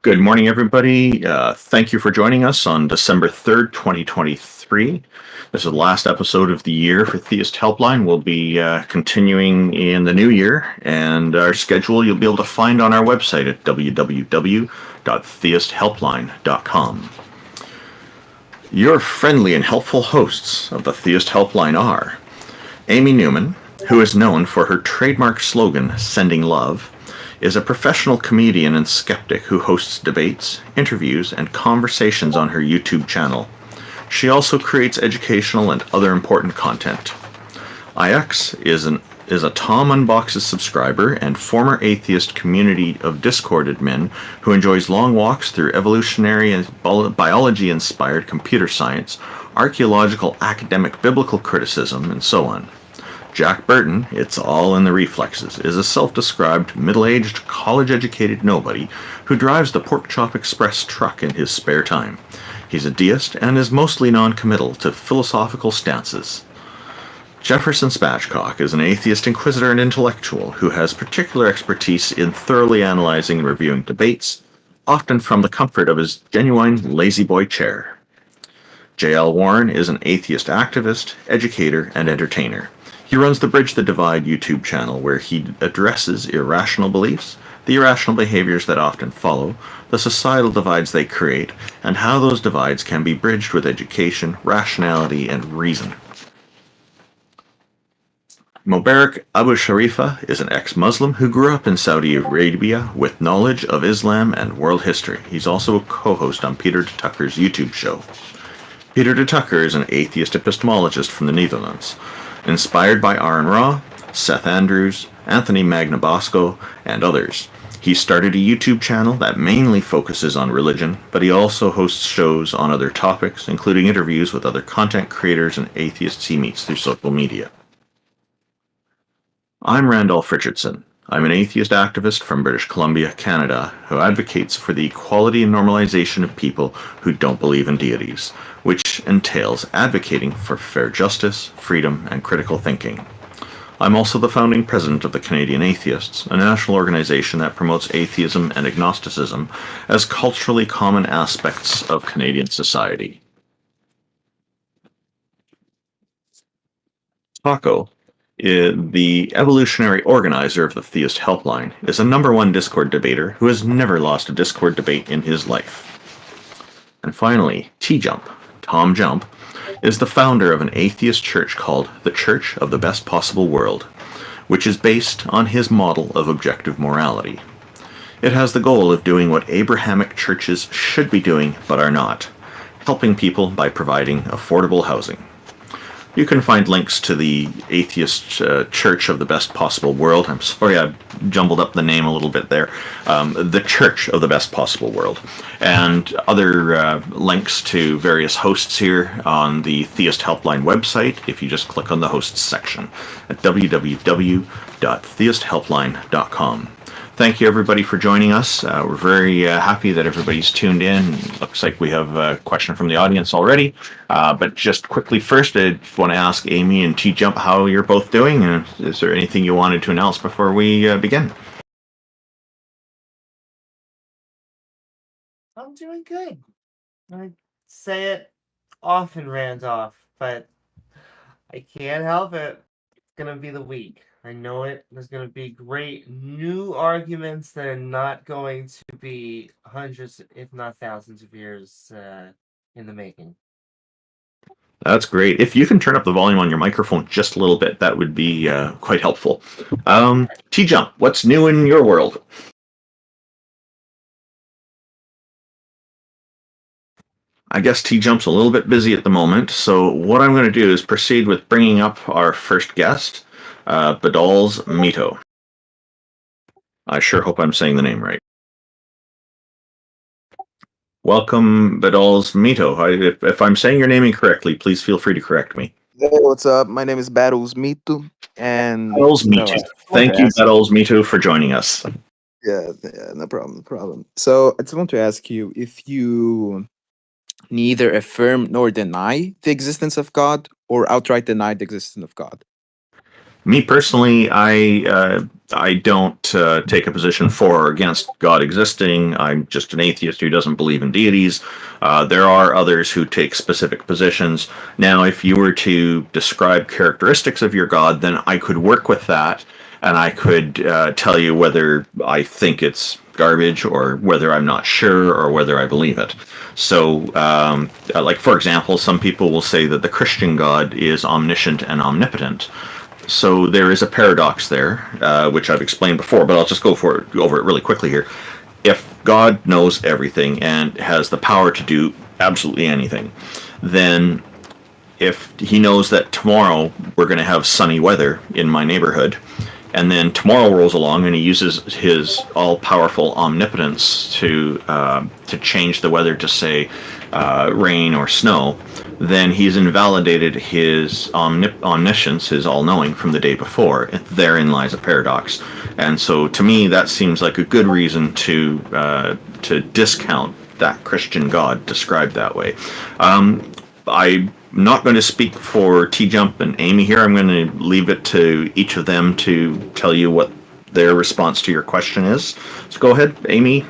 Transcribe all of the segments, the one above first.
Good morning, everybody. Thank you for joining us on December 3rd, 2023. This is the last episode of the year for Theist Helpline. We'll be continuing in the new year, and our schedule you'll be able to find on our website at www.theisthelpline.com. Your friendly and helpful hosts of the Theist Helpline are Amy Newman, who is known for her trademark slogan, Sending Love, is a professional comedian and skeptic who hosts debates, interviews, and conversations on her YouTube channel. She also creates educational and other important content. IX is a Tom Unboxes subscriber and former atheist community of Discord admin who enjoys long walks through evolutionary and biology-inspired computer science, archaeological academic biblical criticism, and so on. Jack Burton, it's all in the reflexes, is a self-described, middle-aged, college-educated nobody who drives the Pork Chop Express truck in his spare time. He's a deist and is mostly non-committal to philosophical stances. Jefferson Spatchcock is an atheist inquisitor and intellectual who has particular expertise in thoroughly analyzing and reviewing debates, often from the comfort of his genuine lazy-boy chair. J.L. Warren is an atheist activist, educator, and entertainer. He runs the Bridge the Divide YouTube channel where he addresses irrational beliefs, the irrational behaviors that often follow, the societal divides they create, and how those divides can be bridged with education, rationality, and reason. Mobarak Abusharifah is an ex-Muslim who grew up in Saudi Arabia with knowledge of Islam and world history. He's also a co-host on Peter DeTukker's YouTube show. Peter DeTukker is an atheist epistemologist from the Netherlands. Inspired by Aaron Ra, Seth Andrews, Anthony Magnabosco, and others. He started a YouTube channel that mainly focuses on religion, but he also hosts shows on other topics, including interviews with other content creators and atheists he meets through social media. I'm Randolf Richardson. I'm an atheist activist from British Columbia, Canada, who advocates for the equality and normalization of people who don't believe in deities, which entails advocating for fair justice, freedom, and critical thinking. I'm also the founding president of the Canadian Atheists, a national organization that promotes atheism and agnosticism as culturally common aspects of Canadian society. Taco, the evolutionary organizer of the Theist Helpline, is a #1 Discord debater who has never lost a Discord debate in his life. And finally, TJump, Tom Jump, is the founder of an atheist church called the Church of the Best Possible World, which is based on his model of objective morality. It has the goal of doing what Abrahamic churches should be doing but are not, helping people by providing affordable housing. You can find links to the Atheist Church of the Best Possible World. I'm sorry I jumbled up the name a little bit there. The Church of the Best Possible World. And other links to various hosts here on the Theist Helpline website if you just click on the hosts section at www.theisthelpline.com. Thank you, everybody, for joining us. We're very happy that everybody's tuned in. Looks like we have a question from the audience already. But just quickly first, I want to ask Amy and TJump how you're both doing. And is there anything you wanted to announce before we begin? I'm doing good. I say it often, Randolph, but I can't help it. It's going to be the week. I know it. There's going to be great new arguments that are not going to be hundreds, if not thousands of years in the making. That's great. If you can turn up the volume on your microphone just a little bit, that would be quite helpful. TJump, what's new in your world? I guess TJump's a little bit busy at the moment, so what I'm going to do is proceed with bringing up our first guest, badols Mito. I sure hope I'm saying the name right. Welcome, badols Mito. If I'm saying your name incorrectly, please feel free to correct me. Hey, what's up? My name is badols Mito, and Badols Mito. Thank you, badols Mito, for joining us. Yeah, no problem. So I just want to ask you if you neither affirm nor deny the existence of God, or outright deny the existence of God. Me personally, I don't take a position for or against God existing. I'm just an atheist who doesn't believe in deities. There are others who take specific positions. Now, if you were to describe characteristics of your God, then I could work with that, and I could tell you whether I think it's garbage or whether I'm not sure or whether I believe it. So, like for example, some people will say that the Christian God is omniscient and omnipotent. So there is a paradox there, which I've explained before, but I'll just go over it really quickly here. If God knows everything and has the power to do absolutely anything, then if he knows that tomorrow we're going to have sunny weather in my neighborhood, and then tomorrow rolls along and he uses his all-powerful omnipotence to change the weather to say rain or snow, then he's invalidated his omniscience, his all-knowing from the day before. Therein lies a paradox, and so to me that seems like a good reason to discount that Christian God described that way. I'm not going to speak for TJump and Amy here. I'm going to leave it to each of them to tell you what their response to your question is. So go ahead, Amy.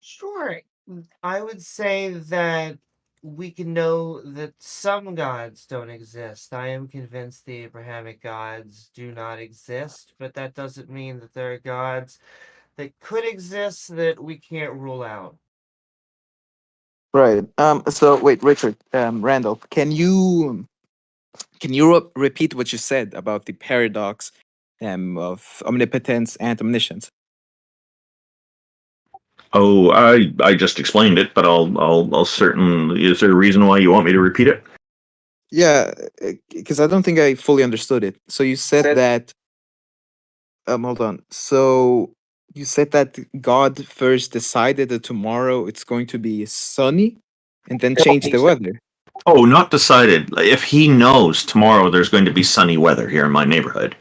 Sure. I would say that we can know that some gods don't exist. I am convinced the Abrahamic gods do not exist, but that doesn't mean that there are gods that could exist that we can't rule out. Right. So wait, Richard, Randolph, can you repeat what you said about the paradox of omnipotence and omniscience? Oh, I just explained it, but I'll certainly. Is there a reason why you want me to repeat it? Yeah, because I don't think I fully understood it. So you said that. Hold on. So you said that God first decided that tomorrow it's going to be sunny, and then changed the weather. Oh, not decided. If he knows tomorrow there's going to be sunny weather here in my neighborhood,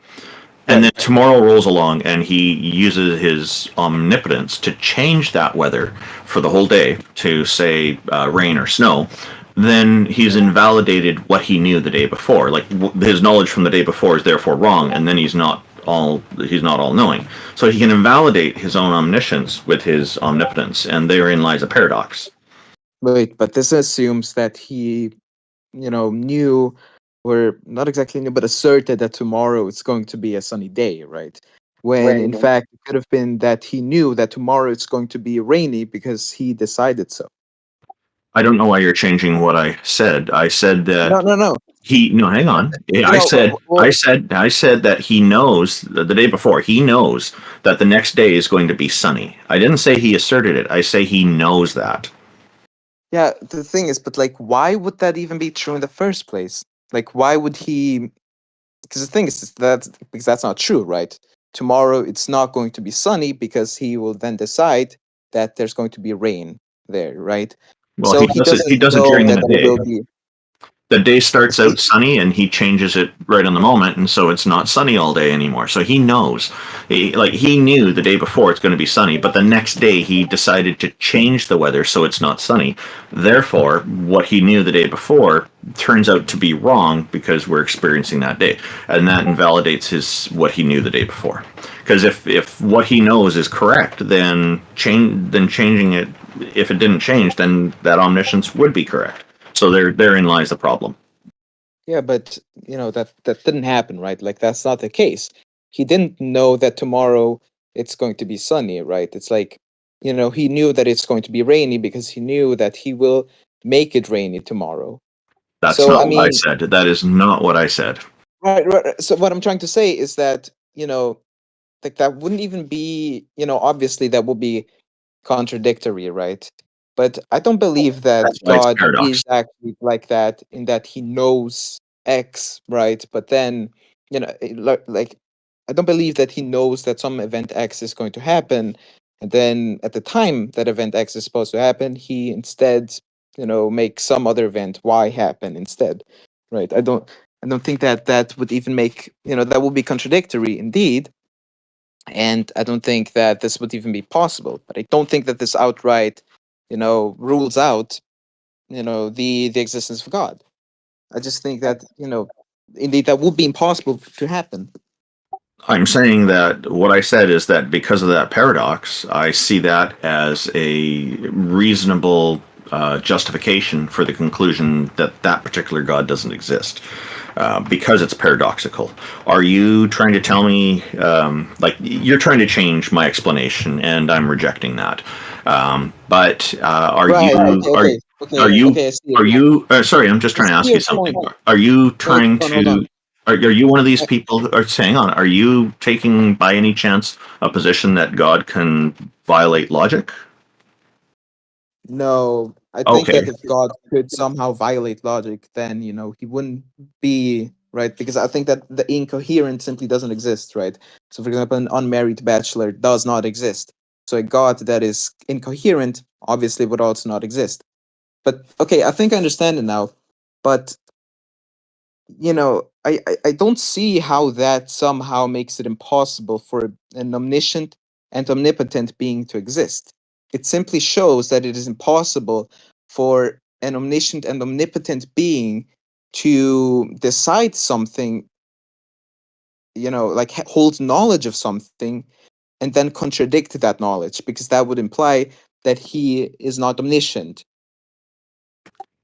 and then tomorrow rolls along and he uses his omnipotence to change that weather for the whole day to say rain or snow, then he's invalidated what he knew the day before. Like his knowledge from the day before is therefore wrong, and then he's not all knowing. So he can invalidate his own omniscience with his omnipotence, and therein lies a paradox. Wait, but this assumes that he, knew, or not exactly knew, but asserted that tomorrow it's going to be a sunny day, right? When in fact it could have been that he knew that tomorrow it's going to be rainy because he decided so. I don't know why you're changing what I said. I said that No. hang on. I said that he knows the day before. He knows that the next day is going to be sunny. I didn't say he asserted it. I say he knows that. Yeah, the thing is, but like, why would that even be true in the first place? Like, why would he? Because the thing is that because that's not true, right? Tomorrow it's not going to be sunny because he will then decide that there's going to be rain there, right? Well, So he does it know during that the there day. will be. The day starts So out sunny and he changes it right on the moment, and so it's not sunny all day anymore. So he knows. He knew the day before it's going to be sunny, but the next day he decided to change the weather so it's not sunny. Therefore, what he knew the day before turns out to be wrong because we're experiencing that day, and that invalidates what he knew the day before. Because if what he knows is correct, then changing it, if it didn't change, then that omniscience would be correct. So therein lies the problem. yeah, but that didn't happen, right? Like that's not the case. He didn't know that tomorrow it's going to be sunny, right? It's like he knew that it's going to be rainy because he knew that he will make it rainy tomorrow. That's So not I what I mean, said. That is not what I said. right. So what I'm trying to say is that like that wouldn't even be obviously that would be contradictory, right? But I don't believe that That's why it's God paradox. is actually like that in that he knows X, right? But then, like I don't believe that he knows that some event X is going to happen, and then at the time that event X is supposed to happen, he instead, makes some other event Y happen instead, right? I don't think that would even make that would be contradictory indeed, and I don't think that this would even be possible. But I don't think that this outright, rules out, the existence of God. I just think that indeed that would be impossible to happen. I'm saying that what I said is that because of that paradox, I see that as a reasonable justification for the conclusion that that particular God doesn't exist. Because it's paradoxical. Are you trying to tell me, like, you're trying to change my explanation, and I'm rejecting that. But are Right, you okay, I see it are now. you? Sorry, I'm just I trying to see ask your you something. point. Are you Hold trying on, hold to? on. Are you one of these I- people? Or hang on, are you taking by any chance a position that God can violate logic? No, I think Okay, that if God could somehow violate logic, then he wouldn't be right, because I think that the incoherent simply doesn't exist, right? So, for example, an unmarried bachelor does not exist. So, a God that is incoherent obviously would also not exist. But okay, I think I understand it now. But I don't see how that somehow makes it impossible for an omniscient and omnipotent being to exist. It simply shows that it is impossible for an omniscient and omnipotent being to decide something, like hold knowledge of something and then contradict that knowledge, because that would imply that he is not omniscient.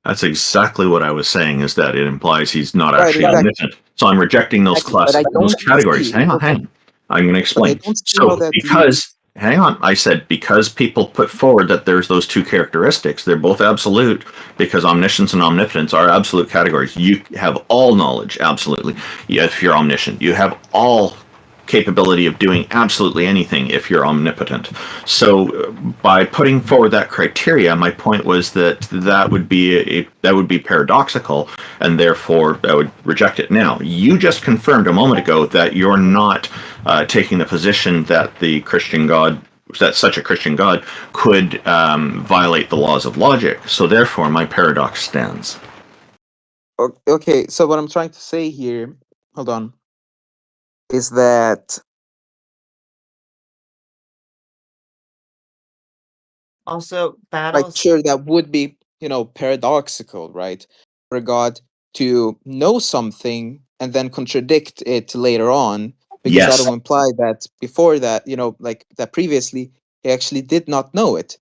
that's exactly what I was saying. Is that it implies he's not Right, actually exactly. omniscient. So I'm rejecting those Exactly. But I those don't categories. see, Hang on, hang on. I'm going to but I explain. don't see how So that leads. because hang on, I said because people put forward that there's those two characteristics, they're both absolute because omniscience and omnipotence are absolute categories. You have all knowledge, absolutely. If you're omniscient, you have all capability of doing absolutely anything if you're omnipotent. So by putting forward that criteria, my point was that that would be paradoxical, and therefore I would reject it. Now, you just confirmed a moment ago that you're not taking the position that the Christian God that such a Christian God could violate the laws of logic. So therefore, my paradox stands. Okay, so what I'm trying to say here, hold on, is that Also, like battles. sure that would be, paradoxical, right? For God to know something and then contradict it later on, because that Yes. will imply that before that, like that previously he actually did not know it.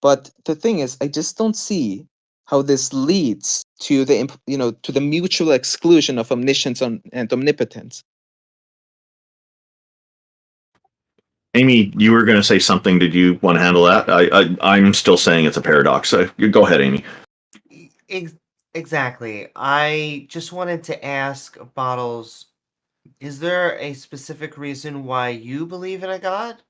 But the thing is, I just don't see how this leads to to the mutual exclusion of omniscience and omnipotence. Amy, you were going to say something. Did you want to handle that? I'm still saying it's a paradox. So you go ahead, Amy. Exactly. I just wanted to ask Bottles, is there a specific reason why you believe in a God?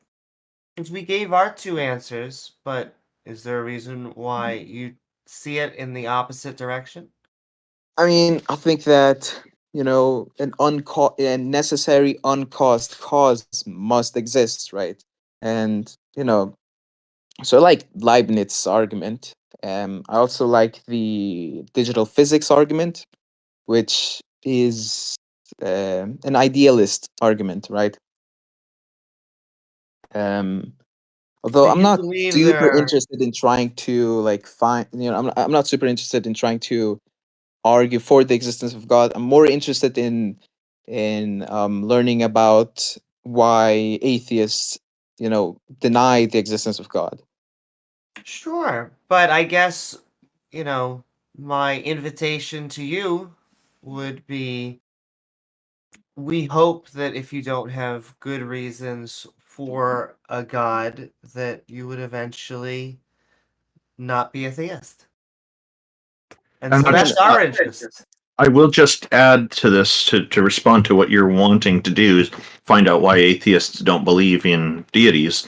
Because we gave our two answers, but is there a reason why you see it in the opposite direction? I mean, I think that a necessary uncaused cause must exist, right? And so I like Leibniz's argument. I also like the digital physics argument, which is an idealist argument, right? Um, So although I'm you not believe there super are. interested in trying to like find, I'm not super interested in trying to argue for the existence of God. I'm more interested in learning about why atheists, deny the existence of God. Sure, but I guess, my invitation to you would be, we hope that if you don't have good reasons for a God, that you would eventually not be a theist. And And so I mean, that's our interest. I will just add to this to respond to what you're wanting to do is find out why atheists don't believe in deities,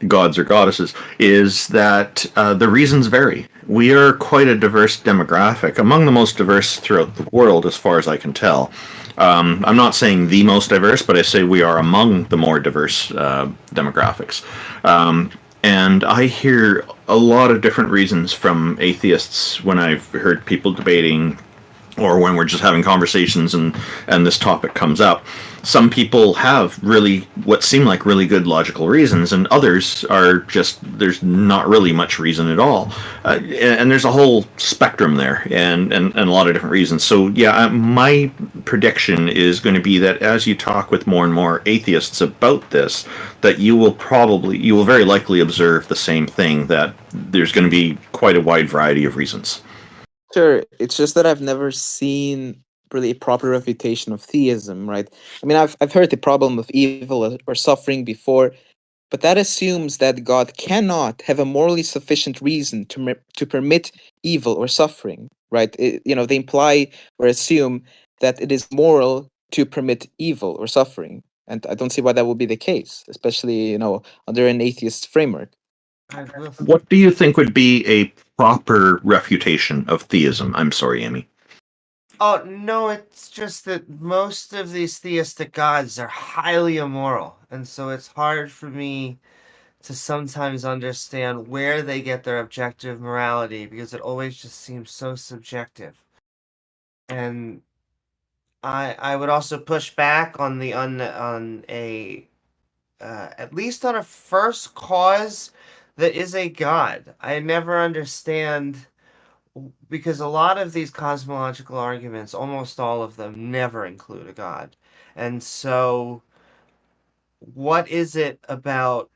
gods or goddesses, is that the reasons vary. We are quite a diverse demographic, among the most diverse throughout the world, as far as I can tell. I'm not saying the most diverse, but I say we are among the more diverse demographics. And I hear a lot of different reasons from atheists when I've heard people debating or when we're just having conversations and this topic comes up, some people have really what seem like really good logical reasons, and others are just there's not really much reason at all, and there's a whole spectrum there, and a lot of different reasons. So yeah, my prediction is going to be that as you talk with more and more atheists about this, that you will very likely observe the same thing, that there's going to be quite a wide variety of reasons. Sure, it's just that I've never seen really a proper refutation of theism, right? I mean, I've heard the problem of evil or suffering before, but that assumes that God cannot have a morally sufficient reason to permit evil or suffering, right? They imply or assume that it is moral to permit evil or suffering, and I don't see why that would be the case, especially under an atheist framework. I will. What do you think would be a proper refutation of theism? I'm sorry, Amy. Oh, no, it's just that most of these theistic gods are highly immoral, and so it's hard for me to sometimes understand where they get their objective morality, because it always just seems so subjective. And I would also push back on the on a at least on a first cause that is a god. I never understand, because a lot of these cosmological arguments, almost all of them, never include a god. And so, what is it about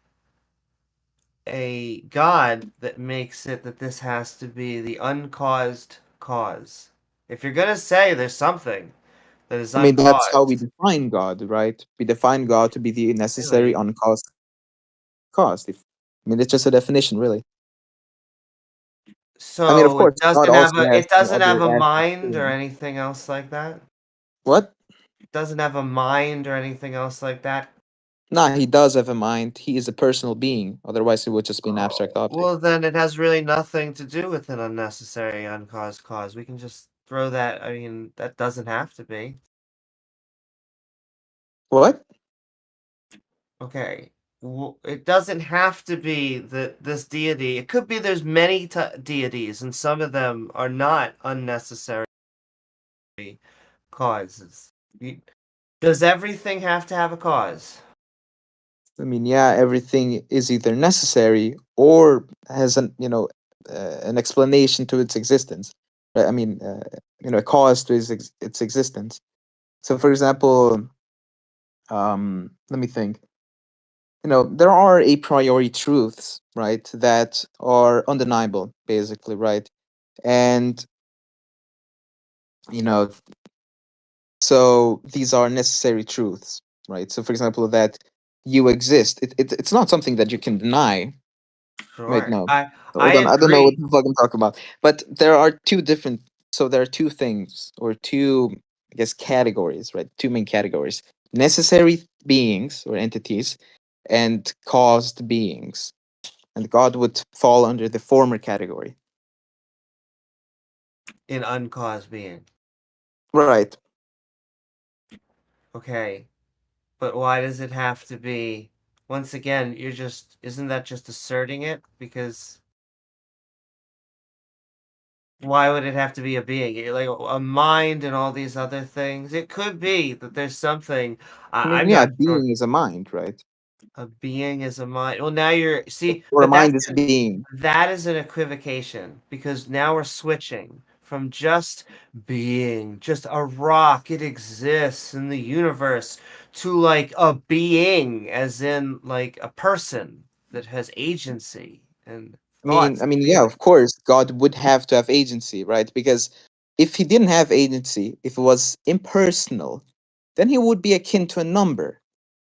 a god that makes it that this has to be the uncaused cause? If you're gonna say there's something that is I mean, that's how we uncaused, define God, right? We define God to be the necessary really. uncaused cause. I mean, it's just a definition, really. I mean, of So course, God also has it doesn't have other a aspects mind to or him. anything else like that? What? It doesn't have a mind or anything else like that? Nah, he does have a mind. He is a personal being. Otherwise, he would just be an abstract Oh, object. well, then it has really nothing to do with an unnecessary uncaused cause. We can just throw that. I mean, that doesn't have to be. What? Okay. It doesn't have to be that this deity. It could be there's many deities, and some of them are not unnecessary causes. Does everything have to have a cause? I mean, yeah, everything is either necessary or has an explanation to its existence. Right? I mean, a cause to its existence. So, for example, let me think. There are a priori truths, right, that are undeniable, basically, right? And, you know, so these are necessary truths, right? So, for example, that you exist, it's not something that you can deny. Wait, Sure. no. I Hold on, I don't know what agree. the fuck I'm talking about. But there are two different, so there are two things, or two, I guess, categories, right? Two main categories: necessary beings or entities, and caused beings. And God would fall under the former category. In uncaused being. Right. Okay. But why does it have to be? Once again, isn't that just asserting it? Because why would it have to be a being? Like a mind and all these other things? It could be that there's something. I mean, I'm yeah, not sure. being is a mind, right? A being is a mind. Well, now you're see, Or a but mind is a being. that is an equivocation, because now we're switching from just being, just a rock, it exists in the universe, to like a being, as in like a person that has agency and thoughts. I mean, yeah, of course, God would have to have agency, right? Because if he didn't have agency, if it was impersonal, then he would be akin to a number,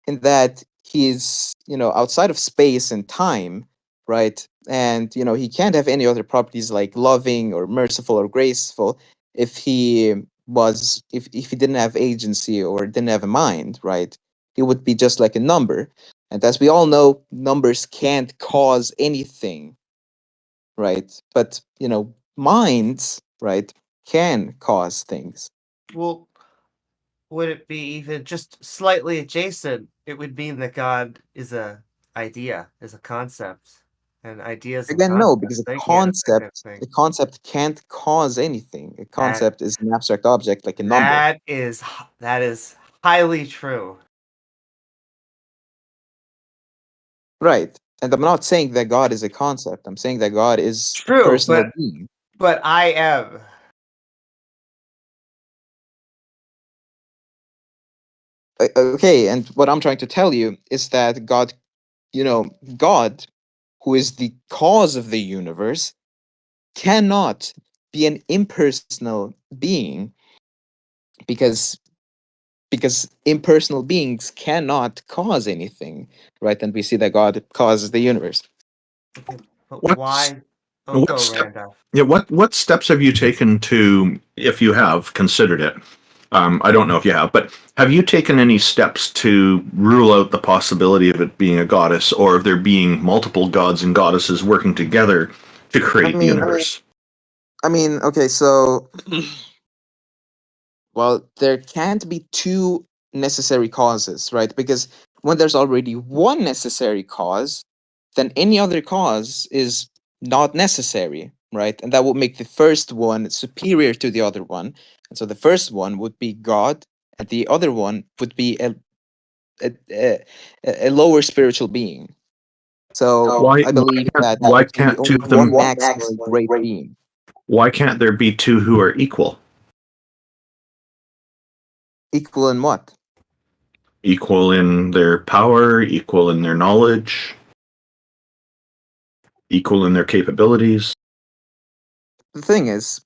in that he's outside of space and time, right? And he can't have any other properties like loving or merciful or graceful if he didn't have agency or didn't have a mind, right? He would be just like a number. And as we all know, numbers can't cause anything, right? But minds, right, can cause things. Well, would it be even just slightly adjacent? It would mean that God is a idea, is a concept, and ideas and Again, no, concepts, because they can't affect the things. concept can't cause anything. A concept is an abstract object, like a number. That is highly true. Right. And I'm not saying that God is a concept. I'm saying that God is True, personal being. but I am. Okay, and what I'm trying to tell you is that God, God, who is the cause of the universe, cannot be an impersonal being because impersonal beings cannot cause anything, right? And we see that God causes the universe. Okay, but What's- why? Oh, what go, step- Randolph. Yeah, what steps have you taken to, if you have considered it? I don't know if you have, but have you taken any steps to rule out the possibility of it being a goddess, or of there being multiple gods and goddesses working together to create the universe? Okay, so well, there can't be two necessary causes, right? Because when there's already one necessary cause, then any other cause is not necessary, right? And that would make the first one superior to the other one. And so the first one would be God, and the other one would be a lower spiritual being. So Why- I believe that why there can be can't two only of them- one maximally great being. Why can't there be two who are equal? Equal in what? Equal in their power, equal in their knowledge, equal in their capabilities. The thing is,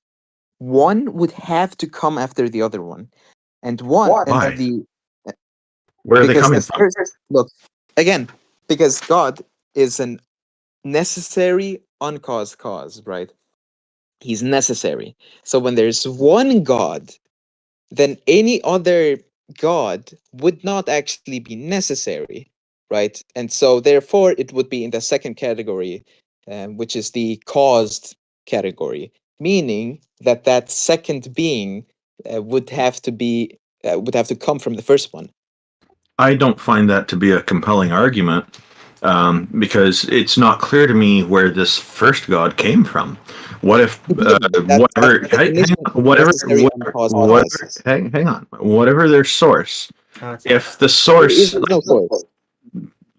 one would have to come after the other one, and one Why? and the Where are they because coming the from? first look again because God is an necessary uncaused cause, right? He's necessary. So when there's one God, then any other God would not actually be necessary, right? And so therefore it would be in the second category, which is the caused category, meaning that that second being would have to come from the first one. I don't find that to be a compelling argument, because it's not clear to me where this first god came from. What if hang on, whatever their source, if the source,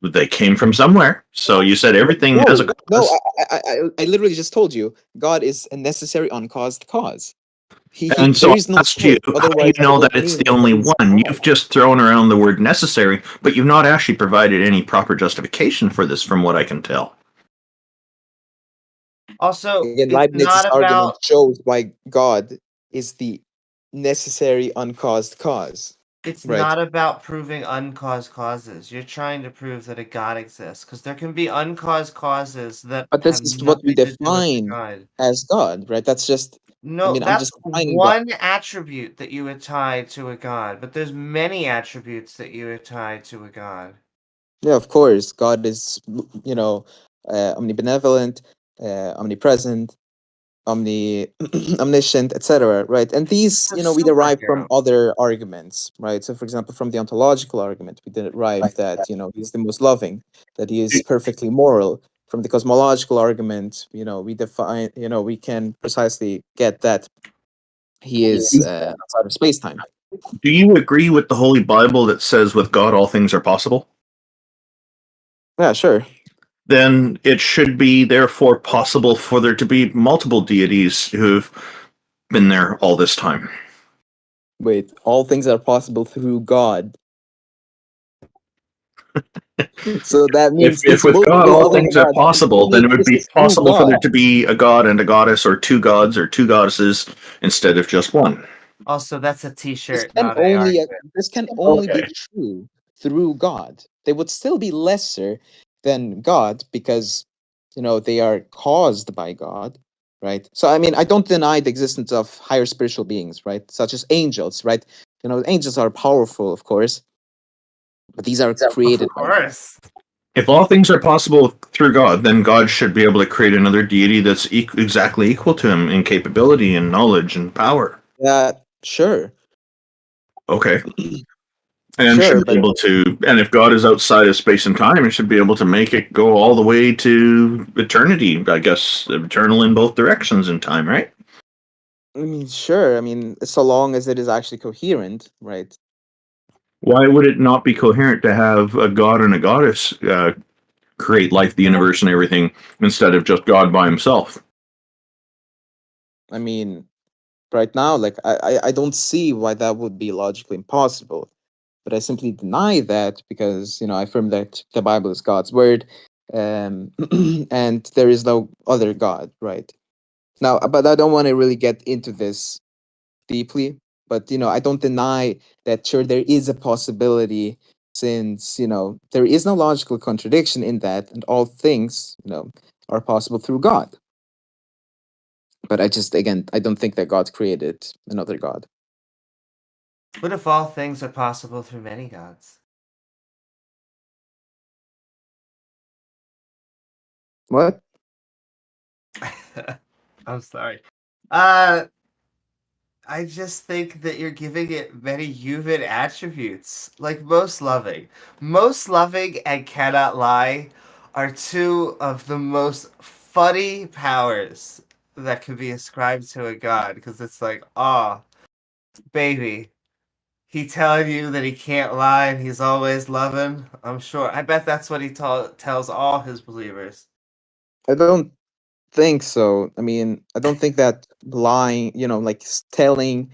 they came from somewhere. So you said everything has a cause. I literally just told you God is a necessary uncaused cause. And so there is no I asked you, source, how do you know that it's the only one? You've just thrown around the word necessary, but you've not actually provided any proper justification for this, from what I can tell. Also, Again, it's Leibniz's not argument about. shows why God is the necessary uncaused cause. It's Right. not about proving uncaused causes. You're trying to prove that a God exists, because there can be uncaused causes that. But this have is what we nothing to do with the define God. as God, right? That's just No, I'm that's just defining God. one attribute that you would tie to a God, but there's many attributes that you would tie to a God. Yeah, of course. God is, omnibenevolent, omnipresent, omniscient, etc. Right? And these, He's a we derive from superhero. other arguments, right? So, for example, from the ontological argument, we derive that he's the most loving, that he is perfectly moral. From the cosmological argument, we define, we can precisely get that he is outside of space time. Do you agree with the Holy Bible that says with God all things are possible? Yeah, sure. Then it should be therefore possible for there to be multiple deities who've been there all this time. Wait, all things are possible through God. So that means If with God all things are possible, then it would be possible for there to be a god and a goddess, or two gods or two goddesses, instead of just one. Also, that's a T-shirt, This can not an argument. only be true through God. They would still be lesser than God because they are caused by God, right? So I mean, I don't deny the existence of higher spiritual beings, right? Such as angels, right? Angels are powerful, of course, but these are created Of course. If all things are possible through God, then God should be able to create another deity that's exactly equal to him in capability and knowledge and power. Yeah, sure. Okay. And Sure, should be but able to, and if God is outside of space and time, it should be able to make it go all the way to eternity, I guess, eternal in both directions in time, right? I mean, sure. I mean, so long as it is actually coherent, right? Why would it not be coherent to have a god and a goddess create life, the universe, and everything instead of just God by himself? I mean, right now, like I don't see why that would be logically impossible. But I simply deny that because I affirm that the Bible is God's word, and there is no other God, right? Now, but I don't want to really get into this deeply. But I don't deny that sure there is a possibility, since there is no logical contradiction in that, and all things are possible through God. But again, I don't think that God created another God. What if all things are possible through many gods? What? I'm sorry. I just think that you're giving it many human attributes, like most loving. Most loving and cannot lie are two of the most funny powers that could be ascribed to a god, because it's like, oh, baby, he telling you that he can't lie and he's always loving. I'm sure. I bet that's what he tells all his believers. I don't think so. I mean, I don't think that lying, like telling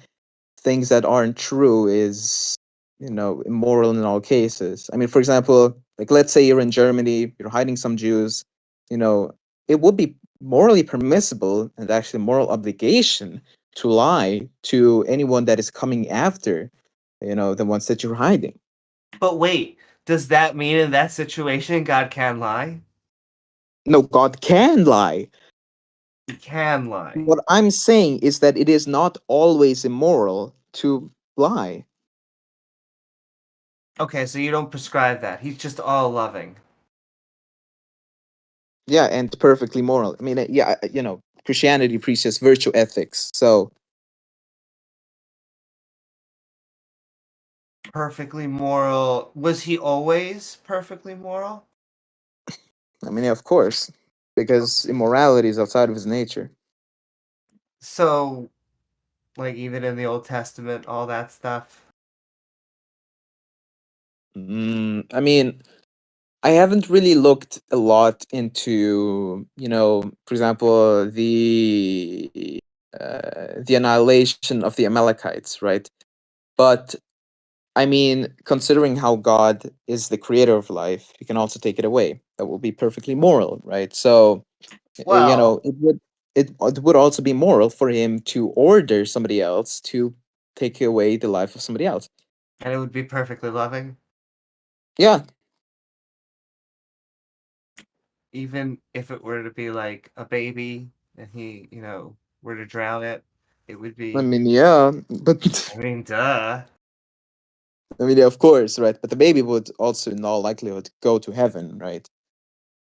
things that aren't true is, immoral in all cases. I mean, for example, like let's say you're in Germany, you're hiding some Jews, you know, it would be morally permissible and actually moral obligation to lie to anyone that is coming after, the ones that you're hiding. But wait, does that mean in that situation God can lie? No, God can lie. He can lie. What I'm saying is that it is not always immoral to lie. Okay, so you don't prescribe that. He's just all loving. Yeah, and perfectly moral. I mean, yeah, Christianity preaches virtue ethics. So, Perfectly moral. Was he always perfectly moral? I mean, yeah, of course, because immorality is outside of his nature. So, like, even in the Old Testament, all that stuff. I mean, I haven't really looked a lot into, for example, the annihilation of the Amalekites, right? But I mean, considering how God is the creator of life, he can also take it away. That will be perfectly moral, right? So, Well, it would also be moral for him to order somebody else to take away the life of somebody else. and it would be perfectly loving. Yeah, Even if it were to be like a baby and he, were to drown it, it would I be. mean, yeah, but I mean, duh. I mean, yeah, of course, right? But the baby would also, in all likelihood, go to heaven, right?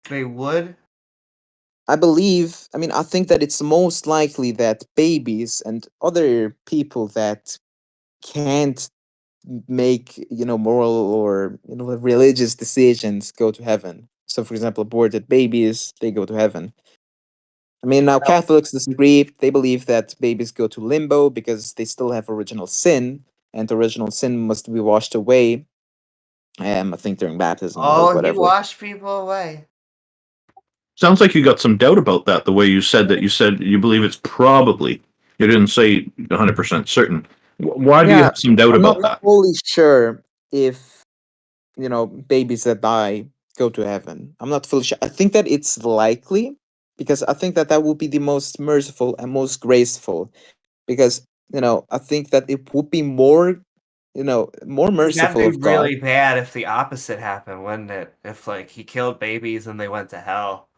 They would. I think that it's most likely that babies and other people that can't make, moral or, religious decisions go to heaven. So, for example, aborted babies, they go to heaven. I mean, now Catholics disagree. They believe that babies go to limbo because they still have original sin, and original sin must be washed away. I think during baptism or Oh, he whatever. washed people away. Sounds like you got some doubt about that, the way you said that. You said you believe it's probably. You didn't say 100% certain. Why do you Yeah, have some doubt I'm not about that? fully sure if babies that die go to heaven. I'm not fully sure. I think that it's likely because I think that that would be the most merciful and most graceful. Because I think that it would be more That'd merciful be of God. really bad if the opposite happened, wouldn't it? If, like, he killed babies and they went to hell.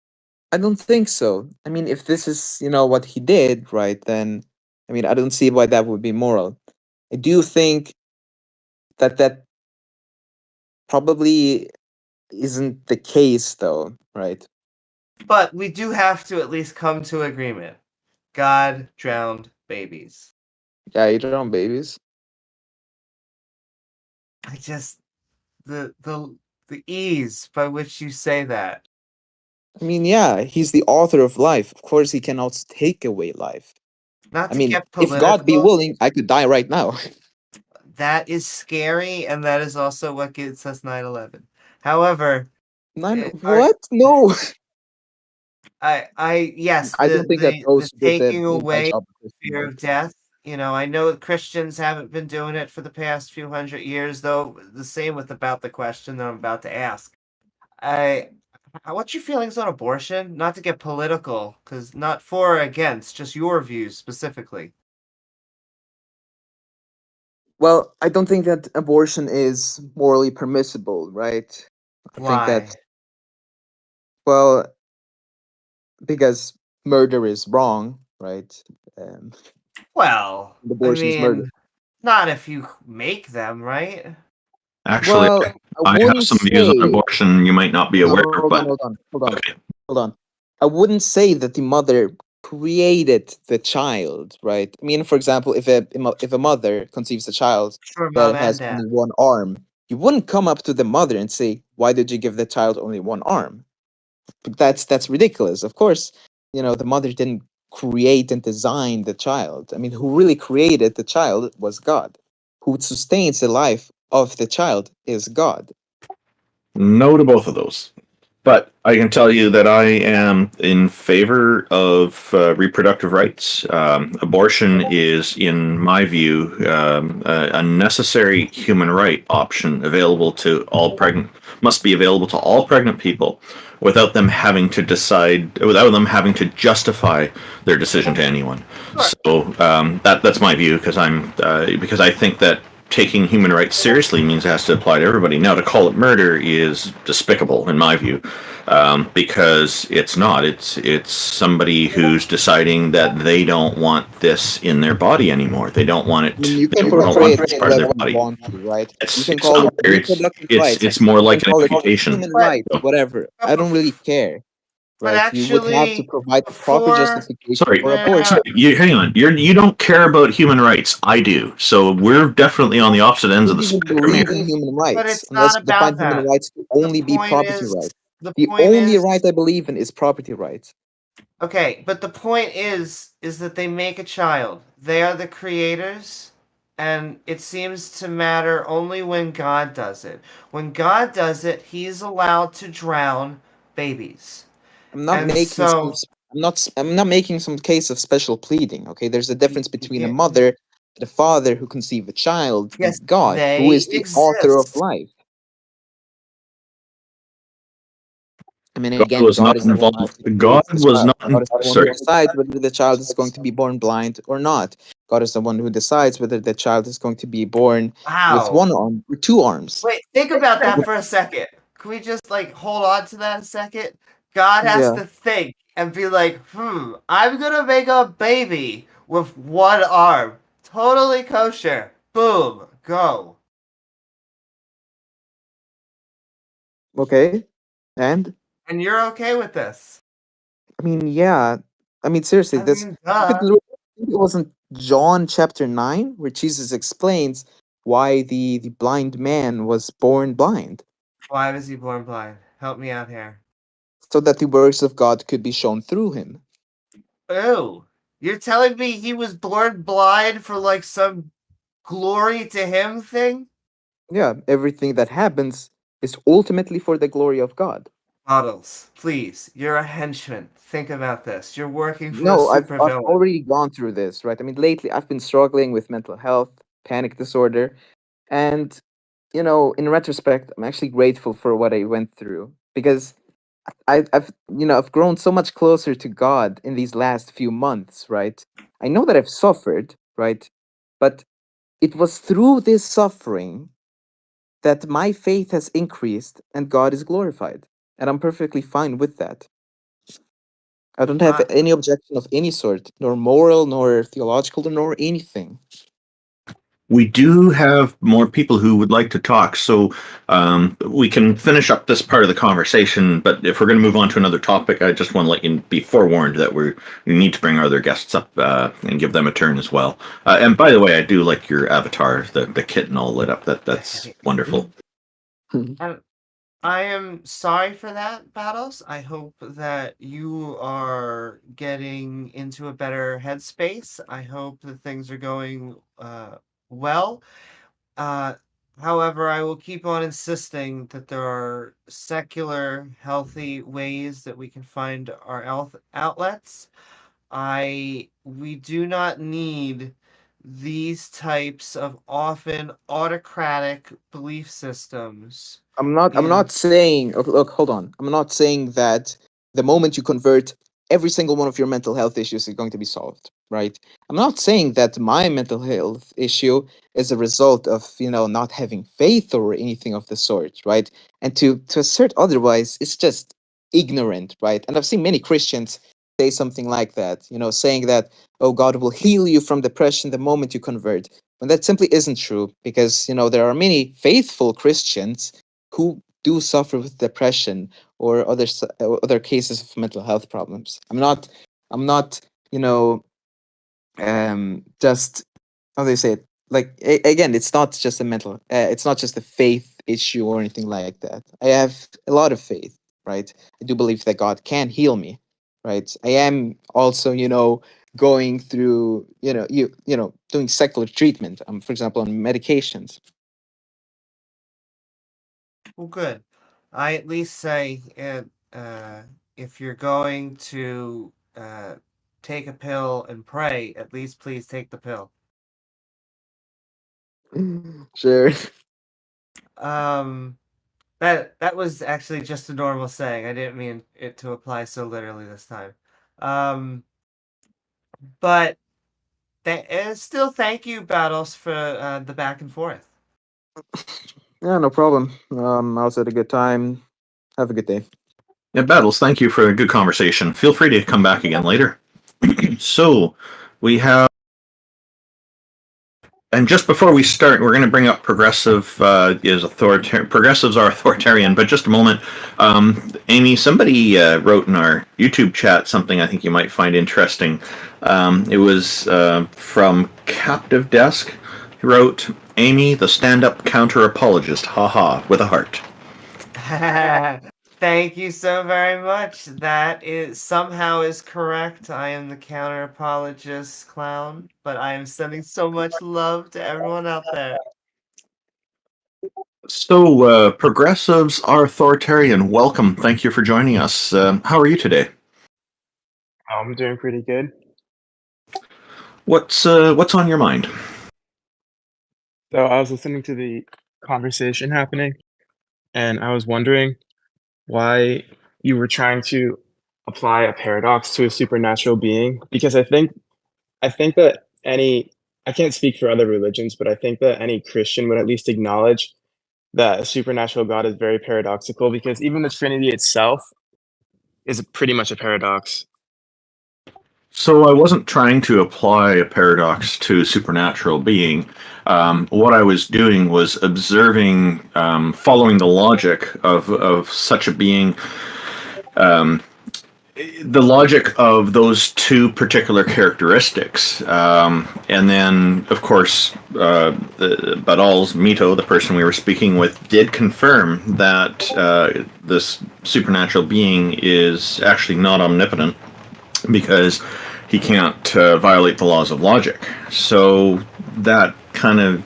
I don't think so. I mean, if this is what he did, right? Then I mean, I don't see why that would be moral. I do think that probably isn't the case, though, right? But we do have to at least come to agreement. God drowned babies. Yeah, you drown babies. I just the ease by which you say that. I mean, yeah, he's the author of life. Of course, he can also take away life. Not I to mean, get if God be political, willing, I could die right now. that is scary, and that is also what gets us 9/11. However, Nine, are what? No. yes, I don't think that the goes with taking the inside away job of Christian, fear right? of death. You know, I know Christians haven't been doing it for the past few hundred years, though. The same with about the question that I'm about to ask. I, what's your feelings on abortion? Not to get political, because not for or against, just your views specifically. Well, I don't think that abortion is morally permissible, right? I think Why? that, well, because murder is wrong, right? Um, Well, I abortion is murder. mean, not if you make them, right? Actually, Well, I I have wouldn't some views on say. abortion you might not be No, aware of, hold on, but hold on, hold on, okay. hold on. I wouldn't say that the mother created the child, right? I mean, for example, if a mother conceives a child For mom that and has dad. only one arm, you wouldn't come up to the mother and say, "Why did you give the child only one arm?" But that's ridiculous. Of course, the mother didn't create and design the child. I mean, who really created the child was God. Who sustains the life of the child is God. No to both of those. But I can tell you that I am in favor of reproductive rights. Abortion is, in my view, a necessary human right option available to all pregnant, must be available to all pregnant people without them having to decide, without them having to justify their decision to anyone. Sure. So that's my view because I think that taking human rights seriously means it has to apply to everybody. Now, to call it murder is despicable, in my view, because it's not. It's somebody who's deciding that they don't want this in their body anymore. They don't want I mean, it. you They can don't portray want it this part of their however you body. want to, right? You It's can it's call not it weird. reproductive rights. It's more You can like an call it amputation. human But rights, whatever. I don't really care, but right? You would have to actually, provide the proper before justification Sorry, for uh, abortion. you hang on. You don't care about human rights. I do. So we're definitely on the opposite ends of Don't the even spectrum believe here. in human but rights it's unless not you define about human that. rights to The only be point property is rights. the The point only is right I believe in is property rights. okay, but the point is that they make a child. They are the creators, and it seems to matter only when God does it. When God does it, he's allowed to drown babies. I'm not And making some. so I'm not making some case of special pleading. Okay, there's a difference between a yeah, mother and a father who conceive a child yes, and God, who they is the author of exist. life. I mean, God again, was God not is the one who involved. actually God creates the was child. not. God is the one who Sorry. decides whether the child is going to be born blind or not. God is the one who decides whether the child is going to be born with Wow. one arm or two arms. Wait, think about that for a second. Can we just hold on to that a second? God has Yeah. to think and be like, I'm gonna make a baby with one arm. Totally kosher. Boom. Go. Okay. And And you're okay with this. I mean, yeah. I mean, seriously, I this mean, you could. duh. I think it wasn't John chapter 9 where Jesus explains why the blind man was born blind, Why was he born blind? Help me out here. so that the works of God could be shown through him. Ew. You're telling me he was born blind for some glory to him thing? Yeah, everything that happens is ultimately for the glory of God. Badols, please, you're a henchman. Think about this. You're working for a No, I've supervillain. already gone through this, right? I mean, lately I've been struggling with mental health, panic disorder, and in retrospect, I'm actually grateful for what I went through because I've grown so much closer to God in these last few months, right? I know that I've suffered, right? But it was through this suffering that my faith has increased and God is glorified. And I'm perfectly fine with that. I don't have Uh, any objection of any sort, nor moral, nor theological, nor anything. We do have more people who would like to talk, so we can finish up this part of the conversation. But if we're going to move on to another topic, I just want to let you be forewarned that we need to bring our other guests up and give them a turn as well. And by the way, I do like your avatar, the kitten all lit up. That's wonderful. And I am sorry for that, Battles. I hope that you are getting into a better headspace. I hope that things are going well. Uh, However, I will keep on insisting that there are secular, healthy ways that we can find our outlets. We do not need these types of often autocratic belief systems. I'm not saying, look, hold on. I'm not saying that the moment you convert, every single one of your mental health issues is going to be solved, right? I'm not saying that my mental health issue is a result of, not having faith or anything of the sort, right? And to assert otherwise, it's just ignorant, right? And I've seen many Christians say something like that, saying that, oh, God will heal you from depression the moment you convert. When that simply isn't true, because, there are many faithful Christians who do suffer with depression or other cases of mental health problems. I'm not just how do they say it, like again, it's not just a it's not just a faith issue or anything like that. I have a lot of faith, right? I do believe that God can heal me, right? I am also going through doing secular treatment, for example, on medications. Well, good. I at least say if you're going to take a pill and pray, at least please take the pill. Sure. Um, that was actually just a normal saying. I didn't mean it to apply so literally this time. Um, but still, thank you, Battles, for the back and forth. Yeah, no problem. I also had a good time. Have a good day. Yeah, Battles, thank you for a good conversation. Feel free to come back again later. So, we have. And just before we start, we're going to bring up progressive is authoritarian. Progressives are authoritarian, but just a moment. Amy, somebody wrote in our YouTube chat something I think you might find interesting. It was from Captive Desk. He wrote, Amy, the stand-up counter-apologist, haha, with a heart. Thank you so very much. That somehow is correct. I am the counter apologist clown, but I am sending so much love to everyone out there. So, progressives are authoritarian. Welcome. Thank you for joining us. How are you today? I'm doing pretty good. What's on your mind? So I was listening to the conversation happening, and I was wondering why you were trying to apply a paradox to a supernatural being. Because I think that I can't speak for other religions, but I think that any Christian would at least acknowledge that a supernatural God is very paradoxical, because even the Trinity itself is pretty much a paradox. So I wasn't trying to apply a paradox to supernatural being. What I was doing was observing, following the logic of such a being, the logic of those two particular characteristics. And then, of course, the badols, mito, the person we were speaking with, did confirm that this supernatural being is actually not omnipotent, because he can't violate the laws of logic. So that kind of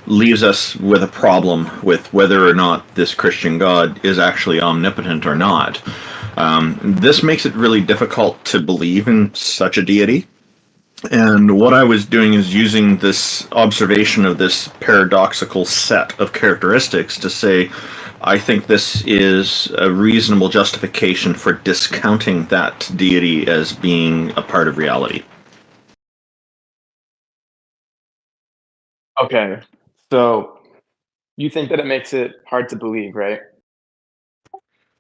leaves us with a problem with whether or not this Christian God is actually omnipotent or not. This makes it really difficult to believe in such a deity. And what I was doing is using this observation of this paradoxical set of characteristics to say, I think this is a reasonable justification for discounting that deity as being a part of reality. Okay, so you think that it makes it hard to believe, right?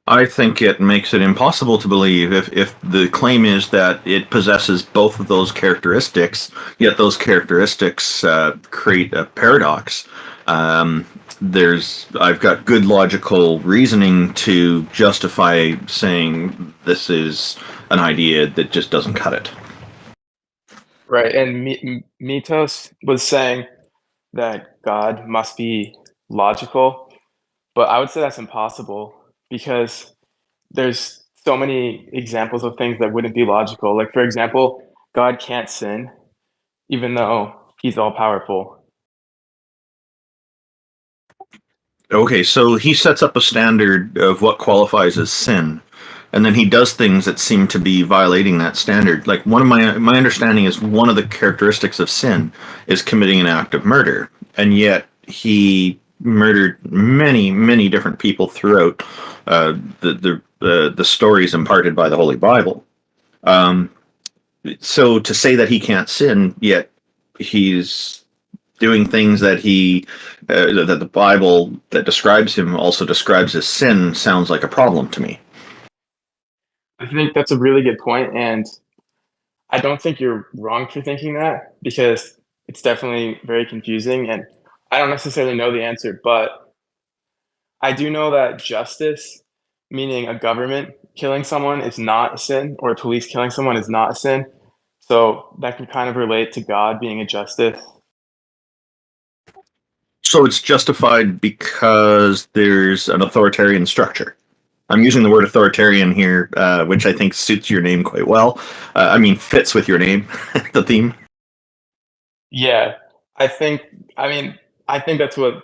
I think it makes it impossible to believe if the claim is that it possesses both of those characteristics, yet those characteristics create a paradox. I've got good logical reasoning to justify saying this is an idea that just doesn't cut it. Right, and Mitos was saying that God must be logical, but I would say that's impossible because there's so many examples of things that wouldn't be logical. Like, for example, God can't sin, even though he's all powerful. Okay, so he sets up a standard of what qualifies as sin, and then he does things that seem to be violating that standard. Like one of my understanding is one of the characteristics of sin is committing an act of murder, and yet he murdered many different people throughout the stories imparted by the Holy Bible. So to say that he can't sin, yet he's doing things that that the Bible that describes him also describes as sin sounds like a problem to me. I think that's a really good point, and I don't think you're wrong for thinking that because it's definitely very confusing, and I don't necessarily know the answer, but I do know that justice, meaning a government killing someone, is not a sin, or police killing someone is not a sin. So that can kind of relate to God being a justice. So it's justified because there's an authoritarian structure. I'm using the word authoritarian here, which I think suits your name quite well. Fits with your name, the theme. Yeah, I think. I think that's what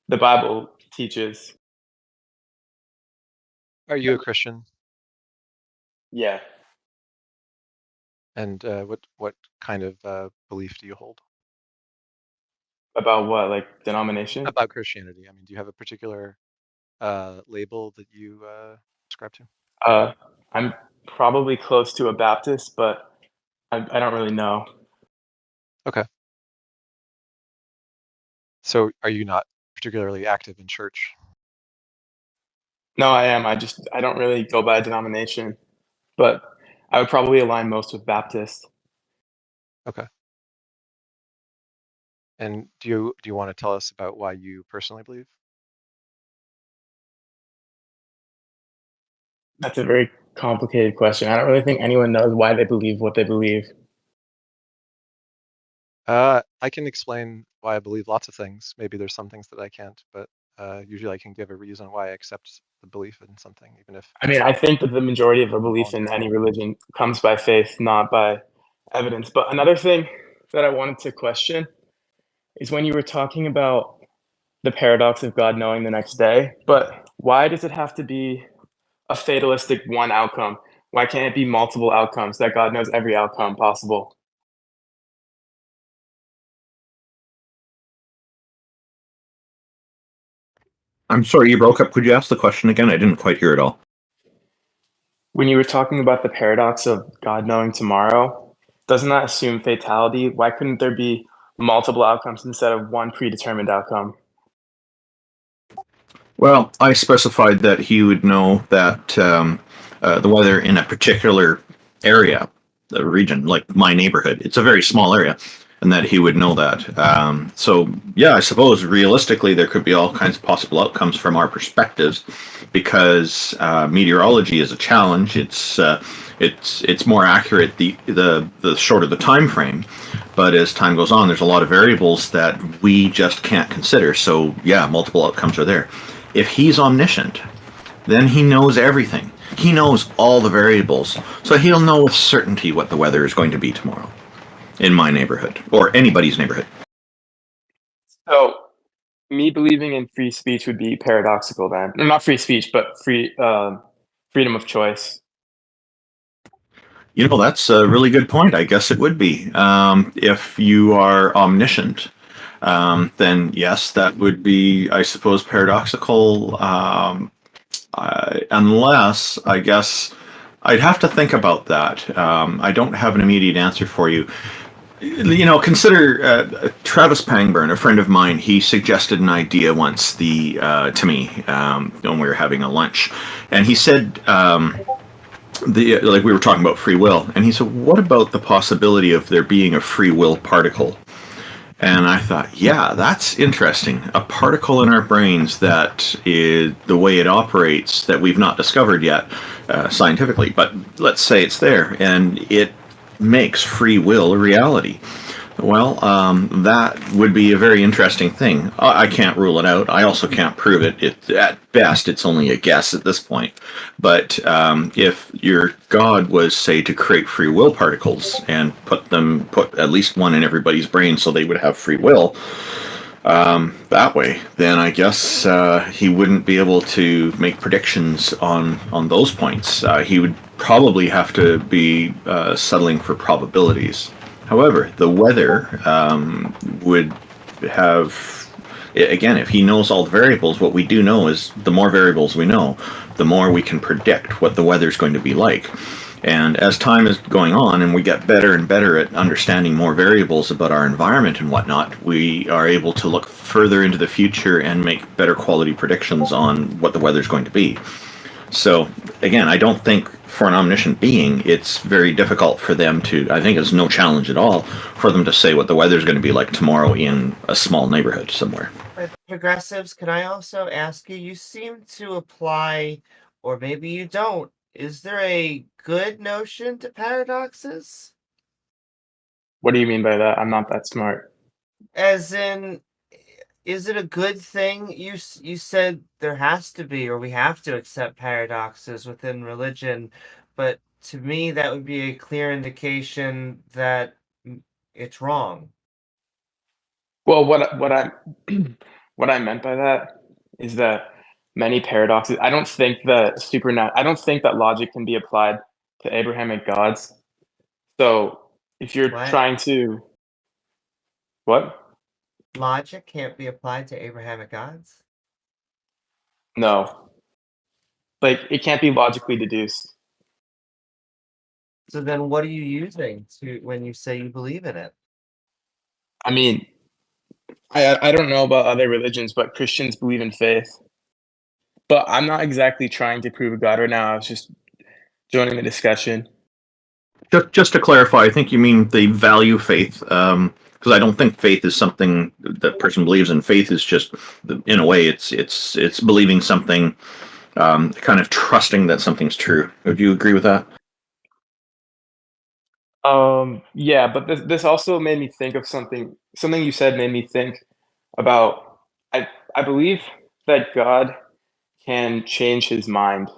the Bible teaches. Are you a Christian? Yeah. And what kind of belief do you hold About what, like denomination? about Christianity? I mean, do you have a particular label that you ascribe to? I'm probably close to a Baptist, but I don't really know. Okay. So are you not particularly active in church? No, I am. I don't really go by denomination, but I would probably align most with Baptist. Okay. And do you want to tell us about why you personally believe? That's a very complicated question. I don't really think anyone knows why they believe what they believe. I can explain why I believe lots of things. Maybe there's some things that I can't, but usually I can give a reason why I accept the belief in something, even if. I think that the majority of a belief in any religion comes by faith, not by evidence. But another thing that I wanted to question is when you were talking about the paradox of God knowing the next day, but why does it have to be a fatalistic one outcome? Why can't it be multiple outcomes that God knows every outcome possible? I'm sorry, you broke up. Could you ask the question again? I didn't quite hear it all. When you were talking about the paradox of God knowing tomorrow, doesn't that assume fatality? Why couldn't there be multiple outcomes instead of one predetermined outcome? Well, I specified that he would know that the weather in a particular area, the region, like my neighborhood, it's a very small area, and that he would know that. So, yeah, I suppose realistically there could be all kinds of possible outcomes from our perspectives, because meteorology is a challenge. It's more accurate the shorter the time frame, but as time goes on, there's a lot of variables that we just can't consider. So, yeah, multiple outcomes are there. If he's omniscient, then he knows everything. He knows all the variables, so he'll know with certainty what the weather is going to be tomorrow in my neighborhood or anybody's neighborhood. So, me believing in free speech would be paradoxical then. No, not free speech, but freedom of choice. You know, that's a really good point. I guess it would be. If you are omniscient, then yes, that would be, I suppose, paradoxical. Unless, I guess, I'd have to think about that. I don't have an immediate answer for you. Consider Travis Pangburn, a friend of mine. He suggested an idea once to me when we were having a lunch, and he said like we were talking about free will, and he said, "What about the possibility of there being a free will particle?" And I thought, yeah, that's interesting. A particle in our brains that is the way it operates that we've not discovered yet scientifically, but let's say it's there and it makes free will a reality. Well, that would be a very interesting thing. I can't rule it out. I also can't prove it. At best, it's only a guess at this point. But if your God was, say, to create free will particles and put at least one in everybody's brain so they would have free will, that way, then I guess he wouldn't be able to make predictions on those points. He would probably have to be settling for probabilities. However, the weather would have, again, if he knows all the variables, what we do know is the more variables we know, the more we can predict what the weather is going to be like. And as time is going on and we get better and better at understanding more variables about our environment and whatnot, we are able to look further into the future and make better quality predictions on what the weather is going to be. So, again, I don't think for an omniscient being, it's very difficult for them to, I think it's no challenge at all, for them to say what the weather's going to be like tomorrow in a small neighborhood somewhere. Progressives, can I also ask you, you seem to apply, or maybe you don't, is there a good notion to paradoxes? What do you mean by that? I'm not that smart. As in, is it a good thing? You said there has to be, or we have to accept paradoxes within religion, but to me that would be a clear indication that it's wrong. Well, what I what I meant by that is that many paradoxes. I don't think that logic can be applied to Abrahamic gods. So if you're What? trying to what? Logic can't be applied to Abrahamic gods? No, like it can't be logically deduced. So then what are you using to when you say you believe in it? I mean, I don't know about other religions, but Christians believe in faith. But I'm not exactly trying to prove a god right now. I was just joining the discussion. Just to clarify, I think you mean they value faith, because I don't think faith is something that person believes in. Faith is just, in a way, it's believing something, kind of trusting that something's true. Would you agree with that? Yeah, but this also made me think of something. Something you said made me think about. I believe that God can change his mind.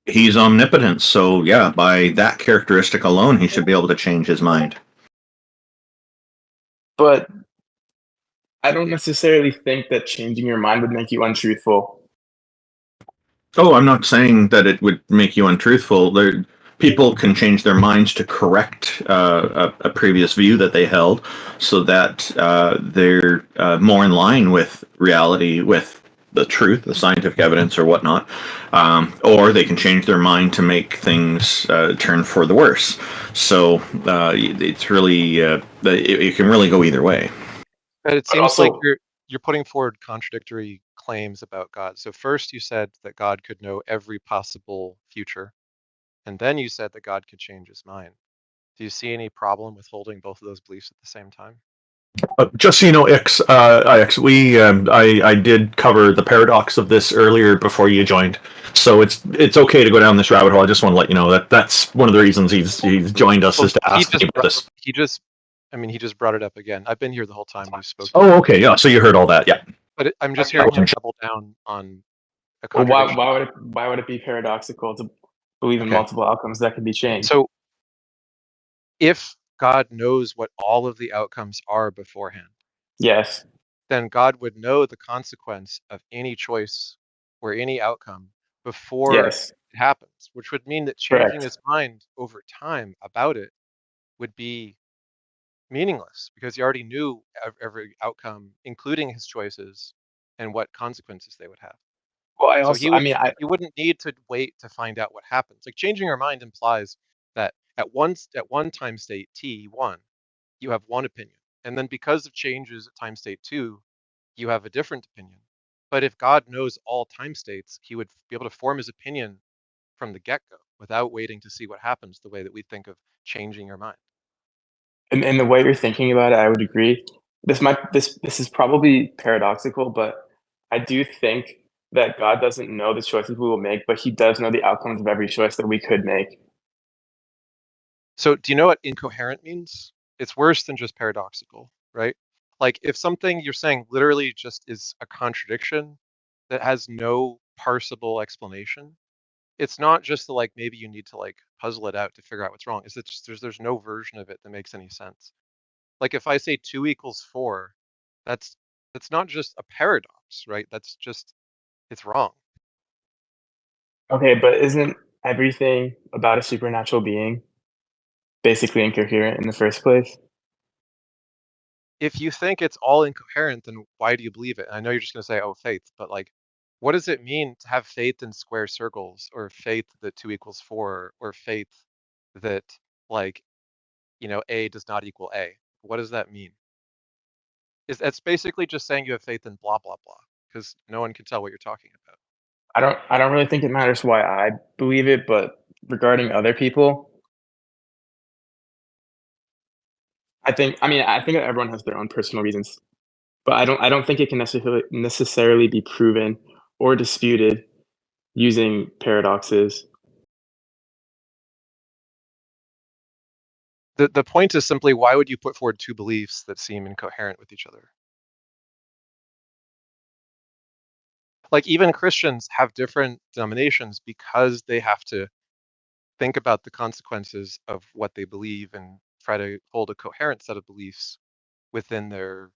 He's omnipotent, so yeah, by that characteristic alone, he should be able to change his mind. But I don't necessarily think that changing your mind would make you untruthful. Oh, I'm not saying that it would make you untruthful. People can change their minds to correct a previous view that they held, so that they're more in line with reality, with the truth, the scientific evidence, or whatnot. Or they can change their mind to make things turn for the worse. So it's really it can really go either way. But it But seems also, like you're putting forward contradictory claims about God. So first you said that God could know every possible future, and then you said that God could change his mind. Do you see any problem with holding both of those beliefs at the same time? Just so you know, Ix, I did cover the paradox of this earlier before you joined, so it's okay to go down this rabbit hole. I just want to let you know that that's one of the reasons he's joined us, Well, is to ask me about this. he just brought it up again. I've been here the whole time you spoke. Oh, okay, yeah. So you heard all that, yeah. But I'm just hearing him double down on a well, contradiction. why would it be paradoxical to believe in Okay. multiple outcomes that can be changed? So if God knows what all of the outcomes are beforehand, Yes, then God would know the consequence of any choice or any outcome before yes, it happens, which would mean that changing correct. his mind over time about it would be meaningless, because he already knew every outcome, including his choices and what consequences they would have. Well, So I mean, he wouldn't need to wait to find out what happens. Like, changing your mind implies that At one time state t1, you have one opinion, and then because of changes at time state 2, you have a different opinion. But if God knows all time states, he would be able to form his opinion from the get-go without waiting to see what happens, the way that we think of changing your mind. And the way you're thinking about it, I would agree. This is probably paradoxical, but I do think that God doesn't know the choices we will make, but he does know the outcomes of every choice that we could make. So do you know what incoherent means? It's worse than just paradoxical, right? Like if something you're saying literally just is a contradiction that has no parsable explanation, it's not just the, like, maybe you need to like puzzle it out to figure out what's wrong. Is it just there's no version of it that makes any sense. Like if I say 2 equals 4, that's not just a paradox, right? That's just, it's wrong. Okay, but isn't everything about a supernatural being basically incoherent in the first place? If you think it's all incoherent, then why do you believe it? And I know you're just going to say, oh, faith, but like, what does it mean to have faith in square circles, or faith that 2 equals 4, or faith that, like, A does not equal A? What does that mean? That's basically just saying you have faith in blah, blah, blah, because no one can tell what you're talking about. I don't really think it matters why I believe it, but regarding other people, I think that everyone has their own personal reasons, but I don't think it can necessarily be proven or disputed using paradoxes. The point is simply, why would you put forward two beliefs that seem incoherent with each other? Like even Christians have different denominations because they have to think about the consequences of what they believe and try to hold a coherent set of beliefs within their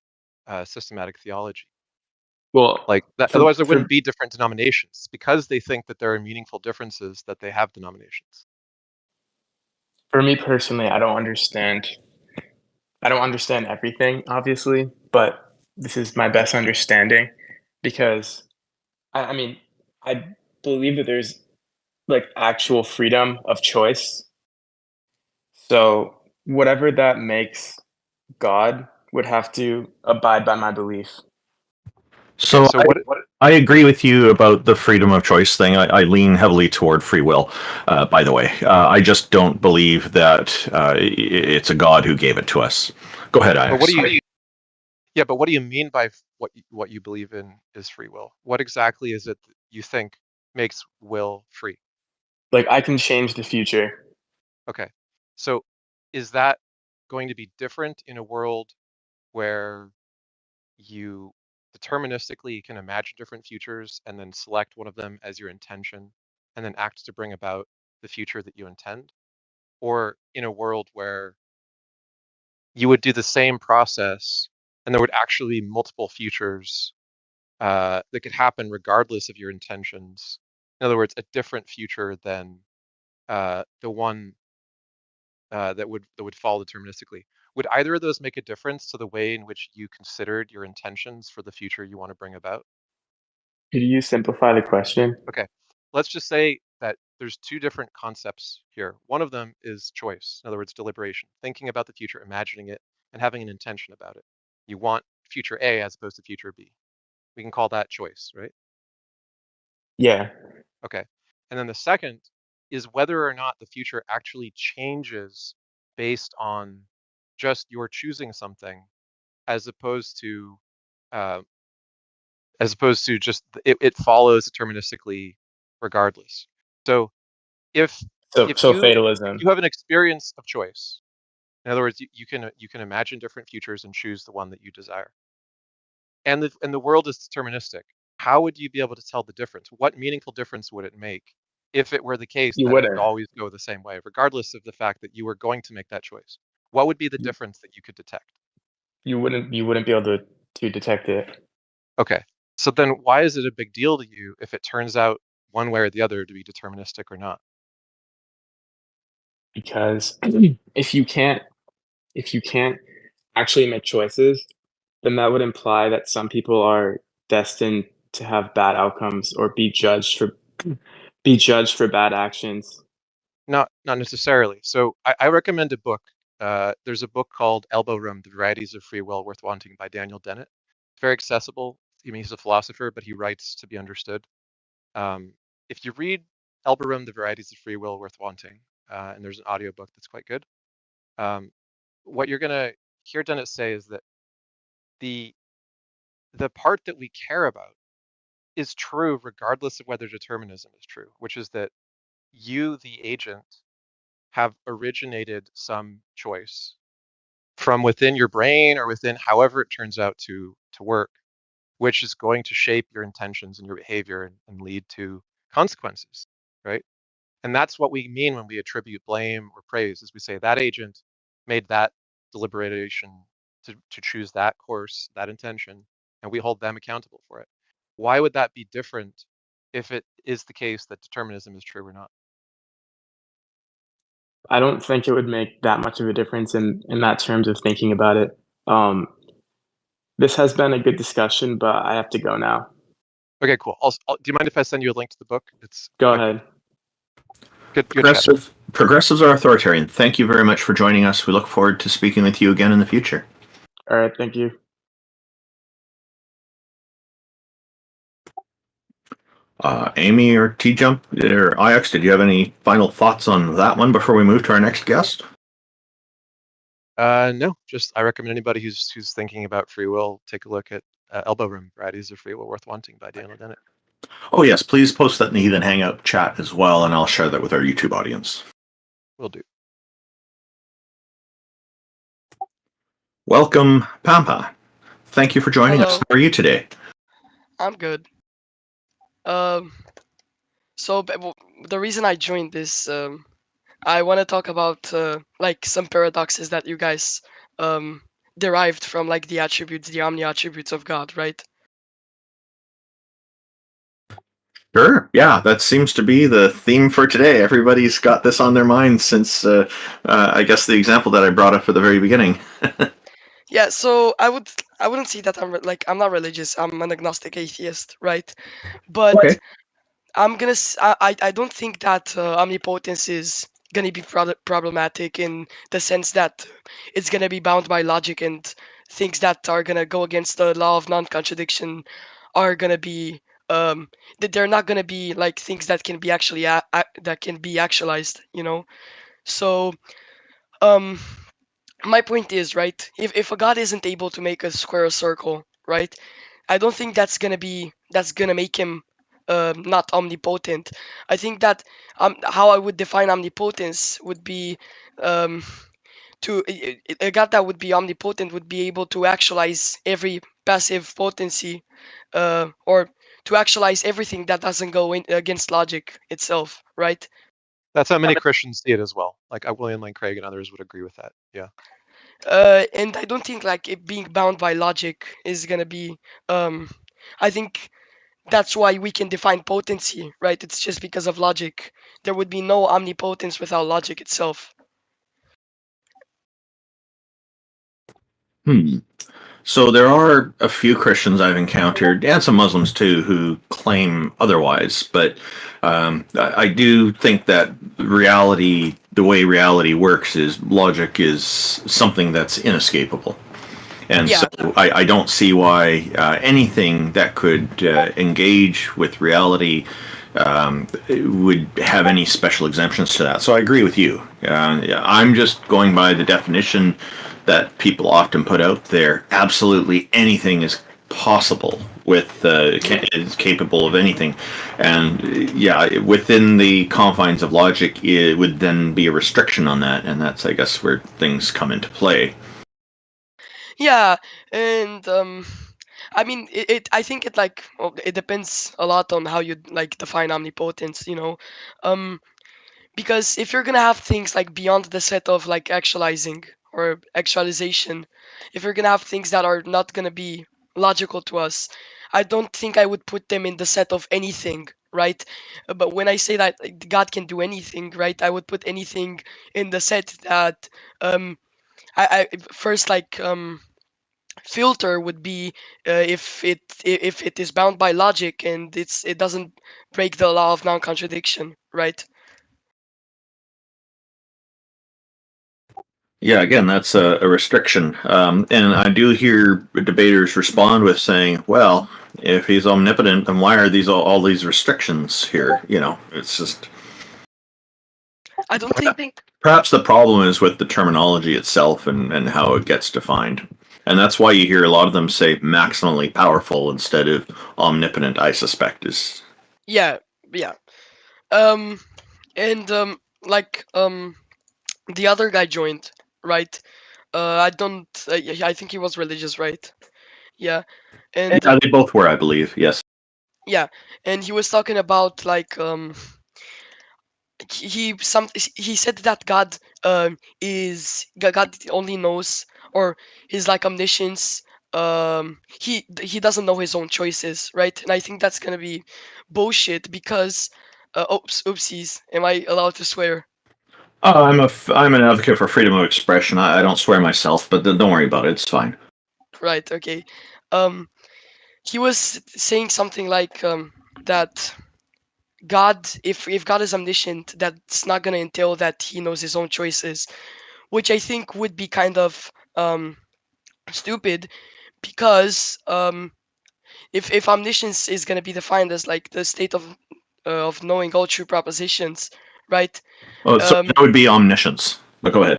systematic theology. Well, Like that, for, otherwise there for wouldn't be different denominations, because they think that there are meaningful differences that they have denominations. for me personally, I don't understand everything, obviously, but this is my best understanding because I mean, I believe that there's like actual freedom of choice. So whatever that makes God would have to abide by my belief. Okay, So so what? I agree with you about the freedom of choice thing. I lean heavily toward free will, by the way. I just don't believe that it's a God who gave it to us. Go ahead, But what Alex. do you? Yeah, but what do you mean by what you believe in is free will? What exactly is it that you think makes will free? Like I can change the future. Okay, so is that going to be different in a world where you deterministically can imagine different futures and then select one of them as your intention and then act to bring about the future that you intend? Or in a world where you would do the same process and there would actually be multiple futures that could happen regardless of your intentions? In other words, a different future than the one that would fall deterministically. Would either of those make a difference to the way in which you considered your intentions for the future you want to bring about? Could you simplify the question? Okay, let's just say that there's two different concepts here. One of them is choice, in other words, deliberation, thinking about the future, imagining it, and having an intention about it. You want future A as opposed to future B. We can call that choice, right? Yeah. Okay. And then the second is whether or not the future actually changes based on just your choosing something, as opposed to uh, just it follows deterministically regardless. So if So if fatalism. you have an experience of choice, in other words, you can imagine different futures and choose the one that you desire, and the world is deterministic, how would you be able to tell the difference? What meaningful difference would it make if it were the case You that it would wouldn't. always go the same way, regardless of the fact that you were going to make that choice? What would be the difference that you could detect? You wouldn't be able to detect it Okay, so then why is it a big deal to you if it turns out one way or the other to be deterministic or not? because if you can't if you can't actually make choices, then that would imply that some people are destined to have bad outcomes or be judged for bad actions. Not necessarily. So I recommend a book. There's a book called Elbow Room: The Varieties of Free Will Worth Wanting by Daniel Dennett. It's very accessible. I mean, he's a philosopher, but he writes to be understood. If you read Elbow Room: The Varieties of Free Will Worth Wanting, and there's an audiobook that's quite good, what you're gonna hear Dennett say is that the part that we care about is true regardless of whether determinism is true, which is that you, the agent, have originated some choice from within your brain or within however it turns out to work, which is going to shape your intentions and your behavior and lead to consequences, right? And that's what we mean when we attribute blame or praise, is we say that agent made that deliberation to choose that course, that intention, and we hold them accountable for it. Why would that be different if it is the case that determinism is true or not? I don't think it would make that much of a difference in that terms of thinking about it. This has been a good discussion, but I have to go now. Okay, cool. Do you mind if I send you a link to the book? It's Go quite ahead. good chat. Progressives are authoritarian. Thank you very much for joining us. We look forward to speaking with you again in the future. All right, thank you. Amy or TJump or IX, did you have any final thoughts on that one before we move to our next guest? No, just I recommend anybody who's thinking about free will take a look at Elbow Room: Varieties of Free Will Worth Wanting by Daniel Dennett. Oh yes, please post that in the Heathen Hangout chat as well, and I'll share that with our YouTube audience. Will do. Welcome, Pampa. Thank you for joining us. Hello. How are you today? I'm good. The reason I joined this, I want to talk about like some paradoxes that you guys derived from like the attributes, the omni attributes of God, right? Sure. Yeah, that seems to be the theme for today. Everybody's got this on their mind since, I guess, the example that I brought up at the very beginning. Yeah. So I wouldn't say that I'm not religious. I'm an agnostic atheist, right? But Okay. I don't think that omnipotence is gonna be problematic in the sense that it's gonna be bound by logic, and things that are gonna go against the law of non-contradiction are gonna be that they're not gonna be like things that can be actually that can be actualized, you know. So um my point is, right, if a god isn't able to make a square a circle, right, I don't think that's gonna make him not omnipotent. I think that how I would define omnipotence would be um, a god that would be omnipotent would be able to actualize every passive potency, or to actualize everything that doesn't go against logic itself, right? That's how many Christians see it as well. Like William Lane Craig and others would agree with that. Yeah. And I don't think like it being bound by logic is gonna be. I think that's why we can define potency, right? It's just because of logic. There would be no omnipotence without logic itself. So there are a few Christians I've encountered, and some Muslims too, who claim otherwise. But I do think that reality, the way reality works, is logic is something that's inescapable. And Yeah. so I don't see why anything that could engage with reality would have any special exemptions to that. So I agree with you. I'm just going by the definition that people often put out there. Absolutely anything is possible with is capable of anything, and yeah, within the confines of logic, it would then be a restriction on that, and that's, I guess, where things come into play. Yeah, and I mean, I think it like it depends a lot on how you like define omnipotence, you know, um, because if you're gonna have things like beyond the set of like actualizing or actualization, if you're gonna have things that are not gonna be logical to us, I don't think I would put them in the set of anything, right? But when I say that like, God can do anything, right, I would put anything in the set that I first like filter would be if it is bound by logic and it doesn't break the law of non-contradiction, right? Yeah, again, that's a restriction. And I do hear debaters respond with saying, well, if he's omnipotent, then why are these all these restrictions here? You know, it's just I don't think. perhaps the problem is with the terminology itself and how it gets defined. And that's why you hear a lot of them say maximally powerful instead of omnipotent, I suspect is. Yeah, yeah. Um, and like the other guy joined, right? I don't. I think he was religious, right? Yeah, and Yeah, they both were, I believe, yes. yeah, and he was talking about like he said that God only knows, or his like omniscience. He doesn't know his own choices, right? And I think that's gonna be bullshit because oopsies. Am I allowed to swear? Oh, I'm an advocate for freedom of expression. I don't swear myself, but don't worry about it. It's fine. Right. Okay. Um, he was saying something like that God, if God is omniscient, that's not gonna entail that he knows his own choices, which I think would be kind of stupid because if omniscience is gonna be defined as like the state of knowing all true propositions, right? Oh, so that would be omniscience. But go ahead.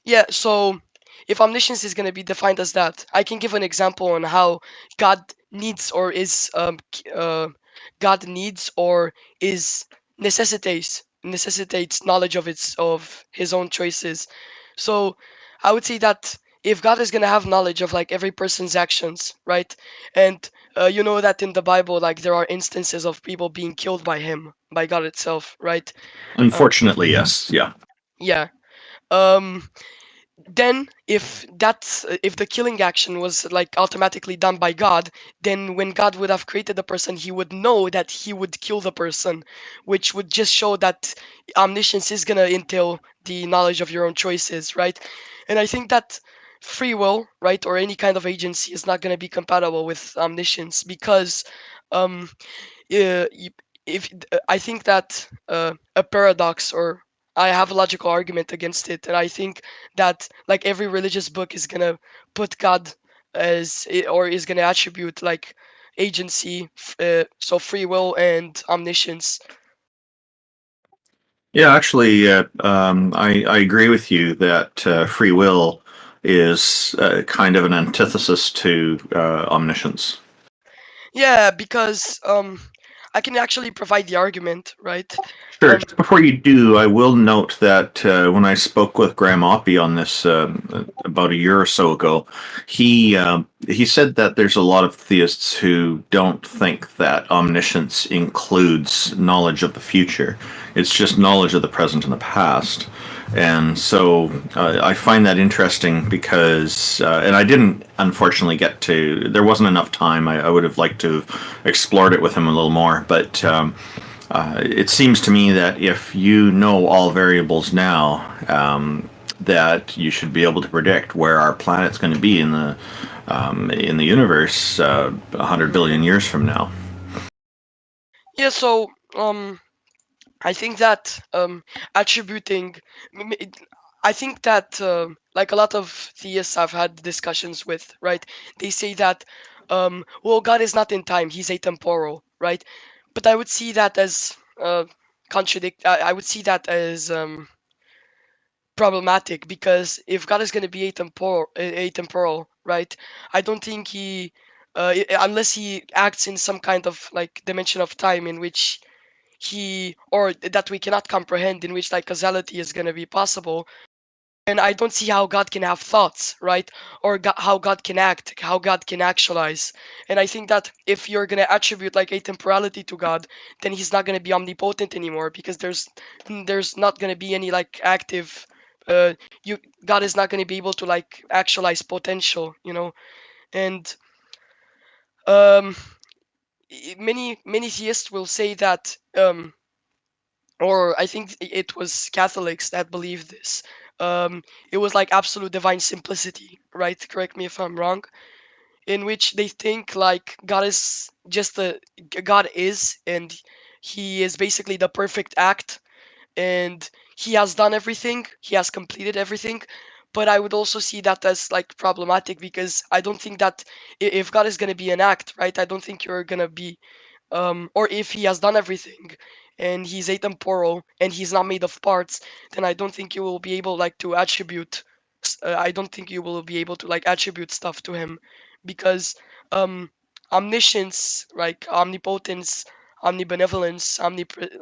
Yeah, so if omniscience is going to be defined as that, I can give an example on how God needs or is God needs or is necessitates knowledge of his own choices. So I would say that if God is going to have knowledge of like every person's actions, right? And you know that in the Bible, like there are instances of people being killed by him, by God itself, right? Unfortunately, yes. Yeah. Yeah. Um, then if the killing action was like automatically done by God, then when God would have created the person, he would know that he would kill the person, which would just show that omniscience is gonna entail the knowledge of your own choices, right? And I think that free will, right, or any kind of agency is not gonna be compatible with omniscience because um uh, y- if I think that a paradox, or I have a logical argument against it, and I think that like every religious book is gonna put God or is gonna attribute like agency, so free will and omniscience. Yeah, actually, I agree with you that free will is kind of an antithesis to omniscience. Yeah, because I can actually provide the argument, right? Sure. Just before you do, I will note that when I spoke with Graham Oppie on this about a year or so ago, he said that there's a lot of theists who don't think that omniscience includes knowledge of the future. It's just knowledge of the present and the past. And so I find that interesting because, and I didn't unfortunately get to, there wasn't enough time. I would have liked to have explored it with him a little more, but it seems to me that if you know all variables now, that you should be able to predict where our planet's going to be in the universe 100 billion years from now. Yeah, so I think that attributing, m- m- I think that like a lot of theists I've had discussions with, right? They say that, well, God is not in time; He's atemporal, right? But I would see that as contradict. I would see that as problematic because if God is going to be atemporal, right? I don't think unless he acts in some kind of like dimension of time in which or that we cannot comprehend, in which like causality is going to be possible, and I don't see how God can have thoughts, right? Or how God can act, how God can actualize. And I think that if you're going to attribute like atemporality to God, then he's not going to be omnipotent anymore because there's not going to be any like active you God is not going to be able to like actualize potential, and um many theists will say that or I think it was Catholics that believed this. It was like absolute divine simplicity, right? Correct me if I'm wrong. In which they think like God is, and he is basically the perfect act, and he has done everything, he has completed everything. But I would also see that as like problematic, because I don't think that if God is gonna be an act, right? I don't think you're gonna be or if he has done everything and he's atemporal and he's not made of parts, then I don't think you will be able like to attribute. I don't think you will be able to like attribute stuff to him, because um, omniscience, like omnipotence, omnibenevolence,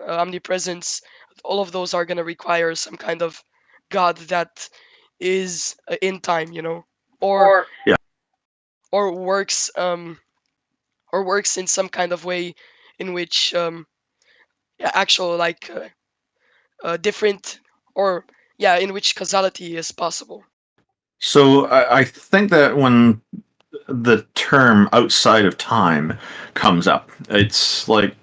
omnipresence, all of those are gonna require some kind of God that is in time, or Or Yeah. or works in some kind of way in which actual like different, or yeah, in which causality is possible. So I think that when the term outside of time comes up, it's like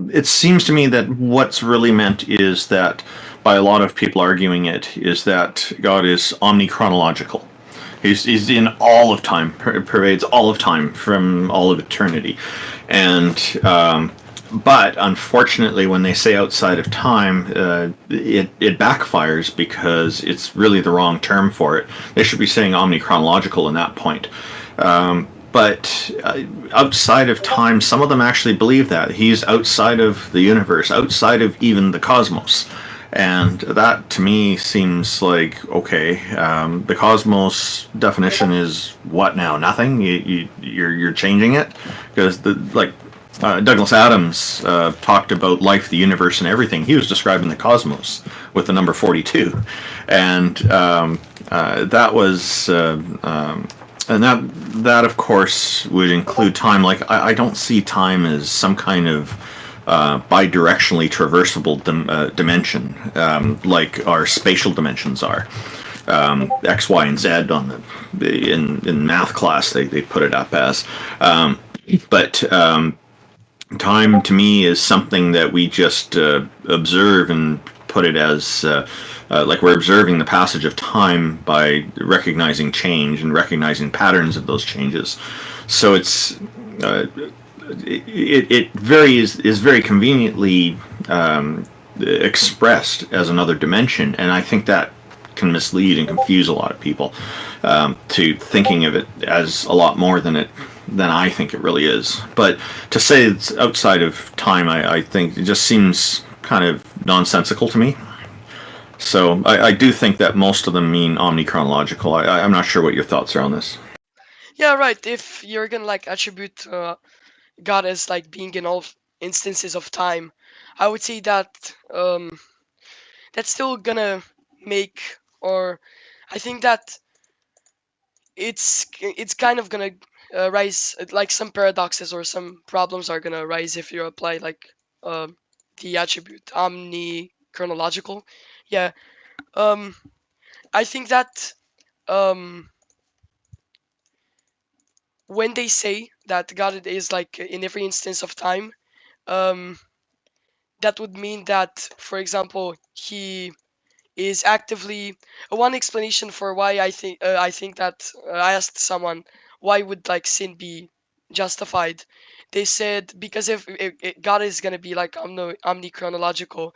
it seems to me that what's really meant is that, by a lot of people arguing it, is that God is omnichronological. He's in all of time, pervades all of time from all of eternity, and but unfortunately, when they say outside of time, it backfires because it's really the wrong term for it. They should be saying omnichronological in that point. But outside of time, some of them actually believe that he's outside of the universe, outside of even the cosmos. And that to me seems like, okay, the cosmos definition is what now? Nothing. You're changing it because Douglas Adams talked about life, the universe, and everything. He was describing the cosmos with the number 42, and that was. And that of course would include time. Like I don't see time as some kind of bidirectionally traversable dimension, like our spatial dimensions are. X, Y, and Z on in math class they put it up as. But time to me is something that we just observe and put it as like we're observing the passage of time by recognizing change and recognizing patterns of those changes. So it's it is very conveniently expressed as another dimension, and I think that can mislead and confuse a lot of people to thinking of it as a lot more than I think it really is. But to say it's outside of time, I think it just seems kind of nonsensical to me. So I do think that most of them mean omnichronological. I'm not sure what your thoughts are on this. Yeah, right. If you're gonna like attribute God as like being in all instances of time, I would say that that's still gonna make, or I think that it's kind of gonna rise, like some paradoxes or some problems are gonna arise if you apply like the attribute omnichronological. Yeah, um, I think that um, when they say that God is like in every instance of time, um, that would mean that, for example, he is actively one explanation for why I think that I asked someone why would like sin be justified. They said because if God is gonna be like omnichronological,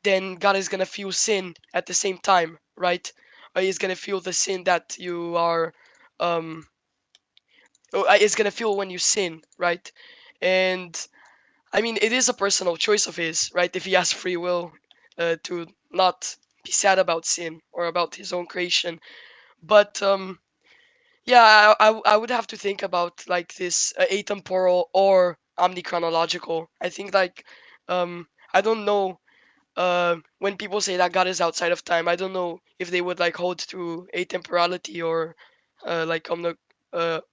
then God is gonna feel sin at the same time, right? Or he's gonna feel the sin that you are um is gonna feel when you sin, right? And I mean, it is a personal choice of his, right? If he has free will to not be sad about sin or about his own creation. But yeah, I would have to think about like this atemporal or omnichronological. I think like I don't know when people say that God is outside of time. I don't know if they would like hold to atemporality or like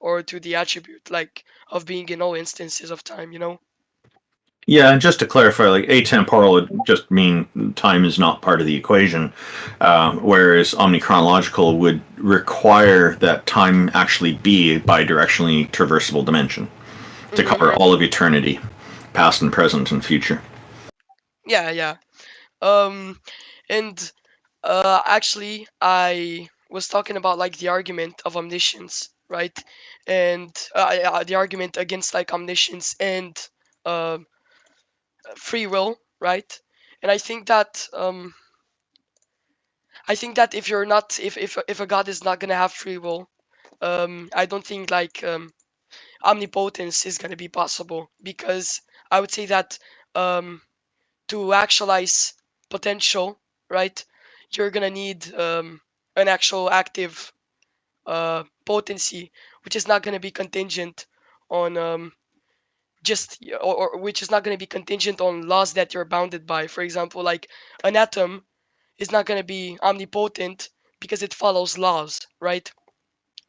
or to the attribute like of being in all instances of time. Yeah, and just to clarify, like atemporal would just mean time is not part of the equation, whereas omnichronological would require that time actually be a bidirectionally traversable dimension to Hmm. cover all of eternity, past and present and future. Yeah, yeah. Um, and actually, I was talking about like the argument of omniscience, right? And the argument against like omniscience and uh, free will, right? And I think that if you're not, if a God is not gonna have free will, I don't think like omnipotence is gonna be possible, because I would say that to actualize potential, right, you're gonna need an actual active potency, which is not gonna be contingent on just or which is not going to be contingent on laws that you're bounded by. For example, like an atom is not going to be omnipotent because it follows laws, right?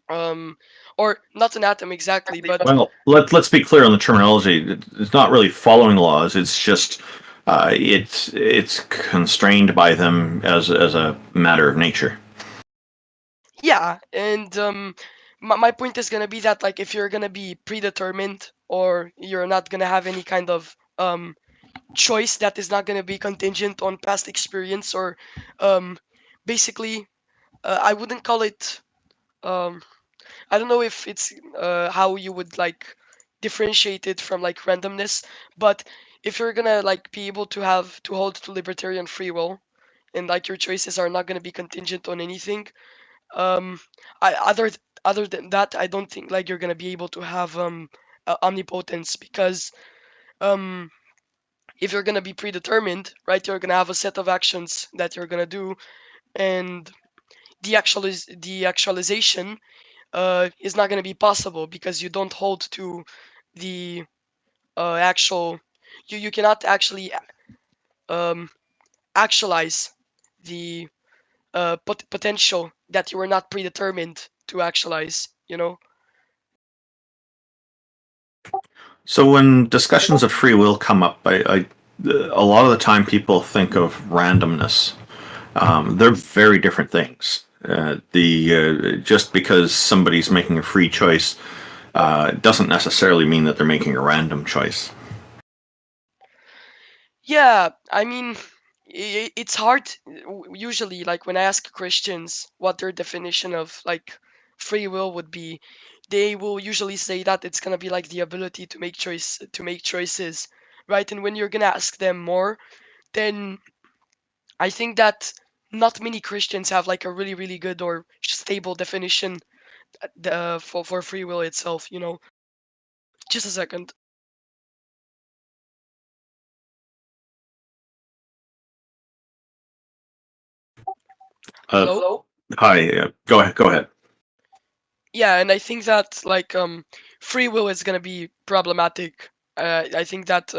Um, or not an atom exactly, but Well, let's be clear on the terminology. It's not really following laws. It's just it's constrained by them as a matter of nature. yeah. And my point is going to be that, like, if you're going to be predetermined, or you're not going to have any kind of choice that is not going to be contingent on past experience, or basically, I wouldn't call it I don't know if it's how you would like differentiate it from like randomness, but if you're gonna like be able to have to hold to libertarian free will, and like your choices are not gonna be contingent on anything, um, I other than that, I don't think like you're gonna be able to have omnipotence, because um if you're gonna be predetermined, right, you're gonna have a set of actions that you're gonna do, and the actualization is not going to be possible because you don't hold to the actual. You cannot actually um, actualize the potential that you were not predetermined to actualize. You know. So when discussions of free will come up, a lot of the time people think of randomness. They're very different things. Just because somebody's making a free choice doesn't necessarily mean that they're making a random choice. Yeah, I mean, it's hard. Usually, like when I ask Christians what their definition of like free will would be, they will usually say that it's gonna be like the ability to make choices, right? And when you're gonna ask them more, then I think that not many Christians have like a really good or stable definition for free will itself. You know. Just a second. Uh, Hello. Hi, go ahead. Go ahead. Yeah, and I think that like free will is gonna be problematic. I think that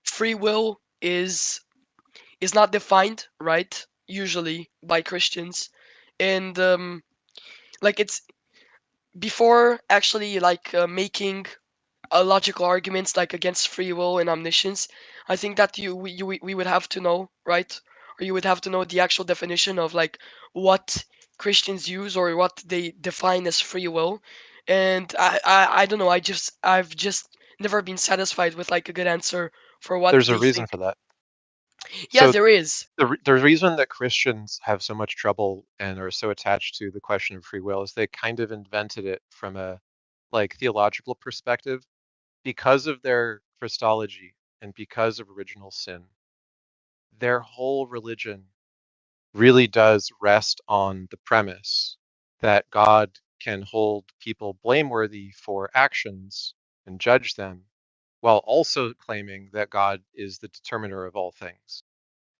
free will is not defined, right, usually by Christians, and like it's before actually like making logical arguments like against free will and omniscience. I think that we would have to know, right, or you would have to know the actual definition of like what Christians use or what they define as free will. And I don't know, I've just never been satisfied with like a good answer for what There's a they reason think. for that. Yeah, So there is. the reason that Christians have so much trouble and are so attached to the question of free will is they kind of invented it from a like theological perspective because of their Christology and because of original sin. Their whole religion really does rest on the premise that God can hold people blameworthy for actions and judge them, while also claiming that God is the determiner of all things.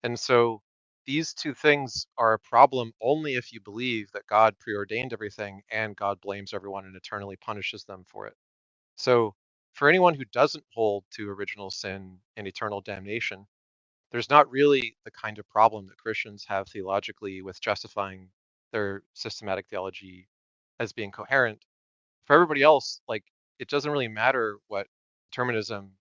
And so these two things are a problem only if you believe that God preordained everything and God blames everyone and eternally punishes them for it. So for anyone who doesn't hold to original sin and eternal damnation, there's not really the kind of problem that Christians have theologically with justifying their systematic theology as being coherent. For everybody else, like it doesn't really matter what determinism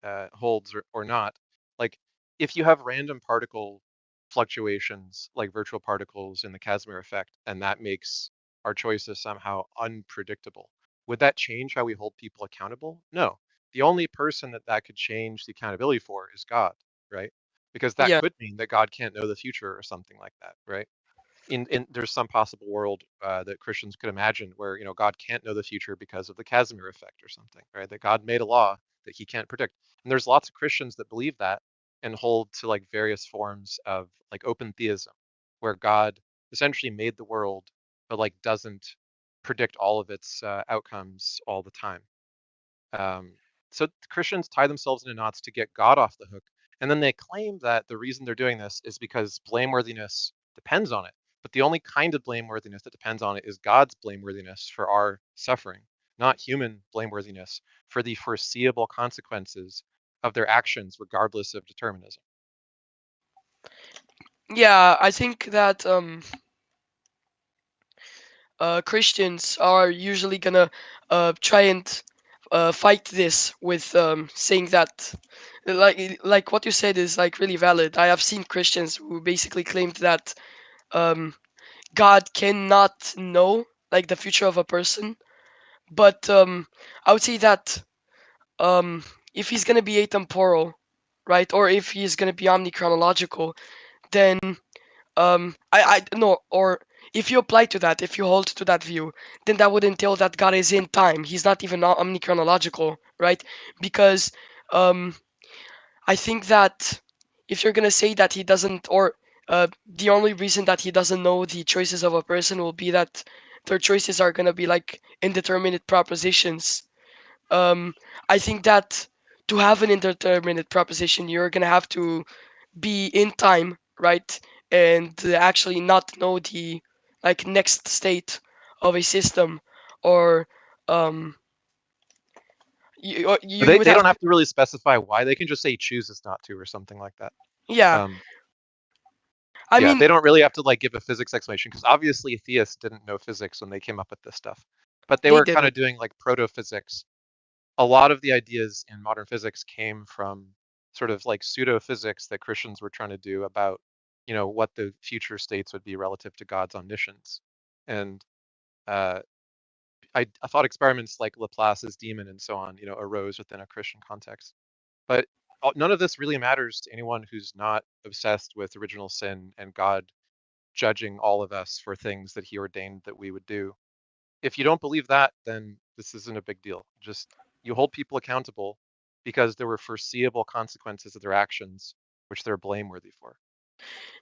uh, holds or not. Like if you have random particle fluctuations like virtual particles in the Casimir effect, and that makes our choices somehow unpredictable, would that change how we hold people accountable? No. The only person that that could change the accountability for is God, right? Because that Yeah. could mean that God can't know the future or something like that, right? In there's some possible world that Christians could imagine where God can't know the future because of the Casimir effect or something, right? That God made a law that he can't predict. And there's lots of Christians that believe that and hold to like various forms of like open theism, where God essentially made the world, but like doesn't predict all of its outcomes all the time. So Christians tie themselves into knots to get God off the hook, and then they claim that the reason they're doing this is because blameworthiness depends on it. But the only kind of blameworthiness that depends on it is God's blameworthiness for our suffering, not human blameworthiness for the foreseeable consequences of their actions, regardless of determinism. Yeah, I think that Christians are usually gonna try and fight this with saying that, like what you said is like really valid. I have seen Christians who basically claimed that God cannot know like the future of a person, but I would say that if he's gonna be atemporal, right, or if he's gonna be omnichronological, then I no, or if you apply to that, if you hold to that view, then that would entail that God is in time. He's not even omnichronological, right? Because um, I think that if you're gonna say that he doesn't, or the only reason that he doesn't know the choices of a person will be that their choices are gonna be like indeterminate propositions. I think that to have an indeterminate proposition, you're gonna have to be in time, right? And actually not know the like next state of a system, or um, you would They have don't to, have to really specify why. They can just say chooses not to or something like that. yeah. Um, I yeah, mean, they don't really have to like give a physics explanation, because obviously theists didn't know physics when they came up with this stuff. But they they were kind didn't. of doing like proto-physics. A lot of the ideas in modern physics came from sort of like pseudo-physics that Christians were trying to do about, what the future states would be relative to God's omniscience. And uh, I thought experiments like Laplace's demon and so on, arose within a Christian context. But none of this really matters to anyone who's not obsessed with original sin and God judging all of us for things that he ordained that we would do. If you don't believe that, then this isn't a big deal. Just you hold people accountable because there were foreseeable consequences of their actions, which they're blameworthy for.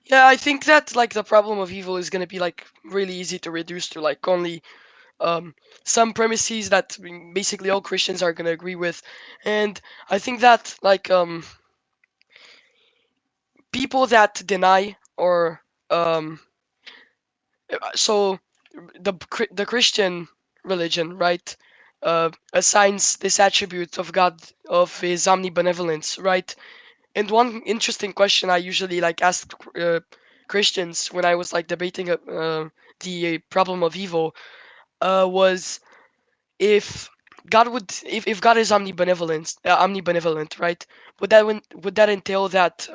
Yeah, I think that like the problem of evil is gonna be like really easy to reduce to like only um, some premises that basically all Christians are gonna agree with, and I think that like people that deny or so the Christian religion, right, assigns this attribute of God of his omnibenevolence, right? And one interesting question I usually like ask Christians when I was like debating the problem of evil was if God would if God is omnibenevolent, right? Would that entail that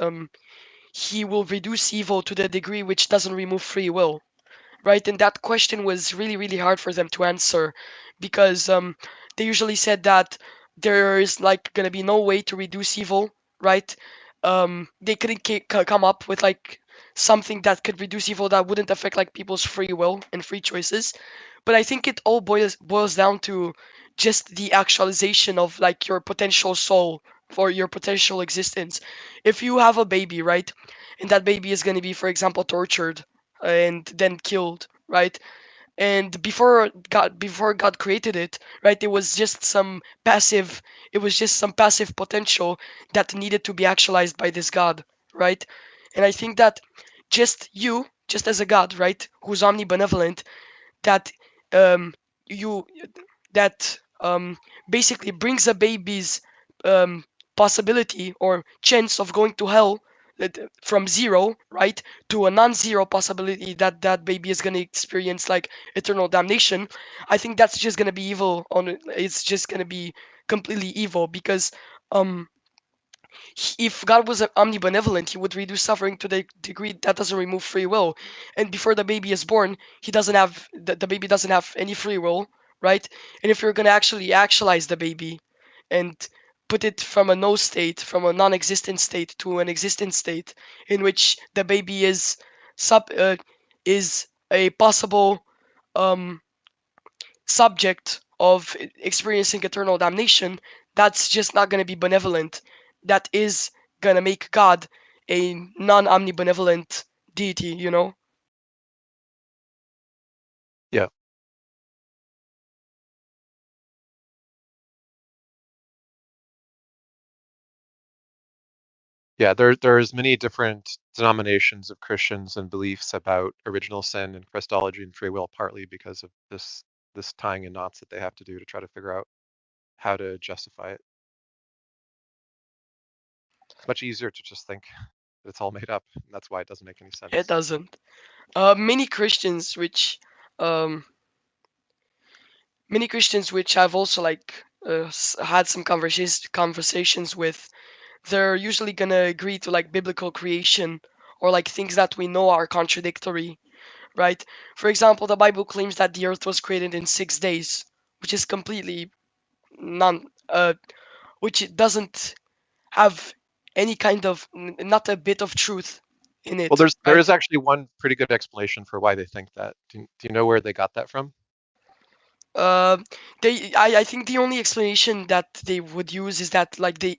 he will reduce evil to the degree which doesn't remove free will, right? And that question was really, really hard for them to answer because they usually said that there is like gonna be no way to reduce evil, right? They couldn't come up with like something that could reduce evil that wouldn't affect like people's free will and free choices. But I think it all boils down to just the actualization of like your potential soul for your potential existence. If you have a baby, right, and that baby is going to be, for example, tortured and then killed, right? And before God created it, right, it was just some passive potential that needed to be actualized by this God, right? And I think that just as a God, right, who's omnibenevolent, that um you that basically brings a baby's um, possibility or chance of going to hell from zero, right, to a non-zero possibility that that baby is going to experience like eternal damnation. I think that's just going to be evil it's just going to be completely evil because um if God was omnibenevolent, he would reduce suffering to the degree that doesn't remove free will. And before the baby is born, the baby doesn't have any free will, right? And if you're gonna actually actualize the baby and put it from a no state, from a non-existent state to an existent state, in which the baby is a possible um, subject of experiencing eternal damnation, that's just not going to be benevolent. That is going to make God a non-omnibenevolent deity, you know? Yeah. Yeah, there's many different denominations of Christians and beliefs about original sin and Christology and free will, partly because of this tying in knots that they have to do to try to figure out how to justify it. It's much easier to just think that it's all made up, and that's why it doesn't make any sense. It doesn't. Many Christians which I've also like had some conversations with, they're usually gonna agree to like biblical creation or like things that we know are contradictory, right? For example, the Bible claims that the earth was created in 6 days, which is completely which it doesn't have any kind of not a bit of truth in it. Well, there Right? is actually one pretty good explanation for why they think that. Do you know where they got that from? I think the only explanation that they would use is that like the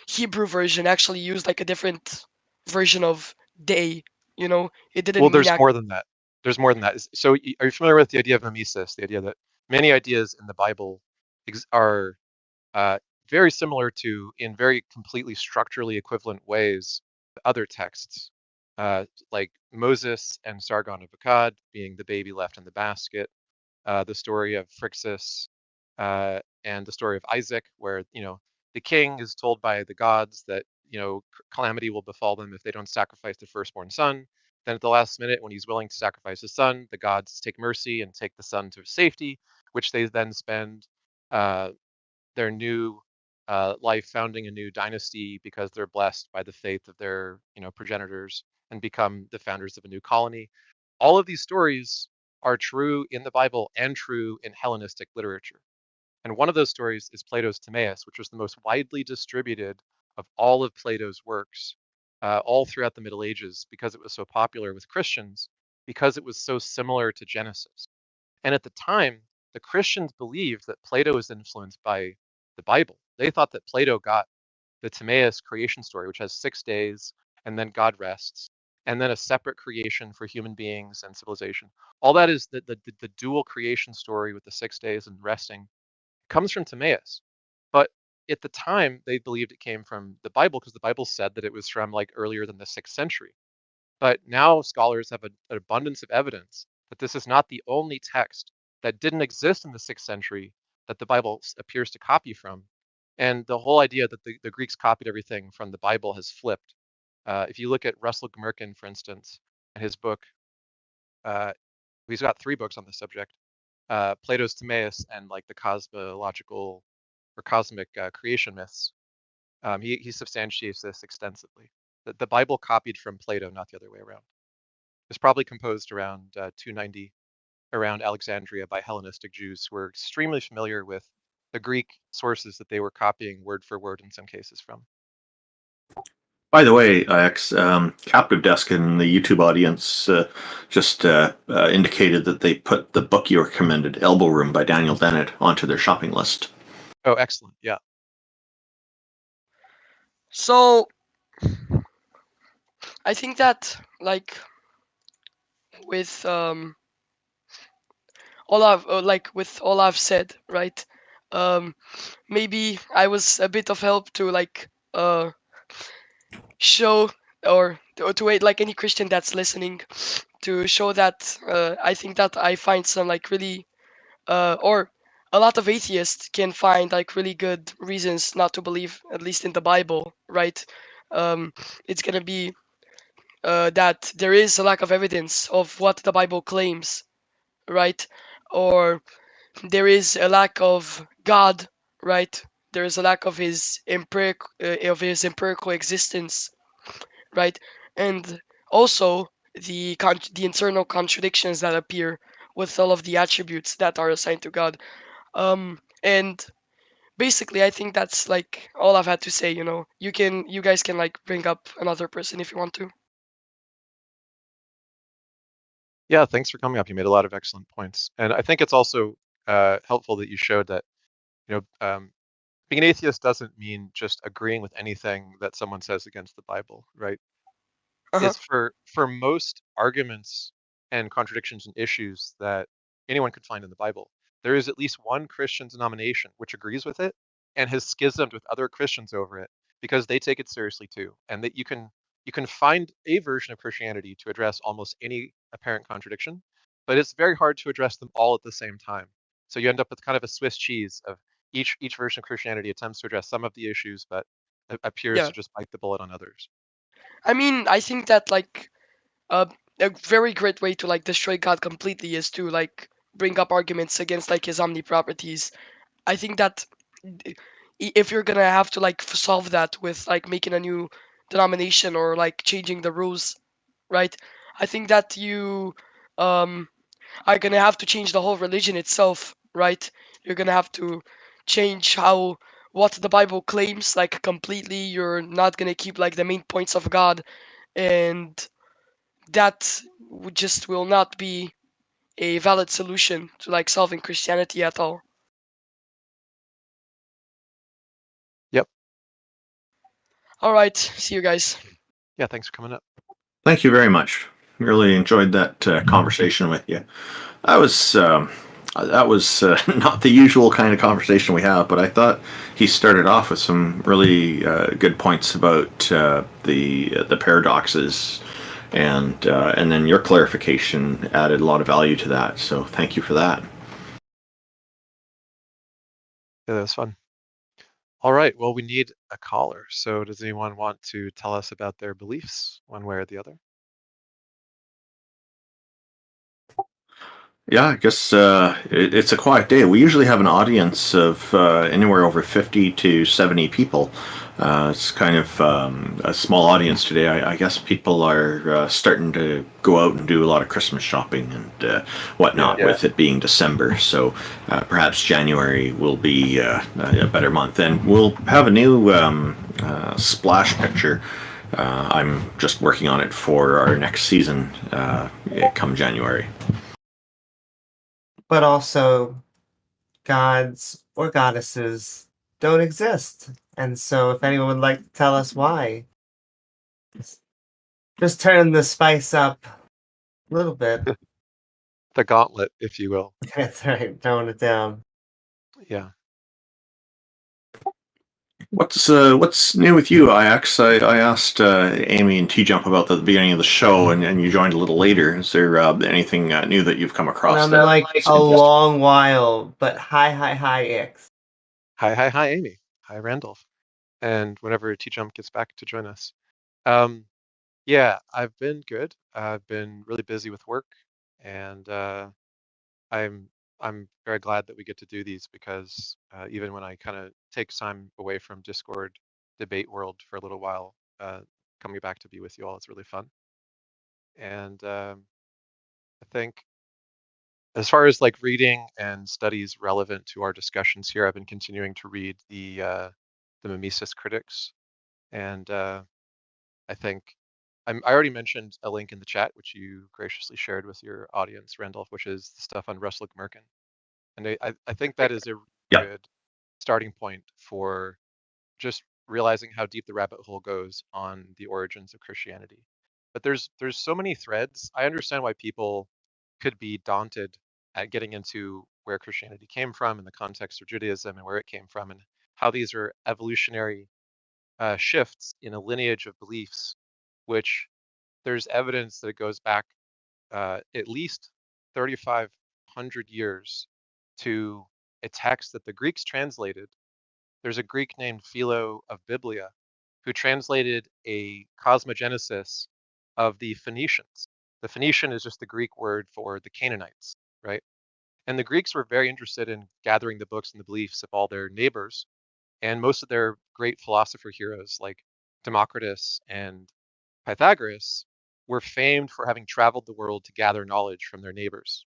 Hebrew version actually used like a different version of day. You know, it didn't Well, mean there's more than that. There's more than that. So are you familiar with the idea of mimesis? The idea that many ideas in the Bible are very similar to, in very completely structurally equivalent ways, other texts, like Moses and Sargon of Akkad being the baby left in the basket, the story of Phrixus, and the story of Isaac, where the king is told by the gods that calamity will befall them if they don't sacrifice their firstborn son. Then at the last minute, when he's willing to sacrifice his son, the gods take mercy and take the son to safety, which they then spend their new life founding a new dynasty because they're blessed by the faith of their progenitors and become the founders of a new colony. All of these stories are true in the Bible and true in Hellenistic literature. And one of those stories is Plato's Timaeus, which was the most widely distributed of all of Plato's works all throughout the Middle Ages because it was so popular with Christians, because it was so similar to Genesis. And at the time, the Christians believed that Plato was influenced by the Bible. They thought that Plato got the Timaeus creation story, which has 6 days, and then God rests, and then a separate creation for human beings and civilization. All that is the dual creation story with the 6 days and resting comes from Timaeus. But at the time, they believed it came from the Bible because the Bible said that it was from like earlier than the 6th century. But now scholars have an abundance of evidence that this is not the only text that didn't exist in the 6th century that the Bible appears to copy from. And the whole idea that the Greeks copied everything from the Bible has flipped. If you look at Russell Gmerkin, for instance, and his book, he's got 3 books on the subject, Plato's Timaeus and like the cosmological or cosmic creation myths. He substantiates this extensively. The Bible copied from Plato, not the other way around. It's probably composed around 290, around Alexandria by Hellenistic Jews who were extremely familiar with the Greek sources that they were copying word for word in some cases from. By the way, Ix, Captive Desk in the YouTube audience just indicated that they put the book you recommended, Elbow Room by Daniel Dennett, onto their shopping list. Oh, excellent. Yeah. So I think that like with all I've said, right? Maybe I was a bit of help to like show or to wait like any Christian that's listening to show that I think that I find some like really or a lot of atheists can find like really good reasons not to believe, at least in the Bible, right? It's gonna be that there is a lack of evidence of what the Bible claims, right? Or there is a lack of God, right? There is a lack of his empirical existence, right? And also the internal contradictions that appear with all of the attributes that are assigned to God. And basically, I think that's like all I've had to say. You guys can like bring up another person if you want to. Yeah, thanks for coming up. You made a lot of excellent points. And I think it's also helpful that you showed that, being an atheist doesn't mean just agreeing with anything that someone says against the Bible, right? Uh-huh. It's for most arguments and contradictions and issues that anyone could find in the Bible, there is at least one Christian denomination which agrees with it and has schismed with other Christians over it because they take it seriously too. And that you can find a version of Christianity to address almost any apparent contradiction, but it's very hard to address them all at the same time. So you end up with kind of a Swiss cheese of each version of Christianity attempts to address some of the issues, but appears Yeah. to just bite the bullet on others. I mean, I think that like a very great way to like destroy God completely is to like bring up arguments against like his omniproperties. I think that if you're gonna have to like solve that with like making a new denomination or like changing the rules, right? I think that you um are gonna have to change the whole religion itself, right? You're gonna have to change how what the Bible claims like completely. You're not gonna keep like the main points of God, and that just will not be a valid solution to like solving Christianity at all. Yep. Mm-hmm. All right, see you guys. Yeah, thanks for coming up. Thank you very much. Really enjoyed that conversation with you. That was not the usual kind of conversation we have, but I thought he started off with some really good points about the paradoxes, and then your clarification added a lot of value to that. So thank you for that. Yeah, that was fun. All right, well, we need a caller. So does anyone want to tell us about their beliefs one way or the other? Yeah, I guess it's a quiet day. We usually have an audience of anywhere over 50 to 70 people. It's kind of a small audience today. I guess people are starting to go out and do a lot of Christmas shopping and whatnot, Yeah. with it being December. So perhaps January will be a better month. And we'll have a new splash picture. I'm just working on it for our next season come January. But also, gods or goddesses don't exist. And so if anyone would like to tell us why, just turn the spice up a little bit. The gauntlet, if you will. That's right, tone it down. Yeah. What's new with you, IX? I asked Amy and TJump about the beginning of the show, and you joined a little later. Is there anything new that you've come across? Been like a long while, but hi, Ix. Hi, Amy. Hi, Randolph. And whenever TJump gets back to join us. Yeah, I've been good. I've been really busy with work, and I'm very glad that we get to do these because even when I kind of take time away from Discord debate world for a little while, coming back to be with you all is really fun. And I think as far as like reading and studies relevant to our discussions here, I've been continuing to read the Mimesis critics, and I think I already mentioned a link in the chat, which you graciously shared with your audience, Randolph, which is the stuff on Russell Gmerkin. And I think that is a Yeah. good starting point for just realizing how deep the rabbit hole goes on the origins of Christianity. But there's so many threads. I understand why people could be daunted at getting into where Christianity came from in the context of Judaism and where it came from and how these are evolutionary shifts in a lineage of beliefs, which there's evidence that it goes back at least 3,500 years to a text that the Greeks translated. There's a Greek named Philo of Biblia who translated a cosmogenesis of the Phoenicians. The Phoenician is just the Greek word for the Canaanites, right? And the Greeks were very interested in gathering the books and the beliefs of all their neighbors. And most of their great philosopher heroes like Democritus and Pythagoras were famed for having traveled the world to gather knowledge from their neighbors.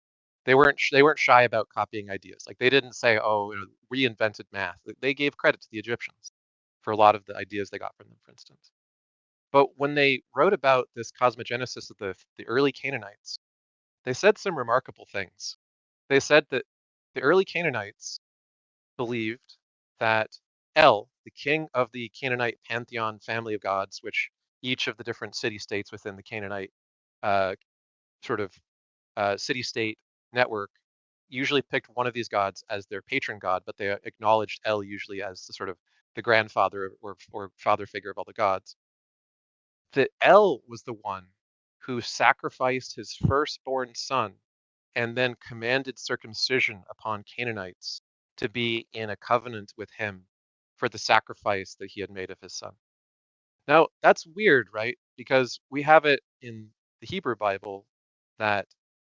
They weren't shy about copying ideas. Like they didn't say, "Oh, reinvented math." They gave credit to the Egyptians for a lot of the ideas they got from them, for instance. But when they wrote about this cosmogenesis of the early Canaanites, they said some remarkable things. They said that the early Canaanites believed that El, the king of the Canaanite pantheon family of gods, which each of the different city-states within the Canaanite sort of city-state network usually picked one of these gods as their patron god, but they acknowledged El usually as the sort of the grandfather or father figure of all the gods. That El was the one who sacrificed his firstborn son and then commanded circumcision upon Canaanites to be in a covenant with him for the sacrifice that he had made of his son. Now, that's weird, right? Because we have it in the Hebrew Bible that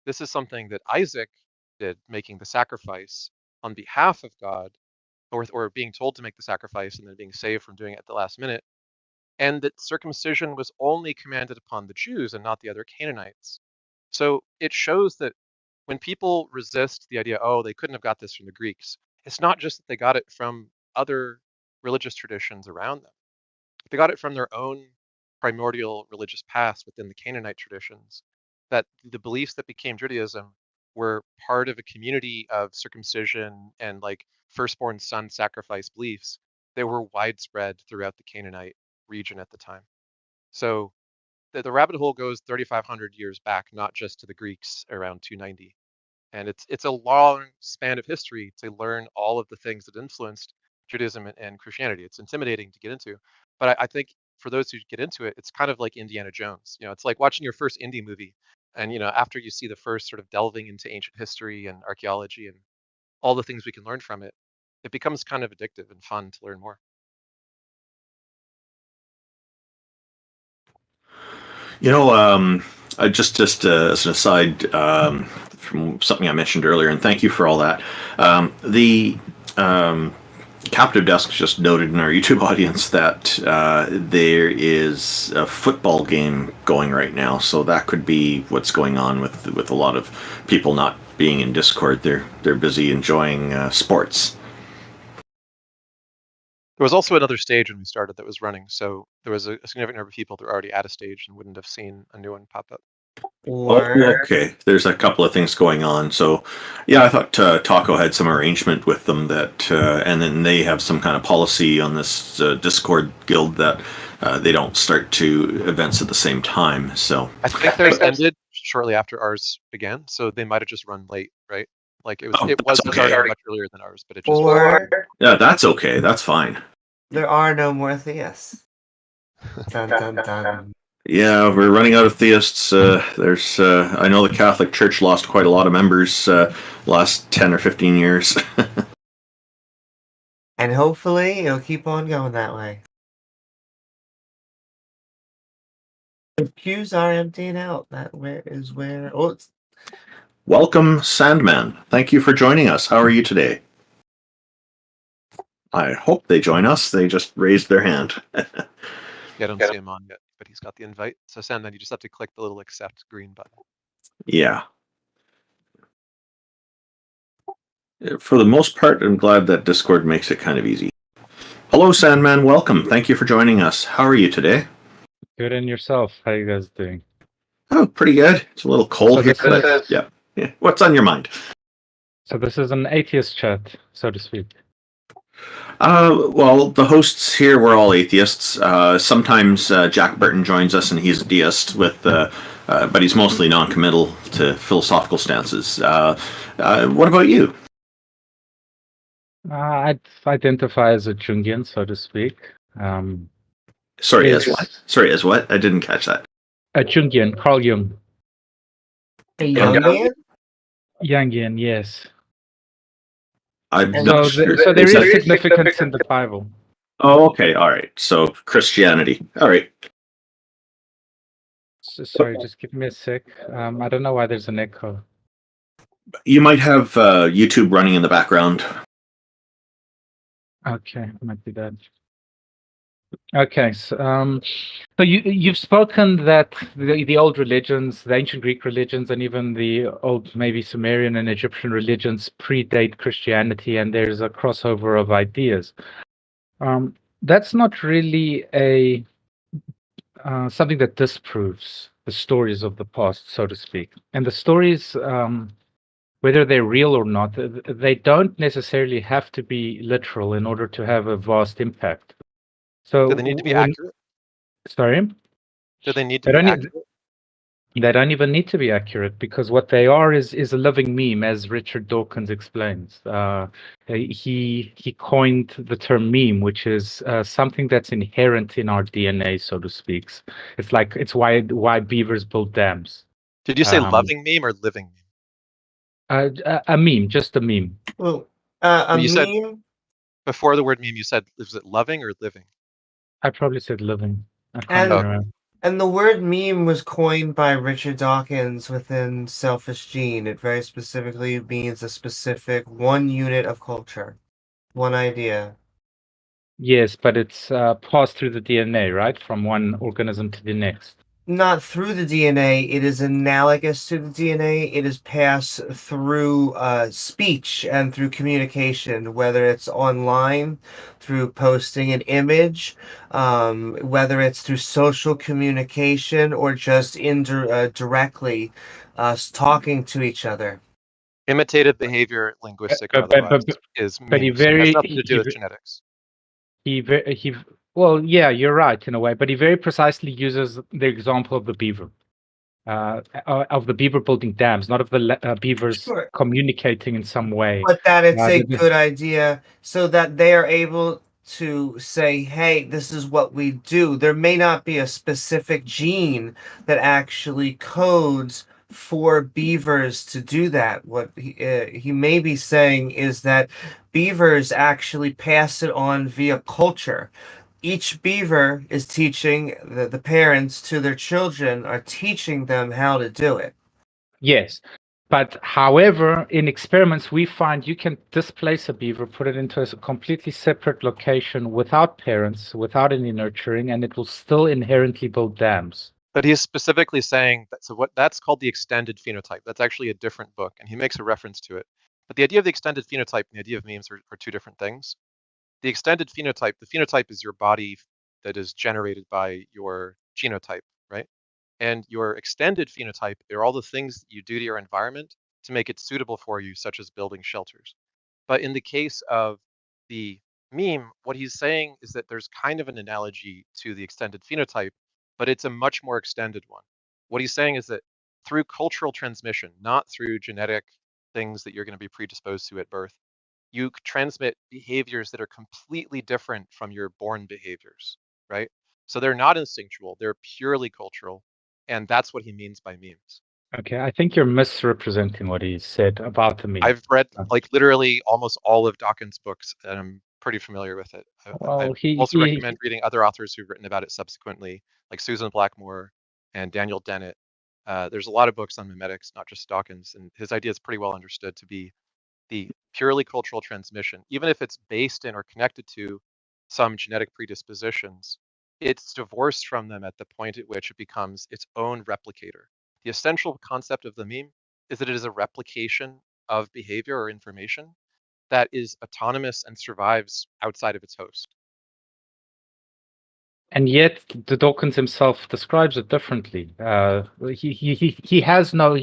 this is something that Isaac did, making the sacrifice on behalf of God, or being told to make the sacrifice and then being saved from doing it at the last minute, and that circumcision was only commanded upon the Jews and not the other Canaanites. So it shows that when people resist the idea, oh, they couldn't have got this from the Greeks, it's not just that they got it from other religious traditions around them. They got it from their own primordial religious past within the Canaanite traditions, that the beliefs that became Judaism were part of a community of circumcision and like firstborn son sacrifice beliefs that were widespread throughout the Canaanite region at the time. So the rabbit hole goes 3,500 years back, not just to the Greeks around 290. And it's a long span of history to learn all of the things that influenced Judaism and Christianity. It's intimidating to get into, but I think for those who get into it, it's kind of like Indiana Jones. You know, it's like watching your first indie movie, and you know, after you see the first sort of delving into ancient history and archaeology and all the things we can learn from it, it becomes kind of addictive and fun to learn more. You know, just as an aside, from something I mentioned earlier, and thank you for all that. The Captive Desk just noted in our YouTube audience that there is a football game going right now, so that could be what's going on with a lot of people not being in Discord. They're busy enjoying sports. There was also another stage when we started that was running, so there was a significant number of people that were already at a stage and wouldn't have seen a new one pop up. Or Okay, there's a couple of things going on. So, yeah, I thought Taco had some arrangement with them that, and then they have some kind of policy on this Discord guild that they don't start two events at the same time. So I think theirs ended shortly after ours began, so they might have just run late, right? Like it was that's started okay. much earlier than ours, but it just or Yeah, that's okay. That's fine. there are no more theists. Dun dun dun. Yeah, we're running out of theists. There's, I know the Catholic Church lost quite a lot of members last 10 or 15 years. And hopefully it'll keep on going that way. The pews are emptying out. Where oh, it's Welcome, Sandman. Thank you for joining us. How are you today? I hope they join us. They just raised their hand. Yeah, I don't see him on yet, but he's got the invite. So Sandman, you just have to click the little accept green button. Yeah. For the most part, I'm glad that Discord makes it kind of easy. Hello, Sandman. Welcome. Thank you for joining us. How are you today? Good, and yourself? How you guys doing? Oh, pretty good. It's a little cold So here. this is- But yeah. What's on your mind? So this is an atheist chat, so to speak. Well, the hosts here, we're all atheists. Sometimes Jack Burton joins us, and he's a deist, but he's mostly non-committal to philosophical stances. What about you? I'd identify as a Jungian, so to speak. Sorry, as Yes. what? Sorry, as what? I didn't catch that. A Jungian, Carl Jung. a young man. Jungian, yes. I'm So not So, sure. so there Is is that- significance in the Bible. Oh, okay, all right. So Christianity. All right. Sorry, just give me a sec. I don't know why there's an echo. You might have YouTube running in the background. Okay, might be that. Okay, so you've spoken that the old religions, the ancient Greek religions, and even the old maybe Sumerian and Egyptian religions predate Christianity, and there's a crossover of ideas. That's not really a something that disproves the stories of the past, so to speak. And the stories whether they're real or not, they don't necessarily have to be literal in order to have a vast impact. So Do they need to be accurate? Sorry? Do they need to They be don't, accurate? they don't even need to be accurate, because what they are is a living meme, as Richard Dawkins explains. He coined the term meme, which is something that's inherent in our DNA, so to speak. It's why beavers build dams. Did you say loving meme or living meme? A meme, just a meme. Well, a You said meme. before the word meme, you said, is it loving or living? I probably said living. I can't And remember. and the word meme was coined by Richard Dawkins within Selfish Gene. It very specifically means a specific one unit of culture, one idea. Yes, but it's passed through the DNA, right? From one organism to the next. Not through the DNA. It is analogous to the DNA. It is passed through speech and through communication, whether it's online, through posting an image, whether it's through social communication or just directly talking to each other. Imitative behavior, linguistic or But- otherwise, is but he memes. It has very- nothing to do he with ve- genetics. Well, yeah, you're right in a way, but he very precisely uses the example of the beaver, of the beaver building dams, not of the beavers Sure. communicating in some way. But that it's a the- good idea so that they are able to say, hey, this is what we do. There may not be a specific gene that actually codes for beavers to do that. What he may be saying is that beavers actually pass it on via culture. Each beaver is teaching the parents to their children, are teaching them how to do it. Yes. But however, in experiments, we find you can displace a beaver, put it into a completely separate location without parents, without any nurturing, and it will still inherently build dams. But he's specifically saying that, so what that's called the extended phenotype. That's actually a different book, and he makes a reference to it. But the idea of the extended phenotype and the idea of memes are two different things. The extended phenotype, the phenotype is your body that is generated by your genotype, right? And your extended phenotype are all the things that you do to your environment to make it suitable for you, such as building shelters. But in the case of the meme, what he's saying is that there's kind of an analogy to the extended phenotype, but it's a much more extended one. What he's saying is that through cultural transmission, not through genetic things that you're going to be predisposed to at birth, you transmit behaviors that are completely different from your born behaviors, right? So they're not instinctual, they're purely cultural. And that's what he means by memes. Okay, I think you're misrepresenting what he said about the meme. I've read like literally almost all of Dawkins' books, and I'm pretty familiar with it. I also recommend reading other authors who've written about it subsequently, like Susan Blackmore and Daniel Dennett. There's a lot of books on memetics, not just Dawkins, and his idea is pretty well understood to be the purely cultural transmission, even if it's based in or connected to some genetic predispositions, it's divorced from them at the point at which it becomes its own replicator. The essential concept of the meme is that it is a replication of behavior or information that is autonomous and survives outside of its host. And yet, the Dawkins himself describes it differently. He has no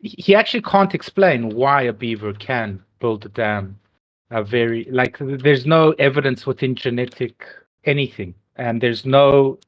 he actually can't explain why a beaver can build a dam. There's no evidence within genetic anything, and there's no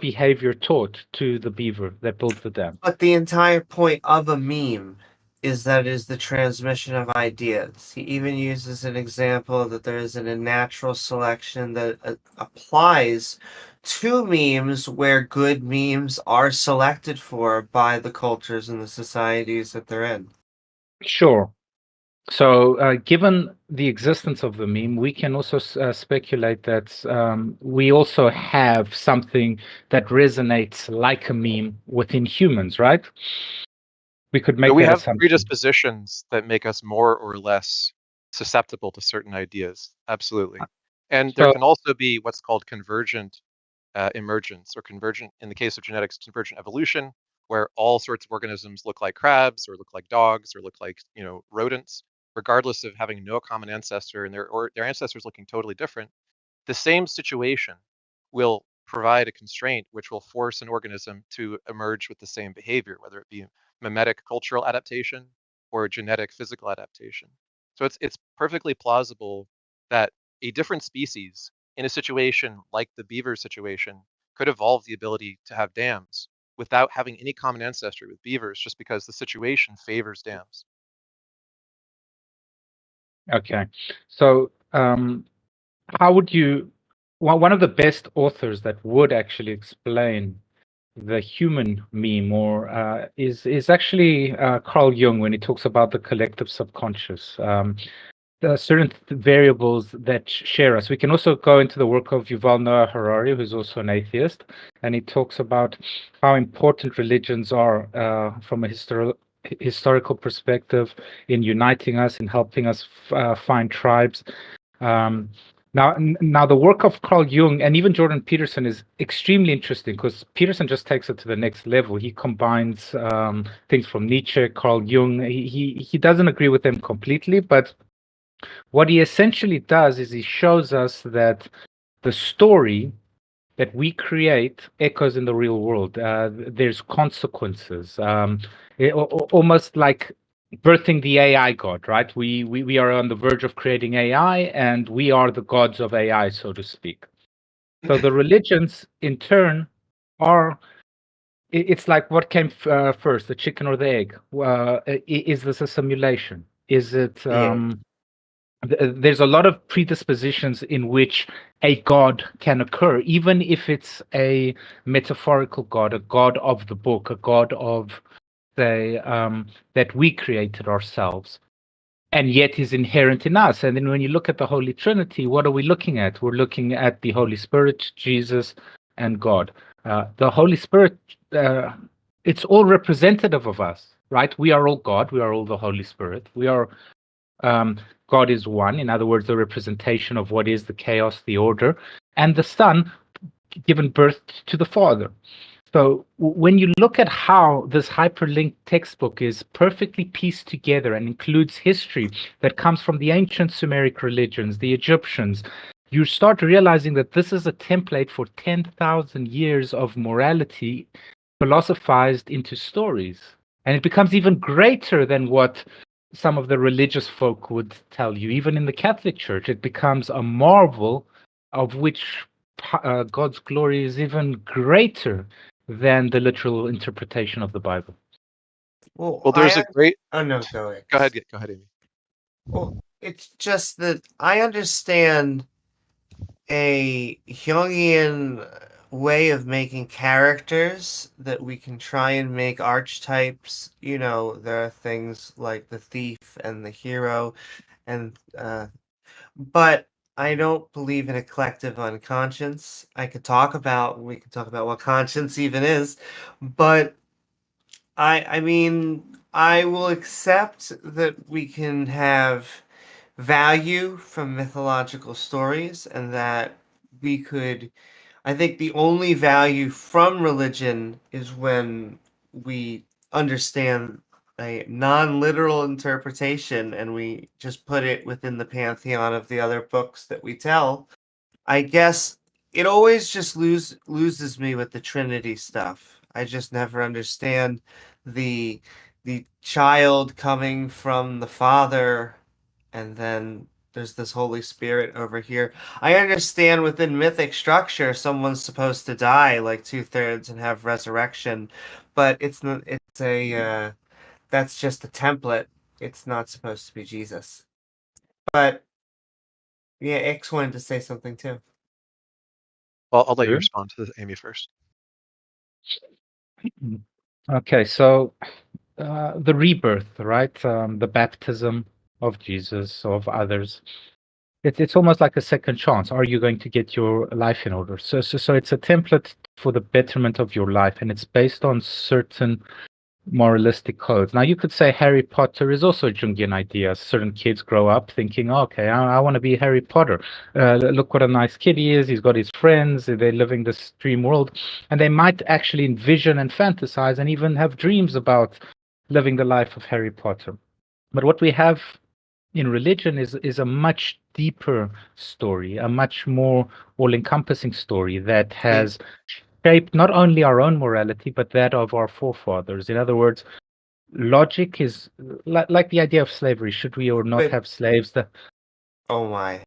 behavior taught to the beaver that builds the dam. But the entire point of a meme is that it is the transmission of ideas. He even uses an example that there is a natural selection that applies to memes where good memes are selected for by the cultures and the societies that they're in. Sure. So, given the existence of the meme, we can also speculate that we also have something that resonates like a meme within humans, right? We could make But we that have assumption. predispositions that make us more or less susceptible to certain ideas. Absolutely. And there So- can also be what's called convergent emergence, or convergent, in the case of genetics, convergent evolution, where all sorts of organisms look like crabs or look like dogs or look like, rodents, regardless of having no common ancestor and their ancestors looking totally different. The same situation will provide a constraint which will force an organism to emerge with the same behavior, whether it be mimetic cultural adaptation or genetic physical adaptation. So it's perfectly plausible that a different species in a situation like the beaver situation could evolve the ability to have dams without having any common ancestry with beavers, just because the situation favors dams. Okay, so how would you? Well, one of the best authors that would actually explain the human me more is actually Carl Jung, when he talks about the collective subconscious. There are certain variables that share us. We can also go into the work of Yuval Noah Harari, who's also an atheist, and he talks about how important religions are from a historical perspective in uniting us, in helping us find tribes. Now, the work of Carl Jung and even Jordan Peterson is extremely interesting, because Peterson just takes it to the next level. He combines things from Nietzsche, Carl Jung. He doesn't agree with them completely, but what he essentially does is he shows us that the story that we create echoes in the real world. There's consequences, almost like birthing the AI god, right? We are on the verge of creating AI, and we are the gods of AI, so to speak. So the religions, in turn, are. It's like, what came first, the chicken or the egg? Is this a simulation? Is it? There's a lot of predispositions in which a god can occur, even if it's a metaphorical god, a god of the book, a god of that we created ourselves, and yet is inherent in us. And then when you look at the Holy Trinity, what are we looking at? We're looking at the Holy Spirit, Jesus, and God. The Holy Spirit, it's all representative of us, right? We are all God. We are all the Holy Spirit. We are God is one, in other words, the representation of what is the chaos, the order, and the Son given birth to the Father. So when you look at how this hyperlinked textbook is perfectly pieced together and includes history that comes from the ancient Sumeric religions, the Egyptians, you start realizing that this is a template for 10,000 years of morality philosophized into stories. And it becomes even greater than what some of the religious folk would tell you. Even in the Catholic Church, it becomes a marvel of which God's glory is even greater than the literal interpretation of the Bible. Well, there's a great. Oh no, go ahead. Go ahead, Amy. Well, it's just that I understand a Jungian way of making characters that we can try and make archetypes. You know, there are things like the thief and the hero, and but I don't believe in a collective unconscious. We can talk about what conscience even is, but I mean, I will accept that we can have value from mythological stories, and that we could. I think the only value from religion is when we understand a non-literal interpretation and we just put it within the pantheon of the other books that we tell. I guess it always just loses me with the Trinity stuff. I just never understand the child coming from the Father, and then there's this Holy Spirit over here. I understand within mythic structure, someone's supposed to die like 2/3 and have resurrection, but it's not. It's a that's just a template. It's not supposed to be Jesus. But yeah, X wanted to say something too. Well, I'll let you Sure. respond to Amy first. Okay, so the rebirth, right? The baptism of Jesus, of others. It's almost like a second chance. Are you going to get your life in order? So it's a template for the betterment of your life, and it's based on certain moralistic codes. Now, you could say Harry Potter is also a Jungian idea. Certain kids grow up thinking, okay, I want to be Harry Potter. Look what a nice kid he is. He's got his friends. They're living this dream world. And they might actually envision and fantasize and even have dreams about living the life of Harry Potter. But what we have in religion is a much deeper story, a much more all-encompassing story that has shaped not only our own morality, but that of our forefathers. In other words, logic is like the idea of slavery. Should we or not Wait. have slaves? Oh my.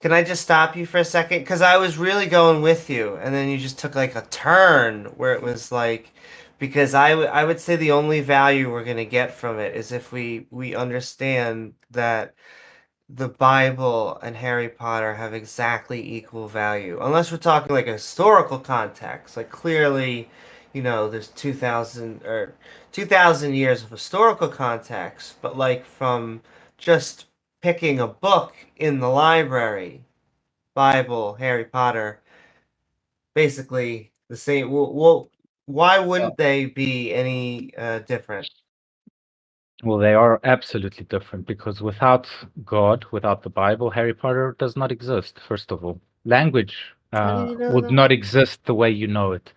Can I just stop you for a second? Because I was really going with you, and then you just took like a turn where it was like, because I would say the only value we're going to get from it is if we understand that the Bible and Harry Potter have exactly equal value. Unless we're talking like a historical context. Like clearly, there's 2,000 years of historical context, but like from just picking a book in the library, Bible, Harry Potter, basically the same. Well, why wouldn't they be any different? Well, they are absolutely different because without God, without the Bible, Harry Potter does not exist, first of all. Language How do you know would that? not exist the way you know it.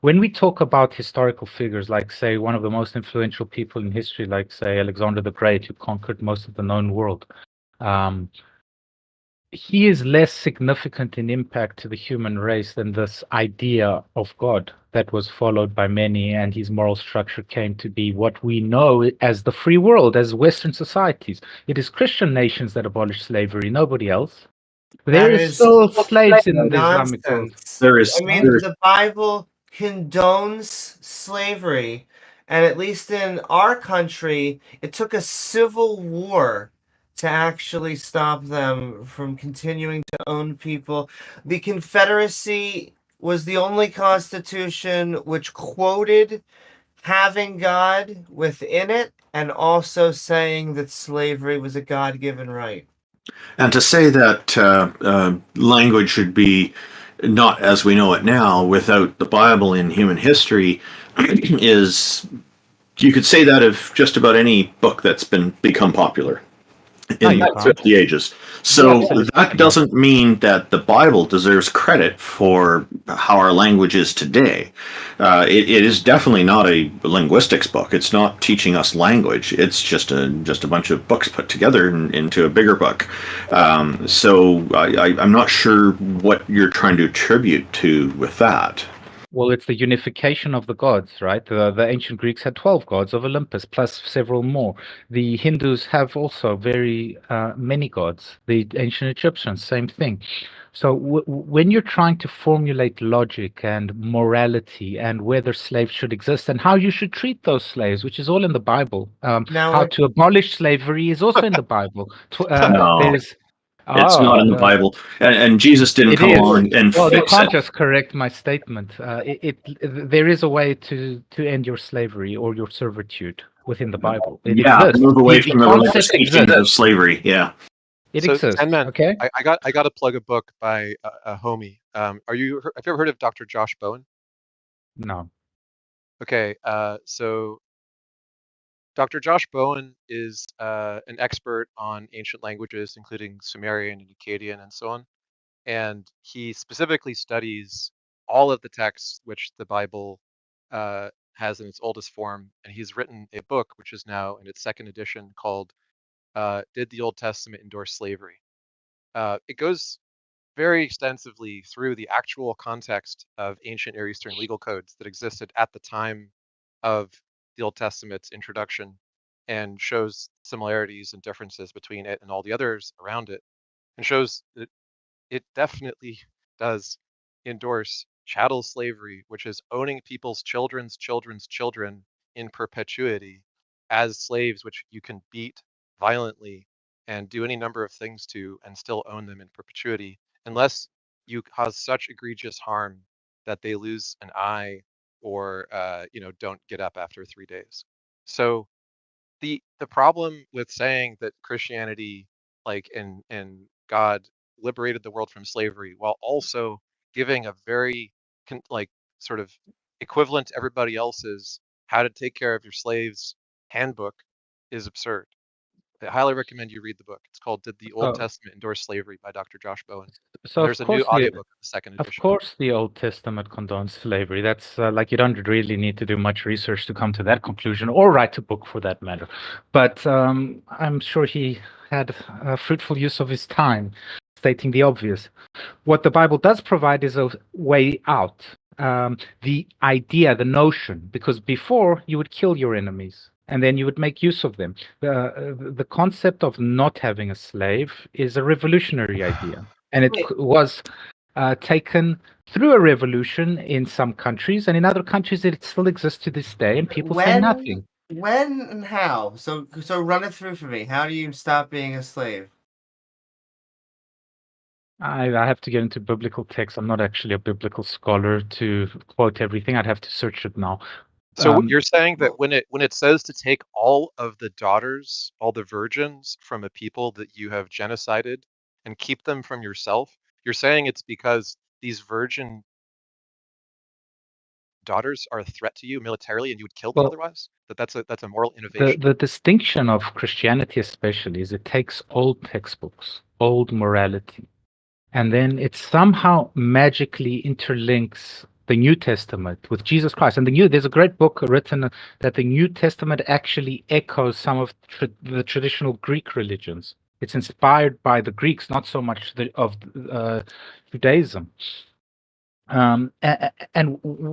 When we talk about historical figures, like, say, one of the most influential people in history, like, say, Alexander the Great, who conquered most of the known world, he is less significant in impact to the human race than this idea of God that was followed by many, and his moral structure came to be what we know as the free world, as Western societies. It is Christian nations that abolished slavery, nobody else. There That is is still slaves in the Islamic world. nonsense. There is. I mean, the Bible condones slavery, and at least in our country, it took a civil war to actually stop them from continuing to own people. The Confederacy was the only constitution which quoted having God within it and also saying that slavery was a God-given right. And to say that language should be not as we know it now without the Bible in human history is, you could say that of just about any book that's become popular throughout the ages. So that doesn't mean that the Bible deserves credit for how our language is today. It is definitely not a linguistics book. It's not teaching us language. It's just a bunch of books put together into a bigger book. So I'm not sure what you're trying to attribute to with that. Well, it's the unification of the gods, right? The ancient Greeks had 12 gods of Olympus, plus several more. The Hindus have also very many gods. The ancient Egyptians, same thing. So when you're trying to formulate logic and morality and whether slaves should exist and how you should treat those slaves, which is all in the Bible, how to abolish slavery is also in the Bible. No. There's It's not in the Bible, and Jesus didn't come along and well, you fix can't it. just correct my statement. There is a way to end your slavery or your servitude within the Bible. It exists. Move away from the religious concept teachings of exists. slavery. Yeah, It So, exists. Sandman, Okay. I got to plug a book by a homie. Have you ever heard of Dr. Josh Bowen? No. Okay, so Dr. Josh Bowen is an expert on ancient languages, including Sumerian and Akkadian and so on. And he specifically studies all of the texts which the Bible has in its oldest form. And he's written a book, which is now in its second edition, called Did the Old Testament Endorse Slavery? It goes very extensively through the actual context of ancient Near Eastern legal codes that existed at the time of the Old Testament's introduction and shows similarities and differences between it and all the others around it, and shows that it definitely does endorse chattel slavery, which is owning people's children's children's children in perpetuity as slaves, which you can beat violently and do any number of things to and still own them in perpetuity, unless you cause such egregious harm that they lose an eye or don't get up after 3 days. So the problem with saying that Christianity, like and God liberated the world from slavery while also giving a very sort of equivalent to everybody else's how to take care of your slaves handbook is absurd. I highly recommend you read the book. It's called Did the Old Testament Endorse Slavery by Dr. Josh Bowen. So and there's a new audiobook in the second edition. Of course, the Old Testament condones slavery. That's like you don't really need to do much research to come to that conclusion, or write a book for that matter. But I'm sure he had a fruitful use of his time, stating the obvious. What the Bible does provide is a way out. the idea, the notion, because before you would kill your enemies and then you would make use of them. The concept of not having a slave is a revolutionary idea, and it Wait. was taken through a revolution in some countries, and in other countries it still exists to this day, and people say nothing. When and how? So run it through for me. How do you stop being a slave? I have to get into biblical text. I'm not actually a biblical scholar to quote everything. I'd have to search it now. So you're saying that when it says to take all of the daughters, all the virgins from a people that you have genocided and keep them from yourself, you're saying it's because these virgin daughters are a threat to you militarily and you would kill them Well, otherwise? That's a moral innovation? the distinction of Christianity especially is it takes old textbooks, old morality, and then it somehow magically interlinks the New Testament with Jesus Christ. And there's a great book written that the New Testament actually echoes some of the traditional Greek religions. It's inspired by the Greeks, not so much of Judaism. And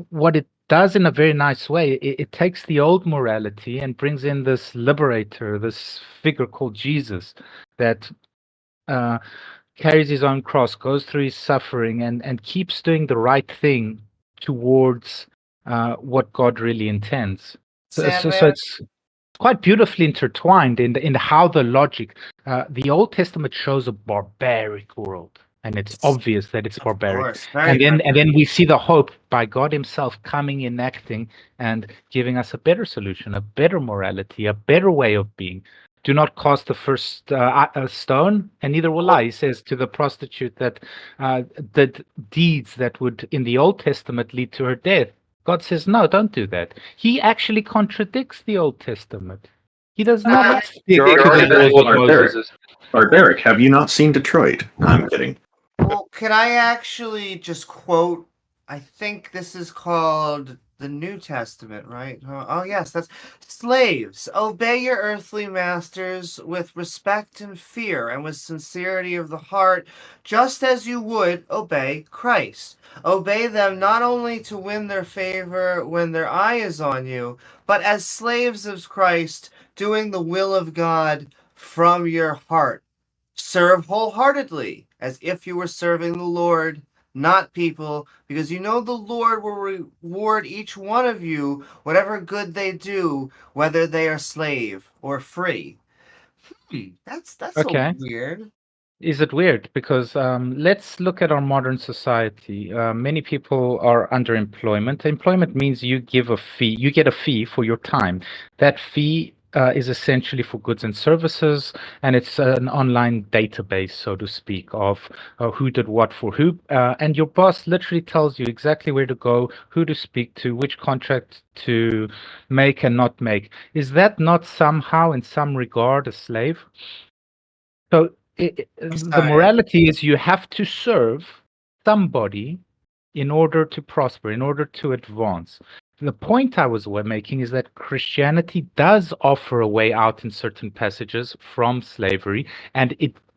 what it does in a very nice way, it takes the old morality and brings in this liberator, this figure called Jesus, that carries his own cross, goes through his suffering, and keeps doing the right thing towards what God really intends. So it's quite beautifully intertwined in how the logic. The Old Testament shows a barbaric world, and it's obvious that it's barbaric. Course, and then we see the hope by God Himself coming, enacting, and giving us a better solution, a better morality, a better way of being. Do not cast the first stone, and neither will I, he says to the prostitute that did deeds that would, in the Old Testament, lead to her death. God says, no, don't do that. He actually contradicts the Old Testament. He does not stick to the laws of Moses. Barbaric, have you not seen Detroit? No, I'm kidding. Well, can I actually just quote? I think this is called the New Testament, right? Oh, yes, that's slaves. Obey your earthly masters with respect and fear and with sincerity of the heart, just as you would obey Christ. Obey them not only to win their favor when their eye is on you, but as slaves of Christ, doing the will of God from your heart. Serve wholeheartedly, as if you were serving the Lord, not people, because you know the Lord will reward each one of you whatever good they do, whether they are slave or free. That's Okay. so weird. Is it weird? Because let's look at our modern society. Many people are underemployment. Employment means you give a fee, you get a fee for your time. That fee is essentially for goods and services, and it's an online database, so to speak, of who did what for who. And your boss literally tells you exactly where to go, who to speak to, which contract to make and not make. Is that not somehow, in some regard, a slave? So the morality is you have to serve somebody in order to prosper, in order to advance. The point I was making is that Christianity does offer a way out in certain passages from slavery, and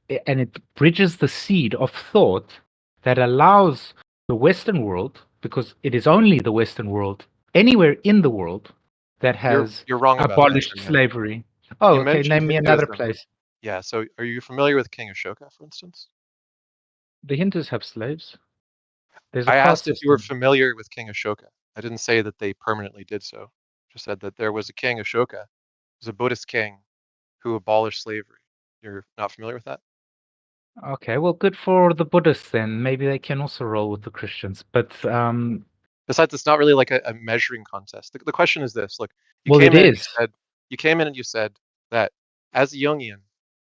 it bridges the seed of thought that allows the Western world, because it is only the Western world, anywhere in the world, that has you're wrong about abolished that, slavery. Oh, okay. Name me another place. Yeah, so are you familiar with King Ashoka, for instance? The Hindus have slaves. I asked if you were familiar with King Ashoka. I didn't say that they permanently did so. Just said that there was a King Ashoka, who was a Buddhist king who abolished slavery. You're not familiar with that? Okay, well, good for the Buddhists then. Maybe they can also roll with the Christians. But besides, it's not really like a measuring contest. The question is this: look, you came in and you said that as a Jungian,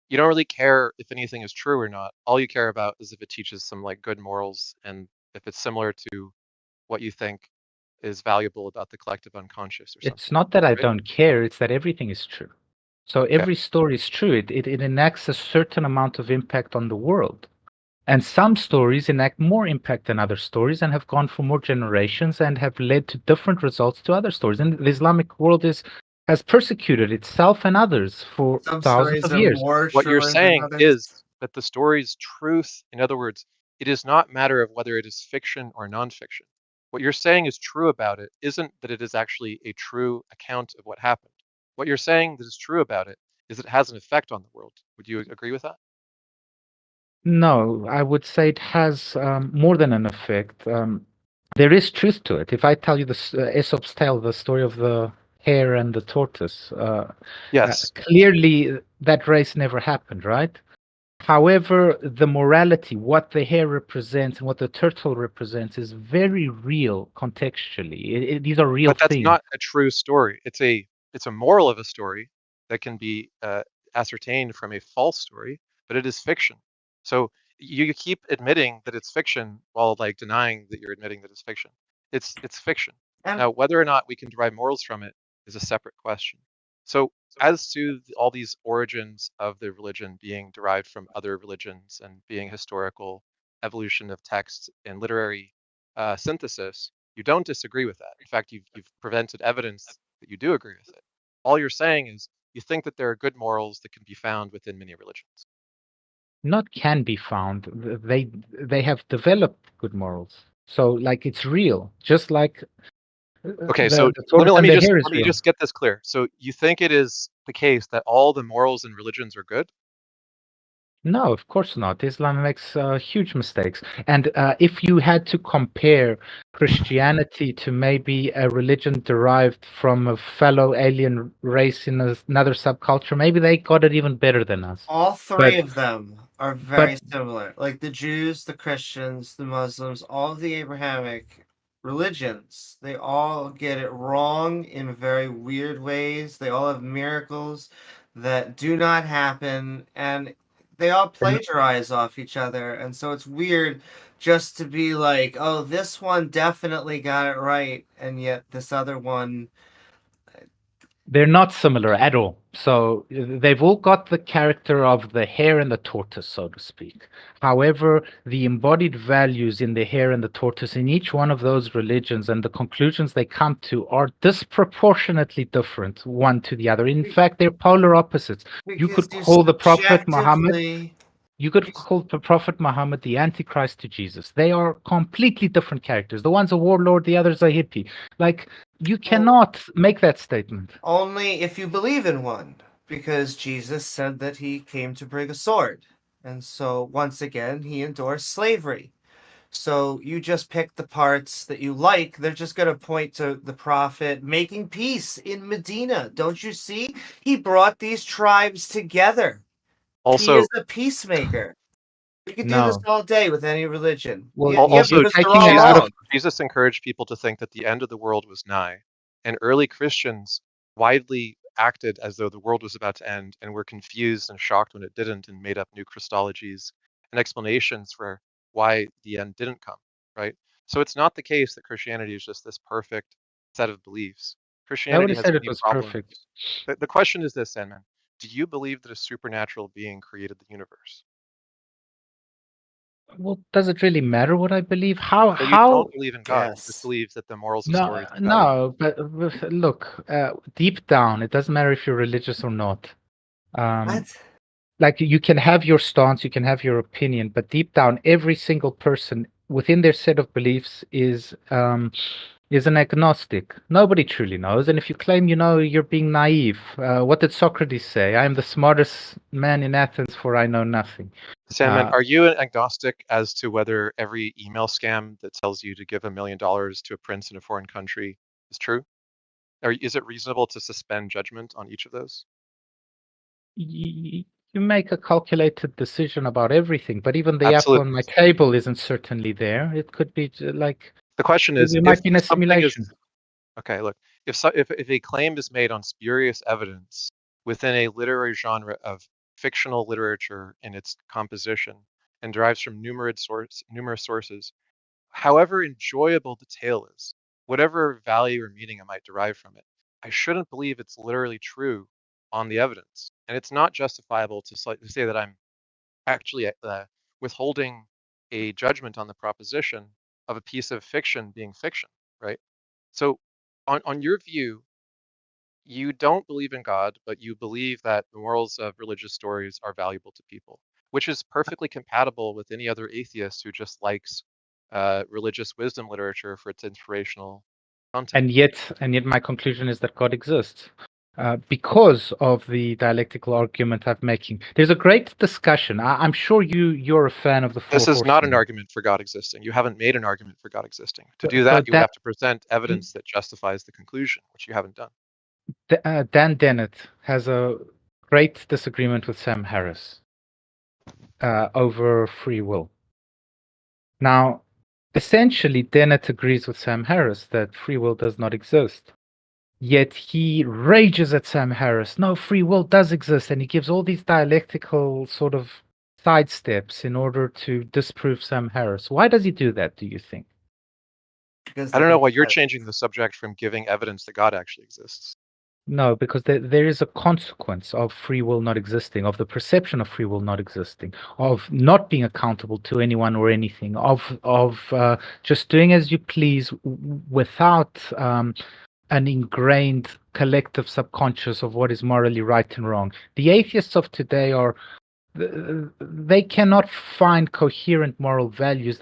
you don't really care if anything is true or not. All you care about is if it teaches some like good morals and if it's similar to what you think is valuable about the collective unconscious or something. It's not that I don't care, it's that everything is true. So every story is true. It enacts a certain amount of impact on the world. And some stories enact more impact than other stories and have gone for more generations and have led to different results to other stories. And the Islamic world has persecuted itself and others for thousands of years. What you're saying is that the story's truth, in other words, it is not a matter of whether it is fiction or nonfiction. What you're saying is true about it isn't that it is actually a true account of what happened. What you're saying that is true about it is it has an effect on the world. Would you agree with that? No, I would say it has more than an effect. There is truth to it. If I tell you Aesop's tale, the story of the hare and the tortoise, Yes. clearly that race never happened, right? However, the morality, what the hare represents and what the turtle represents, is very real contextually. These are real But that's things. not a true story. It's a moral of a story that can be ascertained from a false story, but it is fiction. So you keep admitting that it's fiction while like denying that you're admitting that it's fiction. It's fiction. And Now, whether or not we can derive morals from it is a separate question. So as to all these origins of the religion being derived from other religions and being historical evolution of text and literary synthesis, you don't disagree with that. In fact, you've presented evidence that you do agree with it. All you're saying is you think that there are good morals that can be found within many religions. Not can be found. They have developed good morals. So like it's real, just like Okay, so the let me tortoise let and me the just hare let is me real. just get this clear. So you think it is the case that all the morals in religions are good? No, of course not. Islam makes huge mistakes. And if you had to compare Christianity to maybe a religion derived from a fellow alien race in another subculture, maybe they got it even better than us. all three But of them are but very similar. Like the Jews, the Christians, the Muslims, all of the Abrahamic religions, they all get it wrong in very weird ways. They all have miracles that do not happen, and they all plagiarize off each other. And so it's weird just to be like, oh, this one definitely got it right, and yet this other one. they're not similar at all. So they've all got the character of the hare and the tortoise, so to speak. However, the embodied values in the hare and the tortoise in each one of those religions and the conclusions they come to are disproportionately different one to the other. In fact, they're polar opposites. You Because could you call the Prophet Muhammad subjectively. you could call the Prophet Muhammad the Antichrist to Jesus. They are completely different characters. The one's a warlord, the other's a hippie. Like, you cannot make that statement. Only if you believe in one, because Jesus said that he came to bring a sword. And so, once again, he endorsed slavery. So, you just pick the parts that you like. They're just going to point to the prophet making peace in Medina. Don't you see? He brought these tribes together. He Also, is a peacemaker. We could do this No. all day with any religion. Well, Yeah, yeah, also you're because they're taking all it out of wrong. Jesus encouraged people to think that the end of the world was nigh, and early Christians widely acted as though the world was about to end and were confused and shocked when it didn't and made up new Christologies and explanations for why the end didn't come, right? So it's not the case that Christianity is just this perfect set of beliefs. I would Christianity have has said it many was problems. perfect. The question is this, Sandman. Do you believe that a supernatural being created the universe? Well, does it really matter what I believe? How So you how don't believe in God. You just Yes. believe that the morals of no stories are valuable. no, but look, deep down, it doesn't matter if you're religious or not. What? Like you can have your stance, you can have your opinion, but deep down, every single person within their set of beliefs is an agnostic. Nobody truly knows, and if you claim you know, you're being naive. What did Socrates say? I am the smartest man in Athens, for I know nothing. Sandman, Uh, are you an agnostic as to whether every email scam that tells you to give $1 million to a prince in a foreign country is true? Or is it reasonable to suspend judgment on each of those? you make a calculated decision about everything, but even the apple on Absolutely. my table isn't certainly there. It could be like The question is, it if might be in a something is simulation. okay, look, if a claim is made on spurious evidence within a literary genre of fictional literature in its composition and derives from numerous sources, however enjoyable the tale is, whatever value or meaning I might derive from it, I shouldn't believe it's literally true on the evidence. And it's not justifiable to say that I'm actually withholding a judgment on the proposition of a piece of fiction being fiction, right? So, on your view, you don't believe in God, but you believe that the morals of religious stories are valuable to people, which is perfectly compatible with any other atheist who just likes religious wisdom literature for its inspirational content. And yet my conclusion is that God exists. Because of the dialectical argument I'm making. There's a great discussion. I'm sure you're a fan of the Four This is not an Horsemen. argument for God existing. You haven't made an argument for God existing. To do that, you would have to present evidence that justifies the conclusion, which you haven't done. Dan Dennett has a great disagreement with Sam Harris over free will. Now, essentially, Dennett agrees with Sam Harris that free will does not exist. Yet he rages at Sam Harris. No, free will does exist, and he gives all these dialectical sort of sidesteps in order to disprove Sam Harris. Why does he do that, do you think? Because I don't know why you're changing the subject from giving evidence that God actually exists. No, because there is a consequence of free will not existing, of the perception of free will not existing, of not being accountable to anyone or anything, of just doing as you please without an ingrained collective subconscious of what is morally right and wrong. The atheists of today they cannot find coherent moral values.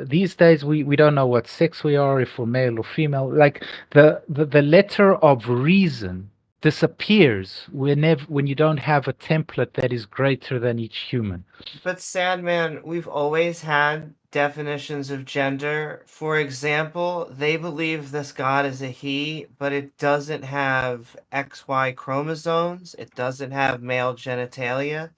These days, we don't know what sex we are, if we're male or female. Like the letter of reason disappears when you don't have a template that is greater than each human. But Sandman, we've always had definitions of gender. For example, they believe this God is a he, but it doesn't have XY chromosomes. It doesn't have male genitalia.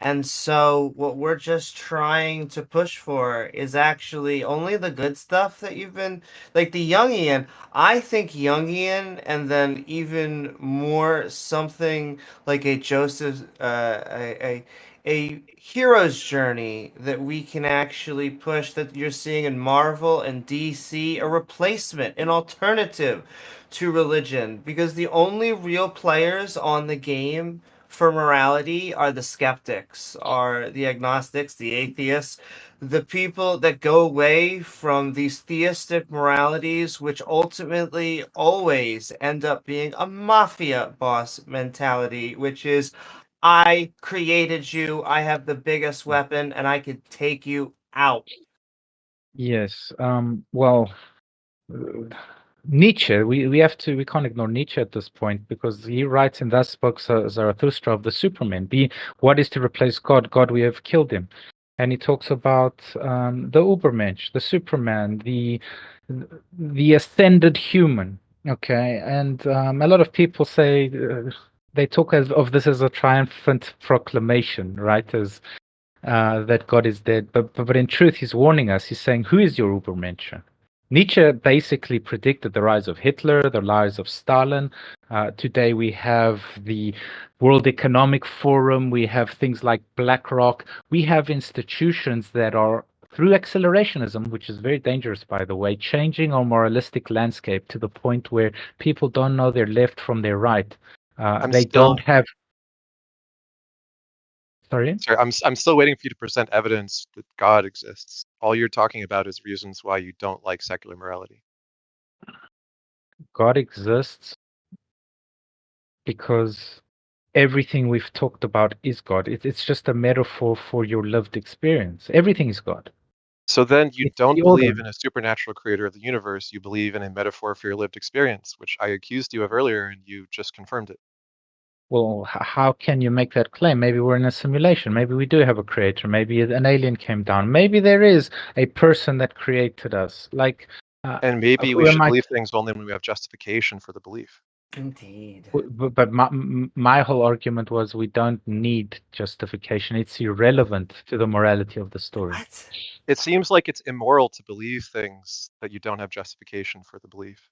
And so what we're just trying to push for is actually only the good stuff that you've been, like the Jungian. I think Jungian, and then even more something like a Joseph, a hero's journey that we can actually push, that you're seeing in Marvel and DC, a replacement, an alternative to religion, because the only real players on the game for morality are the skeptics, are the agnostics, the atheists, the people that go away from these theistic moralities, which ultimately always end up being a mafia boss mentality, which is, I created you, I have the biggest weapon, and I could take you out. Yes. Well, Nietzsche, we can't ignore Nietzsche at this point, because he writes in Thus Spoke Zarathustra of the Superman. What is to replace God? God, we have killed him. And he talks about the Ubermensch, the Superman, the ascended human. Okay, and a lot of people say they talk of this as a triumphant proclamation, right? As that God is dead, but in truth, he's warning us. He's saying, "Who is your Ubermensch?" Nietzsche basically predicted the rise of Hitler, the rise of Stalin. Today we have the World Economic Forum, we have things like BlackRock, we have institutions that are, through accelerationism, which is very dangerous, by the way, changing our moralistic landscape to the point where people don't know their left from their right. Don't have... Sorry, I'm still waiting for you to present evidence that God exists. All you're talking about is reasons why you don't like secular morality. God exists because everything we've talked about is God. It's just a metaphor for your lived experience. Everything is God. So then you It's don't the believe order. in a supernatural creator of the universe. You believe in a metaphor for your lived experience, which I accused you of earlier, and you just confirmed it. Well, how can you make that claim? Maybe we're in a simulation. Maybe we do have a creator. Maybe an alien came down. Maybe there is a person that created us. Like, And maybe who we am should I? believe things only when we have justification for the belief. Indeed. But my whole argument was we don't need justification. It's irrelevant to the morality of the story. What? It seems like it's immoral to believe things that you don't have justification for the belief.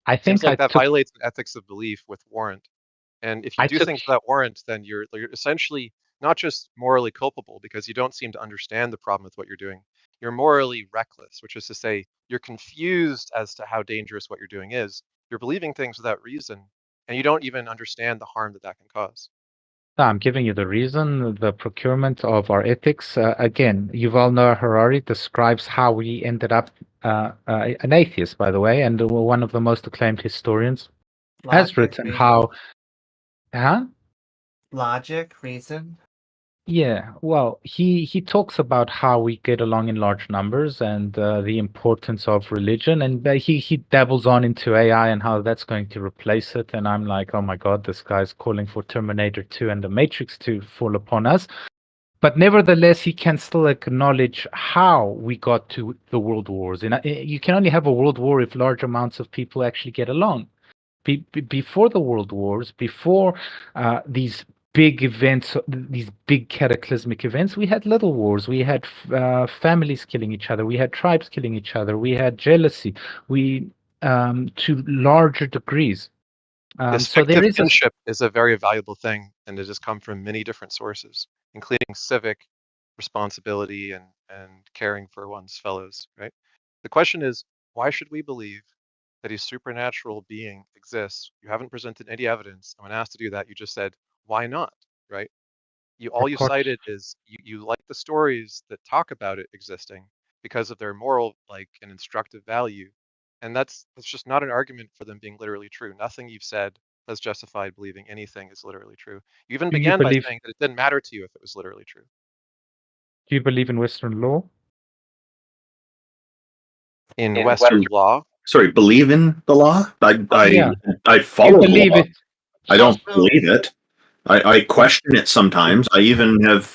I Seems think like that violates an ethics of belief with warrant. And if you do things without warrant, then you're essentially not just morally culpable because you don't seem to understand the problem with what you're doing. You're morally reckless, which is to say you're confused as to how dangerous what you're doing is. You're believing things without reason, and you don't even understand the harm that that can cause. I'm giving you the reason, the procurement of our ethics. Again, Yuval Noah Harari describes how we ended up an atheist, by the way, and one of the most acclaimed historians has written reason. how... Huh? Logic, reason. Yeah, well, he talks about how we get along in large numbers and the importance of religion, and he dabbles on into AI and how that's going to replace it. And I'm like, oh my God, this guy's calling for Terminator 2 and the Matrix to fall upon us. But nevertheless, he can still acknowledge how we got to the world wars. And you can only have a world war if large amounts of people actually get along. Before the world wars, before these big events, these big cataclysmic events, we had little wars. We had families killing each other. We had tribes killing each other. We had jealousy. To larger degrees. This So there fictive is a kinship is a very valuable thing, and it has come from many different sources, including civic responsibility and caring for one's fellows, right? The question is, why should we believe that a supernatural being exists? You haven't presented any evidence. And when asked to do that, you just said, why not, right? All you course. cited is you like the stories that talk about it existing because of their moral, like, and instructive value. And that's just not an argument for them being literally true. Nothing you've said has justified believing anything is literally true. You even Do you began by believe? saying that it didn't matter to you if it was literally true. Do you believe in Western law? In Western law, Sorry, believe in the law? Yeah. I Do follow you the believe law. it? I don't Also- believe it. I question it sometimes. I even have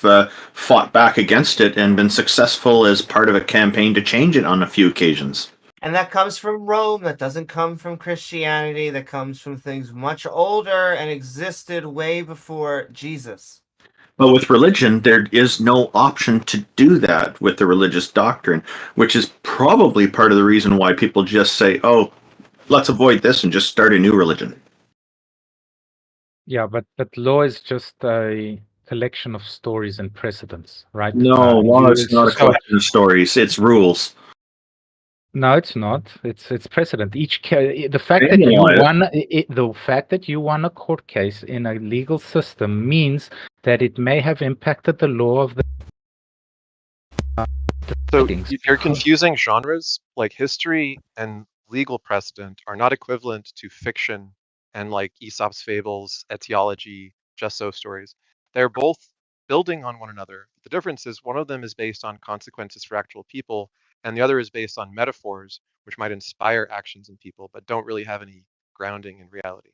fought back against it and been successful as part of a campaign to change it on a few occasions. And that comes from Rome. That doesn't come from Christianity. That comes from things much older and existed way before Jesus. But with religion, there is no option to do that with the religious doctrine, which is probably part of the reason why people just say, oh, let's avoid this and just start a new religion. Yeah, but law is just a collection of stories and precedents, right? No, law is not a so- collection of stories. It's rules. No, it's not. It's precedent. The fact Any that you law is. won the fact that you won a court case in a legal system means that it may have impacted the law of the. so Things. you're confusing genres. Like history and legal precedent are not equivalent to fiction and like Aesop's fables, etiology, just so stories. They're both building on one another. The difference is one of them is based on consequences for actual people, and the other is based on metaphors, which might inspire actions in people, but don't really have any grounding in reality.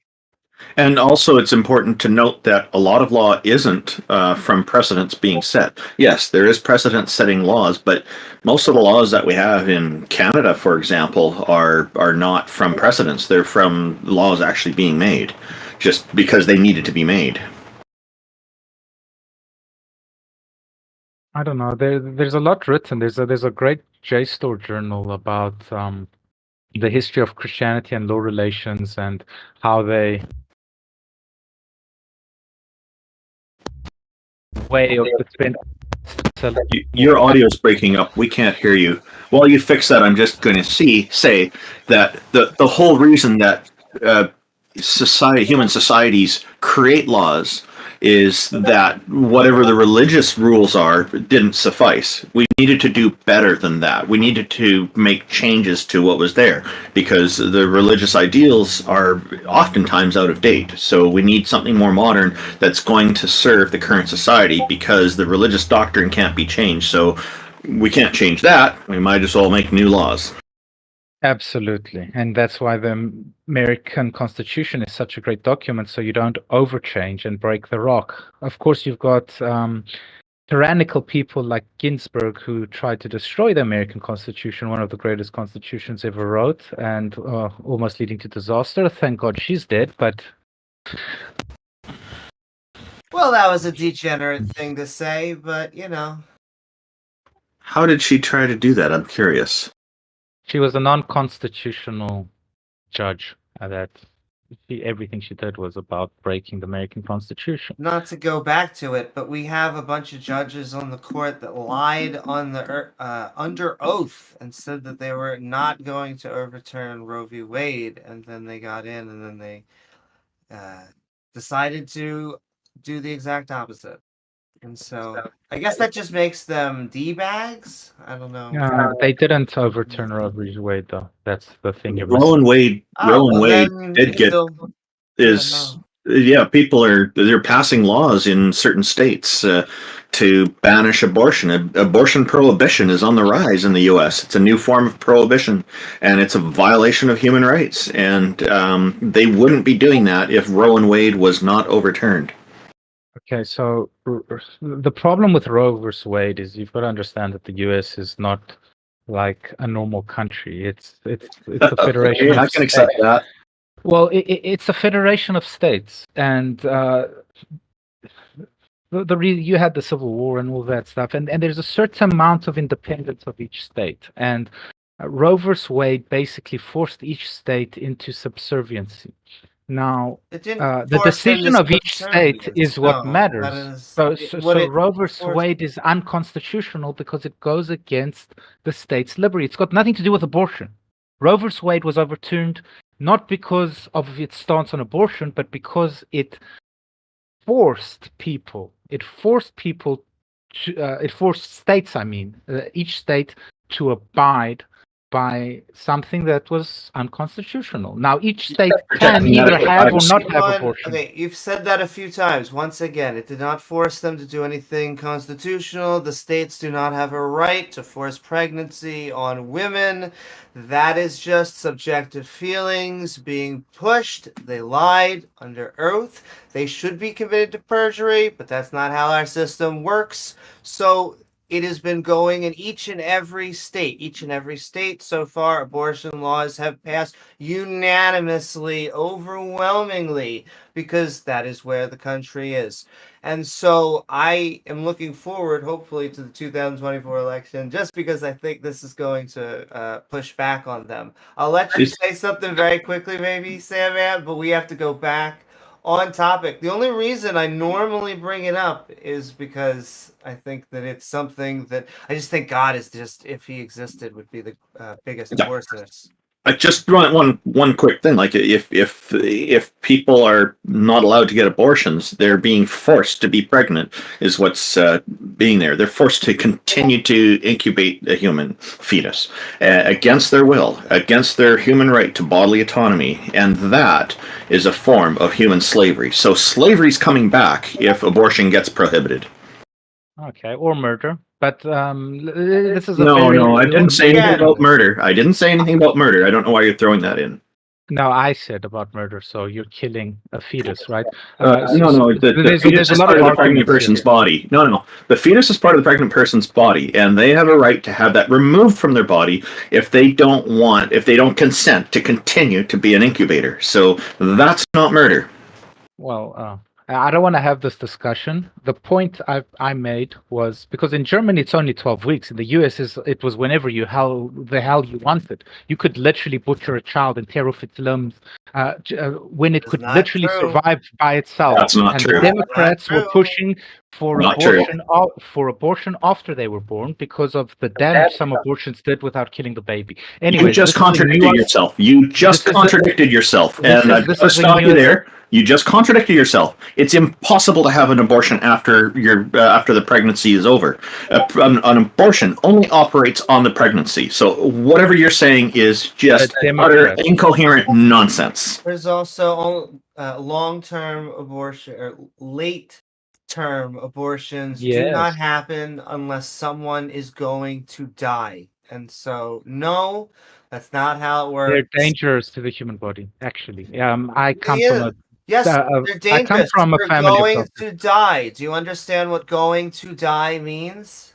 And also, it's important to note that a lot of law isn't from precedents being set. Yes, there is precedent-setting laws, but most of the laws that we have in Canada, for example, are not from precedents. They're from laws actually being made, just because they needed to be made. I don't know. There's a lot written. There's a great JSTOR journal about the history of Christianity and law relations and how they way of the Your audio's breaking up. We can't hear you. While you fix that, I'm just going to say that the whole reason that human societies create laws is that whatever the religious rules are didn't suffice. We needed to do better than that. We needed to make changes to what was there because the religious ideals are oftentimes out of date. So we need something more modern that's going to serve the current society because the religious doctrine can't be changed. So we can't change that. We might as well make new laws. Absolutely. And that's why the American Constitution is such a great document, so you don't overchange and break the rock. Of course, you've got tyrannical people like Ginsburg who tried to destroy the American Constitution, one of the greatest constitutions ever wrote, and almost leading to disaster. Thank God she's dead, but... Well, that was a degenerate thing to say, but, you know. How did she try to do that? I'm curious. She was a non-constitutional judge. That everything she did was about breaking the American Constitution. Not to go back to it, but we have a bunch of judges on the court that lied on the under oath and said that they were not going to overturn Roe v. Wade, and then they got in, and then they decided to do the exact opposite. And so I guess that just makes them D-bags? I don't know. They didn't overturn Roe v. Wade, though. That's the thing you're Roe and Wade then did get still, people they're passing laws in certain states. to banish abortion. Abortion prohibition is on the rise in the U.S. It's a new form of prohibition, and it's a violation of human rights. And they wouldn't be doing that if Roe and Wade was not overturned. Okay, so the problem with Roe versus Wade is you've got to understand that the U.S. is not like a normal country. It's a federation. I can accept that. Well, it's a federation of states, and you had the Civil War and all that stuff, and there's a certain amount of independence of each state, and Roe versus Wade basically forced each state into subserviency. Now, the decision of each state is what matters. So Roe versus Wade is unconstitutional because it goes against the state's liberty. It's got nothing to do with abortion. Roe versus Wade was overturned not because of its stance on abortion, but because it forced people. It forced states, each state to abide by something that was unconstitutional. Now, each state can either have or not have abortion. Okay, you've said that a few times. Once again, it did not force them to do anything constitutional. The states do not have a right to force pregnancy on women. That is just subjective feelings being pushed. They lied under oath. They should be committed to perjury, but that's not how our system works. So it has been going in each and every state. Each and every state so far, abortion laws have passed unanimously, overwhelmingly, because that is where the country is. And so I am looking forward, hopefully, to the 2024 election, just because I think this is going to push back on them. I'll let you say something very quickly, maybe, Sandman, but we have to go back on topic. The only reason I normally bring it up is because I think that it's something that I just think God is just, if he existed, would be the biggest abortionist. I just want one quick thing. Like, if people are not allowed to get abortions, they're being forced to be pregnant. Is what's being there. They're forced to continue to incubate a human fetus against their will, against their human right to bodily autonomy, and that is a form of human slavery. So slavery's coming back if abortion gets prohibited. Okay, or murder. But this is no. I didn't say anything about murder. I didn't say anything about murder. I don't know why you're throwing that in. No, I said about murder. So you're killing a fetus, right? No. The fetus is part of the pregnant person's body. No. The fetus is part of the pregnant person's body, and they have a right to have that removed from their body if they don't consent to continue to be an incubator. So that's not murder. Well, I don't want to have this discussion. The point I made was because in Germany it's only 12 weeks. In the US it was whenever the hell you wanted. You could literally butcher a child and tear off its limbs when it could literally survive by itself. That's not true. The Democrats were pushing for abortion after they were born because of the damage some abortions did without killing the baby. Anyway, you just contradicted yourself. And I'll stop you there. You just contradicted yourself. It's impossible to have an abortion after the pregnancy is over. An abortion only operates on the pregnancy. So whatever you're saying is just utter incoherent nonsense. There's also long-term abortion or late-term abortions do not happen unless someone is going to die. And so, no, that's not how it works. They're dangerous to the human body, actually. I come from a Yes, they're dangerous. I come from a family going to die. Do you understand what going to die means?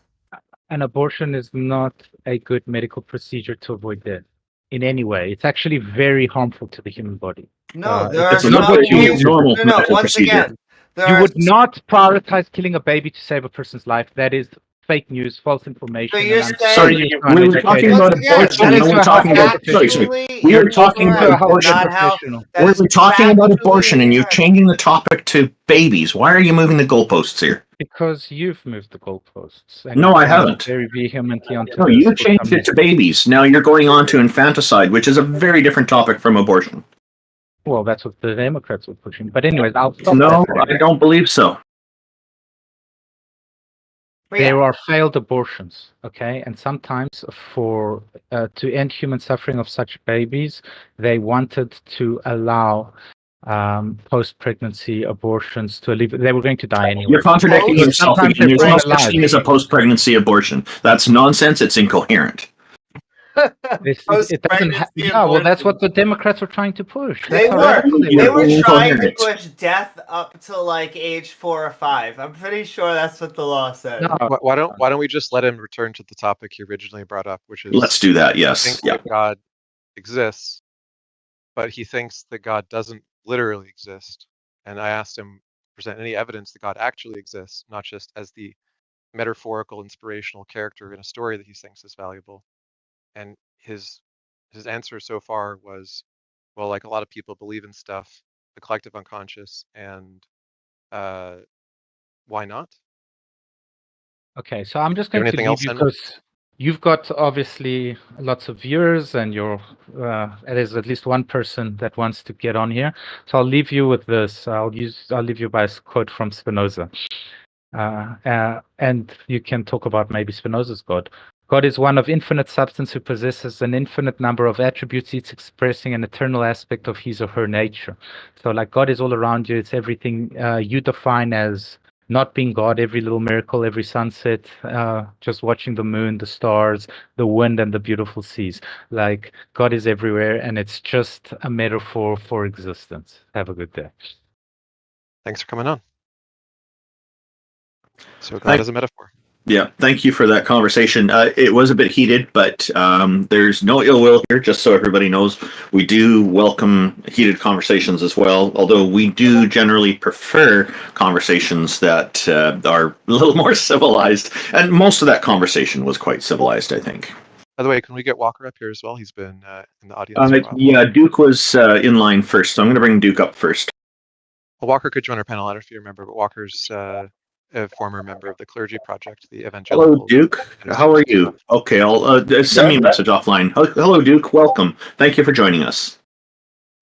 An abortion is not a good medical procedure to avoid death in any way. It's actually very harmful to the human body. No, it's not normal medical procedure. You would not prioritize killing a baby to save a person's life. That is fake news, false information. So you're saying, sorry, we were talking about abortion. We were talking about abortion, and you're changing the topic to babies. Why are you moving the goalposts here? Because you've moved the goalposts. No, I haven't. Very vehemently onto no, you changed it to babies. Now you're going on to infanticide, which is a very different topic from abortion. Well, that's what the Democrats were pushing. But anyways, I'll stop. No, I don't believe so. There are failed abortions, okay? And sometimes to end human suffering of such babies, they wanted to allow post-pregnancy abortions to alleviate. They were going to die anyway. You're contradicting Post- yourself Sometimes again. There's they're no alive. such thing as a post-pregnancy abortion. That's nonsense. It's incoherent. It doesn't. Yeah, well, that's what the Democrats were trying to push. They That's how were. radical they They were. were trying to Incoherent. push death up to like age 4 or 5. I'm pretty sure that's what the law said. No, Why don't we just let him return to the topic he originally brought up, which is Let's do that. he Yes. thinks Yeah. that God exists, but he thinks that God doesn't literally exist. And I asked him present any evidence that God actually exists, not just as the metaphorical, inspirational character in a story that he thinks is valuable. And his answer so far was, well, like a lot of people believe in stuff, the collective unconscious, and why not? Okay, so I'm just Do you going have to anything leave else, you Sandman? because you've got obviously lots of viewers, and there's at least one person that wants to get on here. So I'll leave you with this. I'll leave you by a quote from Spinoza, and you can talk about maybe Spinoza's God. God is one of infinite substance who possesses an infinite number of attributes, each expressing an eternal aspect of his or her nature. So, like, God is all around you. It's everything you define as not being God, every little miracle, every sunset, just watching the moon, the stars, the wind, and the beautiful seas. Like, God is everywhere, and it's just a metaphor for existence. Have a good day. Thanks for coming on. So God is a metaphor. Yeah, thank you for that conversation. It was a bit heated, but there's no ill will here, just so everybody knows. We do welcome heated conversations as well, although we do generally prefer conversations that are a little more civilized. And most of that conversation was quite civilized, I think. By the way, can we get Walker up here as well? He's been in the audience for a while. Yeah, Duke was in line first, so I'm going to bring Duke up first. Well, Walker could join our panel. I don't know if you remember, but Walker's a former member of the Clergy Project, the evangelical. Hello, Duke. How are you? Okay, I'll send me a message offline. Hello, Duke. Welcome. Thank you for joining us.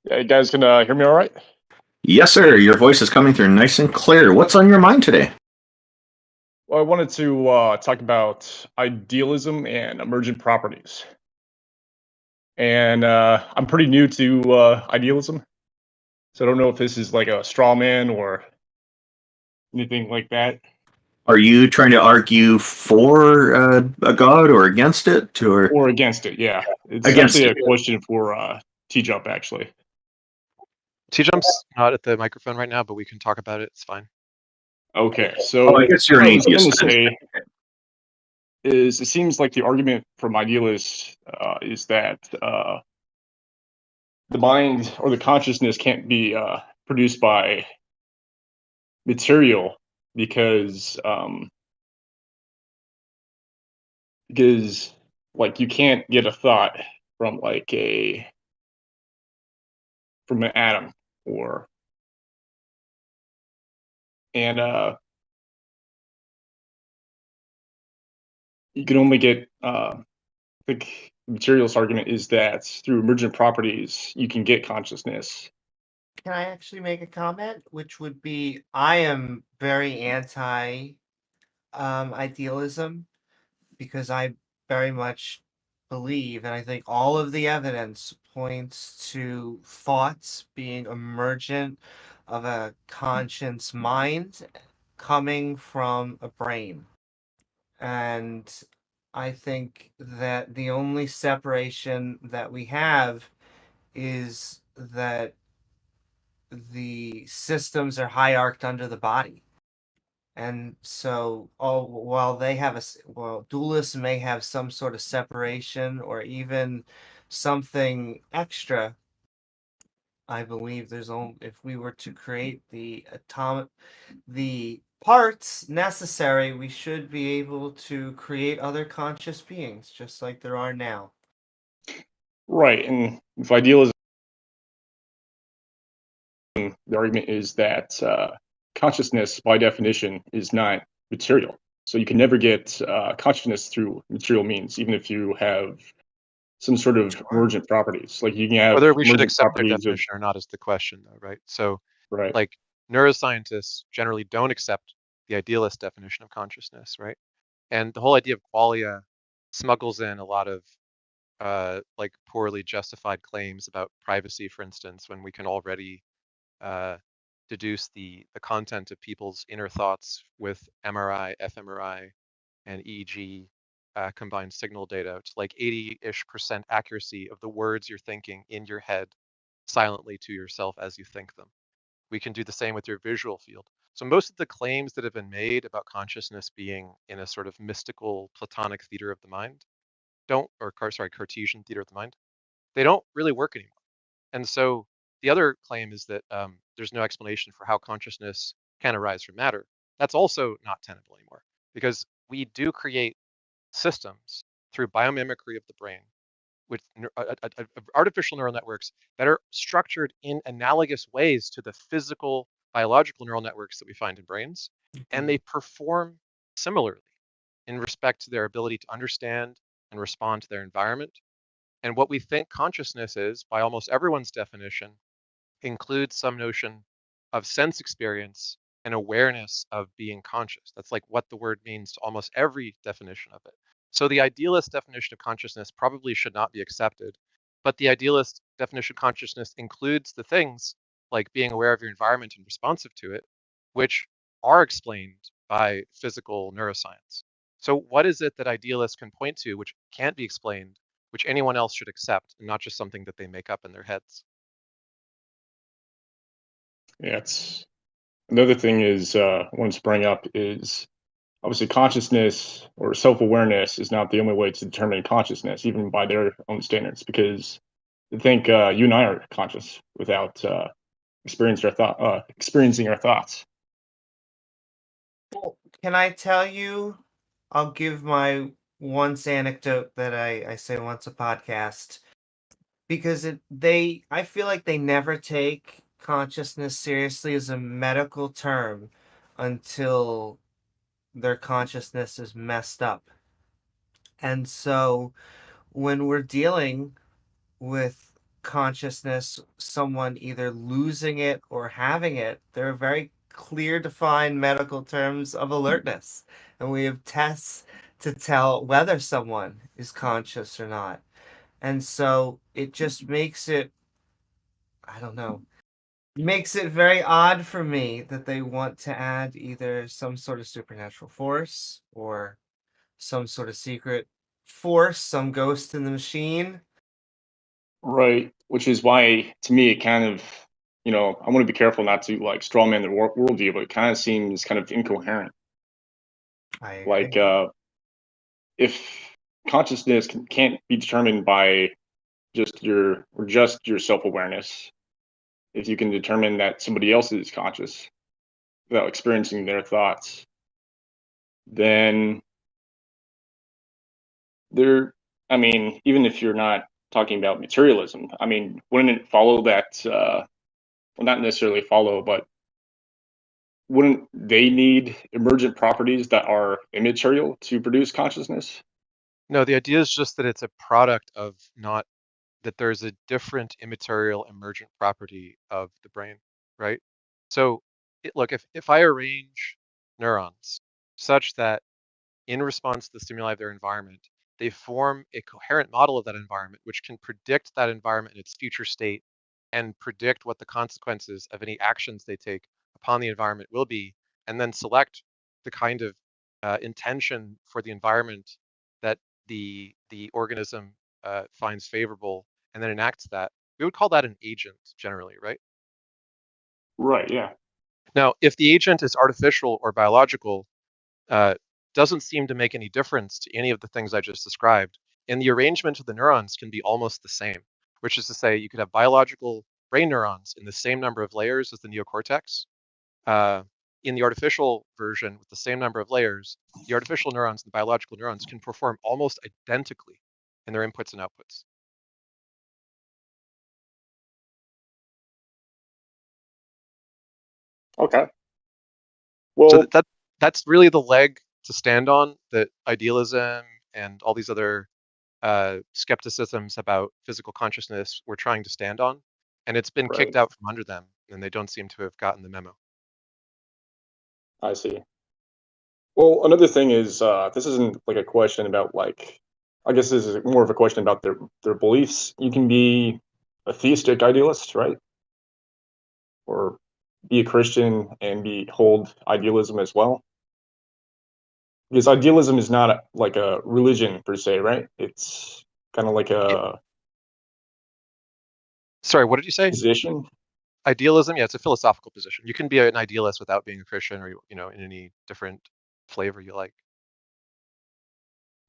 Yeah, you guys can hear me all right? Yes, sir. Your voice is coming through nice and clear. What's on your mind today? Well, I wanted to talk about idealism and emergent properties. And I'm pretty new to idealism, so I don't know if this is like a straw man or anything like that. Are you trying to argue for a god or against it? Or against it, yeah. It's Against actually it. a question for TJump, actually. TJump's not at the microphone right now, but we can talk about it. It's fine. Okay, so I guess you're an what I was atheist. gonna say is it seems like the argument from idealists is that the mind or the consciousness can't be produced by material because like you can't get a thought from from an atom and you can only get I think the materialist argument is that through emergent properties you can get consciousness. Can I actually make a comment? Which would be, I am very anti idealism because I very much believe, and I think all of the evidence points to thoughts being emergent of a conscious mind coming from a brain. And I think that the only separation that we have is that the systems are hierarched under the body. And so, while they have dualists may have some sort of separation or even something extra, I believe there's only, if we were to create the parts necessary, we should be able to create other conscious beings, just like there are now. Right, and if idealism, the argument is that consciousness, by definition, is not material. So you can never get consciousness through material means, even if you have some sort of emergent properties. Like you can have Whether we should emergent accept their properties definition or not is the question, though, right? So, right. like, neuroscientists generally don't accept the idealist definition of consciousness, right? And the whole idea of qualia smuggles in a lot of like poorly justified claims about privacy, for instance, when we can already deduce the content of people's inner thoughts with MRI, fMRI, and EEG combined signal data. It's like 80-ish% accuracy of the words you're thinking in your head silently to yourself as you think them. We can do the same with your visual field. So most of the claims that have been made about consciousness being in a sort of mystical Platonic theater of the mind Cartesian theater of the mind, they don't really work anymore. And so the other claim is that there's no explanation for how consciousness can arise from matter. That's also not tenable anymore, because we do create systems through biomimicry of the brain with artificial neural networks that are structured in analogous ways to the physical biological neural networks that we find in brains, and they perform similarly in respect to their ability to understand and respond to their environment. And what we think consciousness is, by almost everyone's definition, includes some notion of sense experience and awareness of being conscious. That's like what the word means to almost every definition of it. So the idealist definition of consciousness probably should not be accepted, but the idealist definition of consciousness includes the things like being aware of your environment and responsive to it, which are explained by physical neuroscience. So what is it that idealists can point to which can't be explained, which anyone else should accept, and not just something that they make up in their heads? Yeah, it's another thing is I wanted to bring up is obviously consciousness or self-awareness is not the only way to determine consciousness, even by their own standards, because I think you and I are conscious without experiencing our thoughts. Well, can I tell you? I'll give my once anecdote that I say once a podcast, because I feel like they never take consciousness seriously as a medical term until their consciousness is messed up. And so when we're dealing with consciousness, someone either losing it or having it, there are very clear defined medical terms of alertness. And we have tests to tell whether someone is conscious or not. And so it just makes it, I don't know, makes it very odd for me that they want to add either some sort of supernatural force or some sort of secret force, some ghost in the machine. Right, which is why, to me, it kind of, I want to be careful not to like strawman the worldview, but it kind of seems kind of incoherent. I agree. Like, if consciousness can't be determined by just your self-awareness, if you can determine that somebody else is conscious without experiencing their thoughts, then I mean, even if you're not talking about materialism, I mean, wouldn't it follow that, well, not necessarily follow, but wouldn't they need emergent properties that are immaterial to produce consciousness? No, the idea is just that it's a product of not that there's a different immaterial emergent property of the brain, right? So look, if I arrange neurons such that in response to the stimuli of their environment, they form a coherent model of that environment, which can predict that environment in its future state and predict what the consequences of any actions they take upon the environment will be, and then select the kind of intention for the environment that the organism finds favorable, and then enacts that. We would call that an agent generally, right? Right, yeah. Now, if the agent is artificial or biological, doesn't seem to make any difference to any of the things I just described. And the arrangement of the neurons can be almost the same, which is to say you could have biological brain neurons in the same number of layers as the neocortex. In the artificial version with the same number of layers, the artificial neurons and the biological neurons can perform almost identically in their inputs and outputs. Okay. Well, So that's really the leg to stand on that idealism and all these other skepticisms about physical consciousness were trying to stand on, and it's been kicked right, out from under them, and they don't seem to have gotten the memo. I see. Well, another thing is, this isn't like a question about like, I guess this is more of a question about their beliefs. You can be a theistic idealist, right? or be a Christian and hold idealism as well? Because idealism is not like a religion per se, right? It's kind of like a Sorry, what did you say? position. Idealism? Yeah, it's a philosophical position. You can be an idealist without being a Christian, or in any different flavor you like.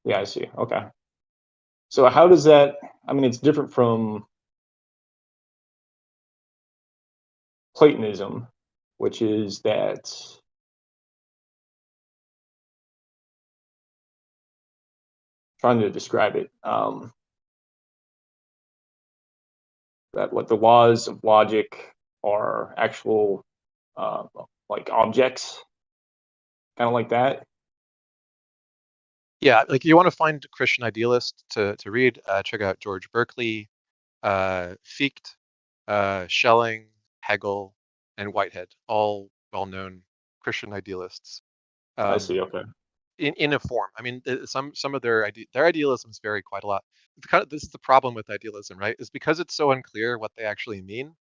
Yeah, I see. Okay. So how does that? I mean, it's different from Platonism, which is that trying to describe it. That what the laws of logic are actual like objects, kind of like that. Yeah, like you want to find a Christian idealist to read, check out George Berkeley, Fichte, Schelling, Hegel, and Whitehead, all well-known Christian idealists. I see. Okay. In a form. I mean, some of their idealisms vary quite a lot. This is the problem with idealism, right? Is because it's so unclear what they actually mean,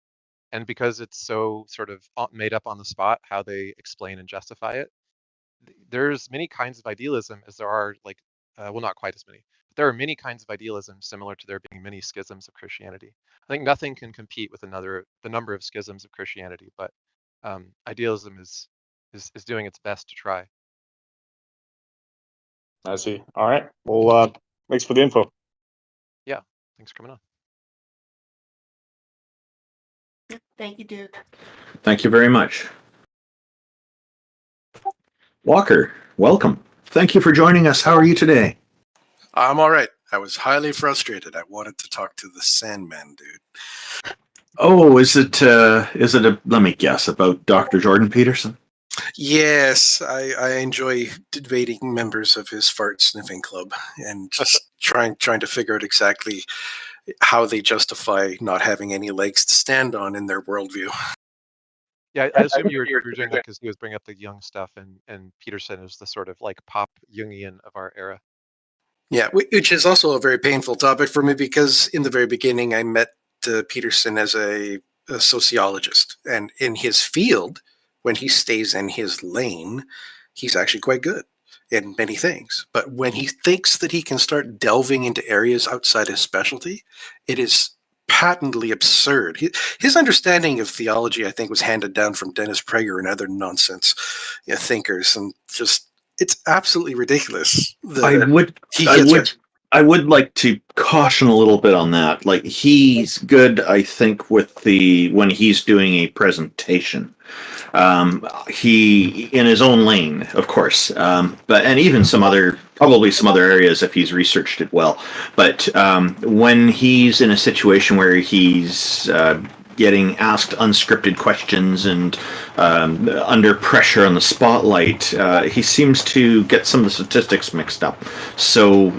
and because it's so sort of made up on the spot how they explain and justify it. There's many kinds of idealism as there are well, not quite as many, but there are many kinds of idealism similar to there being many schisms of Christianity. I think nothing can compete with the number of schisms of Christianity, but idealism is doing its best to try. I see. All right. Well, thanks for the info. Yeah, thanks for coming on. Thank you, Duke. Thank you very much. Walker, welcome. Thank you for joining us. How are you today? I'm all right. I was highly frustrated. I wanted to talk to the Sandman dude. Oh, is it let me guess, about Dr. Jordan Peterson? Yes, I enjoy debating members of his fart sniffing club and just trying to figure out exactly how they justify not having any legs to stand on in their worldview. Yeah, I assume you were doing that because he was bringing up the Jung stuff, and Peterson is the sort of like pop Jungian of our era. Yeah, which is also a very painful topic for me because in the very beginning I met Peterson as a sociologist, and in his field, when he stays in his lane, he's actually quite good in many things. But when he thinks that he can start delving into areas outside his specialty, it is patently absurd. His understanding of theology, I think, was handed down from Dennis Prager and other nonsense thinkers, and just it's absolutely ridiculous. I would like to caution a little bit on that. Like, he's good, I think, with when he's doing a presentation. He in his own lane, of course, and even probably some other areas if he's researched it well. But when he's in a situation where he's getting asked unscripted questions and under pressure on the spotlight, he seems to get some of the statistics mixed up. So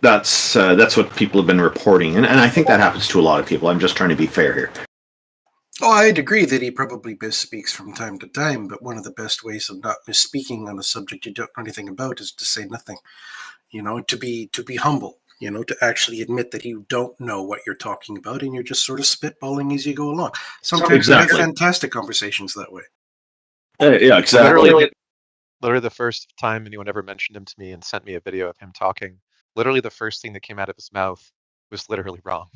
that's what people have been reporting, and I think that happens to a lot of people. I'm just trying to be fair here. Oh, I'd agree that he probably misspeaks from time to time, but one of the best ways of not misspeaking on a subject you don't know anything about is to say nothing. To be humble. To actually admit that you don't know what you're talking about and you're just sort of spitballing as you go along. Sometimes you have fantastic conversations that way. Yeah, exactly. Literally the first time anyone ever mentioned him to me and sent me a video of him talking, literally the first thing that came out of his mouth was literally wrong.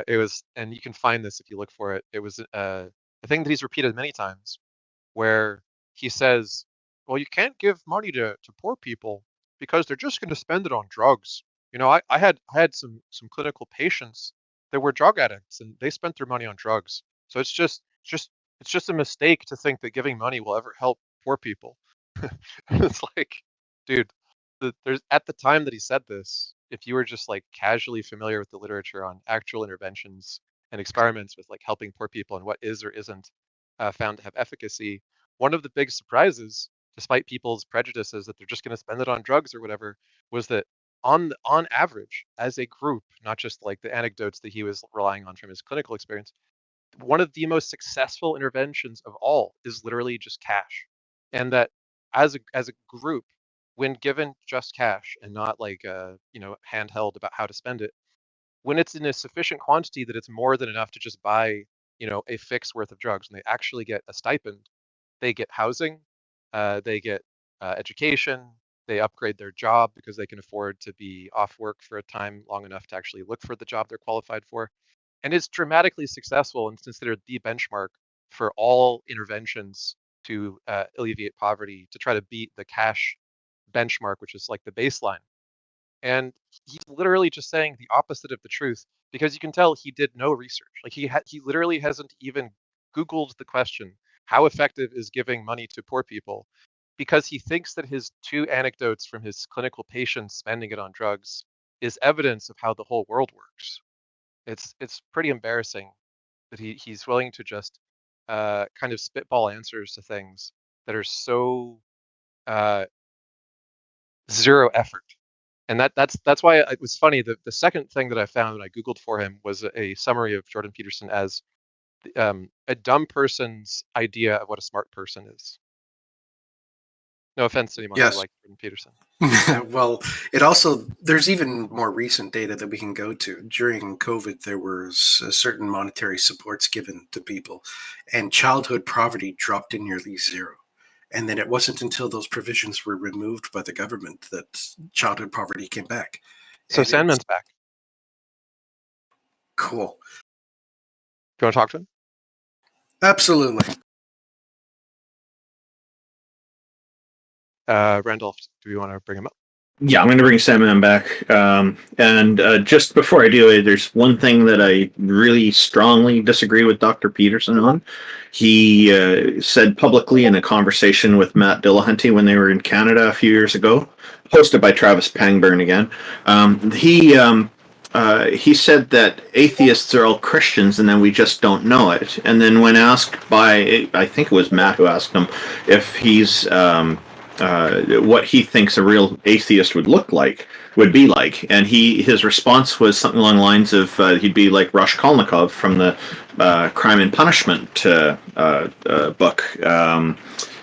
It was, and you can find this if you look for it. It was a thing that he's repeated many times, where he says, "Well, you can't give money to poor people because they're just going to spend it on drugs. I had some clinical patients that were drug addicts, and they spent their money on drugs. So it's just a mistake to think that giving money will ever help poor people." It's like, dude, there's at the time that he said this, if you were just like casually familiar with the literature on actual interventions and experiments with like helping poor people and what is or isn't found to have efficacy, one of the big surprises, despite people's prejudices that they're just going to spend it on drugs or whatever, was that on average, as a group, not just like the anecdotes that he was relying on from his clinical experience, one of the most successful interventions of all is literally just cash, and that as a group, when given just cash and not like handheld about how to spend it, when it's in a sufficient quantity that it's more than enough to just buy a fixed worth of drugs. When they actually get a stipend, they get housing, they get education, they upgrade their job because they can afford to be off work for a time long enough to actually look for the job they're qualified for. And it's dramatically successful and considered the benchmark for all interventions to alleviate poverty, to try to beat the cash benchmark, which is like the baseline. And he's literally just saying the opposite of the truth, because you can tell he did no research. Like he literally hasn't even Googled the question, how effective is giving money to poor people? Because he thinks that his 2 anecdotes from his clinical patients spending it on drugs is evidence of how the whole world works. It's pretty embarrassing that he's willing to just kind of spitball answers to things that are so zero effort. And that's why it was funny. The second thing that I found when I Googled for him was a summary of Jordan Peterson as a dumb person's idea of what a smart person is. No offense to anyone who Yes. likes Jordan Peterson. Well, there's even more recent data that we can go to. During COVID, there was certain monetary supports given to people, and childhood poverty dropped to nearly zero. And then it wasn't until those provisions were removed by the government that childhood poverty came back. So And Sandman's back. Cool. Do you want to talk to him? Absolutely. Randolph, do you want to bring him up? Yeah, I'm going to bring Sandman back. And just before I do, there's one thing that I really strongly disagree with Dr. Peterson on. He said publicly in a conversation with Matt Dillahunty when they were in Canada a few years ago, hosted by Travis Pangburn again. He said that atheists are all Christians and then we just don't know it. And then when asked by, I think it was Matt who asked him if he's... what he thinks a real atheist would be like, and his response was something along the lines of he'd be like Raskolnikov from the Crime and Punishment book,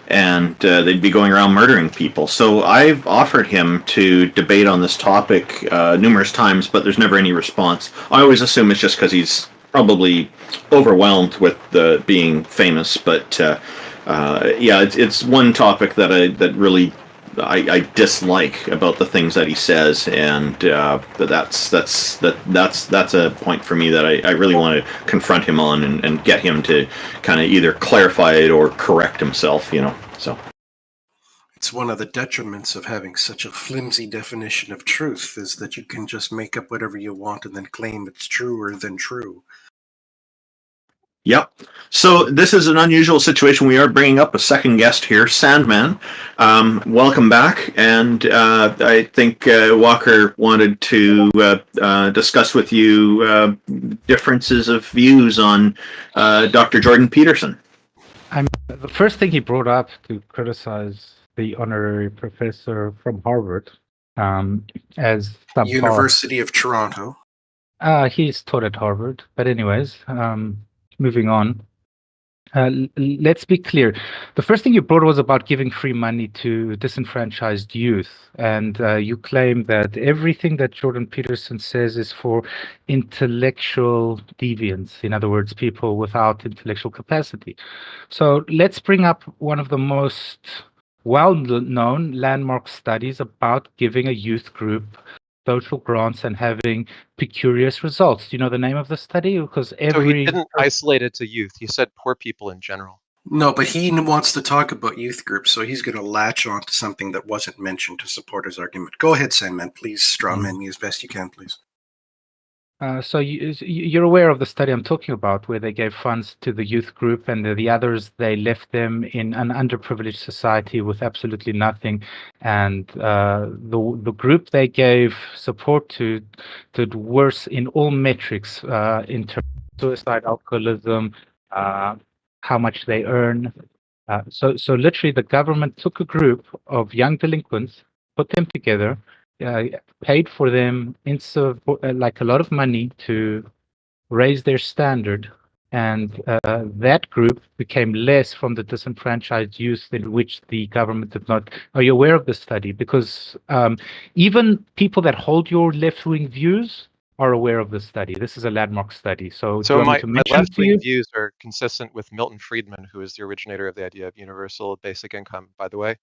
and they'd be going around murdering people. So I've offered him to debate on this topic numerous times, but there's never any response. I always assume it's just because he's probably overwhelmed with being famous, but yeah, it's one topic that I dislike about the things that he says, and that's a point for me that I really want to confront him on and get him to kind of either clarify it or correct himself, So It's one of the detriments of having such a flimsy definition of truth is that you can just make up whatever you want and then claim it's truer than true. Yep. So this is an unusual situation. We are bringing up a second guest here, Sandman. Welcome back. And I think Walker wanted to discuss with you differences of views on Dr. Jordan Peterson. The first thing he brought up to criticize the honorary professor from Harvard as University of Toronto. He's taught at Harvard. But anyways... moving on, let's be clear. The first thing you brought was about giving free money to disenfranchised youth. And you claim that everything that Jordan Peterson says is for intellectual deviants. In other words, people without intellectual capacity. So let's bring up one of the most well-known landmark studies about giving a youth group social grants and having precarious results. Do you know the name of the study? Because So he didn't isolate it to youth. He said poor people in general. No, but he wants to talk about youth groups, so he's going to latch on to something that wasn't mentioned to support his argument. Go ahead, Sandman. Please strawman me as best you can, please. So you're aware of the study I'm talking about, where they gave funds to the youth group, and the others, they left them in an underprivileged society with absolutely nothing. And the group they gave support to did worse in all metrics, in terms of suicide, alcoholism, how much they earn. So literally, the government took a group of young delinquents, put them together, paid for them like a lot of money to raise their standard, and that group became less from the disenfranchised youth in which the government did not. Are you aware of the study? Because even people that hold your left-wing views, are aware of this study. This is a landmark study. So, do So you want me my to mention it to left-wing you? views are consistent with Milton Friedman, who is the originator of the idea of universal basic income, by the way.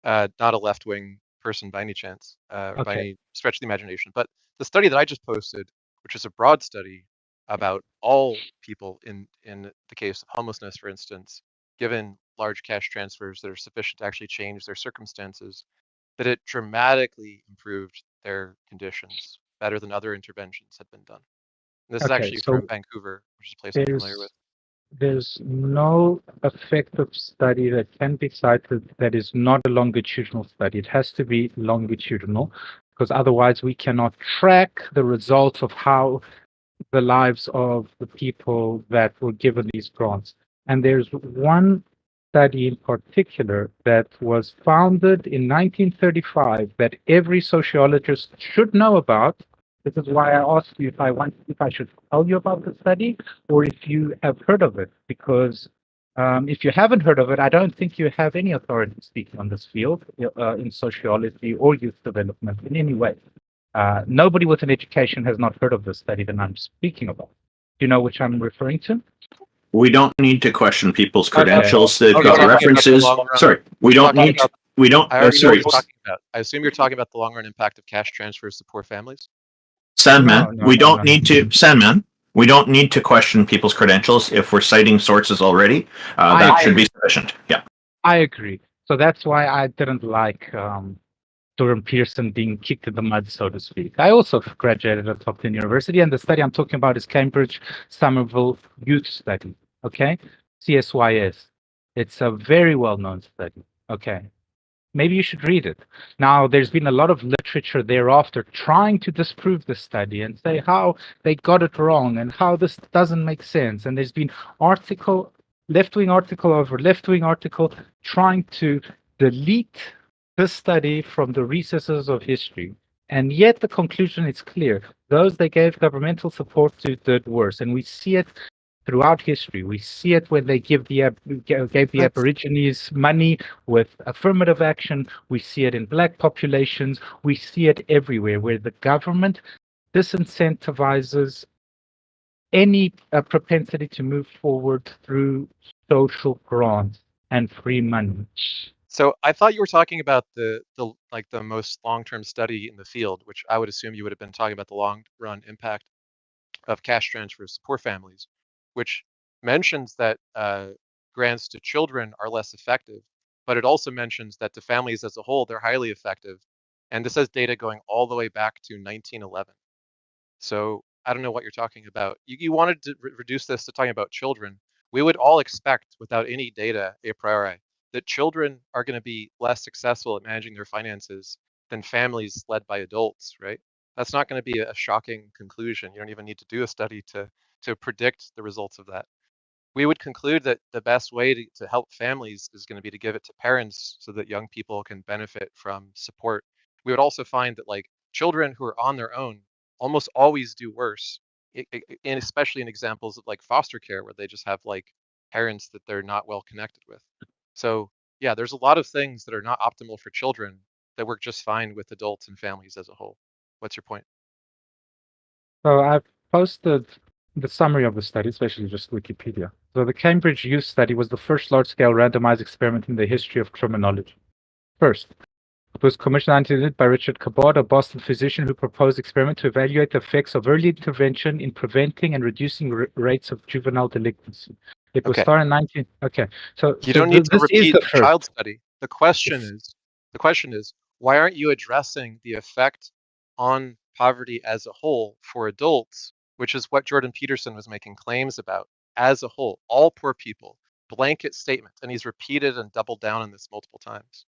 Not a left-wing person by any chance, or by Okay. any stretch of the imagination. But the study that I just posted, which is a broad study about all people in the case of homelessness, for instance, given large cash transfers that are sufficient to actually change their circumstances, that it dramatically improved their conditions better than other interventions had been done. And this is Okay. actually So from Vancouver, which is a place I'm familiar with. there's no effective study that can be cited that is not a longitudinal study. It has to be longitudinal, because otherwise we cannot track the results of how the lives of the people that were given these grants. And there's one study in particular that was founded in 1935 that every sociologist should know about. This is why I asked you if I should tell you about the study or if you have heard of it, because if you haven't heard of it, I don't think you have any authority speaking on this field in sociology or youth development in any way. Nobody with an education has not heard of the study that I'm speaking about. Do you know which I'm referring to? We don't need to question people's credentials. Okay. They've You're got talking about the references. long run. Sorry, we You're don't talking need. about- We don't. I already know what Sorry, you're talking about. I assume you're talking about the long run impact of cash transfers to poor families. Sandman. No, we no, don't no. need to. Sandman. We don't need to question people's credentials if we're citing sources already. That should be sufficient. Yeah. I agree. So that's why I didn't like Peterson being kicked in the mud, so to speak. I also graduated at top 10 university, and the study I'm talking about is Cambridge Somerville Youth Study. Okay, CSYS. It's a very well-known study. Okay, maybe you should read it. Now, there's been a lot of literature thereafter trying to disprove the study and say how they got it wrong and how this doesn't make sense. And there's been left-wing article over left-wing article trying to delete this study from the recesses of history. And yet the conclusion is clear. Those that gave governmental support to did worse. And we see it throughout history. We see it when they gave the Aborigines money with affirmative action. We see it in black populations. We see it everywhere where the government disincentivizes any propensity to move forward through social grants and free money. So I thought you were talking about the most long-term study in the field, which I would assume you would have been talking about the long-run impact of cash transfers to poor families, which mentions that grants to children are less effective, but it also mentions that to families as a whole, they're highly effective. And this has data going all the way back to 1911. So I don't know what you're talking about. You wanted to reduce this to talking about children. We would all expect, without any data a priori, that children are going to be less successful at managing their finances than families led by adults, right? That's not going to be a shocking conclusion. You don't even need to do a study to predict the results of that. We would conclude that the best way to help families is going to be to give it to parents so that young people can benefit from support. We would also find that like children who are on their own almost always do worse, and especially in examples of like foster care where they just have like parents that they're not well connected with. So yeah, there's a lot of things that are not optimal for children that work just fine with adults and families as a whole. What's your point? So I've posted the summary of the study, especially just Wikipedia. So the Cambridge Youth Study was the first large-scale randomized experiment in the history of criminology. First, it was commissioned by Richard Cabot, a Boston physician who proposed experiment to evaluate the effects of early intervention in preventing and reducing rates of juvenile delinquency. It was started in 19. Okay, so you don't need to this is repeat the the first child study. The question is, why aren't you addressing the effect on poverty as a whole for adults, which is what Jordan Peterson was making claims about as a whole, all poor people, blanket statement, and he's repeated and doubled down on this multiple times.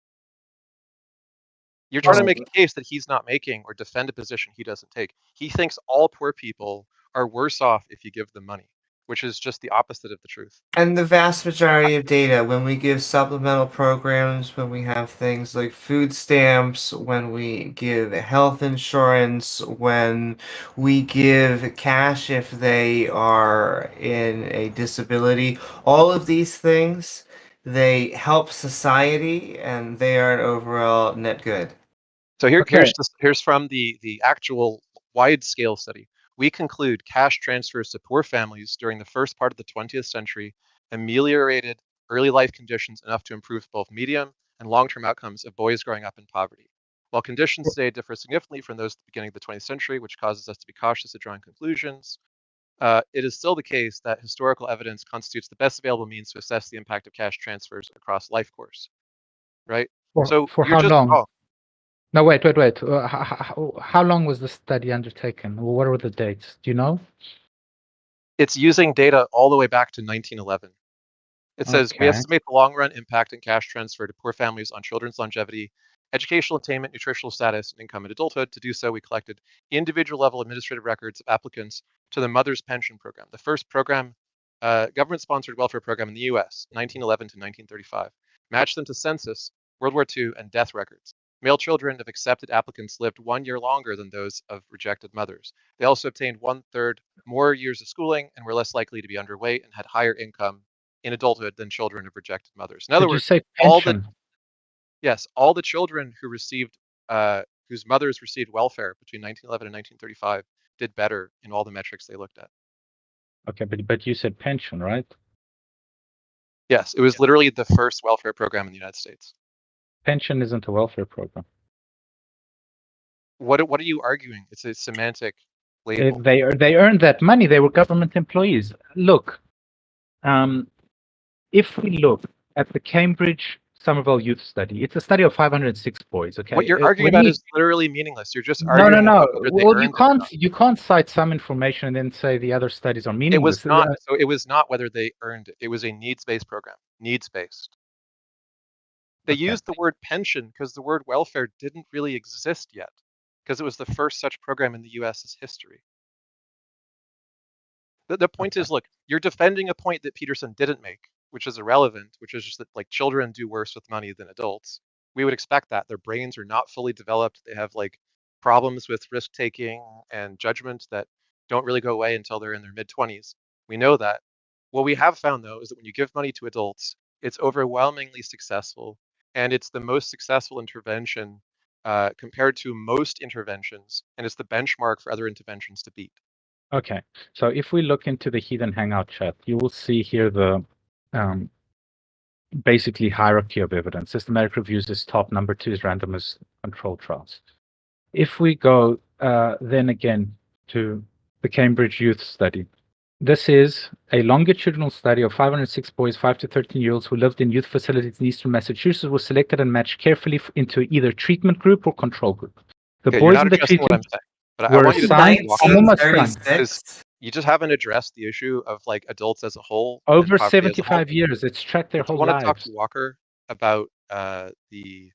You're trying to make a case that he's not making or defend a position he doesn't take. He thinks all poor people are worse off if you give them money, which is just the opposite of the truth. And the vast majority of data, when we give supplemental programs, when we have things like food stamps, when we give health insurance, when we give cash if they are in a disability, all of these things, they help society and they are an overall net good. So here's from the actual wide scale study. we conclude cash transfers to poor families during the first part of the 20th century ameliorated early life conditions enough to improve both medium and long-term outcomes of boys growing up in poverty. While conditions today differ significantly from those at the beginning of the 20th century, which causes us to be cautious at drawing conclusions, it is still the case that historical evidence constitutes the best available means to assess the impact of cash transfers across life course, right? So For you're how just long? wrong. No, wait. How long was the study undertaken? What were the dates? Do you know? It's using data all the way back to 1911. It says, we Okay. estimate the long-run impact in cash transfer to poor families on children's longevity, educational attainment, nutritional status, and income in adulthood. To do so, we collected individual-level administrative records of applicants to the Mother's Pension Program, the first program, government-sponsored welfare program in the U.S., 1911 to 1935. Matched them to census, World War II, and death records. Male children of accepted applicants lived 1 year longer than those of rejected mothers. They also obtained 1/3 more years of schooling and were less likely to be underweight and had higher income in adulthood than children of rejected mothers. In other Did you words, say all the pension? all the children who received whose mothers received welfare between 1911 and 1935 did better in all the metrics they looked at. Okay, but you said pension, right? Yes, it was literally the first welfare program in the United States. Pension isn't a welfare program. What are you arguing? It's a semantic label. They earned that money. They were government employees. Look, if we look at the Cambridge Somerville Youth Study, it's a study of 506 boys. Okay, What you're arguing about is literally meaningless. You're just no. arguing about whether they Well, earned you can't cite some information and then say the other studies are it. meaningless. It was not. So it was not whether they earned it. It was a needs-based program. Needs-based. They used the word pension because the word welfare didn't really exist yet, because it was the first such program in the U.S.'s history. The point is, look, you're defending a point that Peterson didn't make, which is irrelevant, which is just that like children do worse with money than adults. We would expect that. Their brains are not fully developed. They have like problems with risk-taking and judgment that don't really go away until they're in their mid-20s. We know that. What we have found, though, is that when you give money to adults, it's overwhelmingly successful, and it's the most successful intervention compared to most interventions, and it's the benchmark for other interventions to beat. Okay, so if we look into the Heathen Hangout chat, you will see here the basically hierarchy of evidence. Systematic reviews is top, number 2 is randomized control trials. If we go then again to the Cambridge Youth Study, this is a longitudinal study of 506 boys, 5 to 13-year-olds who lived in youth facilities in eastern Massachusetts, were selected and matched carefully into either treatment group or control group. The Okay, boys you're not in the addressing what I'm treatment saying, but I were want you to assigned. I'm almost done. 1936. You just haven't addressed the issue of like adults as a whole. Over and poverty as a whole. 75 years. It's tracked their If you whole want to talk lives. to Walker about the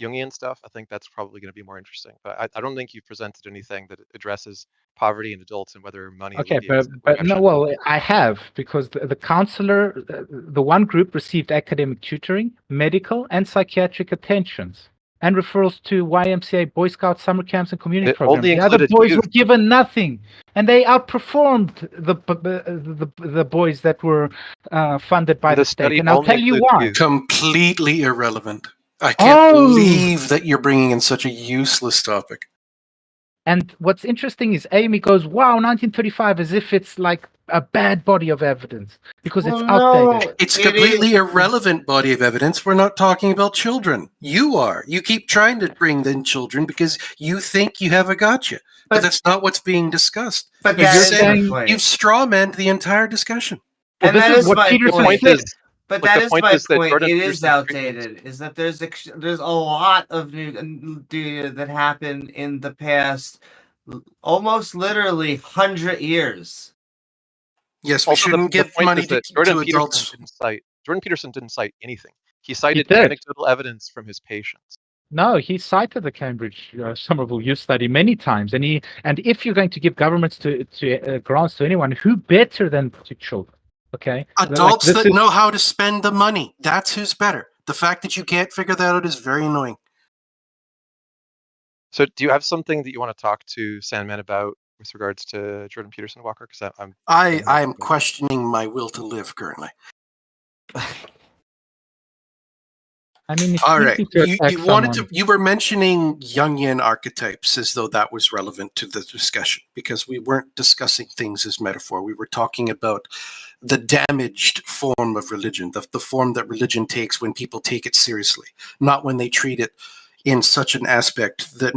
Jungian stuff, I think that's probably going to be more interesting. But I don't think you've presented anything that addresses poverty in adults and whether money Okay, alleviates it. but no, well, I have, because the counselor, the one group received academic tutoring, medical and psychiatric attentions, and referrals to YMCA, Boy Scout summer camps and community It programs. only The other included boys youth. were given nothing, and they outperformed the boys that were funded by The the state. study And I'll only tell you includes why. youth. Completely irrelevant. I can't believe that you're bringing in such a useless topic. And what's interesting is Amy goes, wow, 1935, as if it's like a bad body of evidence, because it's outdated. It's a completely irrelevant body of evidence. We're not talking about children. You are. You keep trying to bring in children because you think you have a gotcha. But that's not what's being discussed. But You've that is my point. you've strawmanned the entire discussion. Well, And that is my Peterson point. said. But Look, that the is point my is that point. Jordan It is Peterson's outdated. Is that there's a lot of new data that happened in the past, almost literally 100 years. Yes, we Also, shouldn't the give point money is that to Jordan adults. Peterson didn't cite anything. He cited did. anecdotal evidence from his patients. No, he cited the Cambridge Somerville Youth Study many times, and if you're going to give governments to grants to anyone, who better than to children? Okay, Adults that know how to spend the money. That's who's better. The fact that you can't figure that out is very annoying. So, do you have something that you want to talk to Sandman about with regards to Jordan Peterson, Walker? Because I am questioning my will to live currently. I mean, it's All easy right. to You attack wanted someone. to. You were mentioning Jungian archetypes as though that was relevant to the discussion, because we weren't discussing things as metaphor. We were talking about the damaged form of religion, the form that religion takes when people take it seriously, not when they treat it in such an aspect that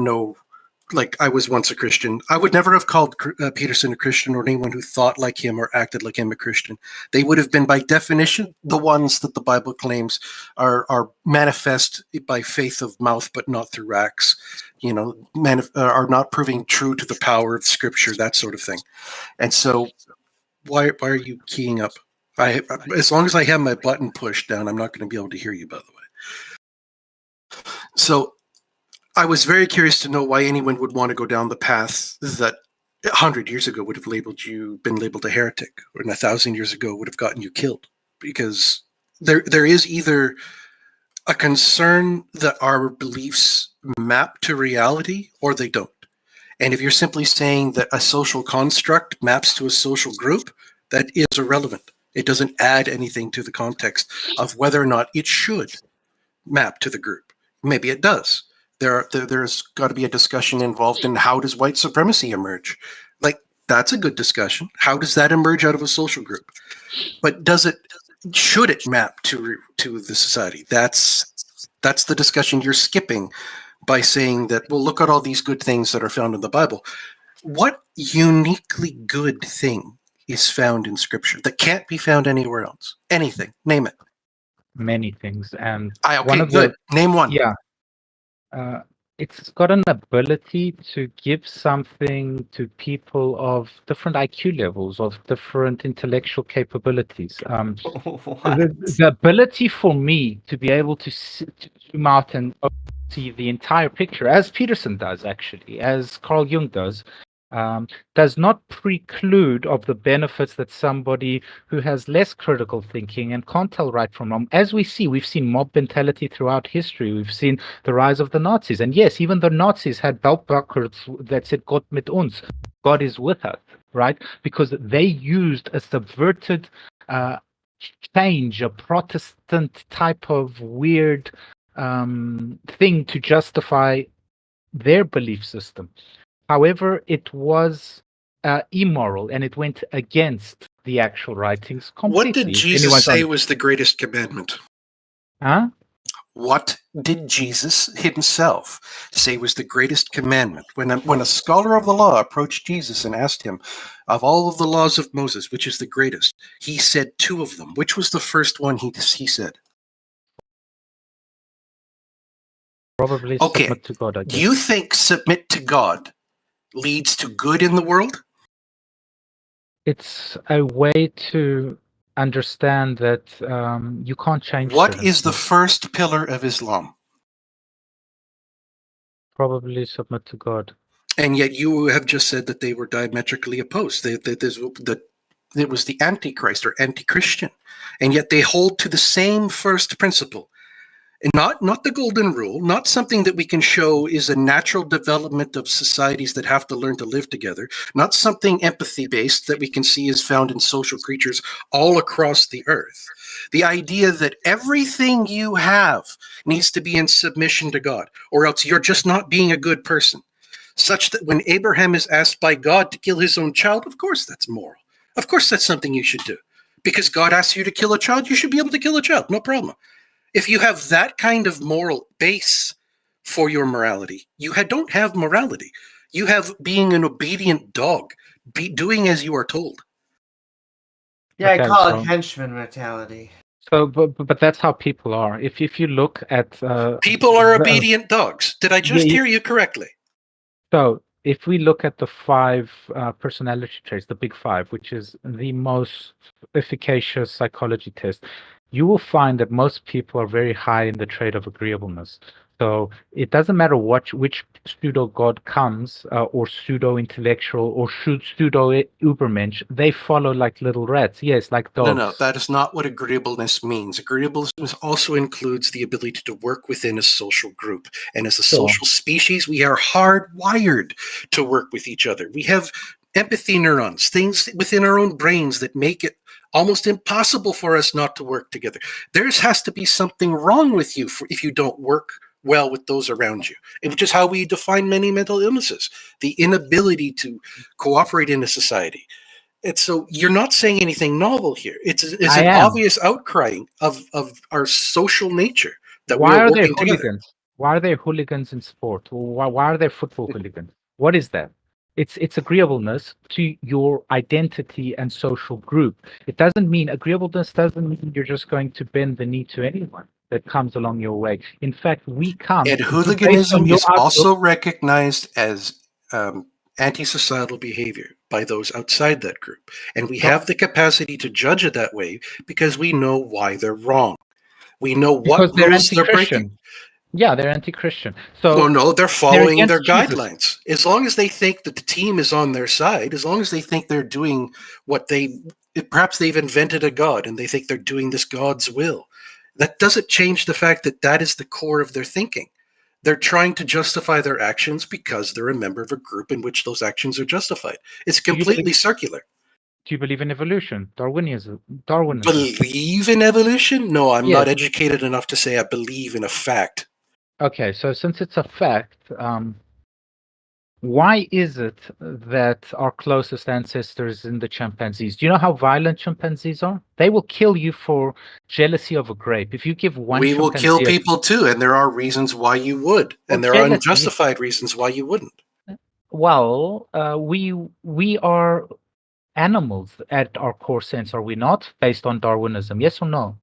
like I was once a Christian. I would never have called Peterson a Christian, or anyone who thought like him or acted like him a Christian. They would have been, by definition, the ones that the Bible claims are manifest by faith of mouth, but not through acts. You know, are not proving true to the power of Scripture, that sort of thing. And so, why are you keying up? As long as I have my button pushed down, I'm not going to be able to hear you, by the way. So I was very curious to know why anyone would want to go down the path that 100 years ago would have been labeled a heretic, or 1,000 years ago would have gotten you killed. Because there is either a concern that our beliefs map to reality, or they don't. And if you're simply saying that a social construct maps to a social group, that is irrelevant. It doesn't add anything to the context of whether or not it should map to the group. Maybe it does. There's got to be a discussion involved in how does white supremacy emerge? Like, that's a good discussion. How does that emerge out of a social group? But should it map to the society? That's the discussion you're skipping by saying that, well, look at all these good things that are found in the Bible. What uniquely good thing is found in Scripture that can't be found anywhere else? Anything, name it. Many things, and Okay, good. Name one. Yeah, it's got an ability to give something to people of different IQ levels, of different intellectual capabilities. The ability for me to be able to zoom out and see the entire picture, as Peterson does, actually, as Carl Jung does not preclude of the benefits that somebody who has less critical thinking and can't tell right from wrong. As we've seen mob mentality throughout history. We've seen the rise of the Nazis. And yes, even the Nazis had belt buckles that said Gott mit uns, God is with us, right? Because they used a subverted change, a Protestant type of weird thing to justify their belief system. However, it was immoral, and it went against the actual writings completely. What did Jesus say was the greatest commandment? Huh? What did Jesus himself say was the greatest commandment? When a scholar of the law approached Jesus and asked him, of all of the laws of Moses, which is the greatest? He said two of them. Which was the first one he said? Probably okay. Submit to God, I guess. Do you think submit to God leads to good in the world? It's a way to understand that you can't change. What is the first pillar of Islam? Probably submit to God. And yet you have just said that they were diametrically opposed. It was the Antichrist or anti-Christian. And yet they hold to the same first principle. And not the golden rule, not something that we can show is a natural development of societies that have to learn to live together, not something empathy-based that we can see is found in social creatures all across the earth. The idea that everything you have needs to be in submission to God, or else you're just not being a good person. Such that when Abraham is asked by God to kill his own child, of course that's moral. Of course that's something you should do. Because God asks you to kill a child, you should be able to kill a child, no problem. If you have that kind of moral base for your morality, you don't have morality. You have being an obedient dog, doing as you are told. Yeah, I call it henchman mentality. So, but that's how people are. If you look at people are obedient dogs. Did I just hear you correctly? So, if we look at the 5 personality traits, the big 5, which is the most efficacious psychology test, you will find that most people are very high in the trait of agreeableness. So it doesn't matter which pseudo-god comes, or pseudo-intellectual, or pseudo-ubermensch, they follow like little rats. Yes, like dogs. No, that is not what agreeableness means. Agreeableness also includes the ability to work within a social group. And as a social species, we are hardwired to work with each other. We have empathy neurons, things within our own brains that make it almost impossible for us not to work together. There has to be something wrong with you if you don't work well with those around you, which is how we define many mental illnesses, the inability to cooperate in a society. And so you're not saying anything novel here. It's I an am. obvious outcrying of our social nature that we Why are are there working together. hooligans? Why are there hooligans in sport? Why are there football hooligans? What is that? It's agreeableness to your identity and social group. It doesn't mean agreeableness doesn't mean you're just going to bend the knee to anyone that comes along your way. In fact, we come And based on hooliganism your is outlook. also recognized as anti-societal behavior by those outside that group. And we have the capacity to judge it that way because we know why they're wrong. We know what Because they're rules they're breaking. anti-Christian. Yeah, they're anti-Christian. So Well, no, they're following their against Jesus. guidelines. As long as they think that the team is on their side, as long as they think they're doing what perhaps they've invented a god and they think they're doing this God's will, that doesn't change the fact that that is the core of their thinking. They're trying to justify their actions because they're a member of a group in which those actions are justified. It's completely circular. Do you believe in evolution? Darwinism? Believe in evolution? No, I'm not Yes. educated enough to say I believe in a fact. Okay, so since it's a fact, why is it that our closest ancestors in the chimpanzees, do you know how violent chimpanzees are? They will kill you for jealousy of a grape. If you give one We will kill chimpanzee people too, and there are reasons why you would, and there are jealousy. unjustified reasons why you wouldn't. Well, we are animals at our core sense, are we not? Based on Darwinism, yes or no?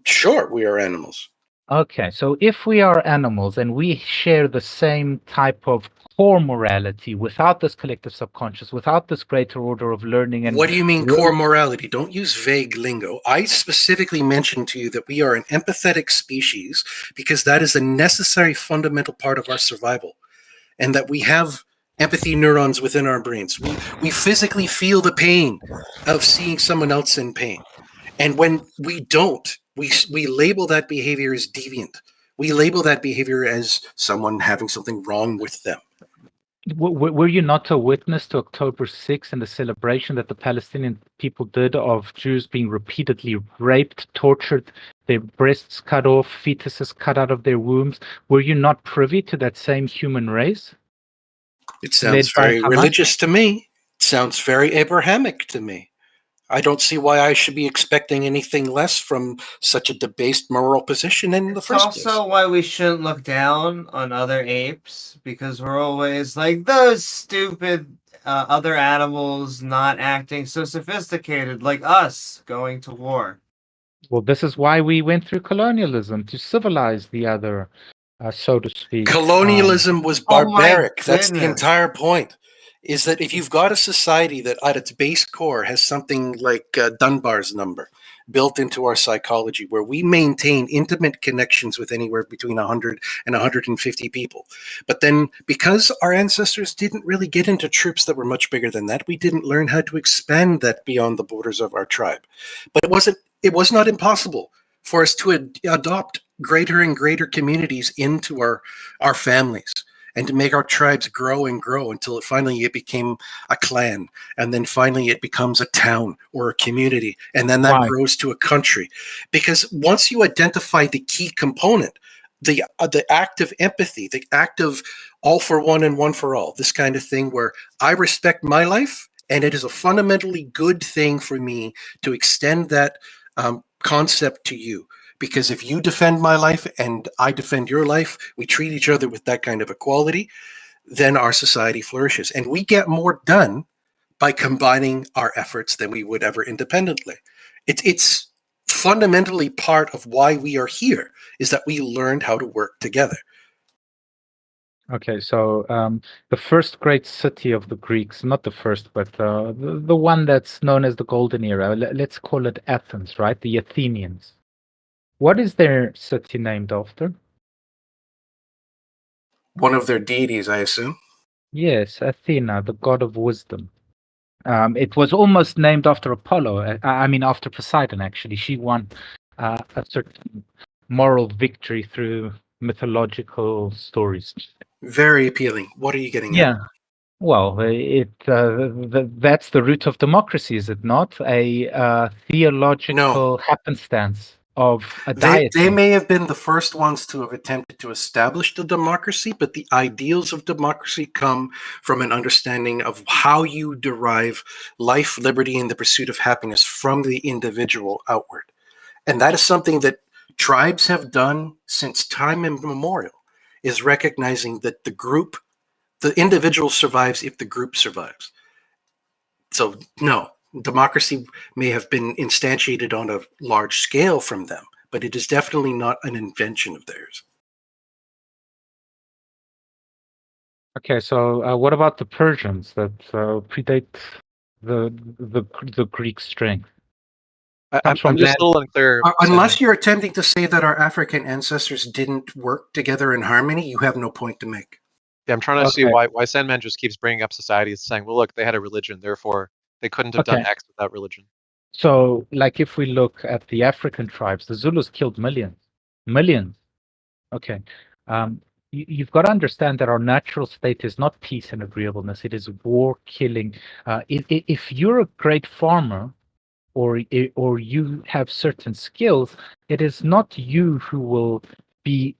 Sure, we are animals. Okay, so if we are animals and we share the same type of core morality without this collective subconscious, without this greater order of learning and What do you mean core morality? Don't use vague lingo. I specifically mentioned to you that we are an empathetic species because that is a necessary fundamental part of our survival, and that we have empathy neurons within our brains. We physically feel the pain of seeing someone else in pain. And when we don't, we label that behavior as deviant. We label that behavior as someone having something wrong with them. Were you not a witness to October 6th and the celebration that the Palestinian people did of Jews being repeatedly raped, tortured, their breasts cut off, fetuses cut out of their wombs? Were you not privy to that same human race? It sounds very religious to me. It sounds very Abrahamic to me. I don't see why I should be expecting anything less from such a debased moral position in the first place. It's also why we shouldn't look down on other apes, because we're always like, those stupid other animals not acting so sophisticated like us going to war. Well, this is why we went through colonialism, to civilize the other, so to speak. Colonialism was barbaric. That's the goodness. entire point. Is that if you've got a society that at its base core has something like Dunbar's number built into our psychology, where we maintain intimate connections with anywhere between 100 and 150 people. But then because our ancestors didn't really get into troops that were much bigger than that, we didn't learn how to expand that beyond the borders of our tribe. But it was not impossible for us to adopt greater and greater communities into our families, and to make our tribes grow and grow until finally it became a clan, and then finally it becomes a town or a community, and then that grows to a country. Because once you identify the key component, the act of empathy, the act of all for one and one for all, this kind of thing where I respect my life, and it is a fundamentally good thing for me to extend that concept to you. Because if you defend my life and I defend your life, we treat each other with that kind of equality, then our society flourishes. And we get more done by combining our efforts than we would ever independently. It's fundamentally part of why we are here, is that we learned how to work together. Okay, so the first great city of the Greeks, not the first, but the one that's known as the Golden Era, let's call it Athens, right? The Athenians. What is their city named after? One of their deities, I assume. Yes, Athena, the god of wisdom. It was almost named after Apollo. After Poseidon, actually. She won a certain moral victory through mythological stories. Very appealing. What are you getting at? Well, that's the root of democracy, is it not? A theological happenstance of a They deity. may have been the first ones to have attempted to establish the democracy, but the ideals of democracy come from an understanding of how you derive life, liberty, and the pursuit of happiness from the individual outward. And that is something that tribes have done since time immemorial, is recognizing that the individual survives if the group survives. So no, democracy may have been instantiated on a large scale from them, but it is definitely not an invention of theirs. Okay, so what about the Persians that predate the Greek strength? I'm just a little unclear. Unless you're attempting to say that our African ancestors didn't work together in harmony, you have no point to make. Yeah, I'm trying to see why Sandman just keeps bringing up societies, saying, well, look, they had a religion, therefore they couldn't have done X without religion. So, like, if we look at the African tribes, the Zulus killed millions. Okay. You've got to understand that our natural state is not peace and agreeableness. It is war, killing. If you're a great farmer, or you have certain skills, it is not you who will be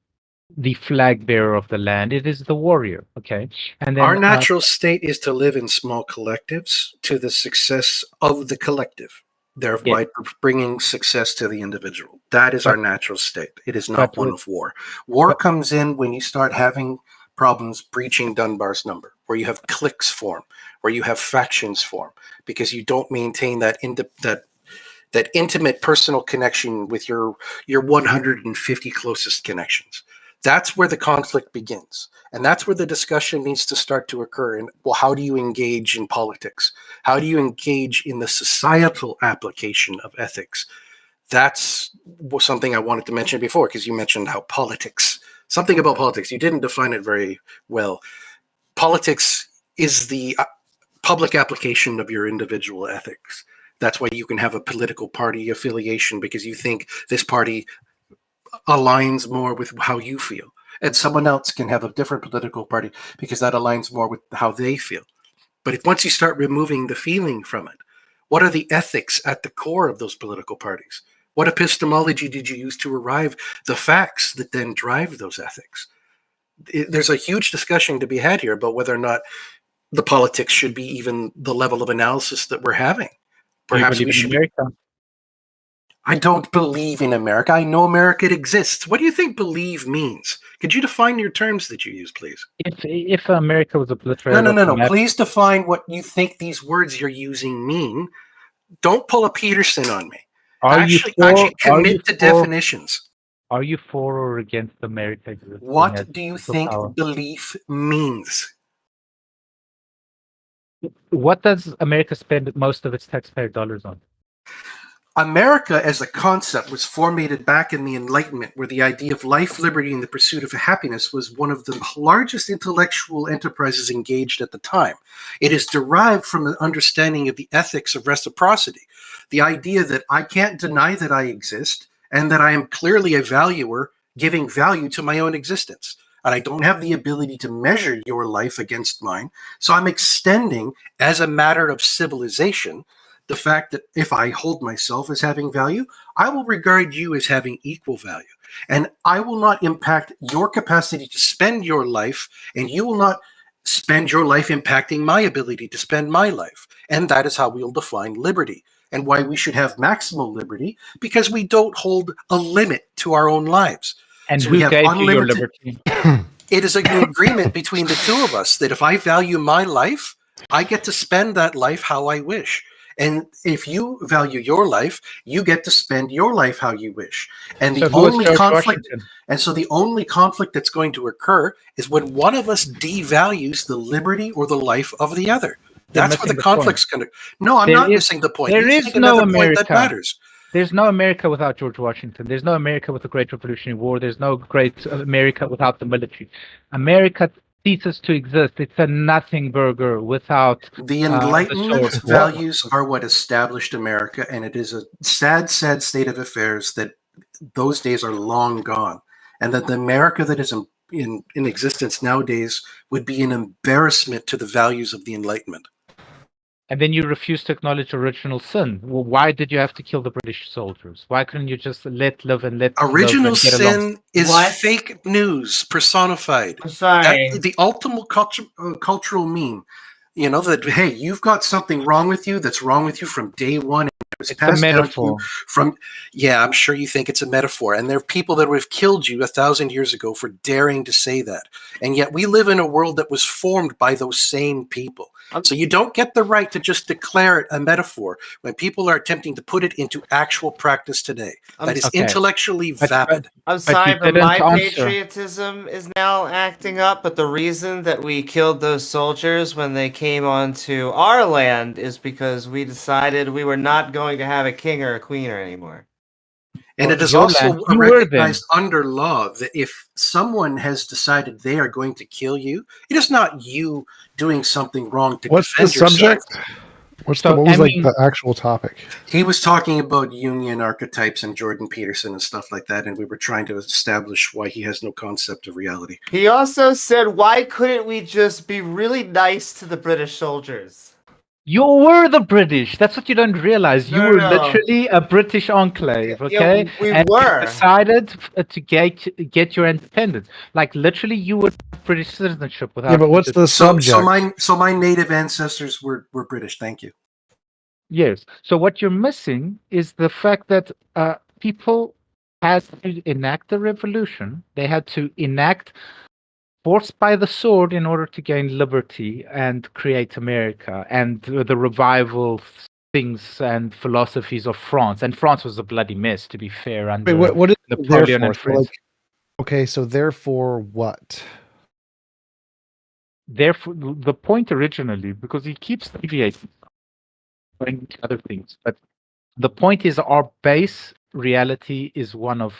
the flag bearer of the land. It is the warrior. Okay. And then our natural state is to live in small collectives to the success of the collective, thereby bringing success to the individual. That is our natural state. It is not one of war. War comes in when you start having problems breaching Dunbar's number, where you have cliques form, where you have factions form, because you don't maintain that intimate personal connection with your 150 closest connections. That's where the conflict begins. And that's where the discussion needs to start to occur. And well, how do you engage in politics? How do you engage in the societal application of ethics? That's something I wanted to mention before, because you mentioned how something about politics, you didn't define it very well. Politics is the public application of your individual ethics. That's why you can have a political party affiliation, because you think this party aligns more with how you feel. And someone else can have a different political party because that aligns more with how they feel. But once you start removing the feeling from it, what are the ethics at the core of those political parties? What epistemology did you use to arrive the facts that then drive those ethics? There's a huge discussion to be had here about whether or not the politics should be even the level of analysis that we're having. Perhaps we should. I don't believe in America. I know America exists. What do you think believe means? Could you define your terms that you use, please? If America was obliterated... No. Please define what you think these words you're using mean. Don't pull a Peterson on me. Actually commit to definitions. Are you for or against America? What do you think belief means? What does America spend most of its taxpayer dollars on? America as a concept was formated back in the Enlightenment, where the idea of life, liberty, and the pursuit of happiness was one of the largest intellectual enterprises engaged at the time. It is derived from an understanding of the ethics of reciprocity, the idea that I can't deny that I exist and that I am clearly a valuer giving value to my own existence. And I don't have the ability to measure your life against mine. So I'm extending, as a matter of civilization, the fact that if I hold myself as having value, I will regard you as having equal value. And I will not impact your capacity to spend your life, and you will not spend your life impacting my ability to spend my life. And that is how we'll define liberty, and why we should have maximal liberty, because we don't hold a limit to our own lives. And so who gave you your liberty? It is an agreement between the two of us that if I value my life, I get to spend that life how I wish. And if you value your life, you get to spend your life how you wish. And the only conflict that's going to occur is when one of us devalues the liberty or the life of the other. That's where the conflict's going to. No, I'm not missing the point. There is no America that matters. There's no America without George Washington. There's no America with the Great Revolutionary War. There's no great America without the military. America ceases to exist. It's a nothing burger without the Enlightenment values are what established America, and it is a sad, state of affairs that those days are long gone, and that the America that is in existence nowadays would be an embarrassment to the values of the Enlightenment. And then you refuse to acknowledge original sin. Well, why did you have to kill the British soldiers? Why couldn't you just let live and let Original live and get along? sin is What? fake news personified. I'm sorry. That, the ultimate cultural meme. You know, that, hey, you've got something wrong with you that's wrong with you from day one. It's a passed down to you metaphor. from, yeah, I'm sure you think it's a metaphor. And there are people that would have killed you 1,000 years ago for daring to say that. And yet we live in a world that was formed by those same people. So you don't get the right to just declare it a metaphor when people are attempting to put it into actual practice today. That is Okay. intellectually vapid. I'm you sorry, but didn't my answer. patriotism is now acting up. But the reason that we killed those soldiers when they came onto our land is because we decided we were not going to have a king or a queen anymore. And Well, it is your also land, you were them. recognized under law that if someone has decided they are going to kill you, it is not you doing something wrong to What's the defend yourself. subject? What was the actual topic? He was talking about Jungian archetypes and Jordan Peterson and stuff like that, and we were trying to establish why he has no concept of reality. He also said, why couldn't we just be really nice to the British soldiers? You were the British. That's what you don't realize. You No, were no. literally a British enclave, Yeah, okay? we and were. You decided to get your independence. Like literally, you would have British citizenship without. Yeah, but what's the subject? So my native ancestors were British. Thank you. Yes. So what you're missing is the fact that people had to enact the revolution. They had to enact force by the sword in order to gain liberty and create America and the revival things and philosophies of France. And France was a bloody mess, to be fair. Under Wait, what is Napoleon therefore? and France. Okay, so therefore what? Therefore, the point originally, because he keeps deviating going to other things, but the point is our base reality is one of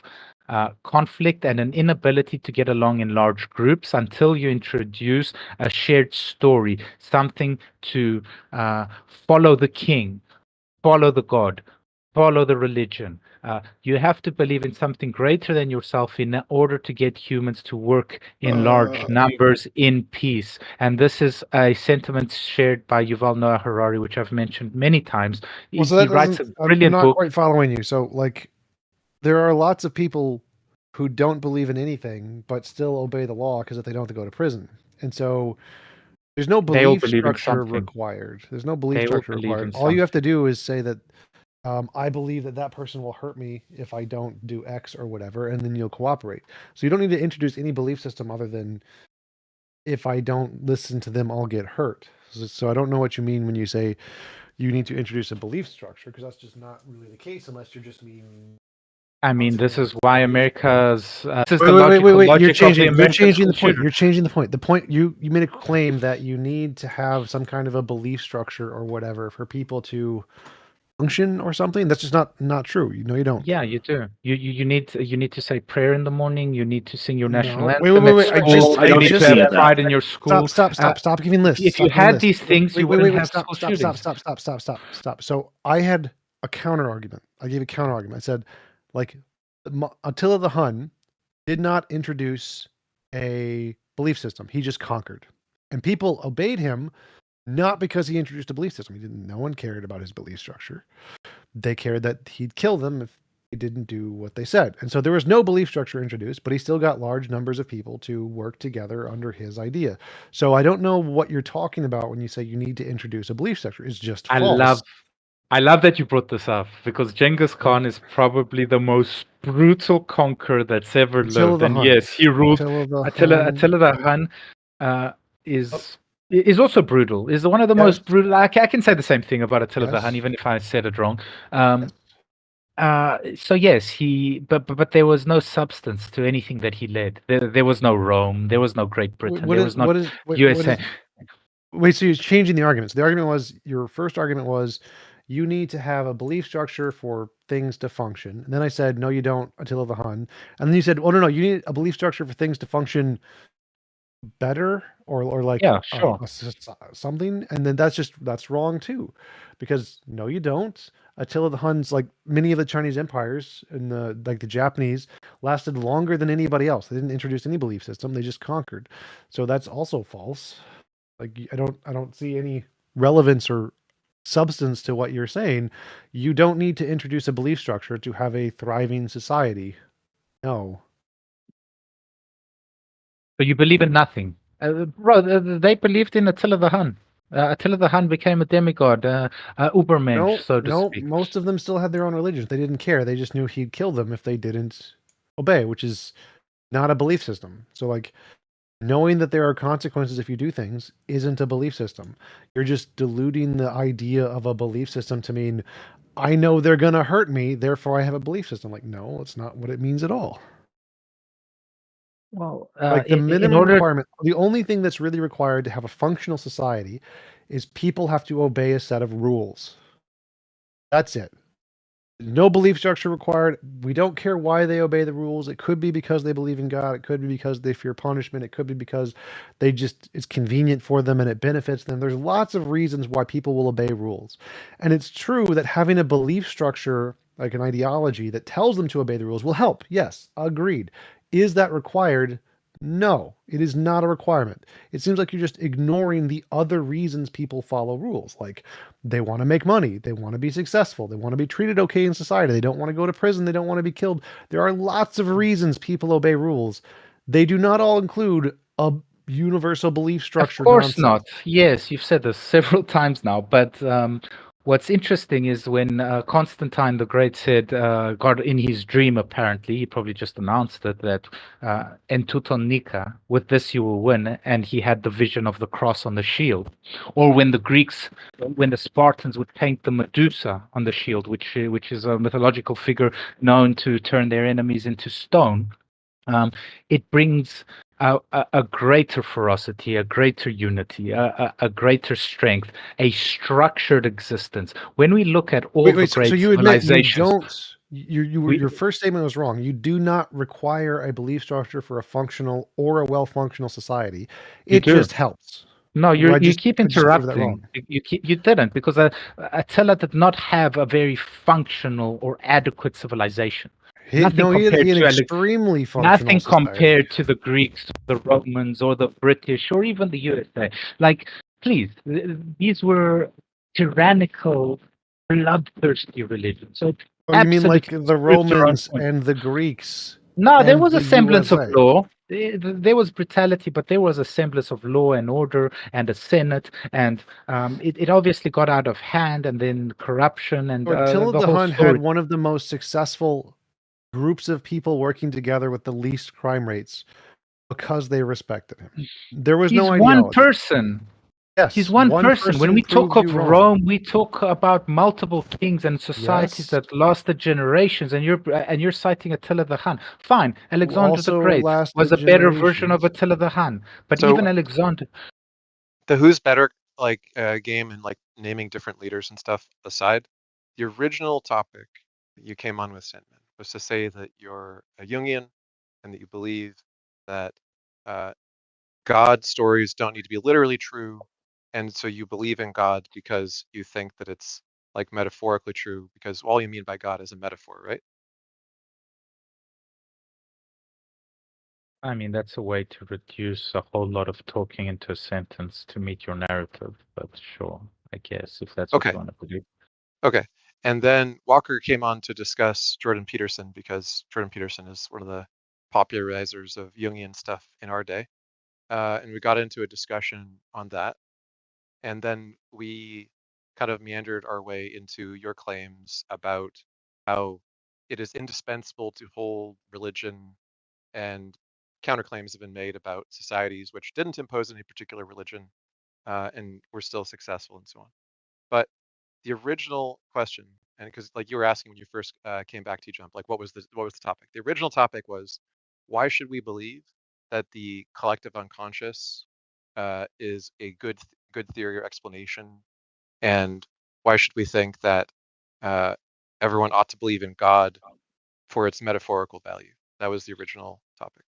conflict and an inability to get along in large groups until you introduce a shared story, something to follow the king, follow the god, follow the religion. You have to believe in something greater than yourself in order to get humans to work in large numbers in peace. And this is a sentiment shared by Yuval Noah Harari, which I've mentioned many times. Well, so He writes a brilliant I'm not book. quite following you. So, like, there are lots of people who don't believe in anything but still obey the law because if they don't have to go to prison. And so there's no They all belief believe in structure something. required. There's no belief They all structure believe required. in All you have to do is say that I believe that that person will hurt me if I don't do X or whatever, and then you'll cooperate. So you don't need to introduce any belief system other than if I don't listen to them, I'll get hurt. So I don't know what you mean when you say you need to introduce a belief structure, because that's just not really the case unless you're just meaning. I mean, this is why America's. This is Wait, the logical You're logic of changing. the You're American changing the point. computer. You're changing the point. The point you made a claim that you need to have some kind of a belief structure or whatever for people to function or something. That's just not true. You know, you don't. Yeah, you do. You need to say prayer in the morning. You need to sing your national No. anthem. Wait. At school. I You need just to see have that. pride in your school. Stop giving lists. If Stop you giving had lists. these things, you wouldn't have school shootings. Stop. So I had a counter argument. I gave a counter argument. I said, like, Attila the Hun did not introduce a belief system. He just conquered, and people obeyed him not because he introduced a belief system. No one cared about his belief structure. They cared that he'd kill them if they didn't do what they said. And so there was no belief structure introduced, but he still got large numbers of people to work together under his idea. So I don't know what you're talking about when you say you need to introduce a belief structure. It's just false. I love that you brought this up, because Genghis Khan is probably the most brutal conqueror that's ever lived. And yes, he ruled. Attila the Hun is also brutal. Is one of the most brutal. I can say the same thing about Attila the Hun, even if I said it wrong. So yes, but there was no substance to anything that he led. There was no Rome. There was no Great Britain. There was no USA. Wait, so you're changing the argument. So the argument was, your first argument was, you need to have a belief structure for things to function. And then I said, no, you don't, Attila the Hun. And then you said, oh, no, you need a belief structure for things to function better or like Yeah, sure. something, and then that's wrong too, because no, you don't. Attila the Hun's, like many of the Chinese empires and the Japanese, lasted longer than anybody else. They didn't introduce any belief system; they just conquered. So that's also false. Like I don't see any relevance or substance to what you're saying. You don't need to introduce a belief structure to have a thriving society. No. But you believe in nothing. Bro, they believed in Attila the Hun. Attila the Hun became a demigod, Ubermensch, so to No, speak. most of them still had their own religions. They didn't care. They just knew he'd kill them if they didn't obey, which is not a belief system. So, like, knowing that there are consequences if you do things isn't a belief system. You're just diluting the idea of a belief system to mean, I know they're going to hurt me, therefore I have a belief system. Like, no, it's not what it means at all. Well, Like, the in minimum order, requirement, the only thing that's really required to have a functional society is people have to obey a set of rules. That's it. No belief structure required. We don't care why they obey the rules. It could be because they believe in God. It could be because they fear punishment. It could be because it's convenient for them and it benefits them. There's lots of reasons why people will obey rules. And it's true that having a belief structure, like an ideology that tells them to obey the rules, will help. Yes, agreed. Is that required? No, it is not a requirement. It seems like you're just ignoring the other reasons people follow rules. Like, they want to make money, they want to be successful, they want to be treated okay in society, they don't want to go to prison, they don't want to be killed. There are lots of reasons people obey rules. They do not all include a universal belief of structure course nonsense. not. Yes, you've said this several times now. But what's interesting is when Constantine the Great said, God in his dream, apparently, he probably just announced it, that en tuton nika, with this you will win, and he had the vision of the cross on the shield. Or when the Spartans would paint the Medusa on the shield, which is a mythological figure known to turn their enemies into stone, it brings a greater ferocity, a greater unity, a greater strength, a structured existence. When we look at all the So great you admit you civilizations, don't. Your first statement was wrong. You do not require a belief structure for a functional or a well-functional society. you It do. just helps. No, I you just keep proved that interrupting. wrong. You didn't, because Attila did not have a very functional or adequate civilization. He Nothing had compared an to extremely functional nothing society. compared to the Greeks, the Romans, or the British, or even the USA. Like, please, these were tyrannical, bloodthirsty religions. So Oh, you mean like absolutely the proved your own Romans point. and the Greeks No, there and was a the semblance of USA? law. There was brutality, but there was a semblance of law and order and a senate, and it obviously got out of hand, and then corruption and Attila the the whole Hun had story. one of the most successful groups of people working together with the least crime rates because they respected him. There was He's no one ideology. person. Yes, He's one person. When we talk proved of you wrong. Rome, we talk about multiple kings and societies Yes. that lasted generations, and you're citing Attila the Hun. Fine, Alexander the Also Great lasted was a better version of generations. Attila the Hun, but So even Alexander. the who's better game and like naming different leaders and stuff aside, the original topic that you came on with, Sandman, was to say that you're a Jungian and that you believe that God stories don't need to be literally true, and so you believe in God because you think that it's like metaphorically true because all you mean by God is a metaphor, right? I mean, that's a way to reduce a whole lot of talking into a sentence to meet your narrative, but sure, I guess, if that's what Okay. you want to do. Okay. And then Walker came on to discuss Jordan Peterson because Jordan Peterson is one of the popularizers of Jungian stuff in our day. And we got into a discussion on that. And then we kind of meandered our way into your claims about how it is indispensable to hold religion, and counterclaims have been made about societies which didn't impose any particular religion and were still successful and so on. But the original question, and because like you were asking when you first came back to TJump, like what was the topic? The original topic was, why should we believe that the collective unconscious is a good theory or explanation, and why should we think that everyone ought to believe in God for its metaphorical value? That was the original topic.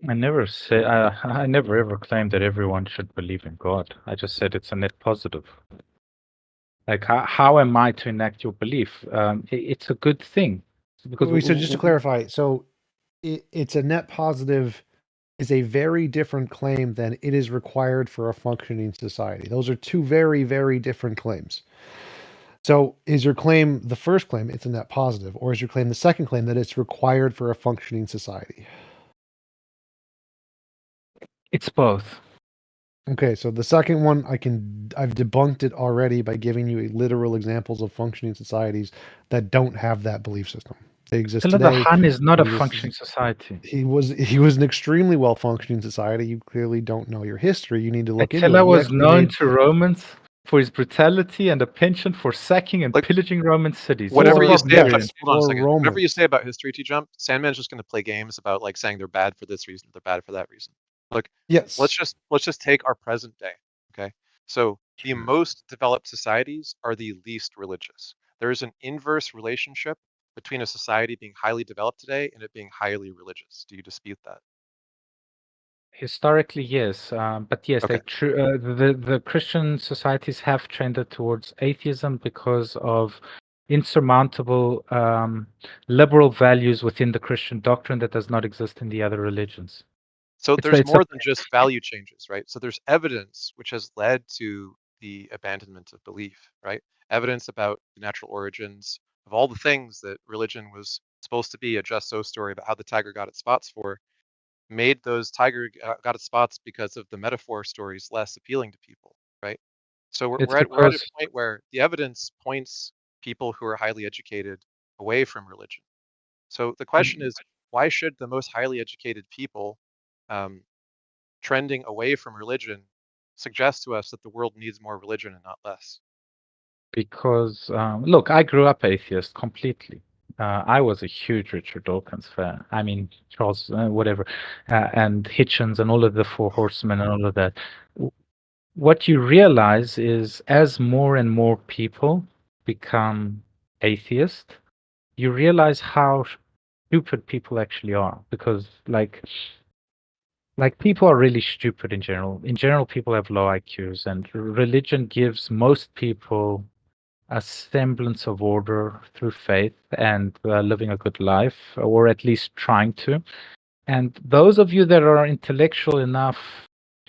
I never say I never ever claimed that everyone should believe in God. I just said it's a net positive. Like, how am I to enact your belief? It's a good thing because So just to clarify, so it's a net positive is a very different claim than it is required for a functioning society. Those are two very, very different claims. So is your claim the first claim, it's a net positive, or is your claim the second claim that it's required for a functioning society? it's both. Okay, so the second one, I've debunked it already by giving you literal examples of functioning societies that don't have that belief system. They exist Kila the today. Han is not a He was- functioning society. He was an extremely well functioning society. You clearly don't know your history. You need to look into it. Attila He was actually known made- to Romans for his brutality and a penchant for sacking and Like, pillaging Roman cities. Whatever For- you say about, yes, hold on a for second. Whatever you Romans. say about history, TJump, Sandman's just going to play games about like saying they're bad for this reason, they're bad for that reason. Look, Yes. let's just take our present day. Okay, so the most developed societies are the least religious. There is an inverse relationship between a society being highly developed today and it being highly religious. Do you dispute that? Historically, yes, but yes, Okay. the Christian societies have trended towards atheism because of insurmountable liberal values within the Christian doctrine that does not exist in the other religions. So It's there's a- more than just value changes, right? So there's evidence which has led to the abandonment of belief, right? Evidence about the natural origins of all the things that religion was supposed to be a just so story about how the tiger got its spots for, made those tiger got its spots because of the metaphor stories less appealing to people, right? So It's we're at a because point where the evidence points people who are highly educated away from religion. So the question is, why should the most highly educated people um, trending away from religion suggest to us that the world needs more religion and not less? because look, I grew up atheist completely. I was a huge Richard Dawkins fan. I mean, Charles, whatever, and Hitchens and all of the Four Horsemen and all of that. What you realize is as more and more people become atheist, you realize how stupid people actually are. Because like people are really stupid in general. In general, people have low IQs, and religion gives most people a semblance of order through faith and living a good life, or at least trying to. And those of you that are intellectual enough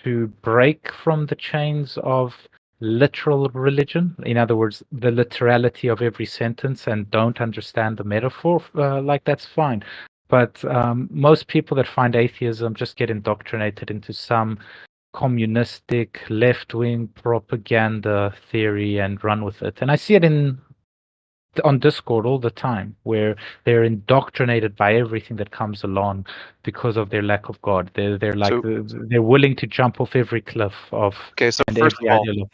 to break from the chains of literal religion, in other words, the literality of every sentence, and don't understand the metaphor, like that's fine. But most people that find atheism just get indoctrinated into some communistic left-wing propaganda theory and run with it. And I see it on Discord all the time, where they're indoctrinated by everything that comes along because of their lack of God. They're like So- they're willing to jump off every cliff of Okay, so and first every of all, ideology.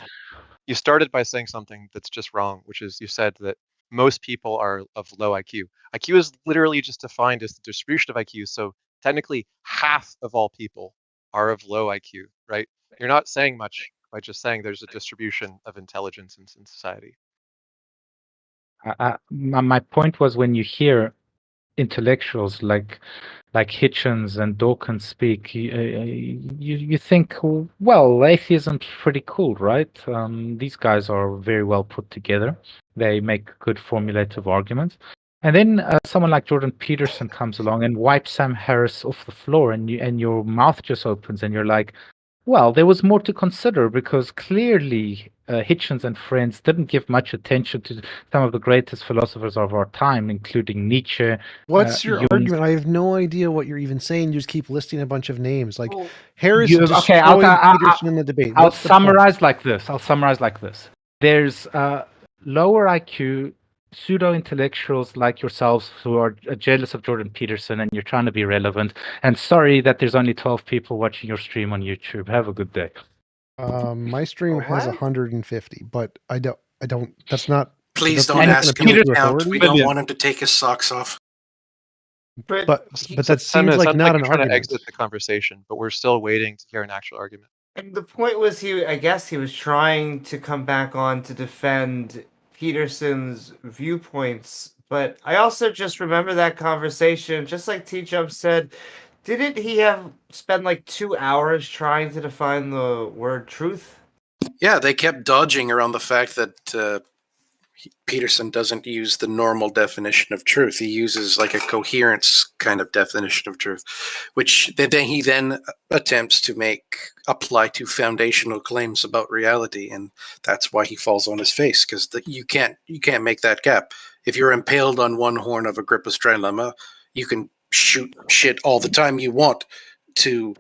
you started by saying something that's just wrong, which is you said that most people are of low IQ. IQ is literally just defined as the distribution of IQ. So technically, half of all people are of low IQ, right? You're not saying much by just saying there's a distribution of intelligence in society. My point was, when you hear intellectuals like Hitchens and Dawkins speak, you think, well, atheism's pretty cool, right? These guys are very well put together. They make good formulative arguments. And then someone like Jordan Peterson comes along and wipes Sam Harris off the floor, and your mouth just opens, and you're like, well, there was more to consider, because clearly Hitchens and friends didn't give much attention to some of the greatest philosophers of our time, including Nietzsche. What's your Jung. argument? I have no idea what you're even saying. You just keep listing a bunch of names. Like Well, Harris You- okay, I'll- destroyed I'll- Peterson in the debate. I'll What's the point? summarize like this. There's lower IQ pseudo-intellectuals like yourselves who are jealous of Jordan Peterson, and you're trying to be relevant. And sorry that there's only 12 people watching your stream on YouTube. Have a good day. My stream has What? 150, but I don't. That's not. Please that's don't not ask gonna him appeal to to count. authority. We don't Brilliant. want him to take his socks off. But that Simon, seems it like sounds not like an you're trying to argument. exit the conversation, but we're still waiting to hear an actual argument. And the point was, I guess he was trying to come back on to defend Peterson's viewpoints, but I also just remember that conversation, just like TJump said, Didn't he have spend like 2 hours trying to define the word truth? Yeah, they kept dodging around the fact that Peterson doesn't use the normal definition of truth. He uses like a coherence kind of definition of truth, which he then attempts to apply to foundational claims about reality, and that's why he falls on his face, because you can't make that gap. If you're impaled on one horn of Agrippa's trilemma, you can shoot shit all the time you want to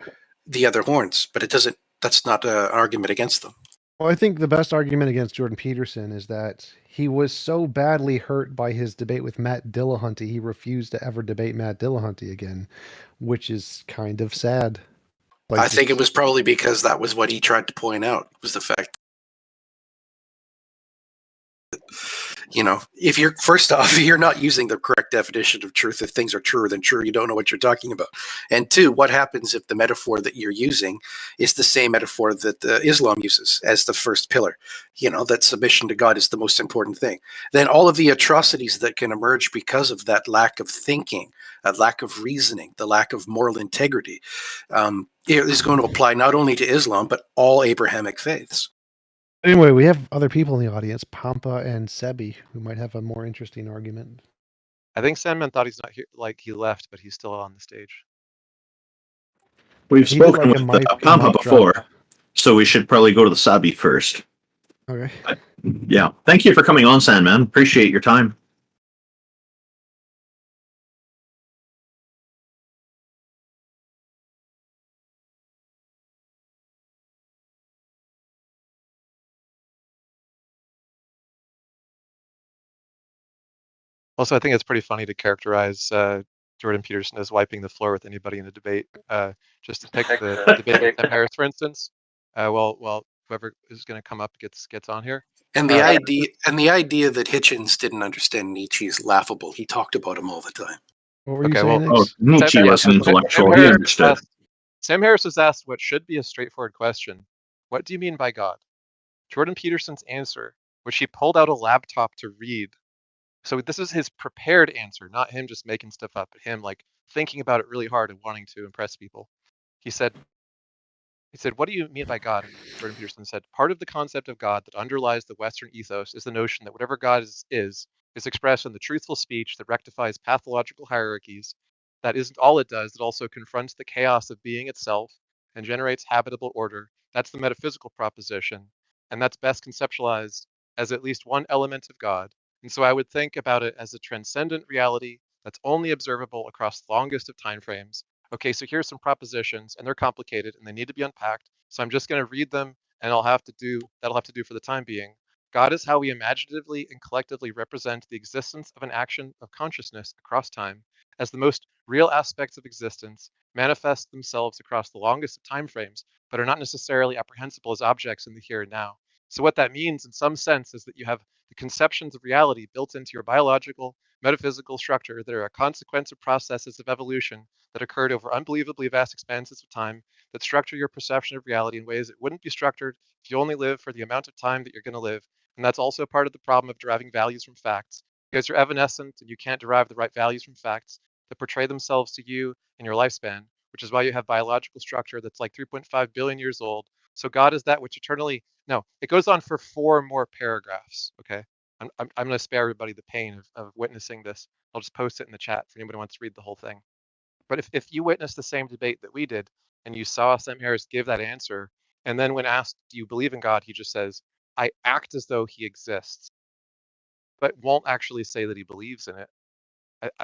the other horns, but it doesn't. That's not an argument against them. Well, I think the best argument against Jordan Peterson is that he was so badly hurt by his debate with Matt Dillahunty, he refused to ever debate Matt Dillahunty again, which is kind of sad. Like, I think it was probably because that was what he tried to point out, was the fact that, if you're, first off, you're not using the correct definition of truth. If things are truer than true, you don't know what you're talking about. And two, what happens if the metaphor that you're using is the same metaphor that Islam uses as the first pillar? That submission to God is the most important thing. Then all of the atrocities that can emerge because of that lack of thinking, a lack of reasoning, the lack of moral integrity, is going to apply not only to Islam, but all Abrahamic faiths. Anyway, we have other people in the audience, Pampa and Sebi, who might have a more interesting argument. I think Sandman thought he's not here, like he left, but he's still on the stage. We've He did spoken like a with mic- Pampa mic before, drop. so we should probably go to the Sabi first. Okay. Yeah. Thank you for coming on, Sandman. Appreciate your time. Also, I think it's pretty funny to characterize Jordan Peterson as wiping the floor with anybody in a debate. Just to pick the debate with Tim Harris, for instance. Well, whoever is going to come up gets on here. And the idea that Hitchens didn't understand Nietzsche is laughable. He talked about him all the time. What were you Okay, saying, well, Nix? Nietzsche was an intellectual. He understood. Sam Harris was asked what should be a straightforward question. What do you mean by God? Jordan Peterson's answer, which he pulled out a laptop to read. So this is his prepared answer, not him just making stuff up, but him like thinking about it really hard and wanting to impress people. He said, what do you mean by God? And Jordan Peterson said, part of the concept of God that underlies the Western ethos is the notion that whatever God is expressed in the truthful speech that rectifies pathological hierarchies. That isn't all it does. It also confronts the chaos of being itself and generates habitable order. That's the metaphysical proposition. And that's best conceptualized as at least one element of God. And so I would think about it as a transcendent reality that's only observable across the longest of time frames. Okay, so here's some propositions, and they're complicated, and they need to be unpacked. So I'm just going to read them, and that'll have to do for the time being. God is how we imaginatively and collectively represent the existence of an action of consciousness across time, as the most real aspects of existence manifest themselves across the longest of time frames, but are not necessarily apprehensible as objects in the here and now. So what that means in some sense is that you have the conceptions of reality built into your biological, metaphysical structure that are a consequence of processes of evolution that occurred over unbelievably vast expanses of time that structure your perception of reality in ways that wouldn't be structured if you only live for the amount of time that you're going to live. And that's also part of the problem of deriving values from facts, because you're evanescent and you can't derive the right values from facts that portray themselves to you in your lifespan, which is why you have biological structure that's like 3.5 billion years old. So God is that which eternally, no, it goes on for 4 more paragraphs, okay? I'm going to spare everybody the pain of witnessing this. I'll just post it in the chat if anybody wants to read the whole thing. But if you witnessed the same debate that we did, and you saw Sam Harris give that answer, and then when asked, do you believe in God, he just says, I act as though he exists, but won't actually say that he believes in it.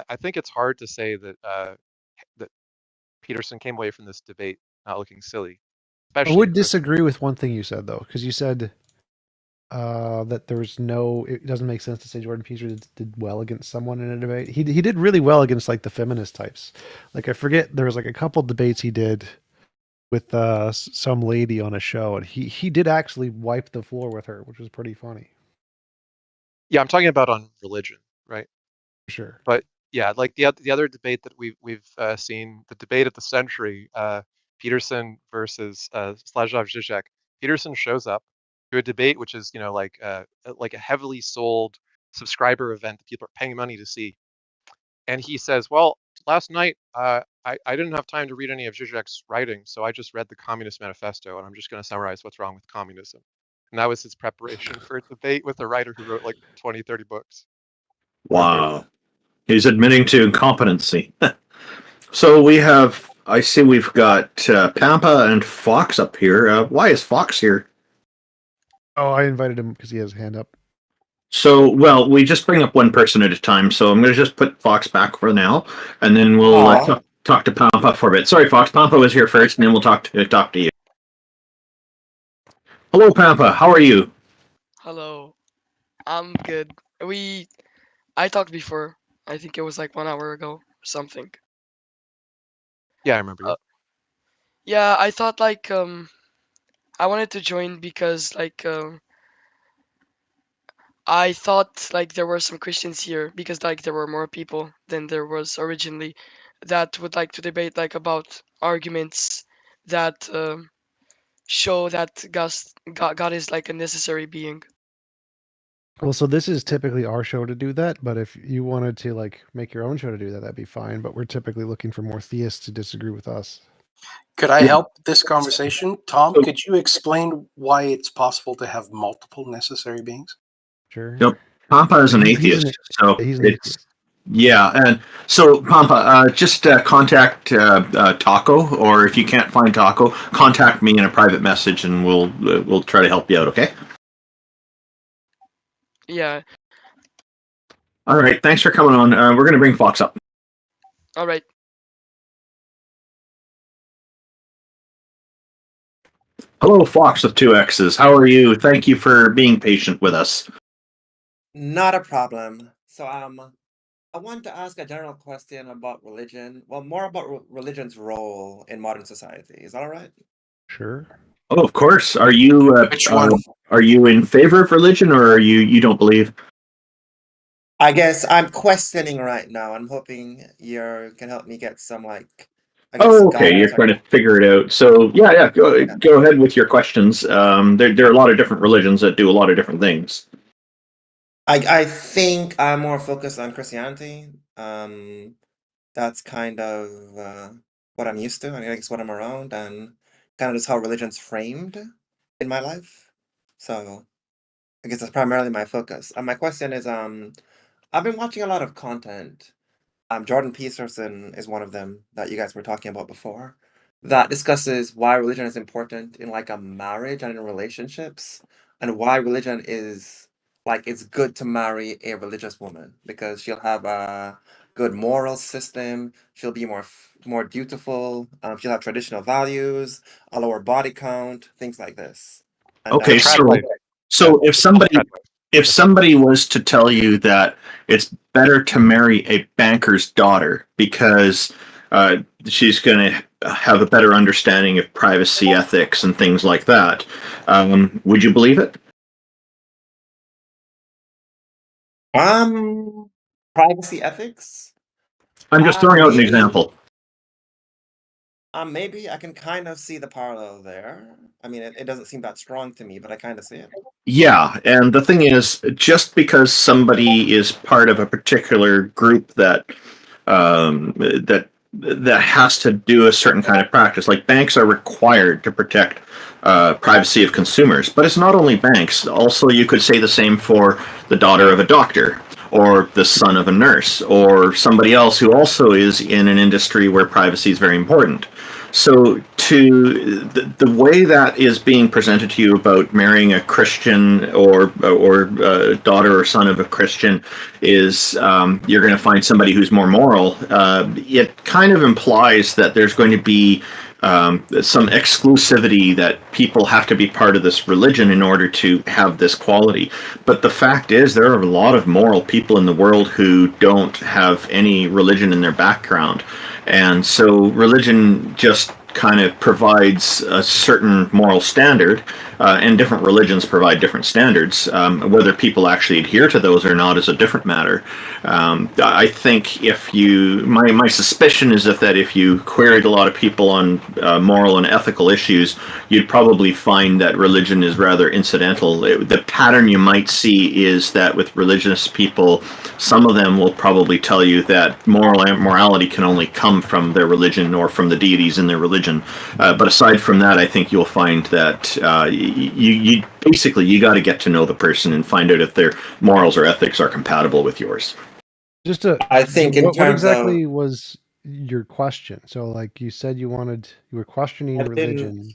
I think it's hard to say that that Peterson came away from this debate not looking silly. I would disagree with one thing you said, though, because you said that it doesn't make sense to say Jordan Peterson did well against someone in a debate. He did really well against like the feminist types. Like I forget, there was like a couple debates he did with some lady on a show, and he did actually wipe the floor with her, which was pretty funny. Yeah, I'm talking about on religion, right? Sure. But yeah, like the other debate that we've seen, the debate of the century, Peterson versus Slavoj Žižek. Peterson shows up to a debate which is like a heavily sold subscriber event that people are paying money to see, and he says, "Well, last night I didn't have time to read any of Zizek's writing, so I just read the Communist Manifesto, and I'm just going to summarize what's wrong with communism. And that was his preparation for a debate with a writer who wrote like 20, 30 books. Wow. He's admitting to incompetency. So I see we've got Pampa and Foxx up here. Why is Foxx here? Oh, I invited him because he has a hand up. So, well, we just bring up one person at a time, so I'm going to just put Foxx back for now, and then we'll talk to Pampa for a bit. Sorry, Foxx, Pampa was here first, and then we'll talk to you. Hello, Pampa. How are you? Hello. I'm good. I talked before. I think it was like 1 hour ago or something. Yeah, I remember you. Yeah, I thought like I wanted to join because like I thought like there were some Christians here because like there were more people than there was originally that would like to debate like about arguments that show that God is like a necessary being. Well, so this is typically our show to do that, but if you wanted to like make your own show to do that, that'd be fine. But we're typically looking for more theists to disagree with us. Could I help this conversation? Tom, could you explain why it's possible to have multiple necessary beings? Sure. Yep. Pampa is an atheist, so he's an atheist. Yeah, and so Pampa, just contact Taco, or if you can't find Taco, contact me in a private message, and we'll try to help you out. Okay. Yeah. All right. Thanks for coming on. We're going to bring Foxx up. All right. Hello, Foxx with 2 X's. How are you? Thank you for being patient with us. Not a problem. So, I want to ask a general question about religion. Well, more about religion's role in modern society. Is that all right? Sure. Oh, of course. Are you Which one? Are you in favor of religion, or are you don't believe? I guess I'm questioning right now. I'm hoping you can help me get some I guess Oh, okay. guidance. You're trying to figure it out. So yeah. Go ahead with your questions. There are a lot of different religions that do a lot of different things. I think I'm more focused on Christianity. That's kind of what I'm used to. I guess what I'm around, and kind of just how religion's framed in my life. So I guess that's primarily my focus. My question is, I've been watching a lot of content. Jordan Peterson is one of them that you guys were talking about before, that discusses why religion is important in like a marriage and in relationships, and why religion is like it's good to marry a religious woman because she'll have a good moral system. She'll be more dutiful. She'll have traditional values, a lower body count, things like this. And Okay, so if somebody was to tell you that it's better to marry a banker's daughter because she's going to have a better understanding of privacy ethics and things like that, would you believe it? privacy ethics. I'm just throwing out an Maybe. example. Maybe I can kind of see the parallel there. I mean, it doesn't seem that strong to me, but I kind of see it. Yeah, and the thing is, just because somebody is part of a particular group that has to do a certain kind of practice, like banks are required to protect privacy of consumers, but it's not only banks. Also, you could say the same for the daughter of a doctor, or the son of a nurse, or somebody else who also is in an industry where privacy is very important. So the way that is being presented to you about marrying a Christian or daughter or son of a Christian is you're going to find somebody who's more moral. It kind of implies that there's going to be some exclusivity, that people have to be part of this religion in order to have this quality. But the fact is, there are a lot of moral people in the world who don't have any religion in their background. And so religion just kind of provides a certain moral standard, and different religions provide different standards. Whether people actually adhere to those or not is a different matter. I think my suspicion is that if you queried a lot of people on moral and ethical issues, you'd probably find that religion is rather incidental. The pattern you might see is that with religious people, some of them will probably tell you that morality can only come from their religion or from the deities in their religion. But aside from that, I think you'll find that you basically you got to get to know the person and find out if their morals or ethics are compatible with yours. Just to, I think in what terms exactly of was your question? So, like you said, you were questioning I religion,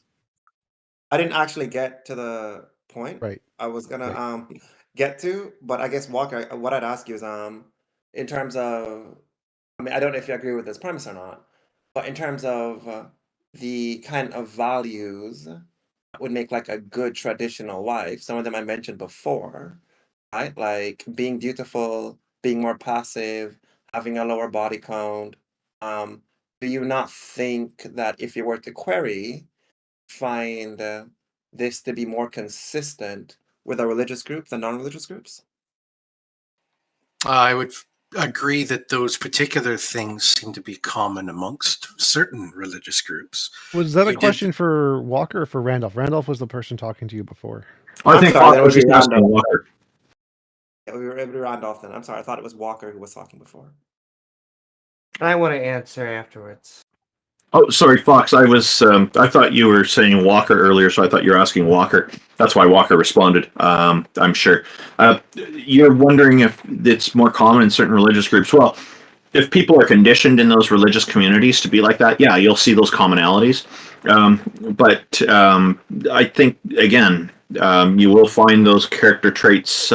didn't actually get to the point right? I was gonna Right. get to, but I guess Walker, what I'd ask you is in terms of, I mean, I don't know if you agree with this premise or not, but in terms of the kind of values that would make like a good traditional wife, some of them I mentioned before, right? Like being dutiful, being more passive, having a lower body count. Do you not think that if you were to query, find this to be more consistent with a religious group than non-religious groups? I would agree that those particular things seem to be common amongst certain religious groups. Was that a You did- question for Walker or for Randolph? Randolph was the person talking to you before. I I'm think sorry, Foxx that was would be just asking Randolph. Walker. Yeah, we were able to round off then. I'm sorry, I thought it was Walker who was talking before. I want to answer afterwards. Oh, sorry, Fox. I thought you were saying Walker earlier, so I thought you were asking Walker. That's why Walker responded. I'm sure. You're wondering if it's more common in certain religious groups. Well, if people are conditioned in those religious communities to be like that, yeah, you'll see those commonalities. But I think again, you will find those character traits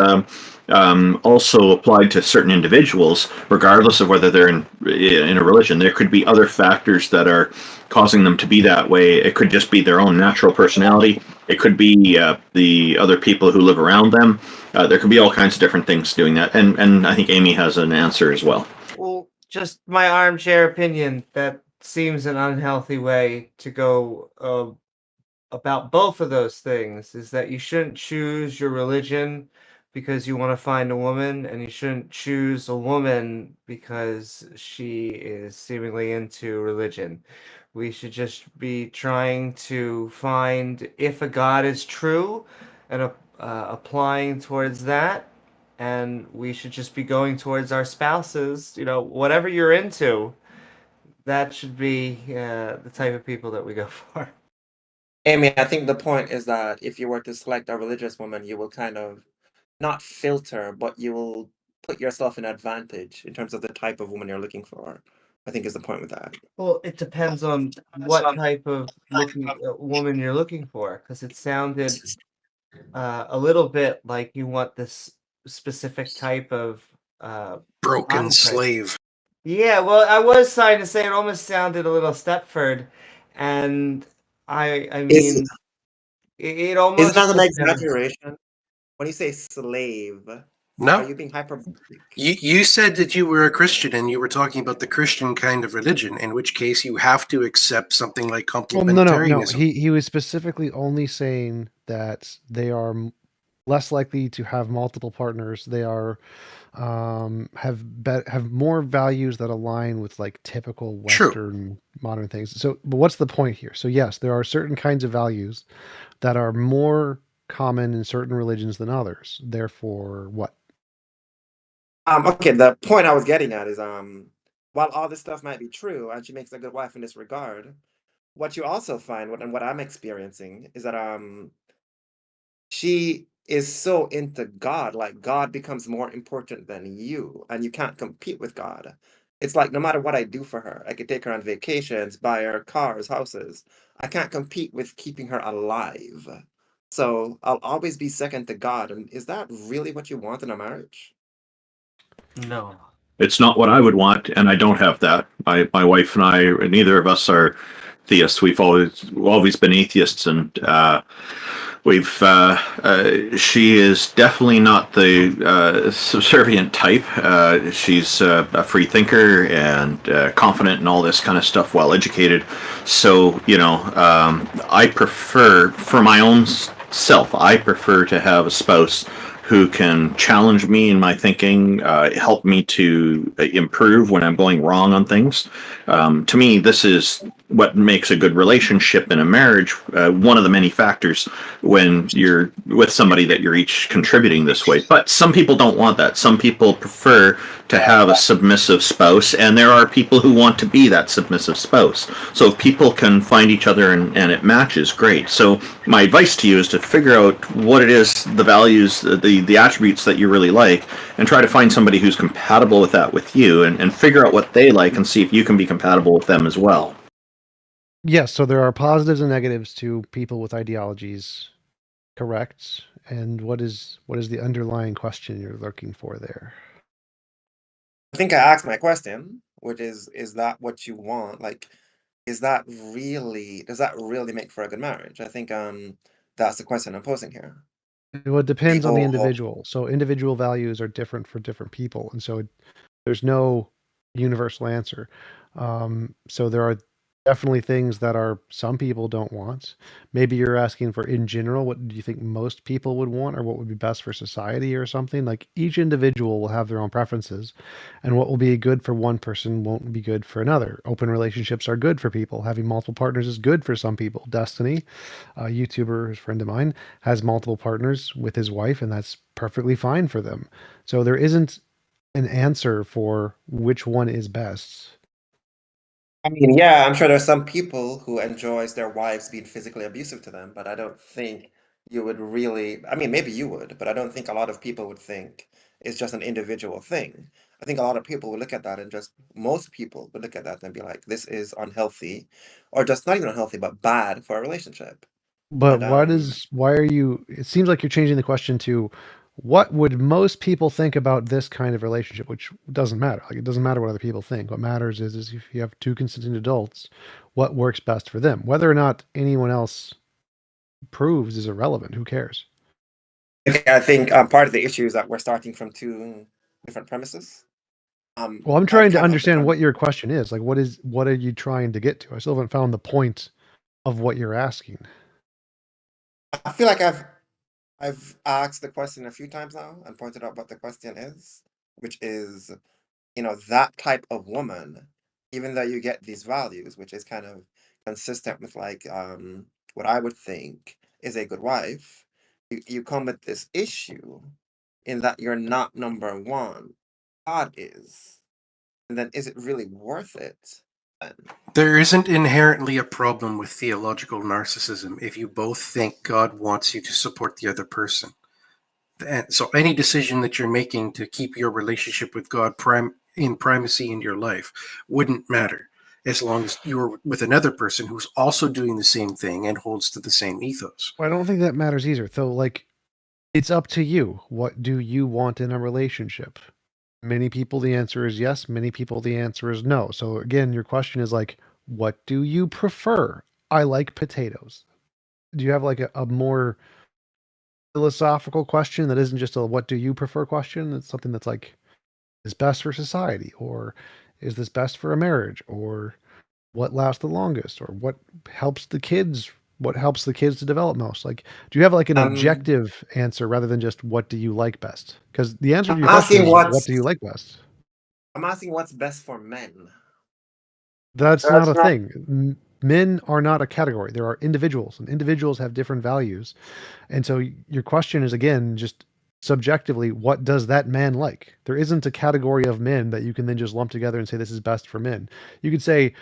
also applied to certain individuals, regardless of whether they're in a religion. There could be other factors that are causing them to be that way. It could just be their own natural personality. It could be the other people who live around them. There could be all kinds of different things doing that. And I think Amy has an answer as well. Well, just my armchair opinion, that seems an unhealthy way to go about both of those things, is that you shouldn't choose your religion because you want to find a woman, and you shouldn't choose a woman because she is seemingly into religion. We should just be trying to find if a God is true and applying towards that. And we should just be going towards our spouses, whatever you're into, that should be the type of people that we go for. Amy, I think the point is that if you were to select a religious woman, you will kind of not filter, but you will put yourself in advantage in terms of the type of woman you're looking for. I think is the point with that. Well, it depends on what type of woman you're looking for, because it sounded a little bit like you want this specific type of Broken body type. slave. Yeah, well, I was trying to say it almost sounded a little Stepford, and I mean, it almost Is that an depends. exaggeration? When you say slave, No, are you being hyperbolic? you said that you were a Christian and you were talking about the Christian kind of religion, in which case you have to accept something like Well, no. complementarianism. He was specifically only saying that they are less likely to have multiple partners. They are have more values that align with like typical Western modern things. So, but what's the point here? So, yes, there are certain kinds of values that are more common in certain religions than others. Therefore, what? Okay, the point I was getting at is while all this stuff might be true and she makes a good wife in this regard, what you also find, and what I'm experiencing, is that she is so into God, like God becomes more important than you, and you can't compete with God. It's like no matter what I do for her, I could take her on vacations, buy her cars, houses. I can't compete with keeping her alive. So I'll always be second to God. And is that really what you want in a marriage? No. It's not what I would want, and I don't have that. My wife and I, neither of us are theists. We've always been atheists, and She is definitely not the subservient type. She's a free thinker and confident and all this kind of stuff, well educated. So, I prefer, for my own self, I prefer to have a spouse who can challenge me in my thinking, help me to improve when I'm going wrong on things. To me, this is what makes a good relationship in a marriage. One of the many factors when you're with somebody that you're each contributing this way. But some people don't want that. Some people prefer to have a submissive spouse, and there are people who want to be that submissive spouse. So if people can find each other and it matches, great. So my advice to you is to figure out what it is, the values, the attributes that you really like, and try to find somebody who's compatible with that with you, and figure out what they like and see if you can be compatible with them as well. Yes, so there are positives and negatives to people with ideologies, correct? And what is the underlying question you're looking for there? I think I asked my question, which is that what you want? Like, does that really make for a good marriage? I think that's the question I'm posing here. Well, it depends on the People, individual. So individual values are different for different people, and so there's no universal answer. So there are definitely things that some people don't want. Maybe you're asking for, in general, what do you think most people would want, or what would be best for society or something? Like, each individual will have their own preferences, and what will be good for one person won't be good for another. Open relationships are good for people. Having multiple partners is good for some people. Destiny, a YouTuber, who's a friend of mine, has multiple partners with his wife, and that's perfectly fine for them. So there isn't an answer for which one is best. I mean, yeah, I'm sure there's some people who enjoys their wives being physically abusive to them, but I don't think you would really. I mean, maybe you would, but I don't think a lot of people would think it's just an individual thing. I think a lot of people would look at that and most people would look at that and be like, this is unhealthy, or just not even unhealthy, but bad for a relationship. But And why are you, it seems like you're changing the question to what would most people think about this kind of relationship, which doesn't matter. Like, it doesn't matter what other people think. What matters is if you have two consenting adults, what works best for them. Whether or not anyone else proves is irrelevant. Who cares? okay, I think part of the issue is that we're starting from two different premises. Well, I'm I trying to kind of understand what understand. your question is. Like, what are you trying to get to? I still haven't found the point of what you're asking. I feel like I've asked the question a few times now and pointed out what the question is, which is, that type of woman, even though you get these values, which is kind of consistent with like what I would think is a good wife, you come with this issue in that you're not number one. God is. And then is it really worth it? Then? There isn't inherently a problem with theological narcissism if you both think God wants you to support the other person. And so any decision that you're making to keep your relationship with God in primacy in your life wouldn't matter as long as you're with another person who's also doing the same thing and holds to the same ethos. Well, I don't think that matters either. So, like, it's up to you. What do you want in a relationship? Many people, the answer is yes. Many people, the answer is no. So again, your question is like, what do you prefer? I like potatoes. Do you have like a more philosophical question that isn't just a what do you prefer question? It's something that's like, is best for society, or is this best for a marriage, or what lasts the longest, or what helps the kids to develop most? Like, do you have like an Um, objective answer rather than just what do you like best? Because the answer to I'm your question asking is what what's do you like best? I'm asking what's best for men. That's not a thing. Men are not a category. There are individuals, and individuals have different values. And so your question is, again, just subjectively, what does that man like? There isn't a category of men that you can then just lump together and say this is best for men. You could say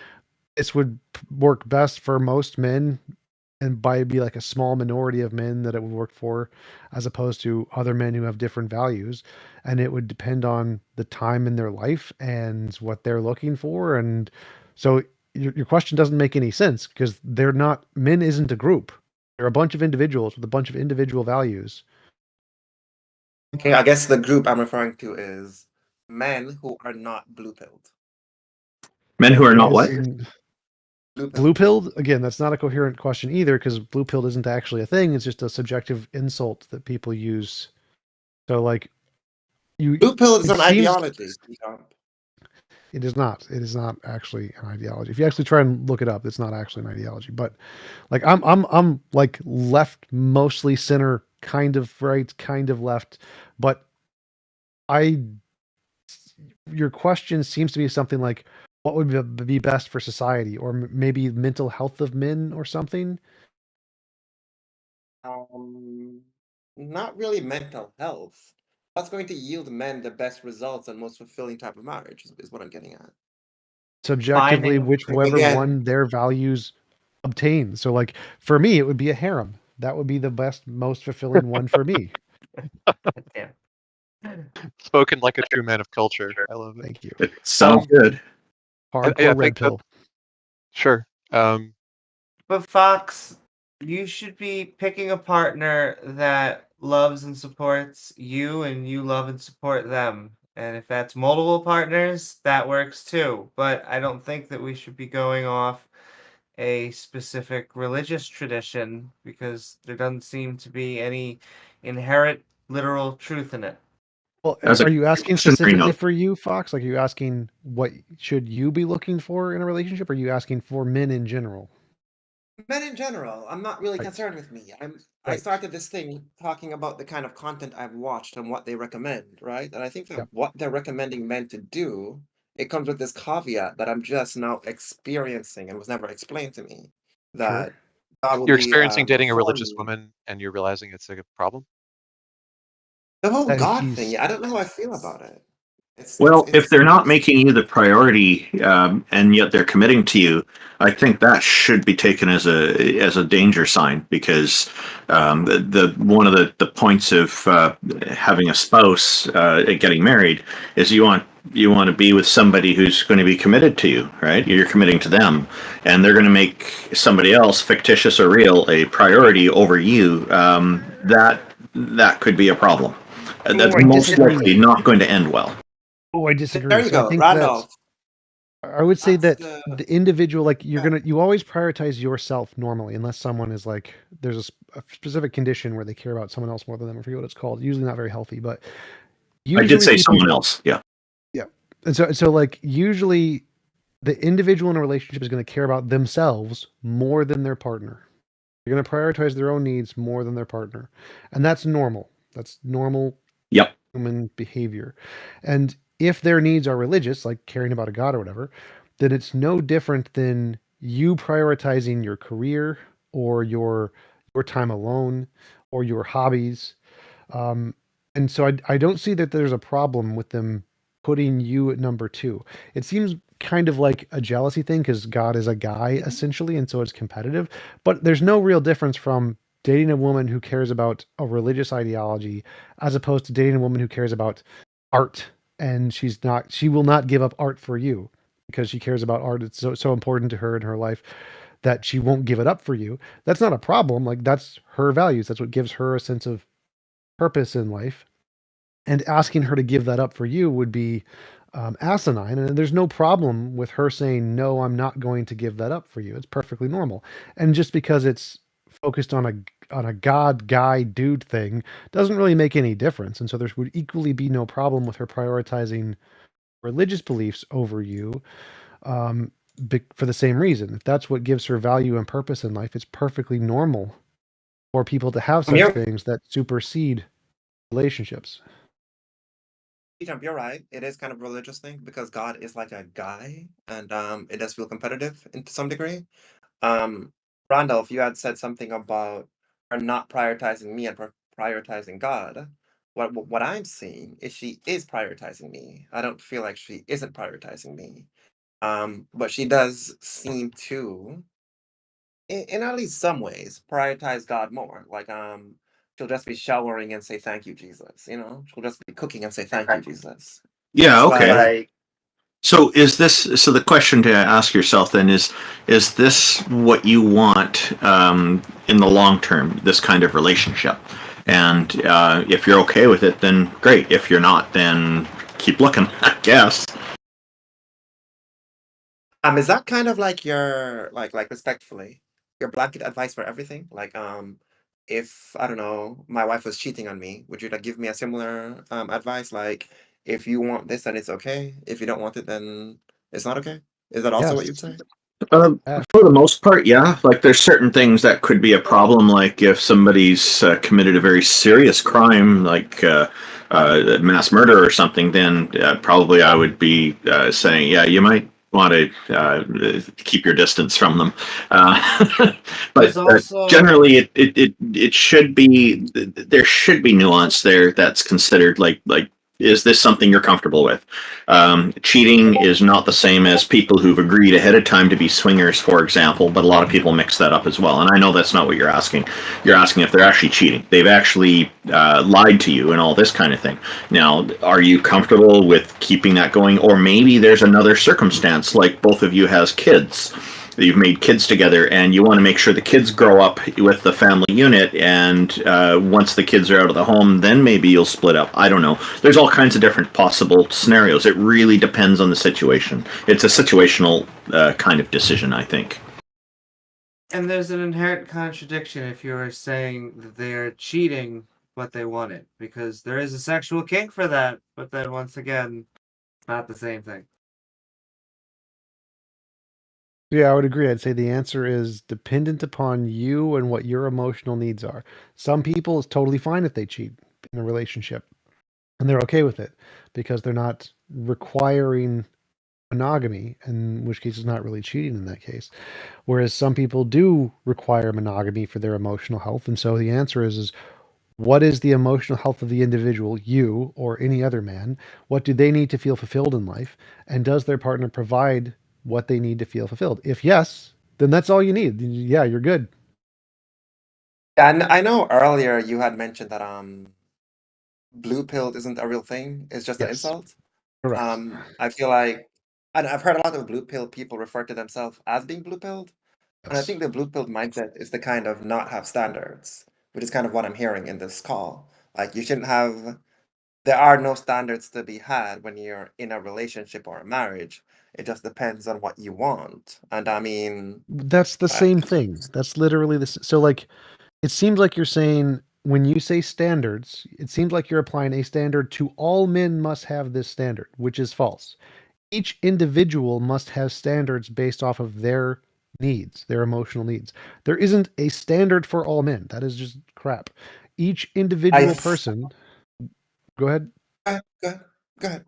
this would work best for most men, and by be like a small minority of men that it would work for, as opposed to other men who have different values. And it would depend on the time in their life and what they're looking for. And so your question doesn't make any sense, because men isn't a group. They're a bunch of individuals with a bunch of individual values. Okay, I guess the group I'm referring to is men who are not blue pilled. Men who are not what? Blue pill. Blue pilled, again, that's not a coherent question either, because blue pilled isn't actually a thing. It's just a subjective insult that people use. So, like, Blue pill is it an seems ideology. it is not. It is not actually an ideology. If you actually try and look it up, it's not actually an ideology. But like, I'm like left, mostly center, kind of right, kind of left. But your question seems to be something like, what would be best for society, or maybe mental health of men, or something. Not really mental health. What's going to yield men the best results and most fulfilling type of marriage is what I'm getting at. Subjectively, Finding- whichever Again- one their values obtain. So, like, for me, it would be a harem. That would be the best, most fulfilling one for me. Yeah. Spoken like a true man of culture. I love it. Thank you. It sounds good. Hardcore yeah, I red think that- pill. Sure. But Foxx, you should be picking a partner that loves and supports you, and you love and support them. And if that's multiple partners, that works too. But I don't think that we should be going off a specific religious tradition, because there doesn't seem to be any inherent literal truth in it. Well, As a are you asking Christian specifically Trinity. for you, Fox? Like, are you asking what should you be looking for in a relationship? Or are you asking for men in general? Men in general, I'm not really Right. concerned with me. I Right. started this thing talking about the kind of content I've watched and what they recommend, right? And I think that Yep. what they're recommending men to do, it comes with this caveat that I'm just now experiencing and was never explained to me. That God will You're be experiencing dating a for religious me. woman and you're realizing it's a problem? The whole That God he's- thing, I don't know how I feel about it. Well, if they're not it's- making you the priority, and yet they're committing to you, I think that should be taken as a danger sign, because the one of the points of having a spouse, getting married, is you want to be with somebody who's going to be committed to you, right? You're committing to them, and they're going to make somebody else, fictitious or real, a priority over you. That could be a problem. That's I most disagree. likely not going to end well. Oh, I disagree. There you So I go, think Randolph. I would say that That's the individual, like, you always prioritize yourself normally, unless someone is like, there's a specific condition where they care about someone else more than them. I forget what it's called. Usually not very healthy, but I did say people- someone else. Yeah. And so like, usually the individual in a relationship is going to care about themselves more than their partner. They're going to prioritize their own needs more than their partner. And that's normal. That's normal Yep. human behavior. And if their needs are religious, like caring about a god or whatever, then it's no different than you prioritizing your career or your time alone or your hobbies. And so I don't see that there's a problem with them putting you at number 2. It seems kind of like a jealousy thing, because God is a guy essentially, and so it's competitive. But there's no real difference from dating a woman who cares about a religious ideology as opposed to dating a woman who cares about art, and she will not give up art for you because she cares about art. It's so important to her in her life that she won't give it up for you. That's not a problem. Like, that's her values. That's what gives her a sense of purpose in life. And asking her to give that up for you would be asinine. And there's no problem with her saying, no, I'm not going to give that up for you. It's perfectly normal. And just because it's focused on a god, guy, dude thing doesn't really make any difference. And so there would equally be no problem with her prioritizing religious beliefs over you, for the same reason. If that's what gives her value and purpose in life, it's perfectly normal for people to have such things that supersede relationships. TJump, you're right. It is kind of a religious thing because God is like a guy, and it does feel competitive to some degree. Randolph, you had said something about her not prioritizing me and prioritizing God. What I'm seeing is she is prioritizing me. I don't feel like she isn't prioritizing me. But she does seem to, in at least some ways, prioritize God more. Like, she'll just be showering and say, thank you, Jesus. You know, she'll just be cooking and say, thank you, Jesus. Yeah. It's Okay. like- So so the question to ask yourself then is this what you want in the long term, this kind of relationship? And if you're okay with it, then great. If you're not, then keep looking, I guess. Is that kind of like your like respectfully your blanket advice for everything? Like if I don't know, my wife was cheating on me, would you like give me a similar advice? Like if you want this, then it's okay. If you don't want it, then it's not okay. Is that also what you'd Yes. say? Yeah. For the most part, yeah. Like, there's certain things that could be a problem. Like, if somebody's committed a very serious crime, like mass murder or something, then probably I would be saying, yeah, you might want to keep your distance from them. But There's also generally, it should be, there should be nuance there that's considered. Like, is this something you're comfortable with? Cheating is not the same as people who've agreed ahead of time to be swingers, for example, but a lot of people mix that up as well. And I know that's not what you're asking. You're asking if they're actually cheating. They've actually lied to you and all this kind of thing. Now, are you comfortable with keeping that going? Or maybe there's another circumstance, like both of you has kids. You've made kids together, and you want to make sure the kids grow up with the family unit, and once the kids are out of the home, then maybe you'll split up. I don't know. There's all kinds of different possible scenarios. It really depends on the situation. It's a situational kind of decision, I think. And there's an inherent contradiction if you're saying that they're cheating what they wanted, because there is a sexual kink for that, but then once again, not the same thing. Yeah, I would agree. I'd say the answer is dependent upon you and what your emotional needs are. Some people, it's totally fine if they cheat in a relationship, and they're okay with it because they're not requiring monogamy, in which case it's not really cheating in that case. Whereas some people do require monogamy for their emotional health, and so the answer is what is the emotional health of the individual, you or any other man? What do they need to feel fulfilled in life? And does their partner provide what they need to feel fulfilled? If yes, then that's all you need. Yeah, you're good. And I know earlier you had mentioned that blue pill isn't a real thing. It's just an Yes, insult. correct. I feel like, and I've heard a lot of blue pill people refer to themselves as being blue pilled. And I Yes. think the blue pill mindset is to kind of not have standards, which is kind of what I'm hearing in this call. Like you shouldn't have, there are no standards to be had when you're in a relationship or a marriage. It just depends on what you want. And I mean, That's the uh, same thing. That's literally this. So, like, it seems like you're saying when you say standards, it seems like you're applying a standard to all men must have this standard, which is false. Each individual must have standards based off of their needs, their emotional needs. There isn't a standard for all men. That is just crap. Each individual person, go ahead. go ahead, go ahead.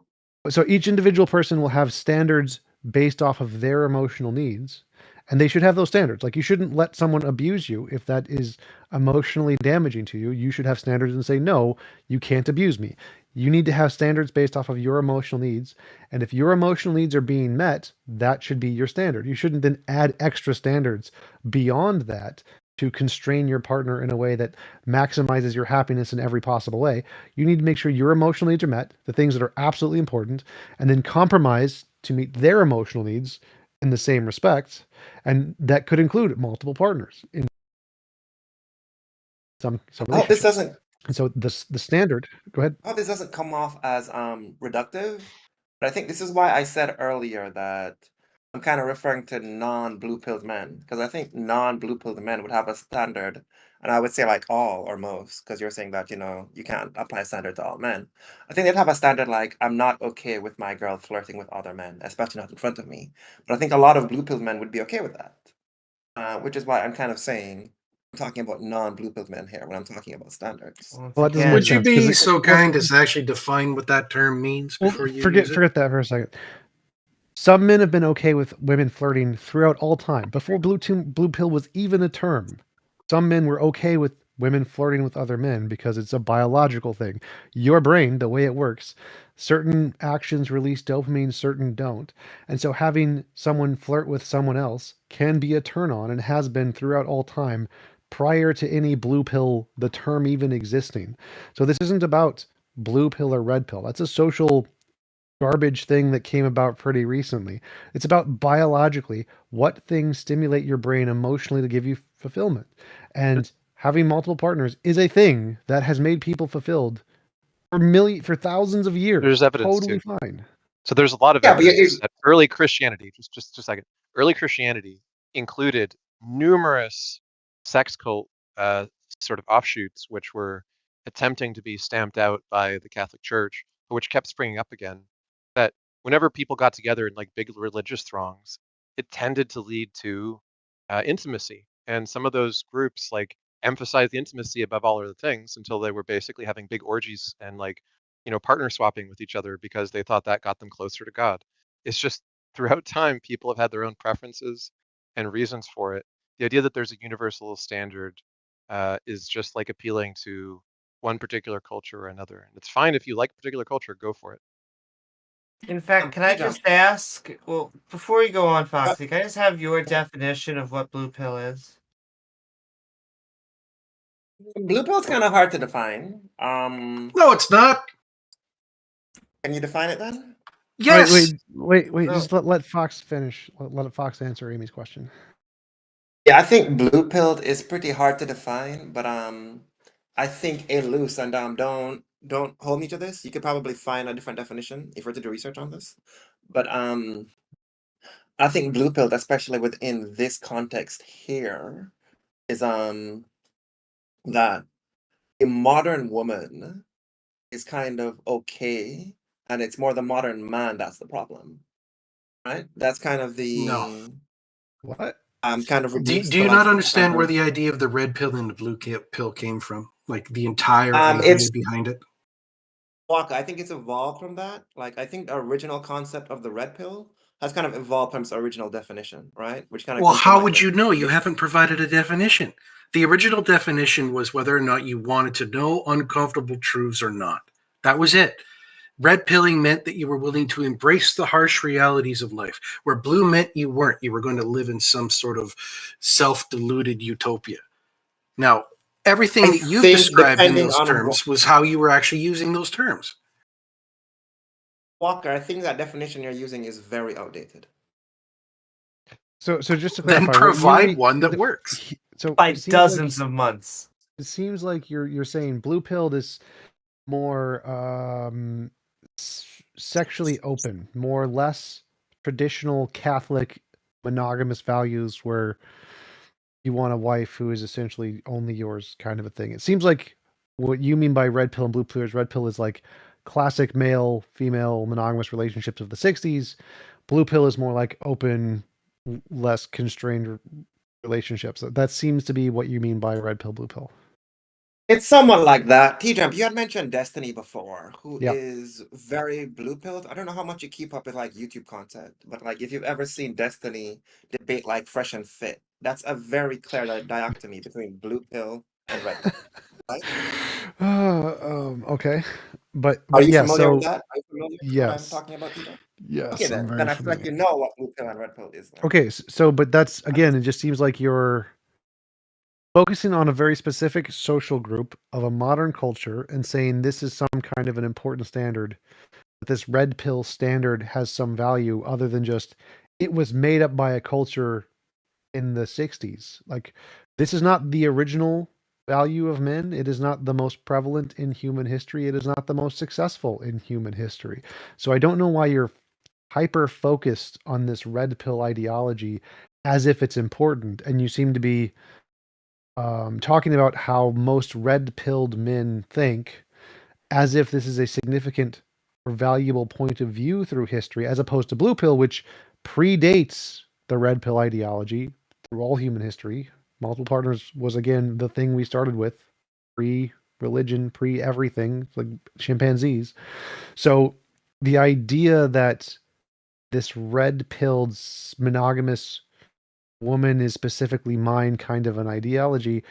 So each individual person will have standards based off of their emotional needs, and they should have those standards. Like you shouldn't let someone abuse you if that is emotionally damaging to you. You should have standards and say, no, you can't abuse me. You need to have standards based off of your emotional needs. And if your emotional needs are being met, that should be your standard. You shouldn't then add extra standards beyond that to constrain your partner in a way that maximizes your happiness in every possible way. You need to make sure your emotional needs are met, the things that are absolutely important, and then compromise to meet their emotional needs in the same respect. And that could include multiple partners in some I hope this relationships. doesn't And so the standard, go ahead. I hope this doesn't come off as reductive, but I think this is why I said earlier that I'm kind of referring to non-blue pilled men, because I think non-blue pilled men would have a standard, and I would say like all or most, because you're saying that, you know, you can't apply a standard to all men. I think they'd have a standard like I'm not okay with my girl flirting with other men, especially not in front of me. But I think a lot of blue pilled men would be okay with that, which is why I'm kind of saying I'm talking about non-blue pilled men here when I'm talking about standards. Once Well, that doesn't again, make Would you sense, 'cause be it- so kind as to actually define what that term means Well, before you forget use it? forget that for a second. Some men have been okay with women flirting throughout all time, before blue pill was even a term. Some men were okay with women flirting with other men because it's a biological thing. Your brain, the way it works, certain actions release dopamine, certain don't. And so having someone flirt with someone else can be a turn on and has been throughout all time prior to any blue pill, the term even existing. So this isn't about blue pill or red pill. That's a social garbage thing that came about pretty recently. It's about biologically what things stimulate your brain emotionally to give you fulfillment. And having multiple partners is a thing that has made people fulfilled for thousands of years. There's evidence Totally too. fine. So there's a lot of Yeah, but evidence that early Christianity, just a second. Early Christianity included numerous sex cult sort of offshoots, which were attempting to be stamped out by the Catholic Church, but which kept springing up again. That whenever people got together in like big religious throngs, it tended to lead to intimacy, and some of those groups like emphasized the intimacy above all other things until they were basically having big orgies and like partner swapping with each other because they thought that got them closer to God. It's just throughout time people have had their own preferences and reasons for it. The idea that there's a universal standard is just like appealing to one particular culture or another. And it's fine if you like a particular culture, go for it. In fact, can I TJump. just ask? Well, before you go on, Foxy, can I just have your definition of what blue pill is? Blue pill's kind of hard to define. No, it's not. Can you define it then? Yes. Wait. No. Just let Fox finish. Let Fox answer Amy's question. Yeah, I think blue pilled is pretty hard to define, but I think a loose and don't hold me to this. You could probably find a different definition if we're to do research on this. But I think blue pilled, especially within this context here, is that a modern woman is kind of okay, and it's more the modern man that's the problem, right? That's kind of the No. What? kind of Do reduced you to, not like, understand where kind the idea of the red pill and the blue pill came from? Like the entire of- idea it's behind it? Walker, I think it's evolved from that. Like, I think the original concept of the red pill has kind of evolved from its original definition, right? Which kind of Well, comes from, how like, would the you know? You haven't provided a definition. The original definition was whether or not you wanted to know uncomfortable truths or not. That was it. Red pilling meant that you were willing to embrace the harsh realities of life, where blue meant you weren't. You were going to live in some sort of self-deluded utopia. Now, everything I that you've think described in depending those on terms was how you were actually using those terms. Walker, I think that definition you're using is very outdated. So just to Then clarify, provide one that works. So By it seems dozens of months. it seems like you're saying blue pilled is more sexually open, more or less traditional Catholic monogamous values where you want a wife who is essentially only yours, kind of a thing. It seems like what you mean by red pill and blue pill is red pill is like classic male female monogamous relationships of the 60s. Blue pill is more like open, less constrained relationships. That seems to be what you mean by red pill blue pill. It's somewhat like that. TJump, you had mentioned Destiny before, who Yep. is very blue pilled. I don't know how much you keep up with like YouTube content, but like if you've ever seen Destiny debate like Fresh and Fit, that's a very clear dichotomy between blue pill and red pill. Right? Okay, but Are you yeah, familiar with so that? Are you familiar with what I'm yes, talking about, TJump? yes, Okay, I'm then very I feel like familiar. you know what blue pill and red pill is. Then. Okay, so but that's again, it just seems like you're focusing on a very specific social group of a modern culture and saying this is some kind of an important standard. That this red pill standard has some value other than just it was made up by a culture in the 60s. Like this is not the original value of men. It is not the most prevalent in human history. It is not the most successful in human history. So I don't know why you're hyper focused on this red pill ideology as if it's important. And you seem to be talking about how most red pilled men think as if this is a significant or valuable point of view through history, as opposed to blue pill, which predates the red pill ideology through all human history. Multiple partners was again the thing we started with, pre-religion, pre-everything, like chimpanzees. So the idea that this red-pilled monogamous woman is specifically mine kind of an ideology,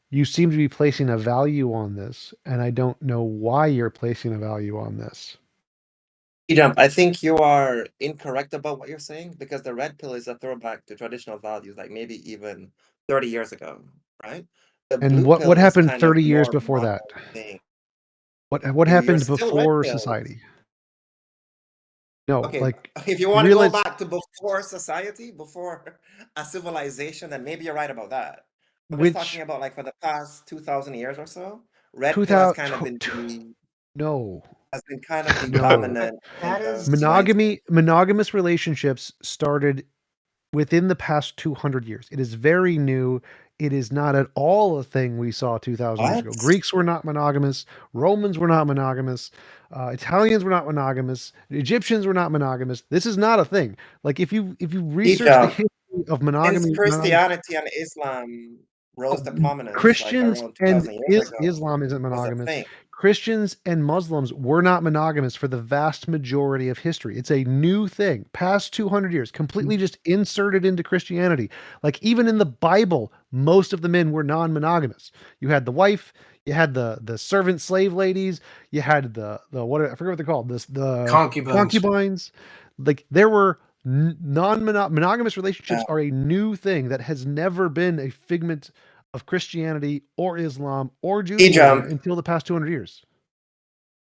you seem to be placing a value on this, and I don't know why you're placing a value on this. Jump, I think you are incorrect about what you're saying because the red pill is a throwback to traditional values, like maybe even 30 years ago, right? The And blue what pill is happened kind of 30 years more before modern that? thing. What You're happened still red before pilled. society? No, Okay, like if you want to go back to before society, before a civilization, then maybe you're right about that. I'm just talking about like for the past 2,000 years or so, red pill has kind of been the no. has been kind of the No. dominant. That in the is- Monogamous relationships started within the past 200 years. It is very new. It is not at all a thing we saw 2,000 years ago. What? Greeks were not monogamous. Romans were not monogamous. Italians were not monogamous. Egyptians were not monogamous. This is not a thing. Like if you research the TJump. history of Since monogamy, Christianity and Islam rose to prominence, Christians like around and 2,000 years ago, Islam isn't was a monogamous. thing. Christians and Muslims were not monogamous for the vast majority of history. It's a new thing, past 200 years, completely just inserted into Christianity. Like even in the Bible, most of the men were non-monogamous. You had the wife, you had the servant slave ladies, you had the what I forget what they're called, the concubines. Like there were monogamous relationships are a new thing that has never been a figment of Christianity or Islam or Judaism until the past 200 years.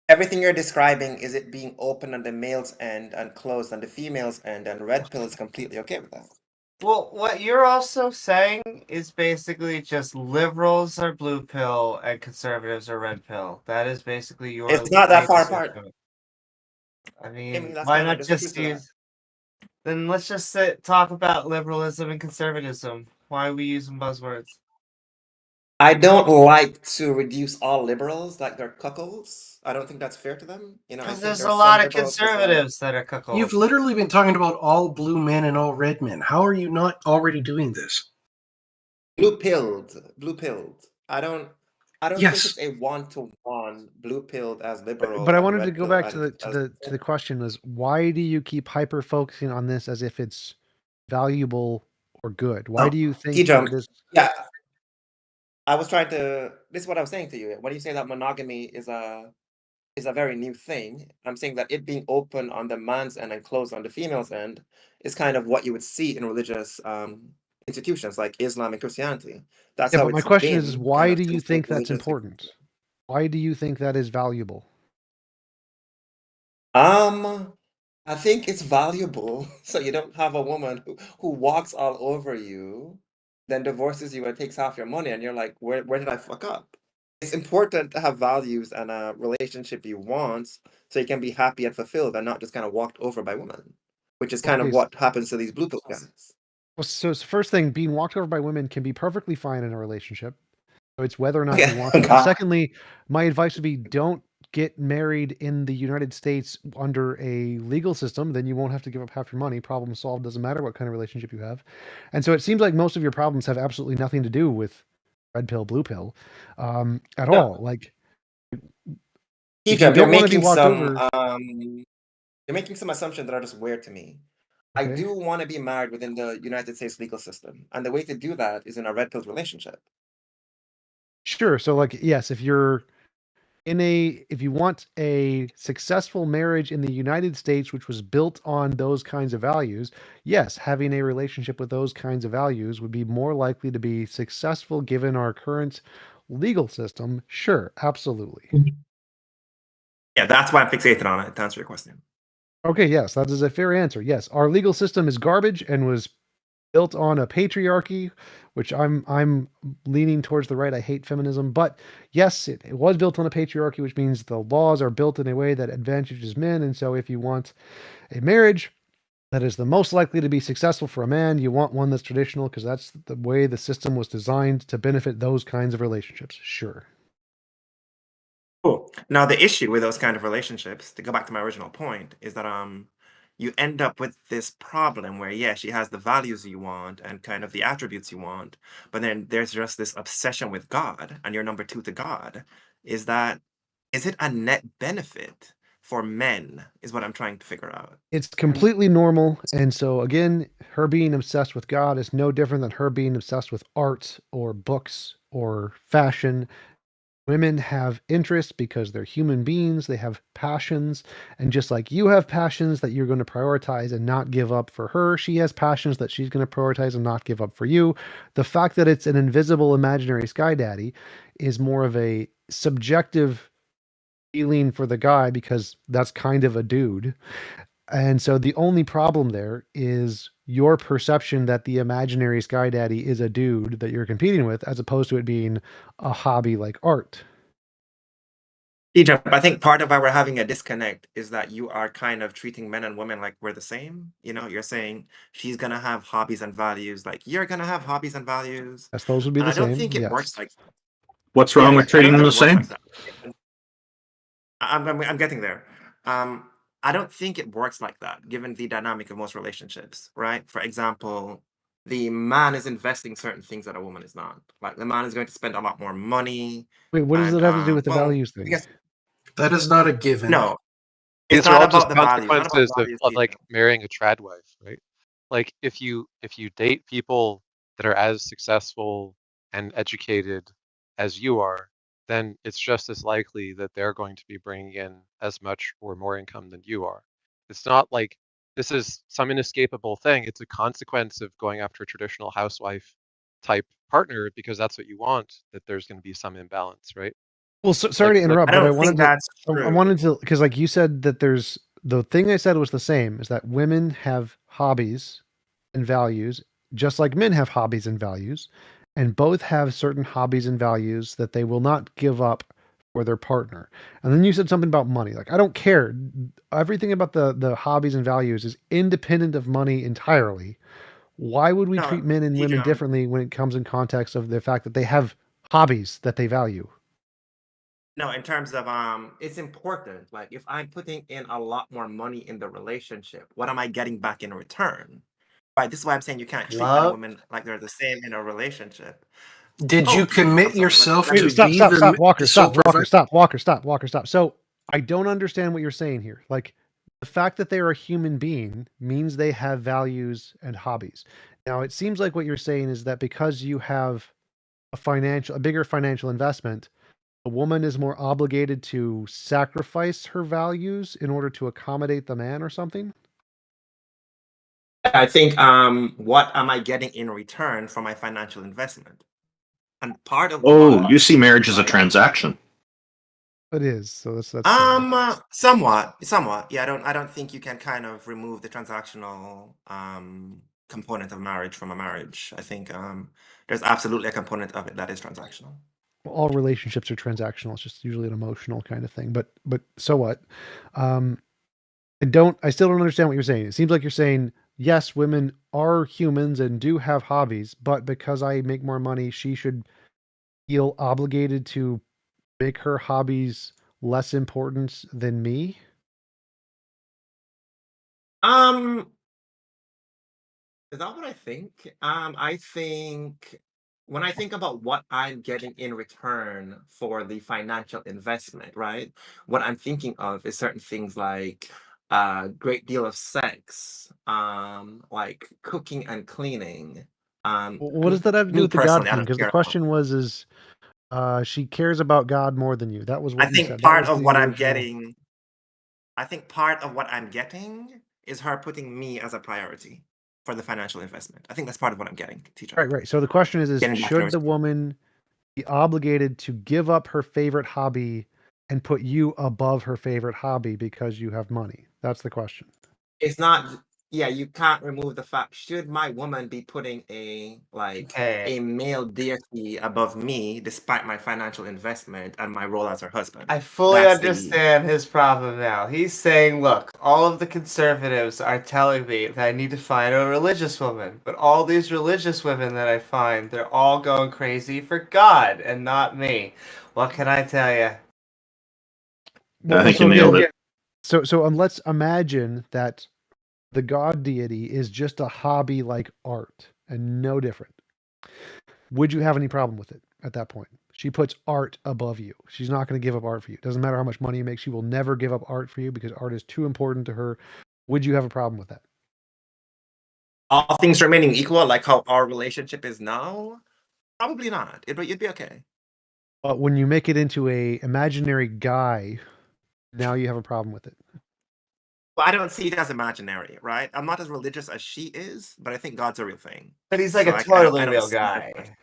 Everything you're describing is it being open on the male's end and closed on the female's end, and red pill is completely okay with that. Well, what you're also saying is basically just liberals are blue pill and conservatives are red pill. That is basically your. It's not that far latest apart. argument. I I mean, mean, that's why kind of not the truth just of that. use? Then let's just talk about liberalism and conservatism. Why are we using buzzwords? I don't like to reduce all liberals like they're cuckolds. I don't think that's fair to them. You know, I Because think there's there's a some lot of liberals that are- conservatives that are cuckolds. You've literally been talking about all blue men and all red men. How are you not already doing this? blue-pilled. I don't Yes. think it's a one-to-one blue-pilled as liberal. But I and wanted to go red-pilled back as to the question was why do you keep hyper focusing on this as if it's valuable or good? Why Oh, do you think TJump. that this? Yeah, I was trying to. This is what I was saying to you. When you say that monogamy is a very new thing, I'm saying that it being open on the man's end and closed on the female's end is kind of what you would see in religious institutions like Islam and Christianity. That's Yeah, how but my it's question is been why kind of do you since the think that's religious- important? Why do you think that is valuable? I think it's valuable so you don't have a woman who walks all over you, then divorces you and takes half your money, and you're like, where did I fuck up? It's important to have values and a relationship you want so you can be happy and fulfilled and not just kind of walked over by women, which is kind of Okay, what happens to these blue pill guys. Well, so first thing, being walked over by women can be perfectly fine in a relationship. So it's whether or not Yeah, you want to. God. Secondly, my advice would be don't get married in the United States under a legal system. Then you won't have to give up half your money. Problem solved. Doesn't matter what kind of relationship you have. And so it seems like most of your problems have absolutely nothing to do with red pill, blue pill, at all. Like, if you TJump, don't want to be walked over. You're making some assumptions that are just weird to me. I Okay. do want to be married within the United States legal system, and the way to do that is in a red pill relationship. Sure. So like, yes, if you want a successful marriage in the United States, which was built on those kinds of values, yes, having a relationship with those kinds of values would be more likely to be successful given our current legal system. Sure, absolutely. Yeah, that's why I'm fixated on it, to answer your question. Okay, yes, that is a fair answer. Yes, our legal system is garbage and was built on a patriarchy, which I'm leaning towards the right. I hate feminism, but yes, it was built on a patriarchy, which means the laws are built in a way that advantages men. And so if you want a marriage that is the most likely to be successful for a man, you want one that's traditional because that's the way the system was designed to benefit those kinds of relationships. Sure. Cool. Now, the issue with those kind of relationships, to go back to my original point, is that you end up with this problem where, yeah, she has the values you want and kind of the attributes you want, but then there's just this obsession with God, and you're number two to God. Is it a net benefit for men? Is what I'm trying to figure out. It's completely normal. And so again, her being obsessed with God is no different than her being obsessed with art or books or fashion. Women have interests because they're human beings. They have passions. And just like you have passions that you're going to prioritize and not give up for her, she has passions that she's going to prioritize and not give up for you. The fact that it's an invisible imaginary sky daddy is more of a subjective feeling for the guy because that's kind of a dude. And so the only problem there is your perception that the imaginary sky daddy is a dude that you're competing with, as opposed to it being a hobby like art. TJump, I think part of why we're having a disconnect is that you are kind of treating men and women like we're the same. You know, you're saying she's gonna have hobbies and values, like you're gonna have hobbies and values. Yes, those would be And the I don't same. think it Yes. works like that. What's Yeah, wrong yeah. with I treating don't them think the it works same? like that. I'm getting there. I don't think it works like that, given the dynamic of most relationships, right? For example, the man is investing certain things that a woman is not. Like the man is going to spend a lot more money. Wait, what does And that have to do with the well, values I thing? guess That is not a given. no, it's These are not all just about the values. Not about consequences values, of TJ. like marrying a trad wife, right? Like if you date people that are as successful and educated as you are, then it's just as likely that they're going to be bringing in as much or more income than you are. It's not like this is some inescapable thing. It's a consequence of going after a traditional housewife type partner because that's what you want, that there's going to be some imbalance, right? Well, sorry to Like interrupt, I but I don't wanted think to. that's I true. wanted to, because like you said that there's the thing I said was the same, is that women have hobbies and values, just like men have hobbies and values, and both have certain hobbies and values that they will not give up for their partner. And then you said something about money. Like I don't care. Everything about the hobbies and values is independent of money entirely. Why would we No, treat men and women TJ. differently when it comes in context of the fact that they have hobbies that they value? No, in terms of it's important. Like if I'm putting in a lot more money in the relationship, what am I getting back in return? Right. This is why I'm saying you can't treat men and Love. women like they're the same in a relationship. Did Oh, you commit I'm sorry. yourself Let to me. Stop, be Walker, the sole provider? Walker, stop. So I don't understand what you're saying here. Like the fact that they're a human being means they have values and hobbies. Now it seems like what you're saying is that because you have a bigger financial investment, a woman is more obligated to sacrifice her values in order to accommodate the man or something. I think what am I getting in return for my financial investment? And part of Oh, what you see marriage as a like transaction. It is. So that's fair. somewhat. Yeah, I don't think you can kind of remove the transactional component of marriage from a marriage. I think there's absolutely a component of it that is transactional. All relationships are transactional. It's just usually an emotional kind of thing. But so what? Um, I still don't understand what you're saying. It seems like you're saying, yes, women are humans and do have hobbies, but because I make more money, she should feel obligated to make her hobbies less important than me. Um, is that what I think? I think when I think about what I'm getting in return for the financial investment, right? What I'm thinking of is certain things like a great deal of sex, like cooking and cleaning. What does that have to do Me with the God personally, I thing? don't Because the care. question was, she cares about God more than you. That was I what you think said. That was the original. I think part of what I'm getting is her putting me as a priority for the financial investment. I think that's part of what I'm getting, teacher. Right. So the question is Getting back to should the woman be obligated to give up her favorite hobby and put you above her favorite hobby because you have money? That's the question. it's not yeah, you can't remove the fact. Should my woman be putting a Okay. male deity above me despite my financial investment and my role as her husband? I fully That's the understand his problem now. He's saying, look, all of the conservatives are telling me that I need to find a religious woman, but all these religious women that I find, they're all going crazy for God and not me. What can I tell you? I think so you nailed again, it. so let's imagine that the God deity is just a hobby like art and no different. Would you have any problem with it at that point? She puts art above you. She's not going to give up art for you. Doesn't matter how much money you make. She will never give up art for you because art is too important to her. Would you have a problem with that? all things remaining equal, like how our relationship is now. Probably not. You'd be okay. But when you make it into a imaginary guy, now you have a problem with it. Well, I don't see it as imaginary, right? I'm not as religious as she is, but I think God's a real thing. But he's like So a I totally don't real see it as guy.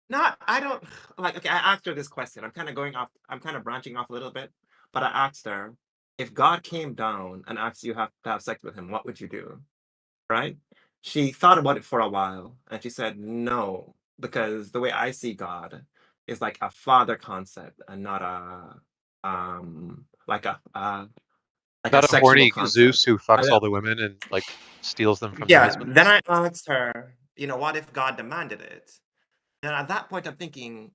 not. I don't like. Okay, I asked her this question. I'm kind of going off. I'm kind of branching off a little bit, but I asked her if God came down and asked you to have sex with him, what would you do? Right? She thought about it for a while, and she said no, because the way I see God is like a father concept and not a like a Not a sexual horny concept. Zeus who fucks all the women and like steals them from their Yeah, husbands. then I asked her, what if God demanded it? And at that point, I'm thinking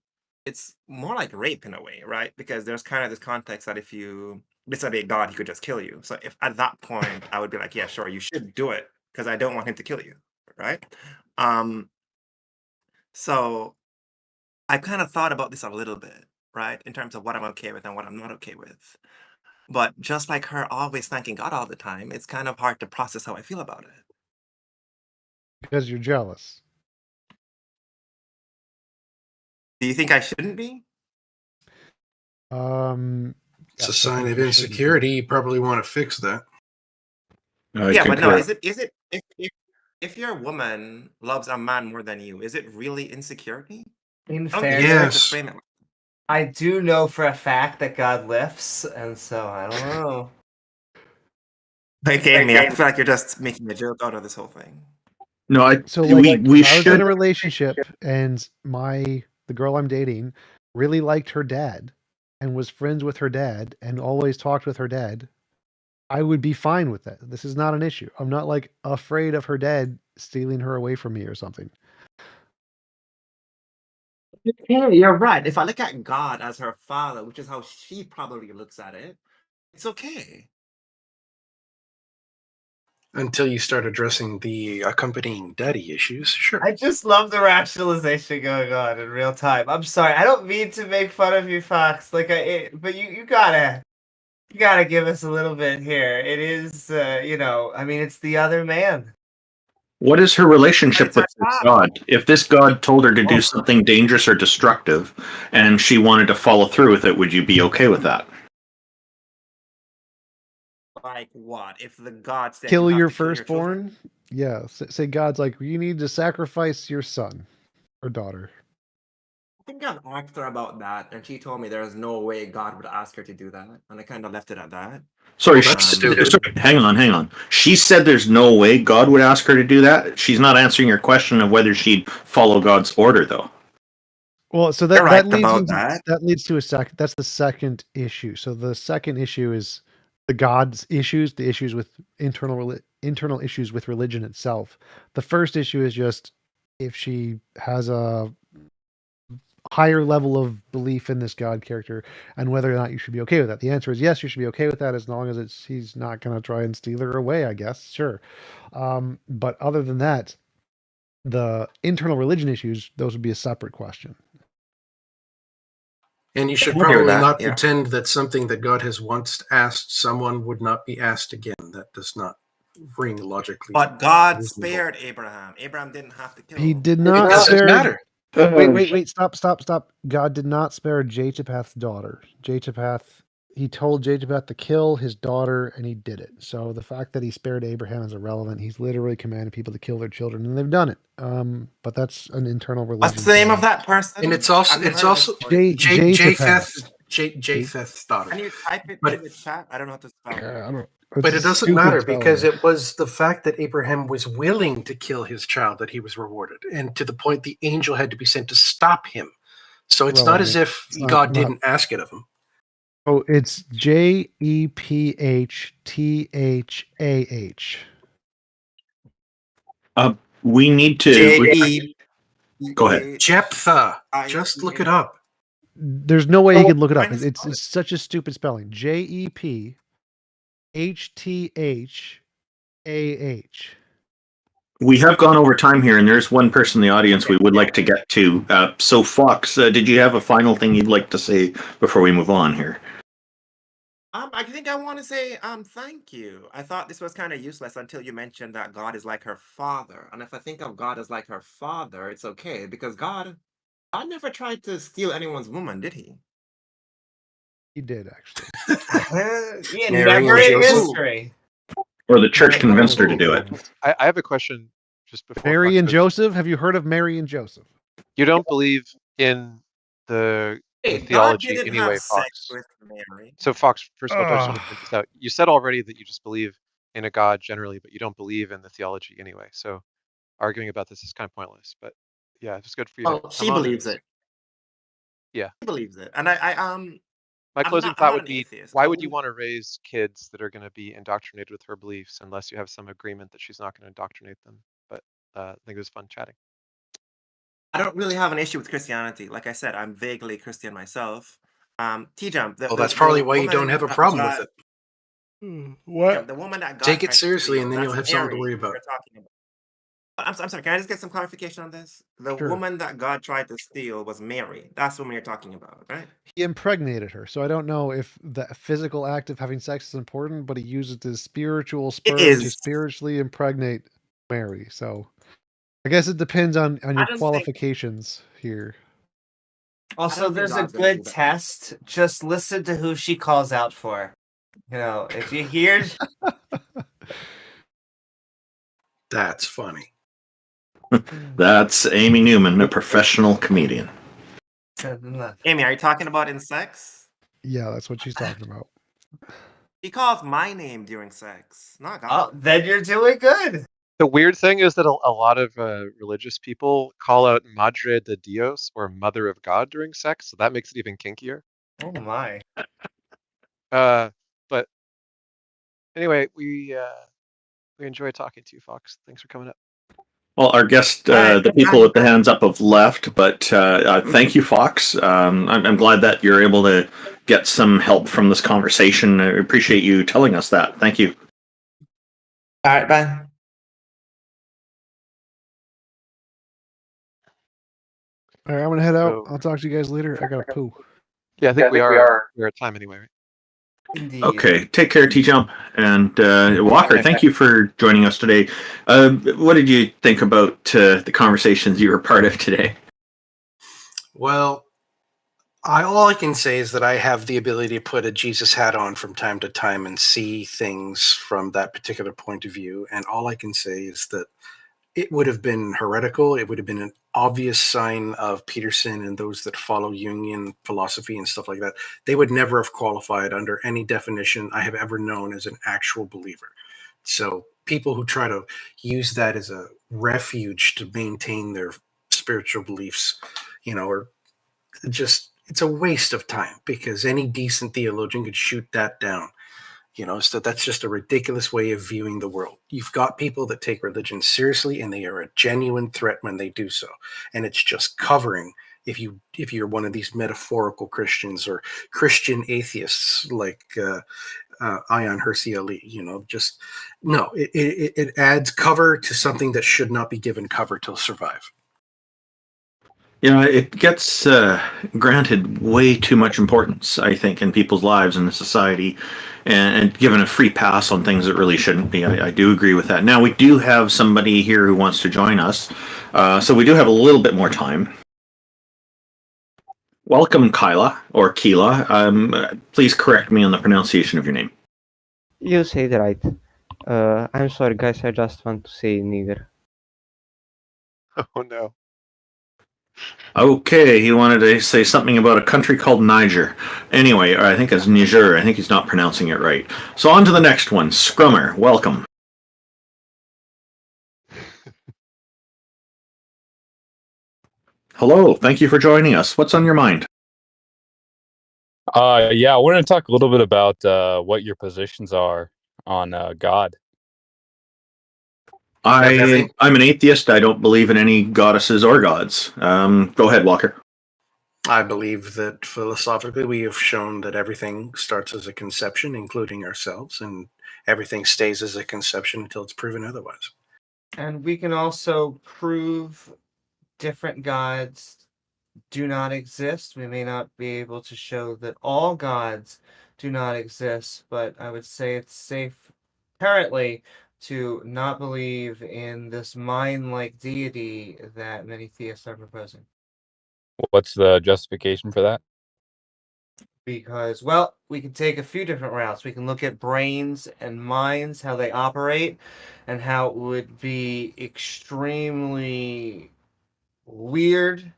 it's more like rape in a way, right? Because there's kind of this context that if you disobey God, he could just kill you. So if at that point, I would be like, yeah, sure, you should do it because I don't want him to kill you, right? So I kind of thought about this a little bit, right, in terms of what I'm okay with and what I'm not okay with. But just like her always thanking God all the time, it's kind of hard to process how I feel about it. Because you're jealous. Do you think I shouldn't be? It's a Yes, I sign think of you should be. insecurity. You probably want to fix that. I Yeah, but no, concur. is it if your woman loves a man more than you, is it really insecurity? In I don't think it's right to fairness, Yes. frame it. I do know for a fact that God lifts, and so I don't know. Like, Amy, I feel like you're just making a joke out of this whole thing. No, So like, we if I was in should. a relationship and the girl I'm dating really liked her dad and was friends with her dad and always talked with her dad, I would be fine with that. This is not an issue. I'm not like afraid of her dad stealing her away from me or something. Yeah, you're right. If I look at God as her father, which is how she probably looks at it, it's okay. Until you start addressing the accompanying daddy issues, sure. I just love the rationalization going on in real time. I'm sorry, I don't mean to make fun of you, Foxx. But you gotta give us a little bit here. It is, I mean, it's the other man. What is her relationship It's with her this father. God? If this God told her to do Oh. something dangerous or destructive, and she wanted to follow through with it, would you be okay with that? Like what? If the God said you Kill have your to kill your children? firstborn? Yeah. Say God's like, you need to sacrifice your son or daughter. I think I've asked her about that, and she told me there's no way God would ask her to do that, and I kind of left it at that. Sorry, Well, that's sorry, stupid. hang on. She said there's no way God would ask her to do that. She's not answering your question of whether she'd follow God's order, though. Well, so You're that right leads about into, that. that leads to a second. That's the second issue. So the second issue is the God's issues, the issues with internal issues with religion itself. The first issue is just if she has a higher level of belief in this God character and whether or not you should be okay with that. The answer is yes, you should be okay with that as long as he's not going to try and steal her away, I guess. Sure. But other than that, the internal religion issues, those would be a separate question. And you should I hear probably that, not yeah. pretend that something that God has once asked someone would not be asked again. That does not ring logically. But God reasonable. spared Abraham. Abraham didn't have to kill. He did It not doesn't spare. matter. Wait, stop. God did not spare Jetapath's daughter. He told Jetapath to kill his daughter, and he did it. So the fact that he spared Abraham is irrelevant. He's literally commanded people to kill their children, and they've done it. But that's an internal religion. What's the name thing. of that person? And it's also I've never heard of this before. Japheth's daughter. Can you type it But in the chat? I don't know how to spell it. I don't. But It's it doesn't stupid matter spelling. because it was the fact that Abraham was willing to kill his child that he was rewarded, and to the point the angel had to be sent to stop him. So it's not as if God didn't ask it of him. Oh, it's Jepththah. We need to. Go ahead. Jephthah. Just look it up. There's no way you could look it up. It's such a stupid spelling. Jepththah. We have gone over time here, and there's one person in the audience we would like to get to. So, Foxx, did you have a final thing you'd like to say before we move on here? I think I want to say thank you. I thought this was kind of useless until you mentioned that God is like her father. And if I think of God as like her father, it's okay because God never tried to steal anyone's woman, did he? He did, actually. Yeah, never in history. Or the church convinced her to do it. I have a question just before. Mary Foxx and goes. Joseph? Have you heard of Mary and Joseph? You don't believe in the God theology didn't anyway, have sex Foxx. with Mary. So, Foxx, first of all, I just want to point this out. You said already that you just believe in a God generally, but you don't believe in the theology anyway. So, arguing about this is kind of pointless. But yeah, it's good for you to Well, come she on. believes it. Yeah. He believes it, and I'm My closing I'm thought not would an be, atheist. why I would you believe want to raise kids that are going to be indoctrinated with her beliefs unless you have some agreement that she's not going to indoctrinate them? But I think it was fun chatting. I don't really have an issue with Christianity. Like I said, I'm vaguely Christian myself. TJump, Well, that's probably why you don't have a problem with it. What? The woman that God Take it tried to seriously, steal, and then you'll that's have something to Mary worry who about. you're talking about. I'm sorry, can I just get some clarification on this? The Sure. woman that God tried to steal was Mary. That's the woman you're talking about, right? He impregnated her, so I don't know if the physical act of having sex is important, but he uses his spiritual It sperm to is. spiritually impregnate Mary. So I guess it depends on I your don't think qualifications here. Also, think there's a God's gonna do good that. test. Just listen to who she calls out for. You know, if you hear That's funny. That's Amy Newman, a professional comedian. Amy, are you talking about in sex? Yeah, that's what she's talking about. He calls my name during sex, not oh, God. then you're doing good. The weird thing is that a lot of religious people call out Madre de Dios, or Mother of God, during sex, so that makes it even kinkier. Oh my. But anyway, we enjoy talking to you, Foxx. Thanks for coming up. Well, our guest, Right, the people with the hands up have left, but thank you, Foxx. I'm glad that you're able to get some help from this conversation. I appreciate you telling us that. Thank you. All right, bye. All right, I'm gonna head out. So- I'll talk to you guys later. I gotta poo. Yeah, I think we are. We're at time anyway, right? Indeed. Okay, take care, TJump. And Walker, thank you for joining us today. What did you think about the conversations you were part of today? Well, all I can say is that I have the ability to put a Jesus hat on from time to time and see things from that particular point of view. And all I can say is that it would have been heretical. It would have been an obvious sign of Peterson and those that follow Jungian philosophy and stuff like that. They would never have qualified under any definition I have ever known as an actual believer. So people who try to use that as a refuge to maintain their spiritual beliefs, are just, it's a waste of time, because any decent theologian could shoot that down. So that's just a ridiculous way of viewing the world. You've got people that take religion seriously, and they are a genuine threat when they do so. And it's just covering if you're one of these metaphorical Christians or Christian atheists like Ion Hersey Ali. It adds cover to something that should not be given cover to survive. It gets granted way too much importance, I think, in people's lives and in society, and given a free pass on things that really shouldn't be. I do agree with that. Now, we do have somebody here who wants to join us, so we do have a little bit more time. Welcome, Kila, or Kila. Please correct me on the pronunciation of your name. You said right. I'm sorry, guys. I just want to say nigger. Oh no. Okay, he wanted to say something about a country called Niger. Anyway, I think it's Niger. I think he's not pronouncing it right. So on to the next one. Scrummer, welcome. Hello, thank you for joining us. What's on your mind? Yeah, I wanted to talk a little bit about what your positions are on God. I'm an atheist. I don't believe in any goddesses or gods. Go ahead, Walker. I believe that philosophically we have shown that everything starts as a conception, including ourselves, and everything stays as a conception until it's proven otherwise. And we can also prove different gods do not exist. We may not be able to show that all gods do not exist, but I would say it's safe currently to not believe in this mind-like deity that many theists are proposing. What's the justification for that? Because, well, we can take a few different routes. We can look at brains and minds, how they operate, and how it would be extremely weird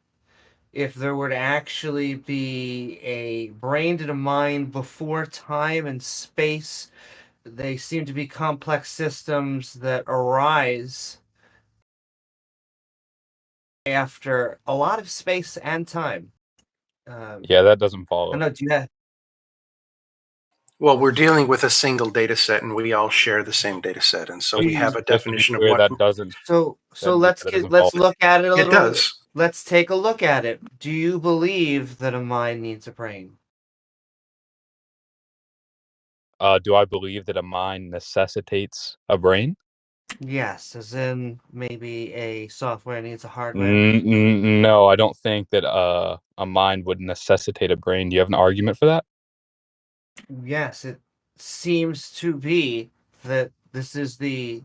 if there were to actually be a brain and a mind before time and space. They seem to be complex systems that arise after a lot of space and time. Yeah, that doesn't I follow. don't know. Do you have? Well, we're dealing with a single data set, and we all share the same data set, and so we have a Just to be definition of clear, what that doesn't. So That doesn't let's follow. look at it a it little. does. Let's take a look at it. Do you believe that a mind needs a brain? Do I believe that a mind necessitates a brain? Yes, as in maybe a software needs a hardware. No, I don't think that a mind would necessitate a brain. Do you have an argument for that? Yes, it seems to be that this is the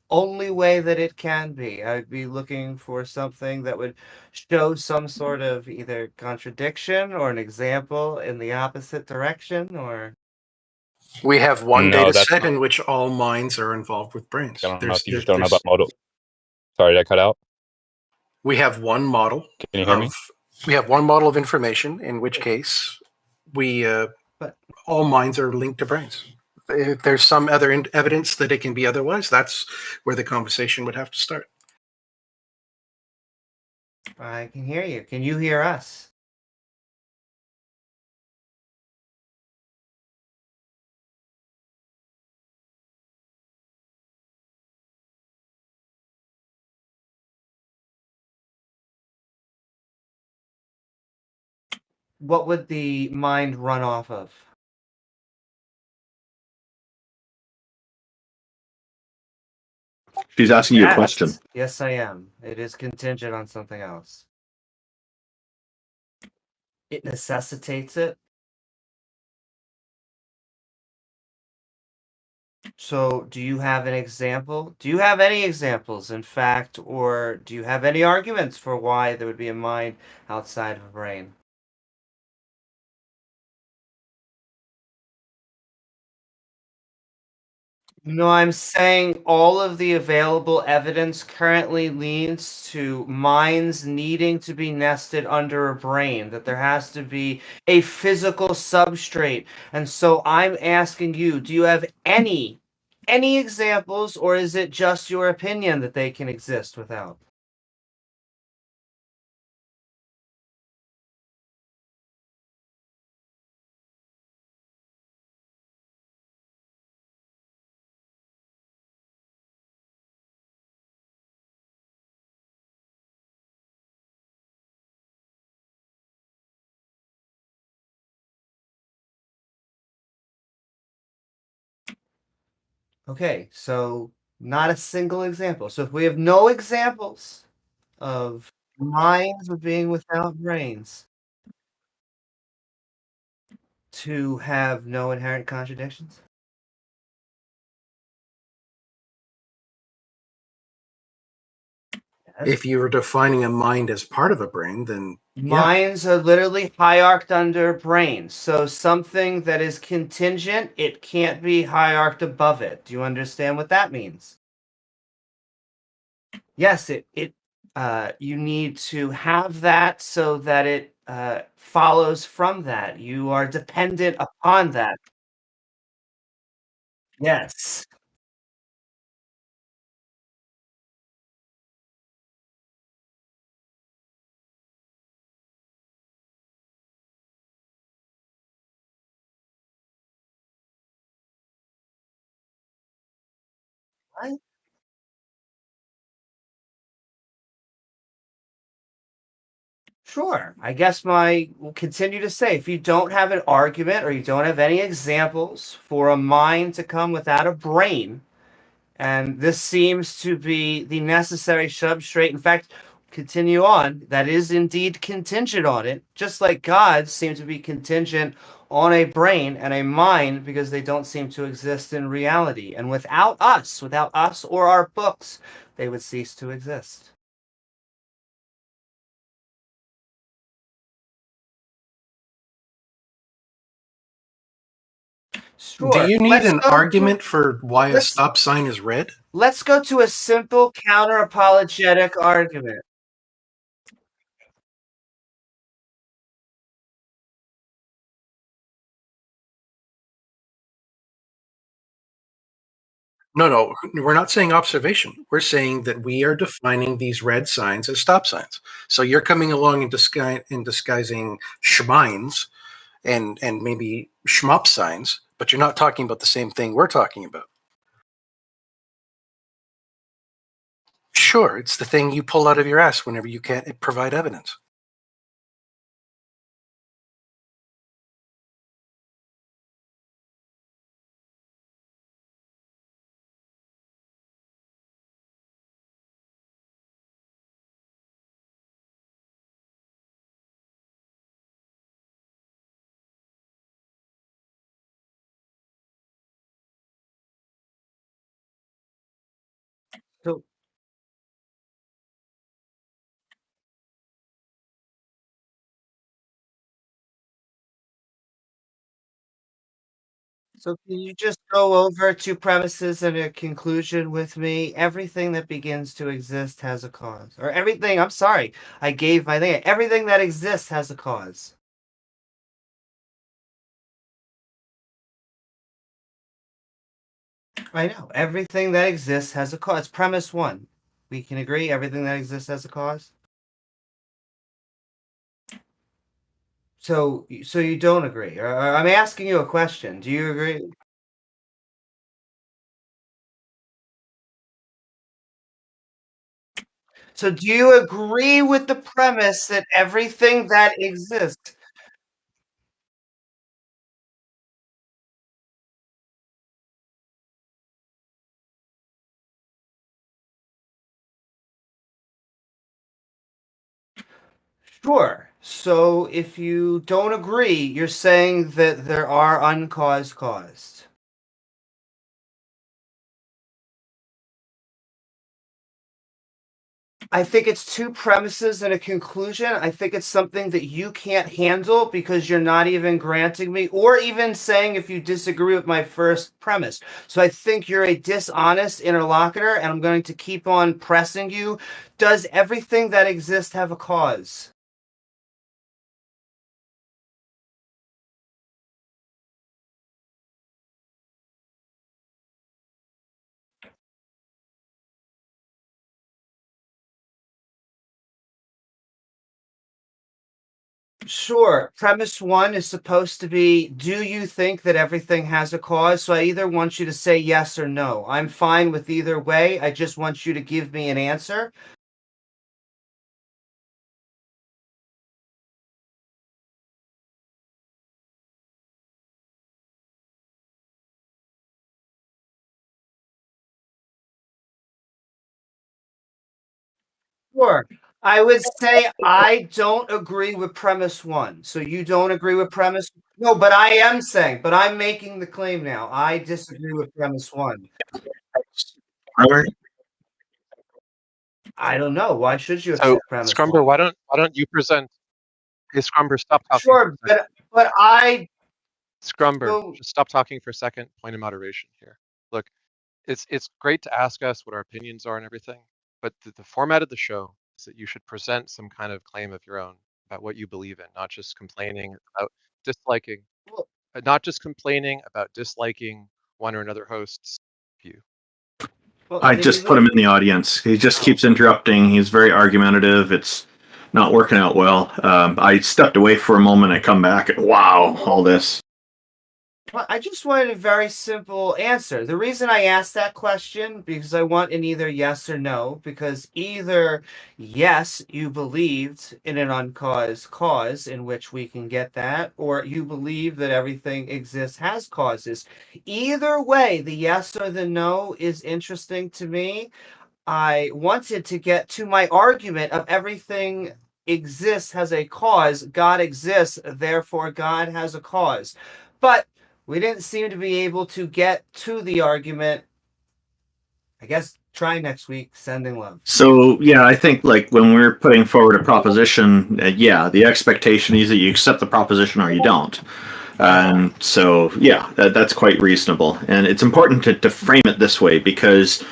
only way that it can be. I'd be looking for something that would show some sort of either contradiction or an example in the opposite direction, or We have one No, data that's set not. in which all minds are involved with brains. I don't know if you just don't know about model. Sorry, did I cut out? We have one model. Can you hear me? We have one model of information, in which case we all minds are linked to brains. If there's some other evidence that it can be otherwise, that's where the conversation would have to start. I can hear you. Can you hear us? What would the mind run off of? She's asking you a Yes. question. Yes, I am. It is contingent on something else. It necessitates it. So, do you have an example? Do you have any examples, in fact, or do you have any arguments for why there would be a mind outside of a brain? No, I'm saying all of the available evidence currently leads to minds needing to be nested under a brain, that there has to be a physical substrate. And so I'm asking you, do you have any examples, or is it just your opinion that they can exist without? Okay, so not a single example. So if we have no examples of minds being without brains, to have no inherent contradictions? If you were defining a mind as part of a brain, then Minds are literally hierarched under brains. So something that is contingent, it can't be hierarched above it. Do you understand what that means? Yes, you need to have that so that it follows from that. You are dependent upon that. Yes. What? Sure. I guess will continue to say, if you don't have an argument or you don't have any examples for a mind to come without a brain, and this seems to be the necessary substrate. In fact, continue on, that is indeed contingent on it, just like gods seem to be contingent on a brain and a mind because they don't seem to exist in reality. And without us or our books, they would cease to exist. Sure. Do you need an argument for why a stop sign is red? Let's go to a simple counter-apologetic argument. No, we're not saying observation. We're saying that we are defining these red signs as stop signs. So you're coming along and disguising schmines and maybe schmop signs, but you're not talking about the same thing we're talking about. Sure, it's the thing you pull out of your ass whenever you can't provide evidence. So, so can you just go over two premises and a conclusion with me? Everything that begins to exist has a cause. Or everything, I'm sorry, I gave my thing. Everything that exists has a cause. I know. Everything that exists has a cause. Premise one. We can agree everything that exists has a cause? So you don't agree? Or I'm asking you a question. Do you agree? So do you agree with the premise that everything that exists? Sure. So if you don't agree, you're saying that there are uncaused caused. I think it's two premises and a conclusion. I think it's something that you can't handle because you're not even granting me, or even saying if you disagree with my first premise. So I think you're a dishonest interlocutor, and I'm going to keep on pressing you. Does everything that exists have a cause? Sure. Premise one is supposed to be, do you think that everything has a cause? So I either want you to say yes or no. I'm fine with either way. I just want you to give me an answer. Sure. I would say I don't agree with premise one. So you don't agree with premise? No, but I am saying, but I'm making the claim now. I disagree with premise one. I don't know. Why should you So, accept premise Scrumber, one? why don't you present? Hey, Scrumber, stop talking for Sure, a second. but I Scrumber, so just stop talking for a second. Point of moderation here. Look, it's great to ask us what our opinions are and everything, but the format of the show is that you should present some kind of claim of your own about what you believe in, not just complaining about disliking, well, not just complaining about disliking one or another host's view. I did he just put him leave? in the audience. He just Oh. keeps interrupting. He's very argumentative. It's not working out well. I stepped away for a moment. I come back and wow, all this. Well, I just wanted a very simple answer. The reason I asked that question, because I want an either yes or no, because either yes, you believed in an uncaused cause in which we can get that, or you believe that everything exists has causes. Either way, the yes or the no is interesting to me. I wanted to get to my argument of everything exists has a cause. God exists, therefore God has a cause. But we didn't seem to be able to get to the argument. I guess try next week, sending love. So yeah, I think like when we're putting forward a proposition, yeah, the expectation is that you accept the proposition or you don't. So yeah, that's quite reasonable, and it's important to frame it this way because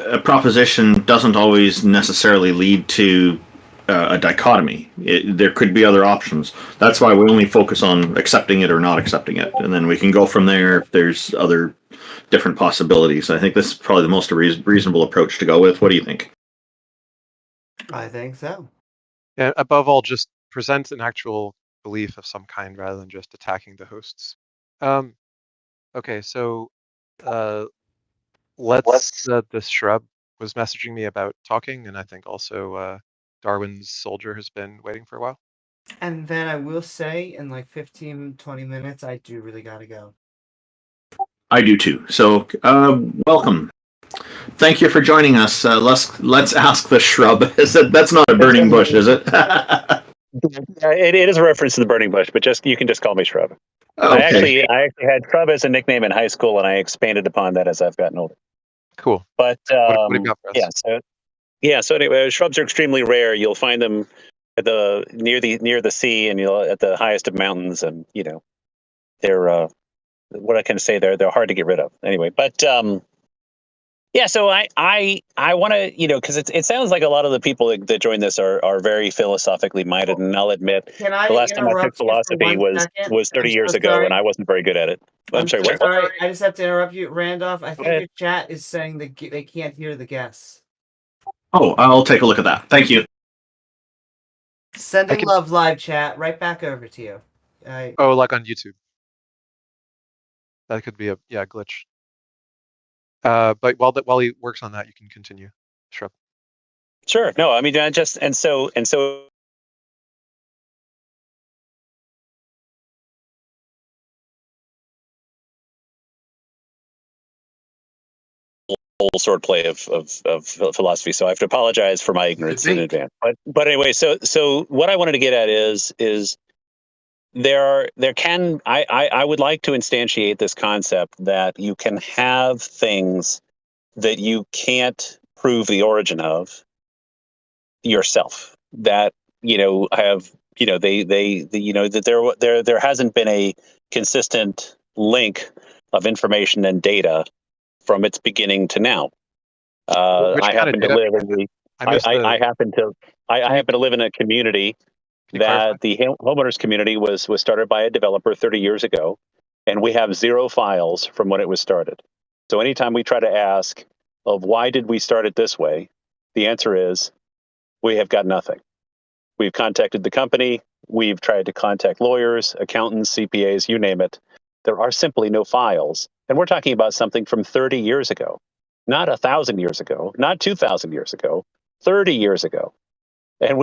a proposition doesn't always necessarily lead to a dichotomy. There could be other options. That's why we only focus on accepting it or not accepting it, and then we can go from there if there's other different possibilities. I think this is probably the most reasonable approach to go with. What do you think? I think so. Yeah, above all, just present an actual belief of some kind rather than just attacking the hosts. Okay, so the shrub was messaging me about talking, and I think also Darwin's soldier has been waiting for a while. And then I will say, in like 15, 20 minutes, I do really gotta go. I do too. So, welcome. Thank you for joining us. Let's ask the shrub. That's not a burning bush, is it? It is a reference to the burning bush, but you can just call me Shrub. Okay. I actually had Shrub as a nickname in high school, and I expanded upon that as I've gotten older. Cool. But what do you got for us? So anyway, shrubs are extremely rare. You'll find them at near the sea, and at the highest of mountains, and they're what I can say, they're hard to get rid of. Anyway, but yeah, so I want to, because it sounds like a lot of the people that join this are very philosophically minded, and I'll admit Can I the last time I took interrupt you for philosophy 1 was second? 30 I'm years so ago, sorry. and I wasn't very good at it. I'm sorry, what? Sorry, I just have to interrupt you, Randolph. I think ahead. your chat is saying that they can't hear the guests. Oh, I'll take a look at that. Thank you. Sending love, live chat, right back over to you. Oh, like on YouTube. That could be a glitch. But while he works on that, you can continue, Shrub. Sure. No, I mean, and so whole swordplay of philosophy. So I have to apologize for my ignorance in advance. But anyway, so what I wanted to get at is I would like to instantiate this concept that you can have things that you can't prove the origin of yourself, that have that there hasn't been a consistent link of information and data from its beginning to now. I happen to live in the I happen to live in a community that the homeowners community was started by a developer 30 years ago, and we have 0 files from when it was started. So anytime we try to ask of why did we start it this way, the answer is we have got nothing. We've contacted the company, we've tried to contact lawyers, accountants, CPAs, you name it. There are simply no files. And we're talking about something from 30 years ago, not 1,000 years ago, not 2,000 years ago, 30 years ago. And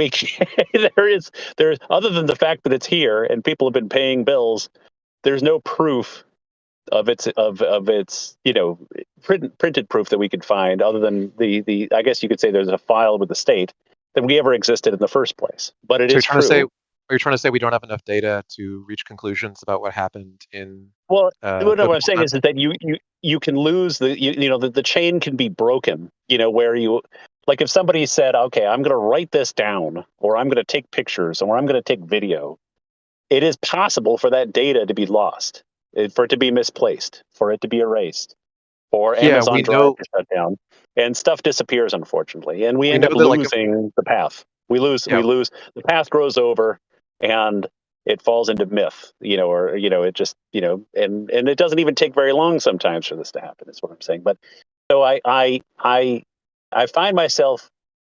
there's other than the fact that it's here and people have been paying bills, there's no proof of its printed proof that we could find, other than the I guess you could say there's a file with the state that we ever existed in the first place. But it is true. Are you trying to say we don't have enough data to reach conclusions about what happened in? Well, what I'm saying is that you can lose the chain can be broken. Where you, like, if somebody said, okay, I'm going to write this down, or I'm going to take pictures, or I'm going to take video, it is possible for that data to be lost, for it to be misplaced, for it to be erased, or Amazon Drive to shut down, and stuff disappears, unfortunately, and we end up losing the path. We lose the path grows over, and it falls into myth, it just, and it doesn't even take very long sometimes for this to happen, is what I'm saying. But so I find myself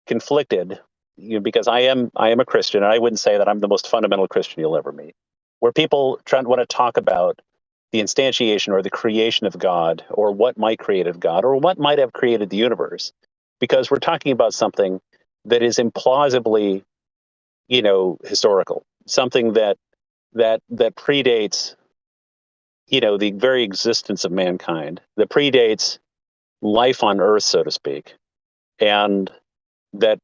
conflicted, because I am a Christian, and I wouldn't say that I'm the most fundamental Christian you'll ever meet, where people want to talk about the instantiation or the creation of God, or what might create of God, or what might have created the universe, because we're talking about something that is implausibly, historical, something that predates, the very existence of mankind, that predates life on Earth, so to speak, and that,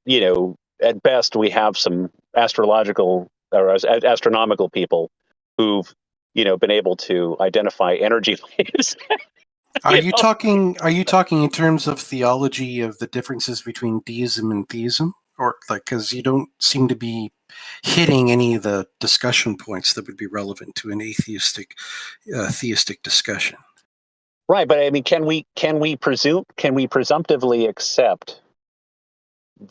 at best we have some astrological or astronomical people who've, been able to identify energy waves. Are you talking in terms of theology of the differences between deism and theism, or because you don't seem to be hitting any of the discussion points that would be relevant to an theistic discussion? Right, but I mean, can we presumptively accept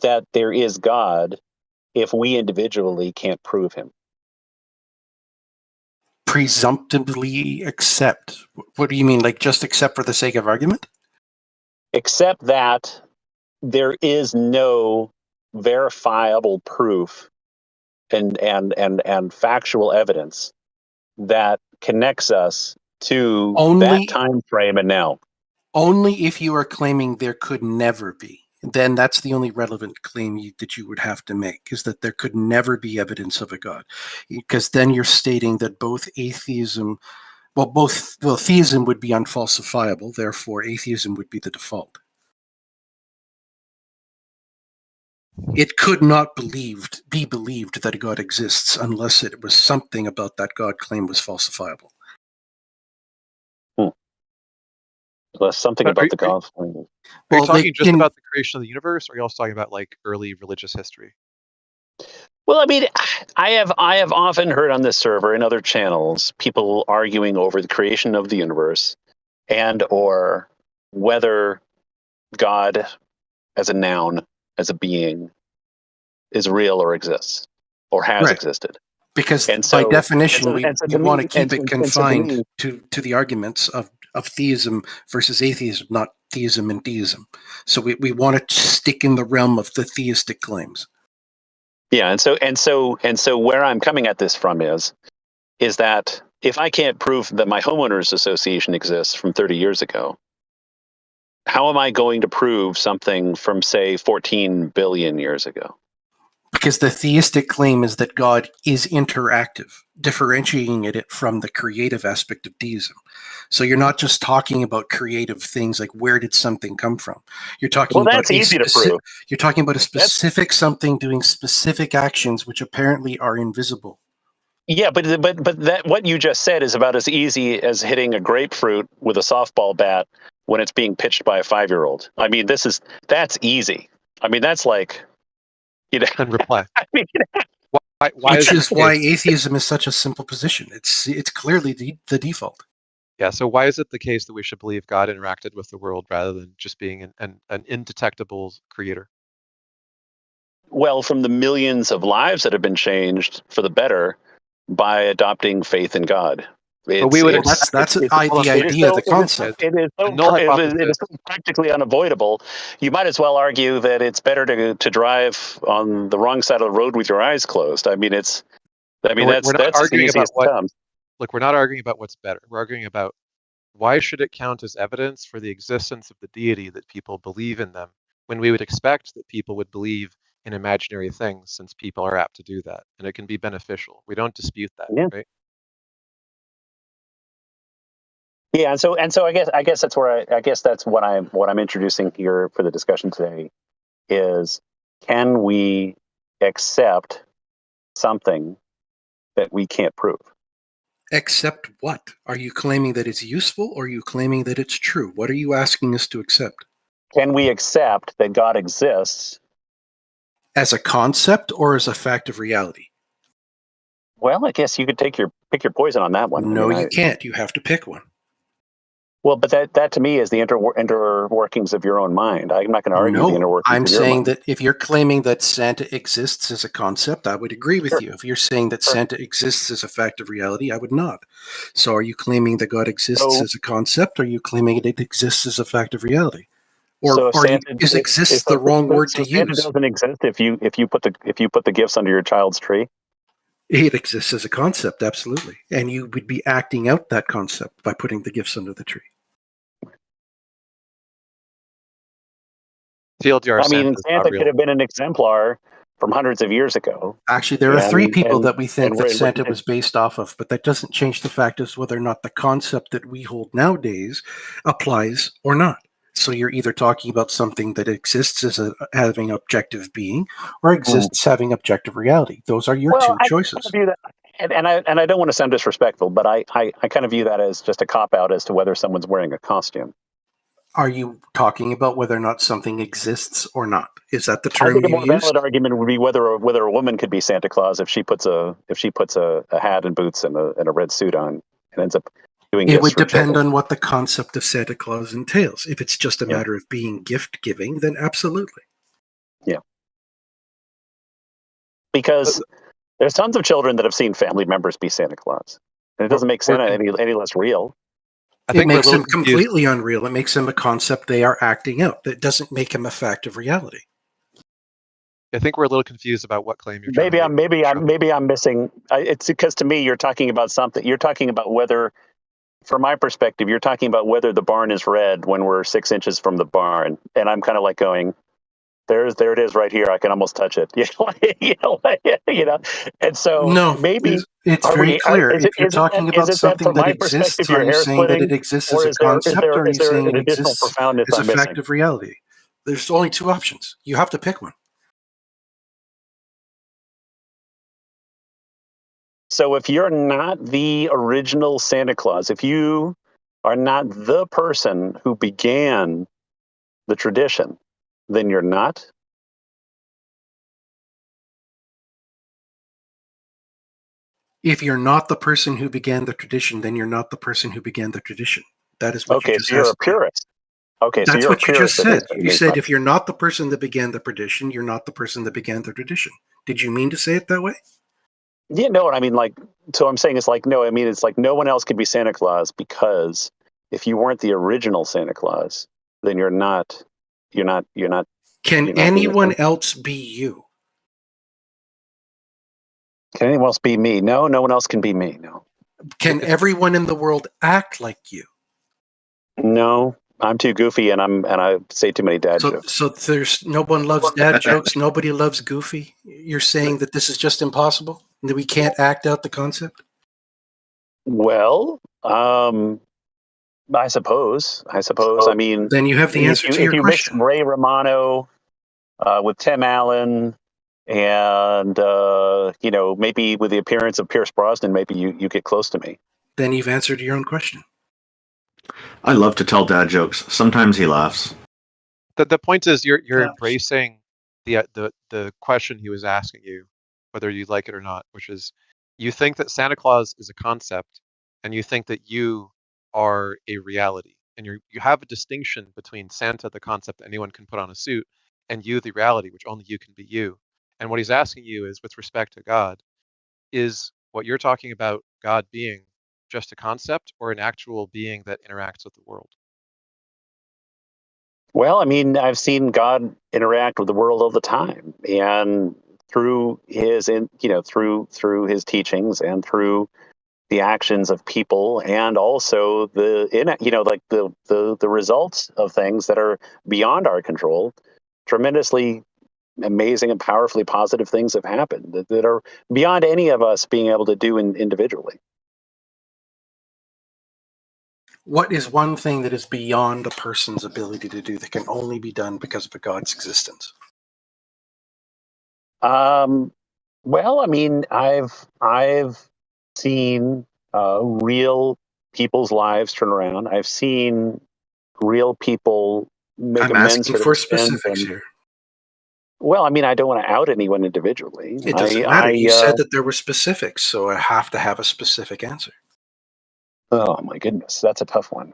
that there is God if we individually can't prove him? presumptively accept? What do you mean? Like just accept for the sake of argument? Except that there is no verifiable proof and factual evidence that connects us to that time frame and now. Only if you are claiming there could never be. Then that's the only relevant claim that you would have to make, is that there could never be evidence of a God. Because then you're stating that both theism would be unfalsifiable, therefore atheism would be the default. It could not be believed that a God exists unless it was something about that God claim was falsifiable. Unless something about the God claim. Are you talking just about the creation of the universe, or are you also talking about like early religious history? Well, I mean, I have often heard on this server and other channels people arguing over the creation of the universe and or whether God as a noun, as a being, is real or exists or has existed. Because by definition, we want to keep it confined to the arguments of theism versus atheism, not theism and deism. So we want to stick in the realm of the theistic claims. Yeah, and so where I'm coming at this from is that if I can't prove that my homeowners association exists from 30 years ago, how am I going to prove something from, say, 14 billion years ago? Because the theistic claim is that God is interactive, differentiating it from the creative aspect of deism. So you're not just talking about creative things like where did something come from. You're talking about easy to prove. You're talking about a specific something doing specific actions which apparently are invisible. Yeah, but that what you just said is about as easy as hitting a grapefruit with a softball bat when it's being pitched by a 5-year-old. I mean, that's easy. I mean, that's like, you know. And reply. I mean, Which is why atheism is such a simple position. It's clearly the default. Yeah, so why is it the case that we should believe God interacted with the world rather than just being an indetectable creator? Well, from the millions of lives that have been changed for the better by adopting faith in God. That's the idea, the concept. It is so practically unavoidable. You might as well argue that it's better to drive on the wrong side of the road with your eyes closed. I mean, that's the easiest terms. Look, we're not arguing about what's better. We're arguing about why should it count as evidence for the existence of the deity that people believe in them, when we would expect that people would believe in imaginary things, since people are apt to do that, and it can be beneficial. We don't dispute that, right? Yeah, and so I guess that's what I'm introducing here for the discussion today is, can we accept something that we can't prove? Accept what? Are you claiming that it's useful, or are you claiming that it's true? What are you asking us to accept? Can we accept that God exists as a concept or as a fact of reality? Well, I guess you could pick your poison on that one. No, you can't. You have to pick one. Well, but that to me is the inner workings of your own mind. I'm not going to argue the inner workings I'm of your saying mind. that if you're claiming that Santa exists as a concept, I would agree with you. If you're saying that Santa exists as a fact of reality, I would not. So are you claiming that God exists as a concept, or are you claiming it exists as a fact of reality? Or is exists the wrong word to Santa use? doesn't exist if you put the gifts under your child's tree? It exists as a concept, absolutely. And you would be acting out that concept by putting the gifts under the tree. TLDR, I mean, Santa could have been an exemplar from hundreds of years ago. Actually, there are three people that we think that Santa was based off of, but that doesn't change the fact as whether or not the concept that we hold nowadays applies or not. So you're either talking about something that exists as having objective being, or exists having objective reality. Those are your two choices. I kind of view that, and I don't want to sound disrespectful, but I kind of view that as just a cop-out as to whether someone's wearing a costume. Are you talking about whether or not something exists or not? Is that the term I think a you more use? valid argument would be whether a woman could be Santa Claus if she puts a hat and boots and a red suit on and ends up doing gifts. It would for depend children. on what the concept of Santa Claus entails. If it's just a matter of being gift giving, then absolutely. Yeah. Because there's tons of children that have seen family members be Santa Claus. And it doesn't make Santa any less real. It makes him completely unreal. It makes him a concept they are acting out. That doesn't make him a fact of reality. I think we're a little confused about what claim you're trying to make. Maybe I'm missing. It's because to me you're talking about something. You're talking about whether, from my perspective, you're talking about whether the barn is red when we're 6 inches from the barn, and I'm kind of like going, there it is right here. I can almost touch it. And so No, maybe it's very clear. If you're talking about something that exists, are you saying that it exists as a concept, or are you saying it exists as a fact of reality? There's only two options. You have to pick one. So if you're not the original Santa Claus, if you are not the person who began the tradition, then you're not. If you're not the person who began the tradition, then you're not the person who began the tradition. That is what you just so you're asked a purist. Okay, so that's you're what a you just purist. said. You said if you're not the person that began the tradition, you're not the person that began the tradition. Did you mean to say it that way? Yeah, no, I mean, like, so I'm saying it's like, no, I mean, it's like no one else could be Santa Claus, because if you weren't the original Santa Claus, then you're not. Can anyone else be you? Can anyone else be me? No, no one else can be me. No. Can everyone in the world act like you? No, I'm too goofy, and I say too many dad jokes. So there's no one loves dad jokes. Nobody loves goofy. You're saying that this is just impossible, that we can't act out the concept? Well, I suppose. I mean, then you have the answer to your question. If you mix Ray Romano with Tim Allen, and maybe with the appearance of Pierce Brosnan, maybe you get close to me. Then you've answered your own question. I love to tell dad jokes. Sometimes he laughs. The point is you're embracing the question he was asking you, whether you like it or not, which is you think that Santa Claus is a concept, and you think that you are a reality, and you have a distinction between Santa, the concept that anyone can put on a suit, and you, the reality, which only you can be you. And what he's asking you is, with respect to God, is what you're talking about God being just a concept or an actual being that interacts with the world? Well, I mean, I've seen God interact with the world all the time, and through his, through his teachings and through the actions of people, and also the results of things that are beyond our control. Tremendously amazing and powerfully positive things have happened that are beyond any of us being able to do individually. What is one thing that is beyond a person's ability to do that can only be done because of a God's existence? Well, I mean, I've seen real people's lives turn around. I've seen real people make amends for specifics here. Well, I mean, I don't want to out anyone individually. It doesn't matter. You said that there were specifics, so I have to have a specific answer. Oh my goodness, that's a tough one.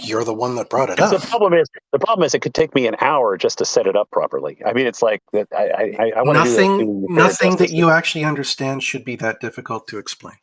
You're the one that brought it up. The problem is, it could take me an hour just to set it up properly. I mean, it's like that. I want nothing that you actually understand should be that difficult to explain.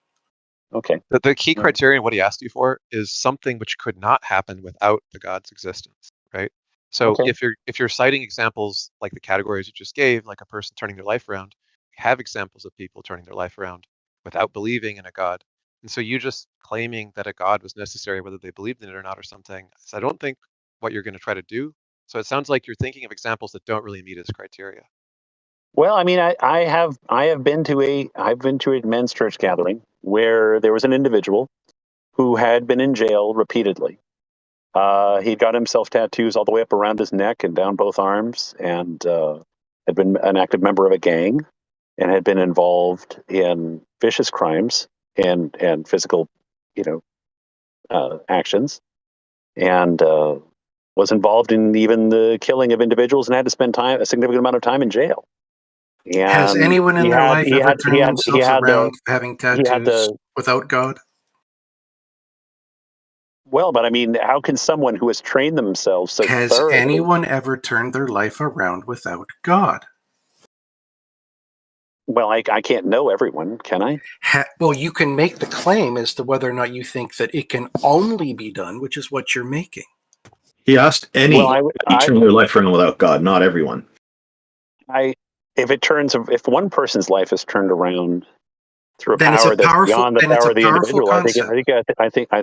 Okay. The key criterion, what he asked you for, is something which could not happen without the God's existence, right? So if you're citing examples like the categories you just gave, like a person turning their life around, you have examples of people turning their life around without believing in a God. And so you just claiming that a God was necessary, whether they believed in it or not or something, so I don't think what you're going to try to do. So it sounds like you're thinking of examples that don't really meet his criteria. Well, I mean, I have been to a men's church gathering where there was an individual who had been in jail repeatedly. He'd got himself tattoos all the way up around his neck and down both arms, and had been an active member of a gang, and had been involved in vicious crimes and physical, actions, and was involved in even the killing of individuals, and had to spend a significant amount of time in jail. And has anyone in their life ever turned themselves around having tattoos without God? Well, but I mean, how can someone who has trained themselves so has thoroughly... anyone ever turned their life around without God? Well, I can't know everyone, can I? Well, you can make the claim as to whether or not you think that it can only be done, which is what you're making. He asked any Well, turn their life around without God, not everyone. If one person's life is turned around through a Then it's power a that's powerful- beyond the then it's power a of the powerful individual, concept. I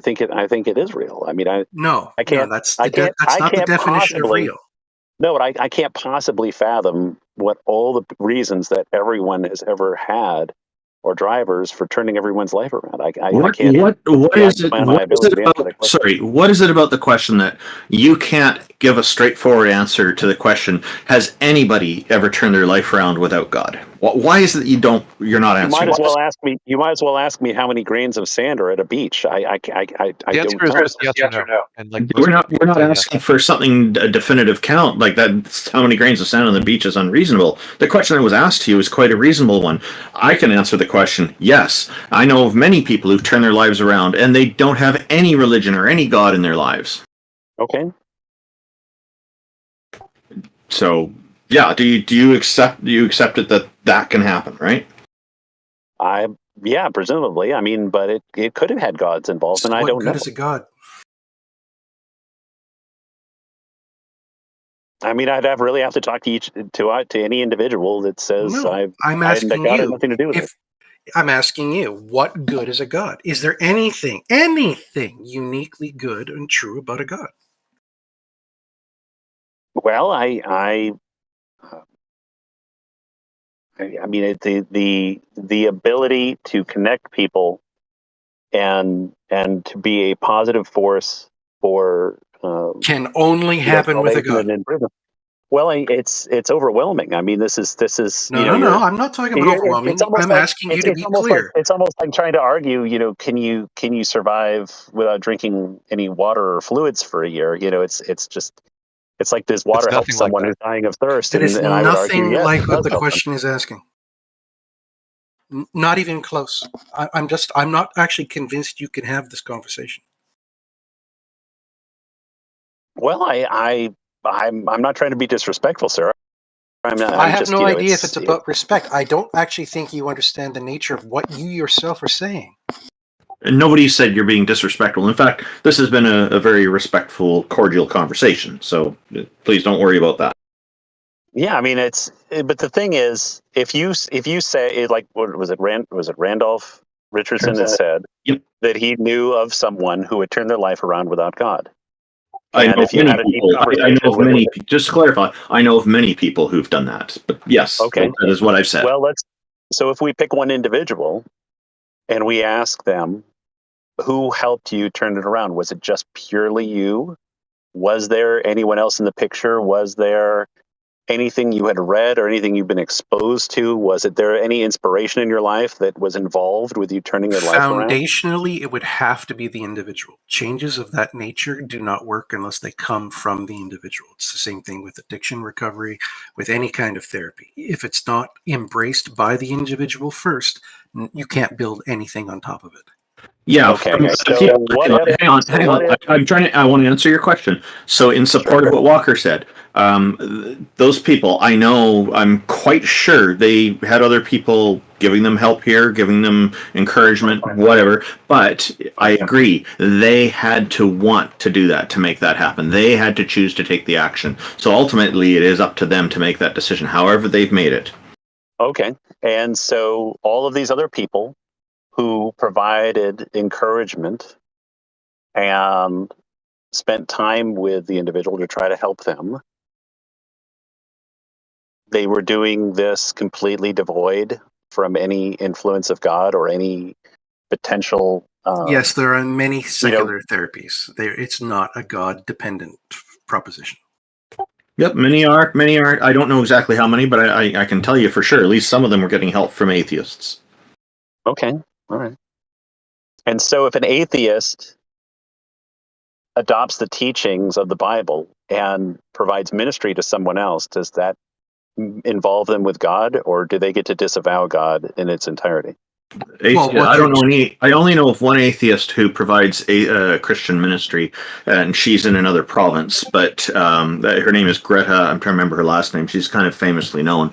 think it is real. I mean, that's not the definition of real. No, but I can't possibly fathom what all the reasons that everyone has ever had or drivers for turning everyone's life around. I can't. What is it about the question that you can't give a straightforward answer to the question? Has anybody ever turned their life around without God? Why is it that you're not answering? You might as well ask me how many grains of sand are at a beach. The answer is just yes or no. And we're not asking for something a definitive count like that. How many grains of sand on the beach is unreasonable? The question I was asked to you is quite a reasonable one. I can answer the question. Yes, I know of many people who've turned their lives around and they don't have any religion or any God in their lives. Okay. So yeah, do you accept it that can happen, right? Yeah, presumably. I mean, but it could have had gods involved, and I don't know. What good is a god? I mean, I'd really have to talk to any individual that says I'm asking God you. has nothing to do with it. I'm asking you, what good is a god? Is there anything uniquely good and true about a god? Well, I mean, the ability to connect people and to be a positive force for can only happen with a god. Well, it's overwhelming. I mean, this is no. I'm not talking about overwhelming. I'm asking you to be clear. It's almost like trying to argue. Can you survive without drinking any water or fluids for a year? It's like does water help someone who's dying of thirst? It is and I would argue, nothing yes, like what the help question is asking. Not even close. I'm not actually convinced you can have this conversation. Well, I'm not trying to be disrespectful, sir. I have no idea if it's about respect. I don't actually think you understand the nature of what you yourself are saying. And nobody said you're being disrespectful. In fact, this has been a very respectful, cordial conversation. So please don't worry about that. Yeah, I mean but the thing is, if you say like what was it Randolf Richardson that said that he knew of someone who had turned their life around without God. I know of many. Just to clarify, I know of many people who've done that. But yes, okay, that is what I've said. Well, so if we pick one individual and we ask them, who helped you turn it around? Was it just purely you? Was there anyone else in the picture? Was there anything you had read or anything you've been exposed to? Was there any inspiration in your life that was involved with you turning your life around? Foundationally, it would have to be the individual. Changes of that nature do not work unless they come from the individual. It's the same thing with addiction recovery, with any kind of therapy. If it's not embraced by the individual first, you can't build anything on top of it. Yeah. Okay. Hang on. I want to answer your question. So, in support of what Walker said, those people I'm quite sure they had other people giving them help here, giving them encouragement, whatever. But I agree, they had to want to do that to make that happen. They had to choose to take the action. So ultimately, it is up to them to make that decision. However, they've made it. Okay, and so all of these other people who provided encouragement and spent time with the individual to try to help them, they were doing this completely devoid from any influence of God or any potential. Yes, there are many secular therapies. It's not a God-dependent proposition. Yep, many are. I don't know exactly how many, but I can tell you for sure, at least some of them were getting help from atheists. Okay. All right. And so if an atheist adopts the teachings of the Bible and provides ministry to someone else, does that involve them with God, or do they get to disavow God in its entirety? I don't know any. I only know of one atheist who provides a Christian ministry, and she's in another province. But her name is Greta. I'm trying to remember her last name. She's kind of famously known.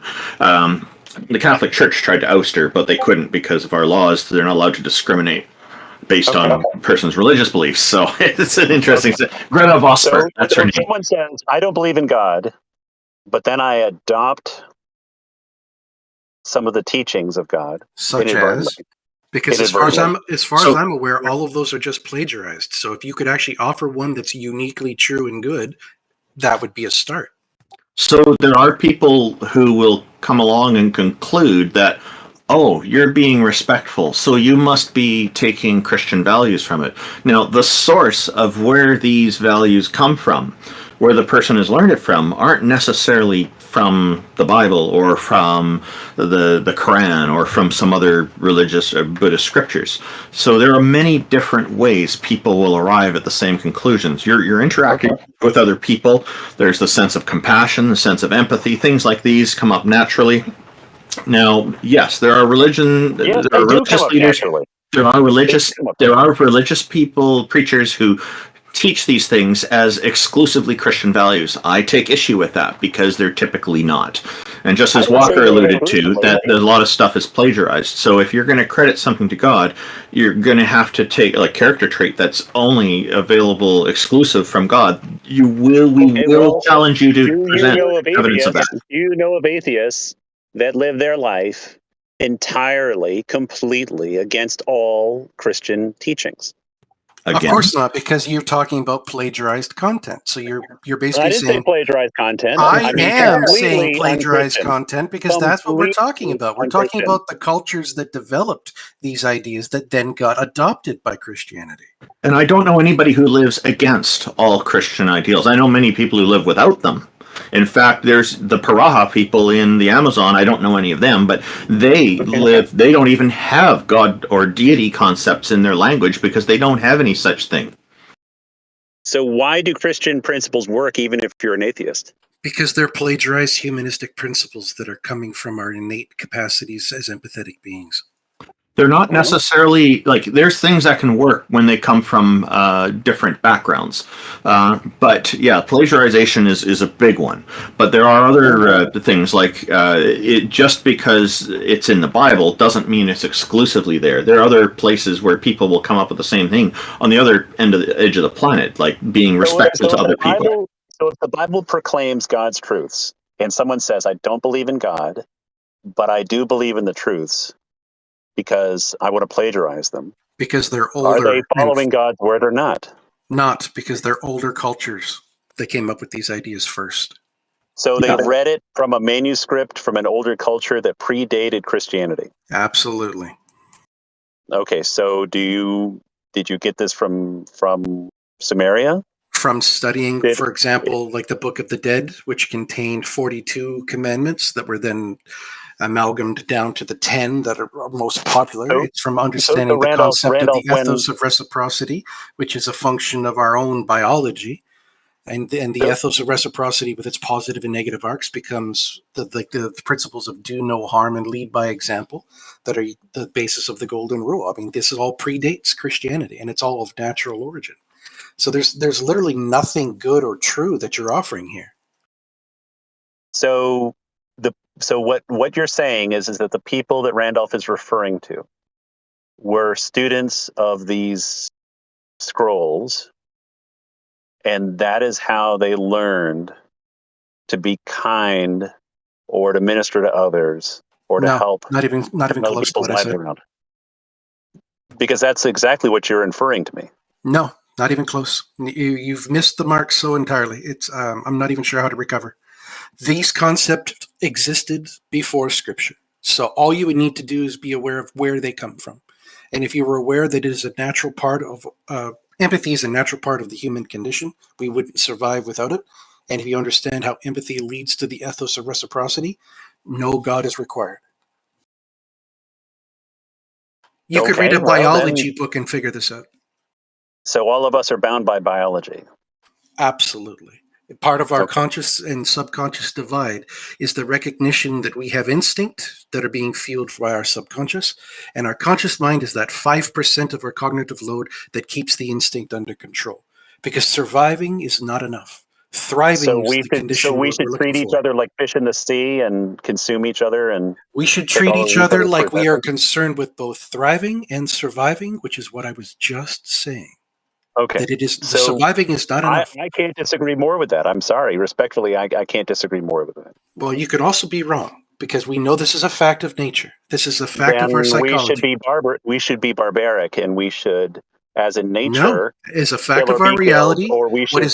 the Catholic Church tried to oust her, but they couldn't because of our laws. They're not allowed to discriminate based on a person's religious beliefs. So it's an interesting thing. Greta Vosper, that's her name. Someone says, I don't believe in God, but then I adopt some of the teachings of God. Such as? Because as far as I'm aware, all of those are just plagiarized. So if you could actually offer one that's uniquely true and good, that would be a start. So there are people who will come along and conclude that, oh, you're being respectful, so you must be taking Christian values from it. Now, the source of where these values come from, where the person has learned it from, aren't necessarily from the Bible or from the Quran or from some other religious or Buddhist scriptures. So there are many different ways people will arrive at the same conclusions. You're interacting with other people. There's the sense of compassion, the sense of empathy. Things like these come up naturally. Now, yes, there are religious leaders. There are religious people, preachers who teach these things as exclusively Christian values. I take issue with that because they're typically not. And just as Walker alluded to, that a lot of stuff is plagiarized. So if you're going to credit something to God, you're going to have to take a character trait that's only available exclusive from God. We will challenge you to present evidence of that. Do you know of atheists that live their life entirely, completely against all Christian teachings? Again. Of course not, because you're talking about plagiarized content. So you're basically I didn't say plagiarized content. I am saying plagiarized content because that's what we're talking about. We're talking about the cultures that developed these ideas that then got adopted by Christianity. And I don't know anybody who lives against all Christian ideals. I know many people who live without them. In fact, there's the Paraha people in the Amazon. I don't know any of them, but they don't even have God or deity concepts in their language because they don't have any such thing. So why do Christian principles work even if you're an atheist? Because they're plagiarized humanistic principles that are coming from our innate capacities as empathetic beings. They're not necessarily, there's things that can work when they come from different backgrounds. But yeah, plagiarization is a big one. But there are other things just because it's in the Bible doesn't mean it's exclusively there. There are other places where people will come up with the same thing on the other end of the edge of the planet, like being respectful to other people. So if the Bible proclaims God's truths and someone says, I don't believe in God, but I do believe in the truths, because I want to plagiarize them. Because they're older. Are they following God's word or not? Not, because they're older cultures that came up with these ideas first. So they read it from a manuscript from an older culture that predated Christianity. Absolutely. Okay, so did you get this from Samaria? From studying, for example, like the Book of the Dead, which contained 42 commandments that were then amalgamated down to the 10 that are most popular. It's from understanding the concept of the ethos of reciprocity, which is a function of our own biology. And the ethos of reciprocity with its positive and negative arcs becomes the principles of do no harm and lead by example that are the basis of the golden rule. I mean, this all predates Christianity and it's all of natural origin. So there's literally nothing good or true that you're offering here. So what you're saying is that the people that Randolph is referring to were students of these scrolls, and that is how they learned to be kind or to minister to others or to help. Not even close to what I said. Around. Because that's exactly what you're inferring to me. No, not even close. You've missed the mark so entirely. It's I'm not even sure how to recover. These concepts existed before Scripture. So all you would need to do is be aware of where they come from. And if you were aware that it is a natural part of, empathy is a natural part of the human condition, we wouldn't survive without it. And if you understand how empathy leads to the ethos of reciprocity, no God is required. You could read a biology book and figure this out. So all of us are bound by biology. Absolutely. Part of our conscious and subconscious divide is the recognition that we have instinct that are being fueled by our subconscious, and our conscious mind is that 5% of our cognitive load that keeps the instinct under control. Because surviving is not enough. Thriving So is we the should condition we we're should looking treat each for. other like fish in the sea and consume each other and We should take treat all of each other other's like we are possessions? concerned with both thriving and surviving, which is what I was just saying. Okay. That it is the So surviving is not I enough. can't disagree more with that. I'm sorry. Respectfully, I can't disagree more with that. Well, you could also be wrong because we know this is a fact of nature. This is a fact of our Then we should psychology. be barbaric, and we should, as in No, nature, as a fact kill or of our be killed, reality, or we what should is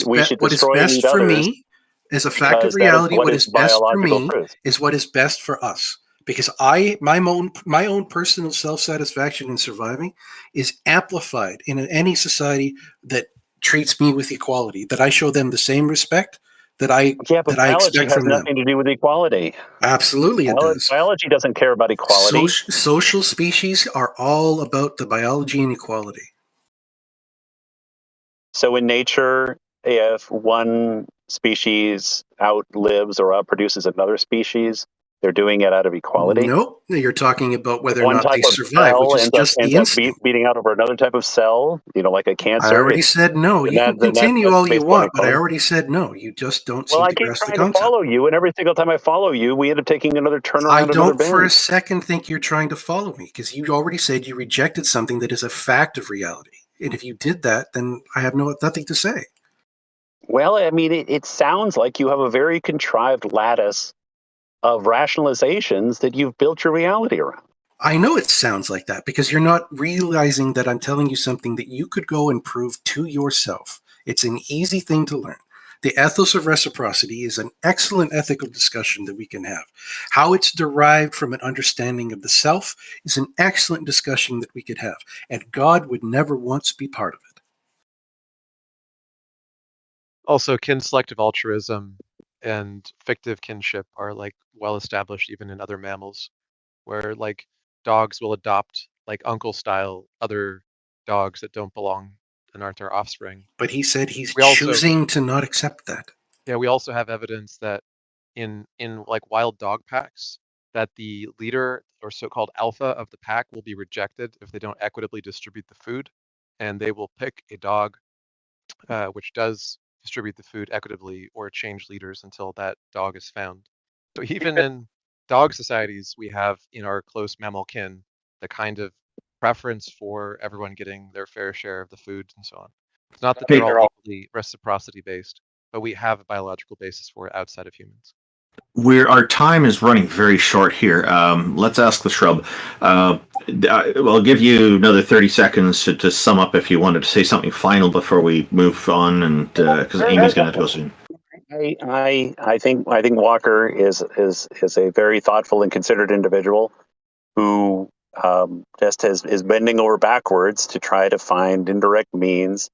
destroy and best eat for others me, as a fact of because that is reality, what what is is best for biological me truth. is what is best for us. Because my own personal self-satisfaction in surviving is amplified in any society that treats me with equality, that I show them the same respect that I But I biology expect has from them. nothing to do with equality. Absolutely, it does. Biology doesn't care about equality. Social species are all about the biology and equality. So in nature, if one species outlives or outproduces another species, they're doing it out of equality. Nope. You're talking about whether or One not type they of survive, which cell is just the ends up instinct. beating out over another type of cell, like a I cancer. already said no. You can continue that's all you based on want, but I equality. already said no. You just don't Well, seem I to keep grasp the trying to concept. follow you, and every single time I follow you, we end up taking another turn I around another don't for a bend. second think you're trying to follow me because you already said you rejected something that is a fact of reality. And if you did that, then I have nothing to say. Well, I mean, it sounds like you have a very contrived lattice of rationalizations that you've built your reality around. I know it sounds like that because you're not realizing that I'm telling you something that you could go and prove to yourself. It's an easy thing to learn. The ethos of reciprocity is an excellent ethical discussion that we can have. How it's derived from an understanding of the self is an excellent discussion that we could have. And God would never once be part of it. Also, kin-selective altruism and fictive kinship are like well established even in other mammals, where like dogs will adopt like uncle style other dogs that don't belong and aren't their offspring. But he said he's We also choosing to not accept that. we also have evidence that in like wild dog packs that the leader or so-called alpha of the pack will be rejected if they don't equitably distribute the food, and they will pick a dog which does distribute the food equitably or change leaders until that dog is found. So even in dog societies, we have in our close mammal kin the kind of preference for everyone getting their fair share of the foods and so on. It's not that they're all equally reciprocity based, but we have a biological basis for it outside of humans. Our time is running very short here. Let's ask the shrub. I'll give you another 30 seconds to sum up if you wanted to say something final before we move on, and because Amy's going to go soon. I think Walker is a very thoughtful and considered individual who just is bending over backwards to try to find indirect means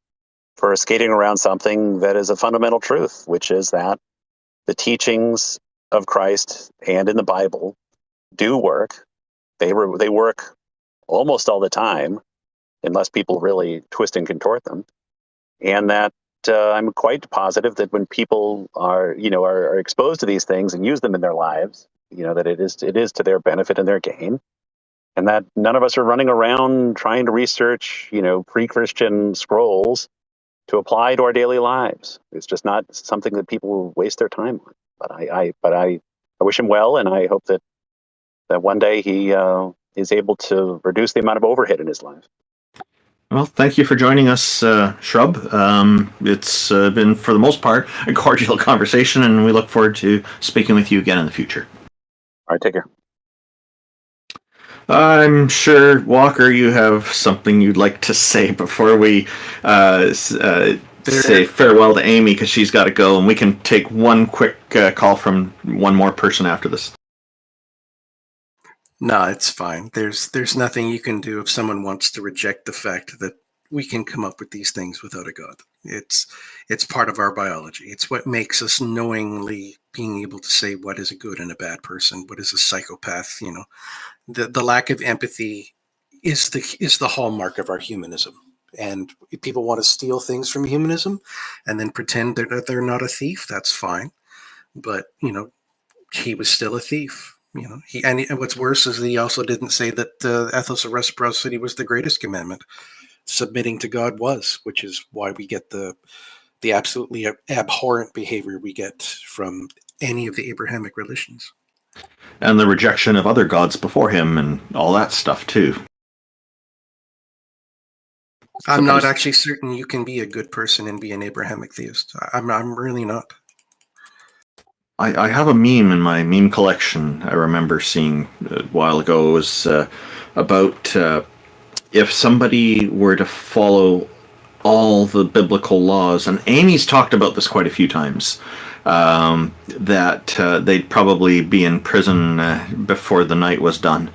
for skating around something that is a fundamental truth, which is that the teachings of Christ and in the Bible do work. They work almost all the time, unless people really twist and contort them. And that I'm quite positive that when people are exposed to these things and use them in their lives, that it is to their benefit and their gain, and that none of us are running around trying to research, pre-Christian scrolls to apply to our daily lives. It's just not something that people waste their time on. But I wish him well, and I hope that one day he is able to reduce the amount of overhead in his life. Well, thank you for joining us, Shrub. It's been, for the most part, a cordial conversation, and we look forward to speaking with you again in the future. All right, take care. I'm sure, Walker, you have something you'd like to say before we say farewell to Amy, because she's got to go, and we can take one quick call from one more person after this. No, it's fine. There's nothing you can do if someone wants to reject the fact that we can come up with these things without a God. It's part of our biology. It's what makes us knowingly being able to say what is a good and a bad person, what is a psychopath. The lack of empathy is the hallmark of our humanism. And if people want to steal things from humanism and then pretend that they're not a thief, that's fine. But he was still a thief. And what's worse is he also didn't say that the ethos of reciprocity was the greatest commandment. Submitting to God was, which is why we get the the absolutely abhorrent behavior we get from any of the Abrahamic religions. And the rejection of other gods before him and all that stuff too. I'm not actually certain you can be a good person and be an Abrahamic theist. I'm really not. I have a meme in my meme collection I remember seeing a while ago. It was about if somebody were to follow all the biblical laws, and Amy's talked about this quite a few times, that they'd probably be in prison before the night was done.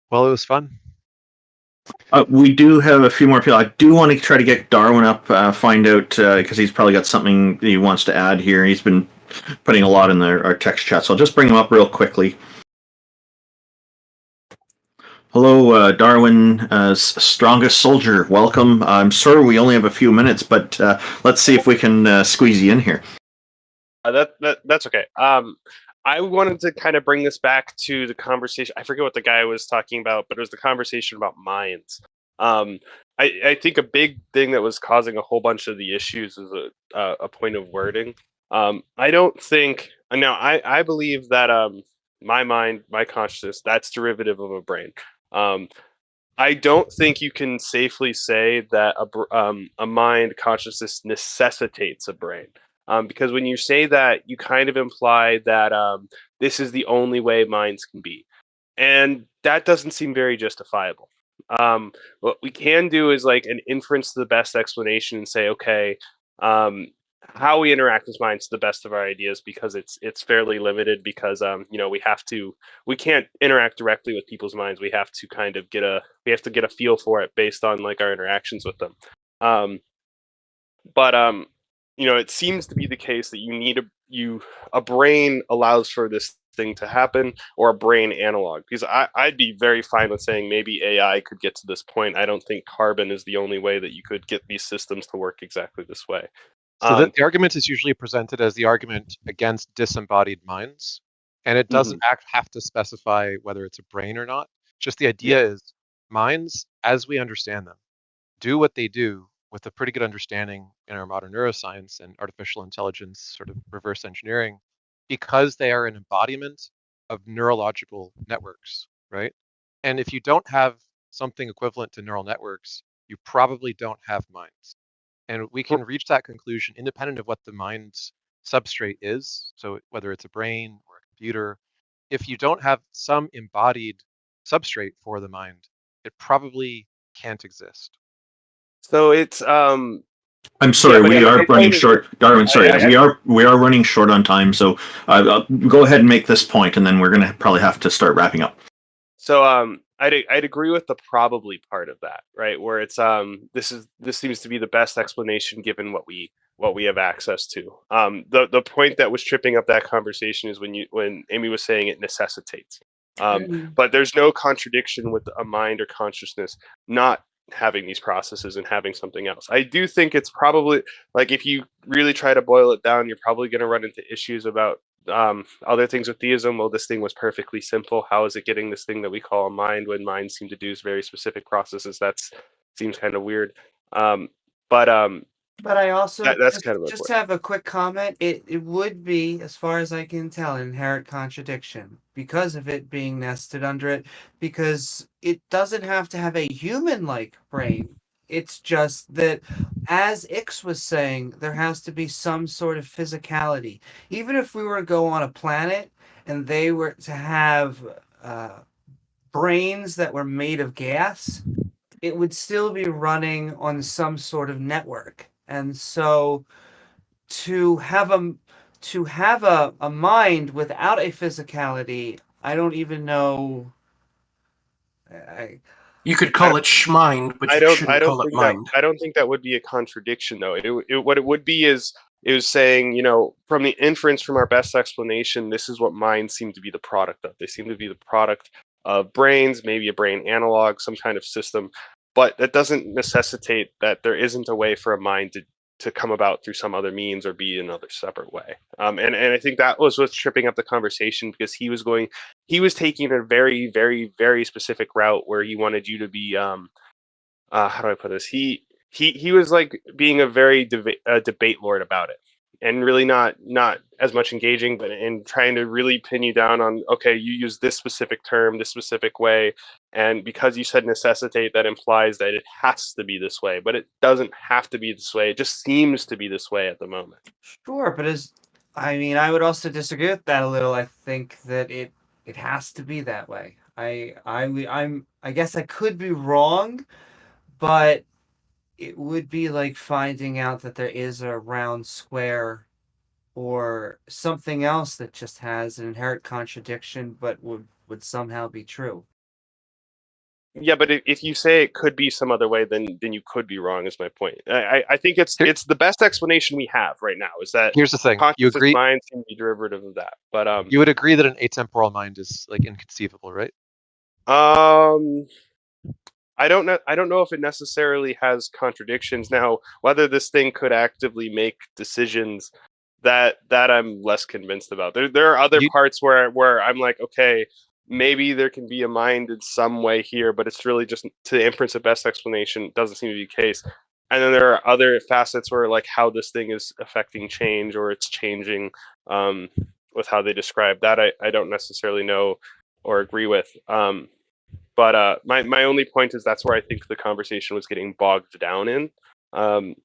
Well, it was fun. We do have a few more people. I do want to try to get Darwin up, find out, because he's probably got something he wants to add here. He's been putting a lot in our text chat, so I'll just bring him up real quickly. Hello, Darwin, strongest soldier. Welcome. I'm sorry we only have a few minutes, but let's see if we can squeeze you in here. That's okay. I wanted to kind of bring this back to the conversation. I forget what the guy was talking about, but it was the conversation about minds. I think a big thing that was causing a whole bunch of the issues is a point of wording. I don't think now. I believe that my mind, my consciousness, that's derivative of a brain. I don't think you can safely say that a mind consciousness necessitates a brain. Because when you say that, you kind of imply that this is the only way minds can be. And that doesn't seem very justifiable. What we can do is like an inference to the best explanation and say, okay, how we interact with minds to the best of our ideas, because it's fairly limited because, we can't interact directly with people's minds. We have to kind of get a feel for it based on like our interactions with them. It seems to be the case that you need a brain allows for this thing to happen, or a brain analog. Because I'd be very fine with saying maybe AI could get to this point. I don't think carbon is the only way that you could get these systems to work exactly this way. So the argument is usually presented as the argument against disembodied minds, and it doesn't have to specify whether it's a brain or not. Just the idea is minds, as we understand them, do what they do with a pretty good understanding in our modern neuroscience and artificial intelligence sort of reverse engineering, because they are an embodiment of neurological networks, right? And if you don't have something equivalent to neural networks, you probably don't have minds. And we can reach that conclusion independent of what the mind's substrate is. So whether it's a brain or a computer, if you don't have some embodied substrate for the mind, it probably can't exist. So it's I'm sorry, we are running short. Darwin, sorry, we are running short on time. So go ahead and make this point, and then we're going to probably have to start wrapping up. So I'd agree with the probably part of that, right? Where it's this seems to be the best explanation given what we have access to. The point that was tripping up that conversation is when Amy was saying it necessitates. But there's no contradiction with a mind or consciousness not having these processes and having something else. I do think it's probably, like, if you really try to boil it down, you're probably going to run into issues about other things with theism. Well, this thing was perfectly simple. How is it getting this thing that we call a mind when minds seem to do very specific processes? That seems kind of weird. But I also that's kind of just have a quick comment. It would be, as far as I can tell, an inherent contradiction because of it being nested under it, because it doesn't have to have a human-like brain. It's just that, as Ix was saying, there has to be some sort of physicality. Even if we were to go on a planet and they were to have brains that were made of gas, it would still be running on some sort of network. And so to have a mind without a physicality, I don't even know. You could call it schmind, but you shouldn't call it mind. I don't think that would be a contradiction, though. What it would be is it was saying, from the inference from our best explanation, this is what minds seem to be the product of. They seem to be the product of brains, maybe a brain analog, some kind of system. But that doesn't necessitate that there isn't a way for a mind to come about through some other means or be another separate way. And I think that was what's tripping up the conversation, because he was taking a very, very, very specific route where he wanted you to be, how do I put this? He he was like being a very debate lord about it, and really not as much engaging, but in trying to really pin you down on, okay, you use this specific term this specific way, and because you said necessitate, that implies that it has to be this way, but it doesn't have to be this way. It just seems to be this way at the moment. Sure, but I would also disagree with that a little. I think that it has to be that way. I guess I could be wrong, but it would be like finding out that there is a round square or something else that just has an inherent contradiction but would somehow be true. Yeah, but if you say it could be some other way, then you could be wrong, is my point. I think it's the best explanation we have right now, is that Here's the thing. You consciousness agree? mind can be derivative of that. But You would agree that an atemporal mind is like inconceivable, right? I don't know if it necessarily has contradictions. Now, whether this thing could actively make decisions, that I'm less convinced about. There are other parts where I'm like, okay, maybe there can be a mind in some way here, but it's really just, to the inference of best explanation, doesn't seem to be the case. And then there are other facets where, like, how this thing is affecting change, or it's changing with how they describe that. I don't necessarily know or agree with. But my only point is that's where I think the conversation was getting bogged down in. And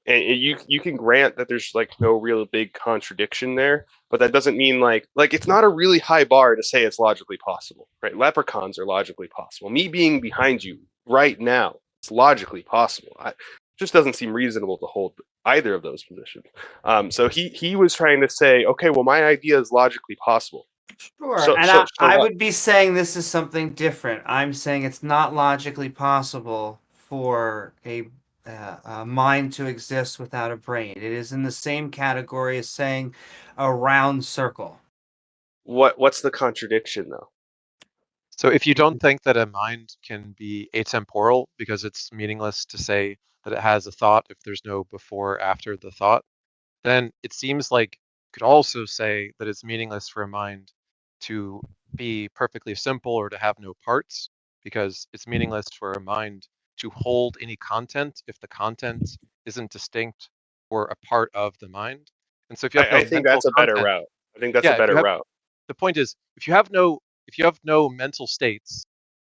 you can grant that there's like no real big contradiction there, but that doesn't mean like it's not a really high bar to say it's logically possible, right? Leprechauns are logically possible. Me being behind you right now, it's logically possible. It just doesn't seem reasonable to hold either of those positions. So he was trying to say, okay, well, my idea is logically possible. Sure, I would be saying this is something different. I'm saying it's not logically possible for a mind to exist without a brain. It is in the same category as saying a round circle. What's the contradiction, though? So if you don't think that a mind can be atemporal because it's meaningless to say that it has a thought if there's no before or after the thought, then it seems like you could also say that it's meaningless for a mind to be perfectly simple or to have no parts, because it's meaningless for a mind to hold any content if the content isn't distinct or a part of the mind. And so if you have I think that's a better route. I think that's a better route. The point is, if you have no mental states,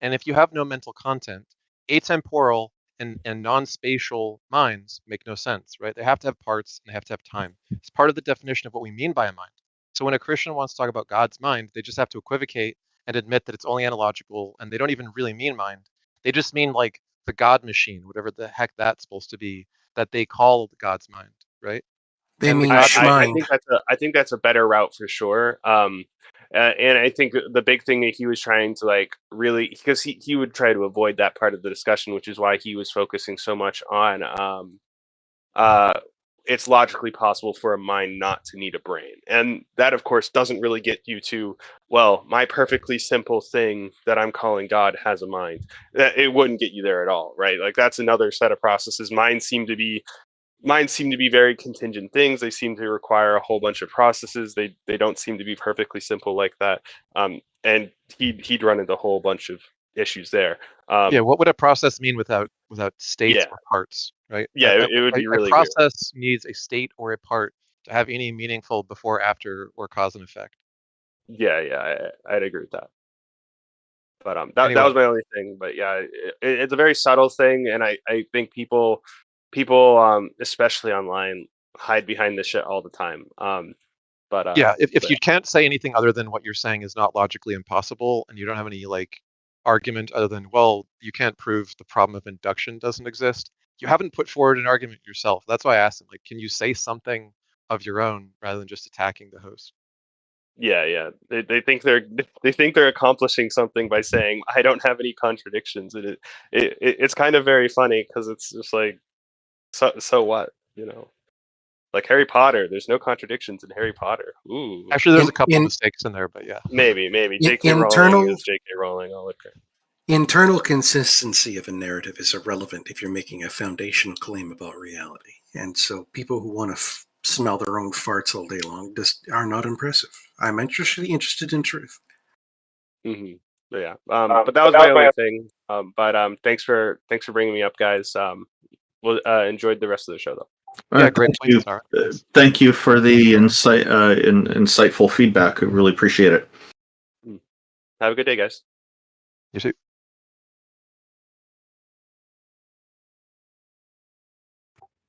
and if you have no mental content, atemporal and non-spatial minds make no sense, right? They have to have parts and they have to have time. It's part of the definition of what we mean by a mind. So when a Christian wants to talk about God's mind, they just have to equivocate and admit that it's only analogical, and they don't even really mean mind. They just mean like the God machine, whatever the heck that's supposed to be, that they call God's mind, right? They mean I think that's a better route for sure. And I think the big thing that he was trying to like really, because he would try to avoid that part of the discussion, which is why he was focusing so much on it's logically possible for a mind not to need a brain. And that, of course, doesn't really get you to, well, my perfectly simple thing that I'm calling God has a mind. It wouldn't get you there at all, right? Like, that's another set of processes. Minds seem to be very contingent things. They seem to require a whole bunch of processes. They don't seem to be perfectly simple like that. And he'd run into a whole bunch of issues there. What would a process mean without states or parts, right? Yeah, it would be really a process needs a state or a part to have any meaningful before, after, or cause and effect. Yeah, I'd agree with that. But that was my only thing. But yeah, it's a very subtle thing, and I think people especially online hide behind this shit all the time. If you can't say anything other than what you're saying is not logically impossible, and you don't have any like argument other than, well, you can't prove the problem of induction doesn't exist, you haven't put forward an argument yourself. That's why I asked him, like, can you say something of your own rather than just attacking the host? Yeah. They think they're accomplishing something by saying I don't have any contradictions, and it's kind of very funny because it's just like, so what, you know? Like Harry Potter, there's no contradictions in Harry Potter. Ooh. Actually, there's a couple of mistakes in there, but yeah. Maybe. J.K. Rowling is J.K. Rowling. I'll look. Internal consistency of a narrative is irrelevant if you're making a foundational claim about reality. And so people who want to smell their own farts all day long just are not impressive. I'm interested in truth. Mm-hmm. Yeah. But that was my only thing. But thanks for bringing me up, guys. Well, enjoyed the rest of the show though. Yeah, great thank you. points, Tara. Thank you for the insightful feedback. I really appreciate it. Have a good day, guys. You too.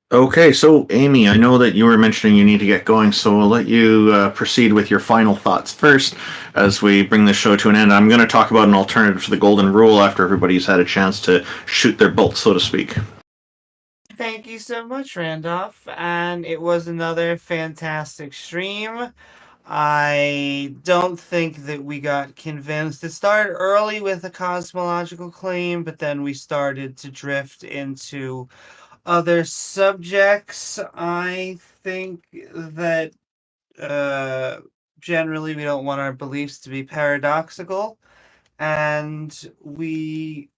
Okay, so Amy, I know that you were mentioning you need to get going, so we'll let you proceed with your final thoughts first as we bring the show to an end. I'm going to talk about an alternative to the golden rule after everybody's had a chance to shoot their bolt, so to speak. Thank you so much, Randolph. And it was another fantastic stream. I don't think that we got convinced. It started early with a cosmological claim, but then we started to drift into other subjects. I think that generally we don't want our beliefs to be paradoxical, and we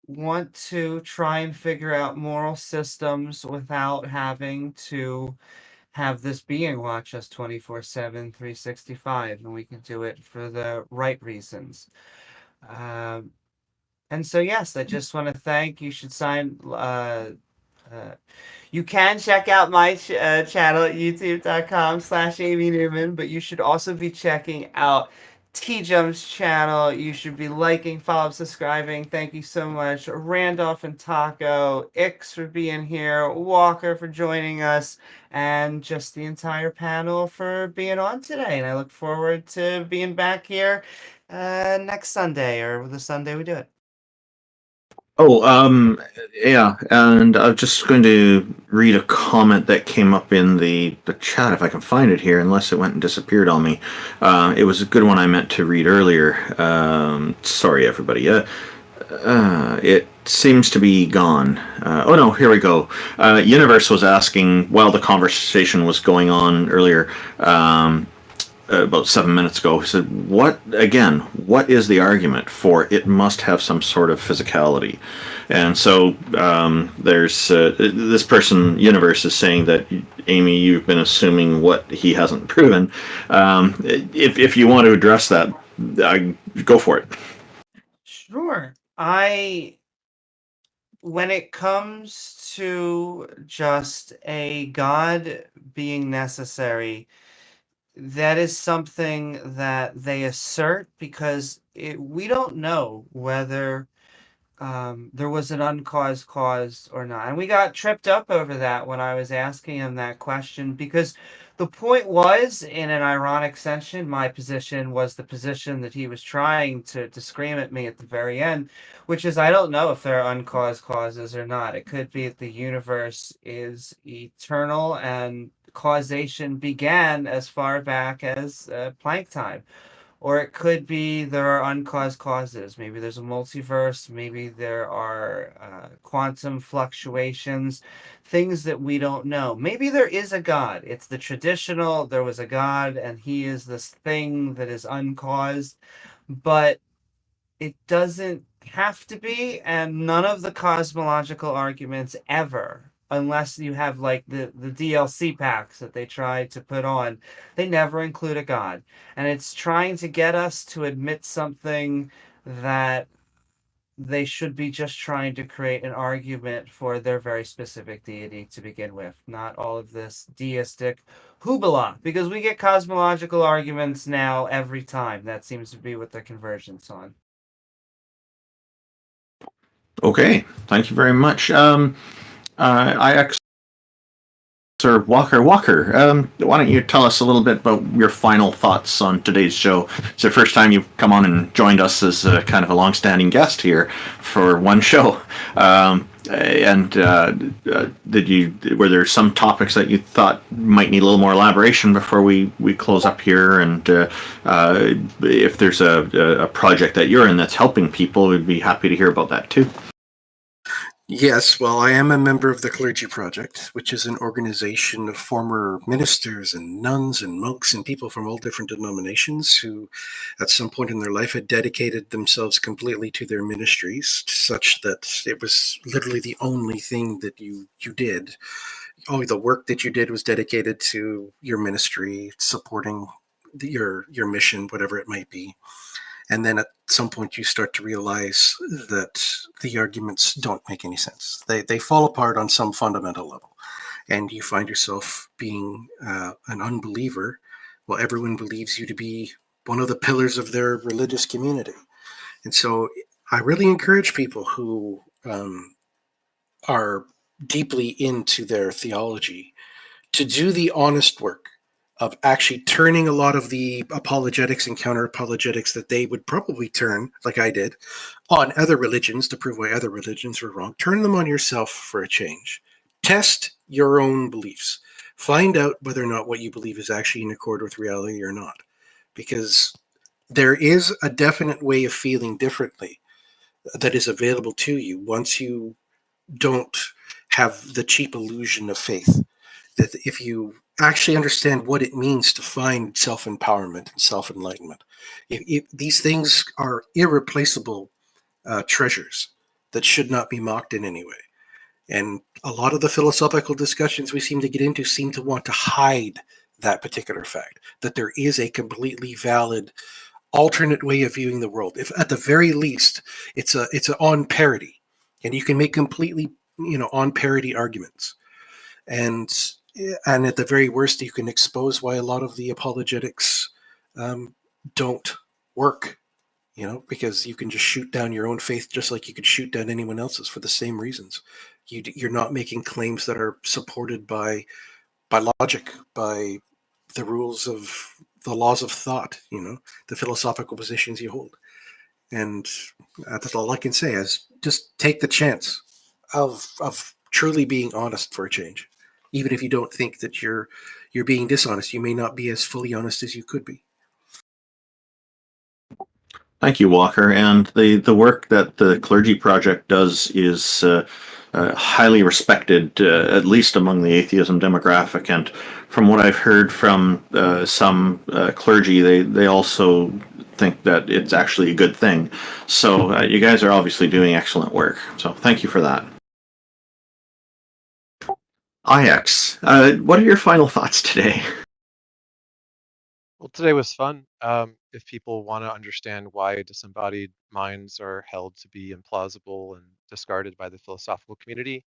want to try and figure out moral systems without having to have this being watch us 24/7, 365, and we can do it for the right reasons. And so, yes, I just want to thank. You should sign. You can check out my channel at youtube.com/Amy Newman, but you should also be checking out TJump's channel. You should be liking, following, subscribing. Thank you so much, Randolph and Taco, Ix for being here, Walker for joining us, and just the entire panel for being on today. And I look forward to being back here next Sunday or the Sunday we do it. Oh, yeah, and I'm just going to read a comment that came up in the chat, if I can find it here, unless it went and disappeared on me. It was a good one I meant to read earlier. Sorry, everybody. It seems to be gone. Oh no, here we go. Universe was asking, while the conversation was going on earlier, about 7 minutes ago, he said, what is the argument for it must have some sort of physicality? And so there's this person, Universe, is saying that, Amy, you've been assuming what he hasn't proven. If you want to address that, go for it. Sure. When it comes to just a God being necessary, that is something that they assert because we don't know whether there was an uncaused cause or not. And we got tripped up over that when I was asking him that question because the point was, in an ironic sense, my position was the position that he was trying to scream at me at the very end, which is I don't know if there are uncaused causes or not. It could be that the universe is eternal and causation began as far back as Planck time. Or it could be there are uncaused causes. Maybe there's a multiverse. Maybe there are quantum fluctuations, things that we don't know. Maybe there is a God. It's the traditional, there was a God and he is this thing that is uncaused. But it doesn't have to be, and none of the cosmological arguments ever, unless you have like the DLC packs that they try to put on, they never include a God. And it's trying to get us to admit something that they should be just trying to create an argument for their very specific deity to begin with, not all of this deistic hoobla, because we get cosmological arguments now every time. That seems to be what the convergence on. Okay, thank you very much. Sir Walker, why don't you tell us a little bit about your final thoughts on today's show? It's the first time you've come on and joined us as a kind of a long-standing guest here for one show. Were there some topics that you thought might need a little more elaboration before we close up here? And if there's a project that you're in that's helping people, we'd be happy to hear about that too. Yes, well, I am a member of the Clergy Project, which is an organization of former ministers and nuns and monks and people from all different denominations who, at some point in their life, had dedicated themselves completely to their ministries, such that it was literally the only thing that you did. All the work that you did was dedicated to your ministry, supporting your mission, whatever it might be. And then at some point you start to realize that the arguments don't make any sense. They fall apart on some fundamental level. And you find yourself being an unbeliever. Well, everyone believes you to be one of the pillars of their religious community. And so I really encourage people who are deeply into their theology to do the honest work of actually turning a lot of the apologetics and counter-apologetics that they would probably turn, like I did, on other religions to prove why other religions were wrong. Turn them on yourself for a change. Test your own beliefs. Find out whether or not what you believe is actually in accord with reality or not. Because there is a definite way of feeling differently that is available to you once you don't have the cheap illusion of faith. That if you actually understand what it means to find self-empowerment and self-enlightenment, these things are irreplaceable treasures that should not be mocked in any way. And a lot of the philosophical discussions we seem to get into seem to want to hide that particular fact, that there is a completely valid alternate way of viewing the world. If at the very least it's a on parity, and you can make completely on parity arguments, and at the very worst you can expose why a lot of the apologetics don't work, because you can just shoot down your own faith just like you could shoot down anyone else's for the same reasons. You're not making claims that are supported by logic, by the rules of the laws of thought, the philosophical positions you hold. And that's all I can say is just take the chance of truly being honest for a change. Even if you don't think that you're being dishonest, you may not be as fully honest as you could be. Thank you, Walker. And the work that the Clergy Project does is highly respected, at least among the atheism demographic. And from what I've heard from some clergy, they also think that it's actually a good thing. So you guys are obviously doing excellent work. So thank you for that. IX, what are your final thoughts today? Well, today was fun. If people want to understand why disembodied minds are held to be implausible and discarded by the philosophical community,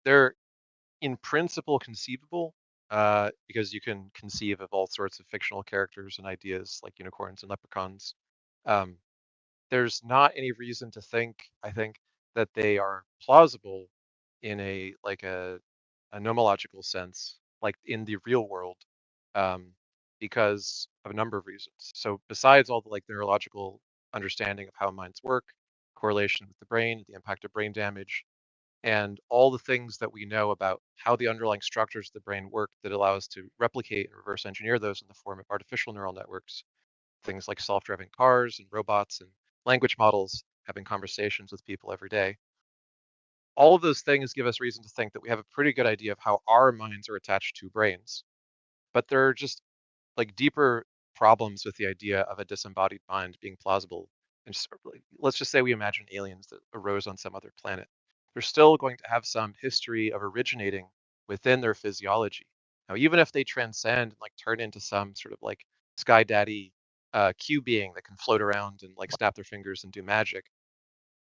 they're in principle conceivable, because you can conceive of all sorts of fictional characters and ideas like unicorns and leprechauns. There's not any reason to think, I think, that they are plausible in a nomological sense, like in the real world, because of a number of reasons. So besides all the neurological understanding of how minds work, correlation with the brain, the impact of brain damage, and all the things that we know about how the underlying structures of the brain work that allow us to replicate and reverse engineer those in the form of artificial neural networks, things like self-driving cars and robots and language models having conversations with people every day. All of those things give us reason to think that we have a pretty good idea of how our minds are attached to brains. But there are just deeper problems with the idea of a disembodied mind being plausible. And let's just say we imagine aliens that arose on some other planet. They're still going to have some history of originating within their physiology. Now, even if they transcend and turn into some sort of sky daddy Q being that can float around and snap their fingers and do magic,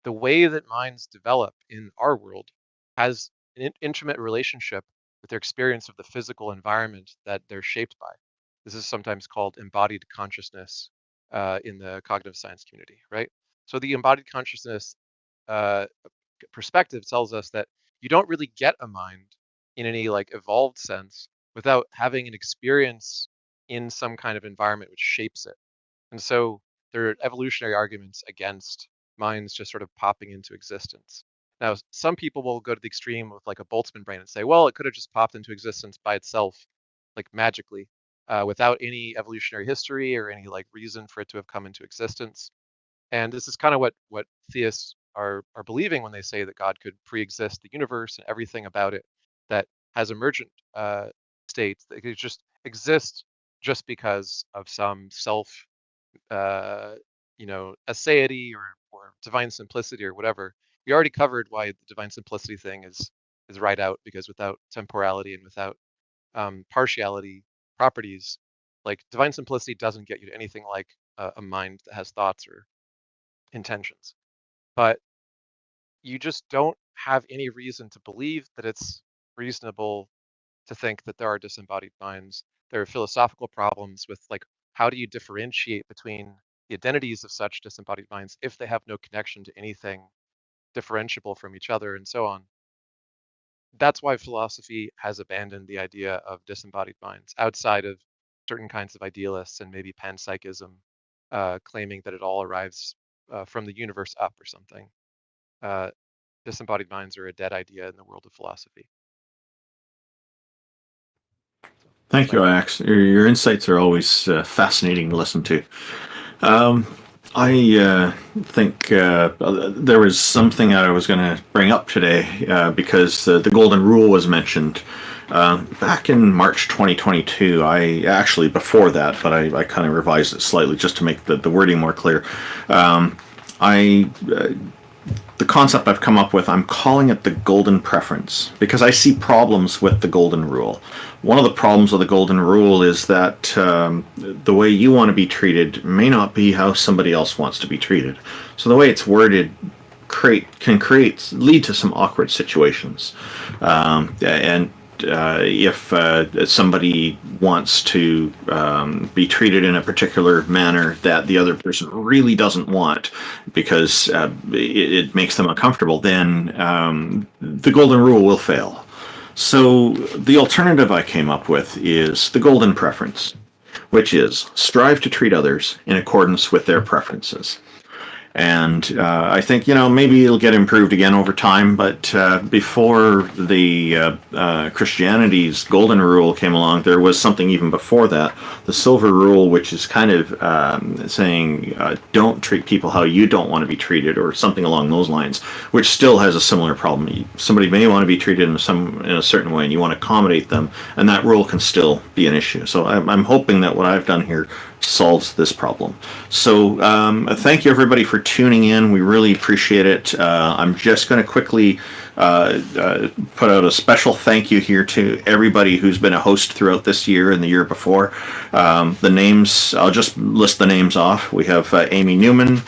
the way that minds develop in our world has an intimate relationship with their experience of the physical environment that they're shaped by. This is sometimes called embodied consciousness in the cognitive science community, right? So the embodied consciousness perspective tells us that you don't really get a mind in any evolved sense without having an experience in some kind of environment which shapes it. And so there are evolutionary arguments against minds just sort of popping into existence. Now, some people will go to the extreme with a Boltzmann brain and say, well, it could have just popped into existence by itself, magically, without any evolutionary history or any reason for it to have come into existence. And this is kind of what theists are believing when they say that God could pre-exist the universe and everything about it that has emergent states, that could just exist just because of some self aseity or divine simplicity or whatever. We already covered why the divine simplicity thing is right out, because without temporality and without partiality properties, Like divine simplicity doesn't get you to anything like a mind that has thoughts or intentions, but you just don't have any reason to believe that it's reasonable to think that there are disembodied minds. There are philosophical problems with like how do you differentiate between the identities of such disembodied minds if they have no connection to anything differentiable from each other, and so on. That's why philosophy has abandoned the idea of disembodied minds outside of certain kinds of idealists and maybe panpsychism, claiming that it all arrives from the universe up or something. Disembodied minds are a dead idea in the world of philosophy. Thank you, Ax. Your insights are always fascinating to listen to. I think there was something I was going to bring up today because the Golden Rule was mentioned. Back in March 2022, I actually, before that, but I kind of revised it slightly just to make the wording more clear. The concept I've come up with, I'm calling it the golden preference because I see problems with the golden rule. One of the problems with the golden rule is that the way you want to be treated may not be how somebody else wants to be treated. So the way it's worded can lead to some awkward situations. If somebody wants to be treated in a particular manner that the other person really doesn't want because it makes them uncomfortable, then the golden rule will fail. So the alternative I came up with is the golden preference, which is strive to treat others in accordance with their preferences. And I think, maybe it'll get improved again over time, but before the Christianity's golden rule came along, there was something even before that, the silver rule, which is kind of saying don't treat people how you don't want to be treated, or something along those lines, which still has a similar problem. Somebody may want to be treated in a certain way, and you want to accommodate them, and that rule can still be an issue. So I'm hoping that what I've done here solves this problem. So thank you everybody for tuning in. We really appreciate it. I'm just going to quickly put out a special thank you here to everybody who's been a host throughout this year and the year before. The names, I'll just list the names off. We have Amy Newman,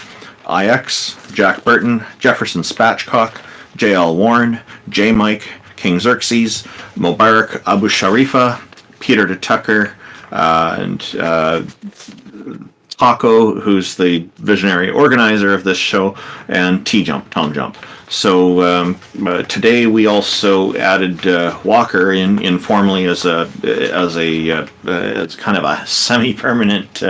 IX, Jack Burton, Jefferson Spatchcock, J.L. Warren, J. Mike, King Xerxes, Mobarak Abusharifah, Peter DeTukker, and Taco, who's the visionary organizer of this show, and TJump, Tom Jump. So today we also added Walker in informally as kind of a semi-permanent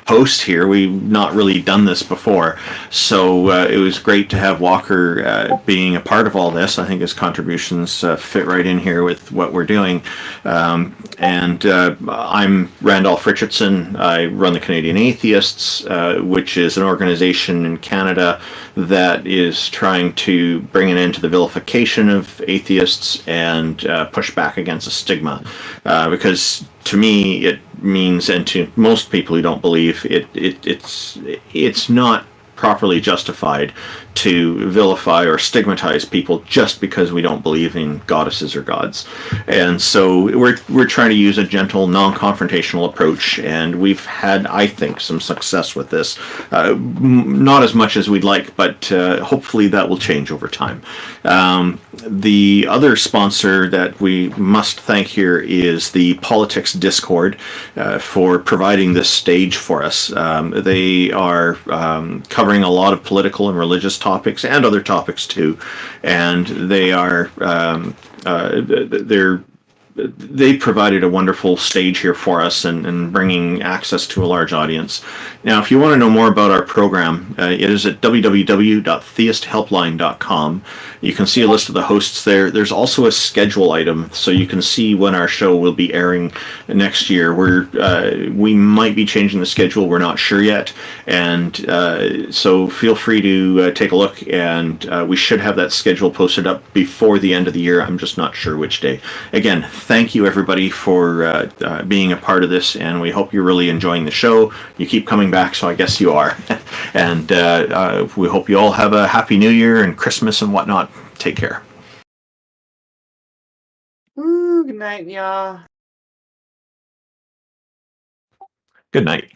host here. We've not really done this before, so it was great to have Walker being a part of all this. I think his contributions fit right in here with what we're doing. And I'm Randolf Richardson. I run the Canadian Atheists, which is an organization in Canada that is trying to bring an end to the vilification of atheists and push back against the stigma. Because to me, it means, and to most people who don't believe, it's not properly justified to vilify or stigmatize people just because we don't believe in goddesses or gods. And so we're trying to use a gentle, non-confrontational approach, and we've had, I think, some success with this. Not as much as we'd like, but hopefully that will change over time. The other sponsor that we must thank here is the Politics Discord for providing this stage for us. They are covering a lot of political and religious topics and other topics too, and they are they provided a wonderful stage here for us and bringing access to a large audience. Now, if you want to know more about our program, it is at www.theisthelpline.com. You can see a list of the hosts there. There's also a schedule item, so you can see when our show will be airing next year. We might be changing the schedule. We're not sure yet, and so feel free to take a look, and we should have that schedule posted up before the end of the year. I'm just not sure which day. Again, thank you everybody for being a part of this, and we hope you're really enjoying the show. You keep coming back, so I guess you are. And we hope you all have a happy New Year and Christmas and whatnot. Take care. Ooh, good night, y'all. Good night.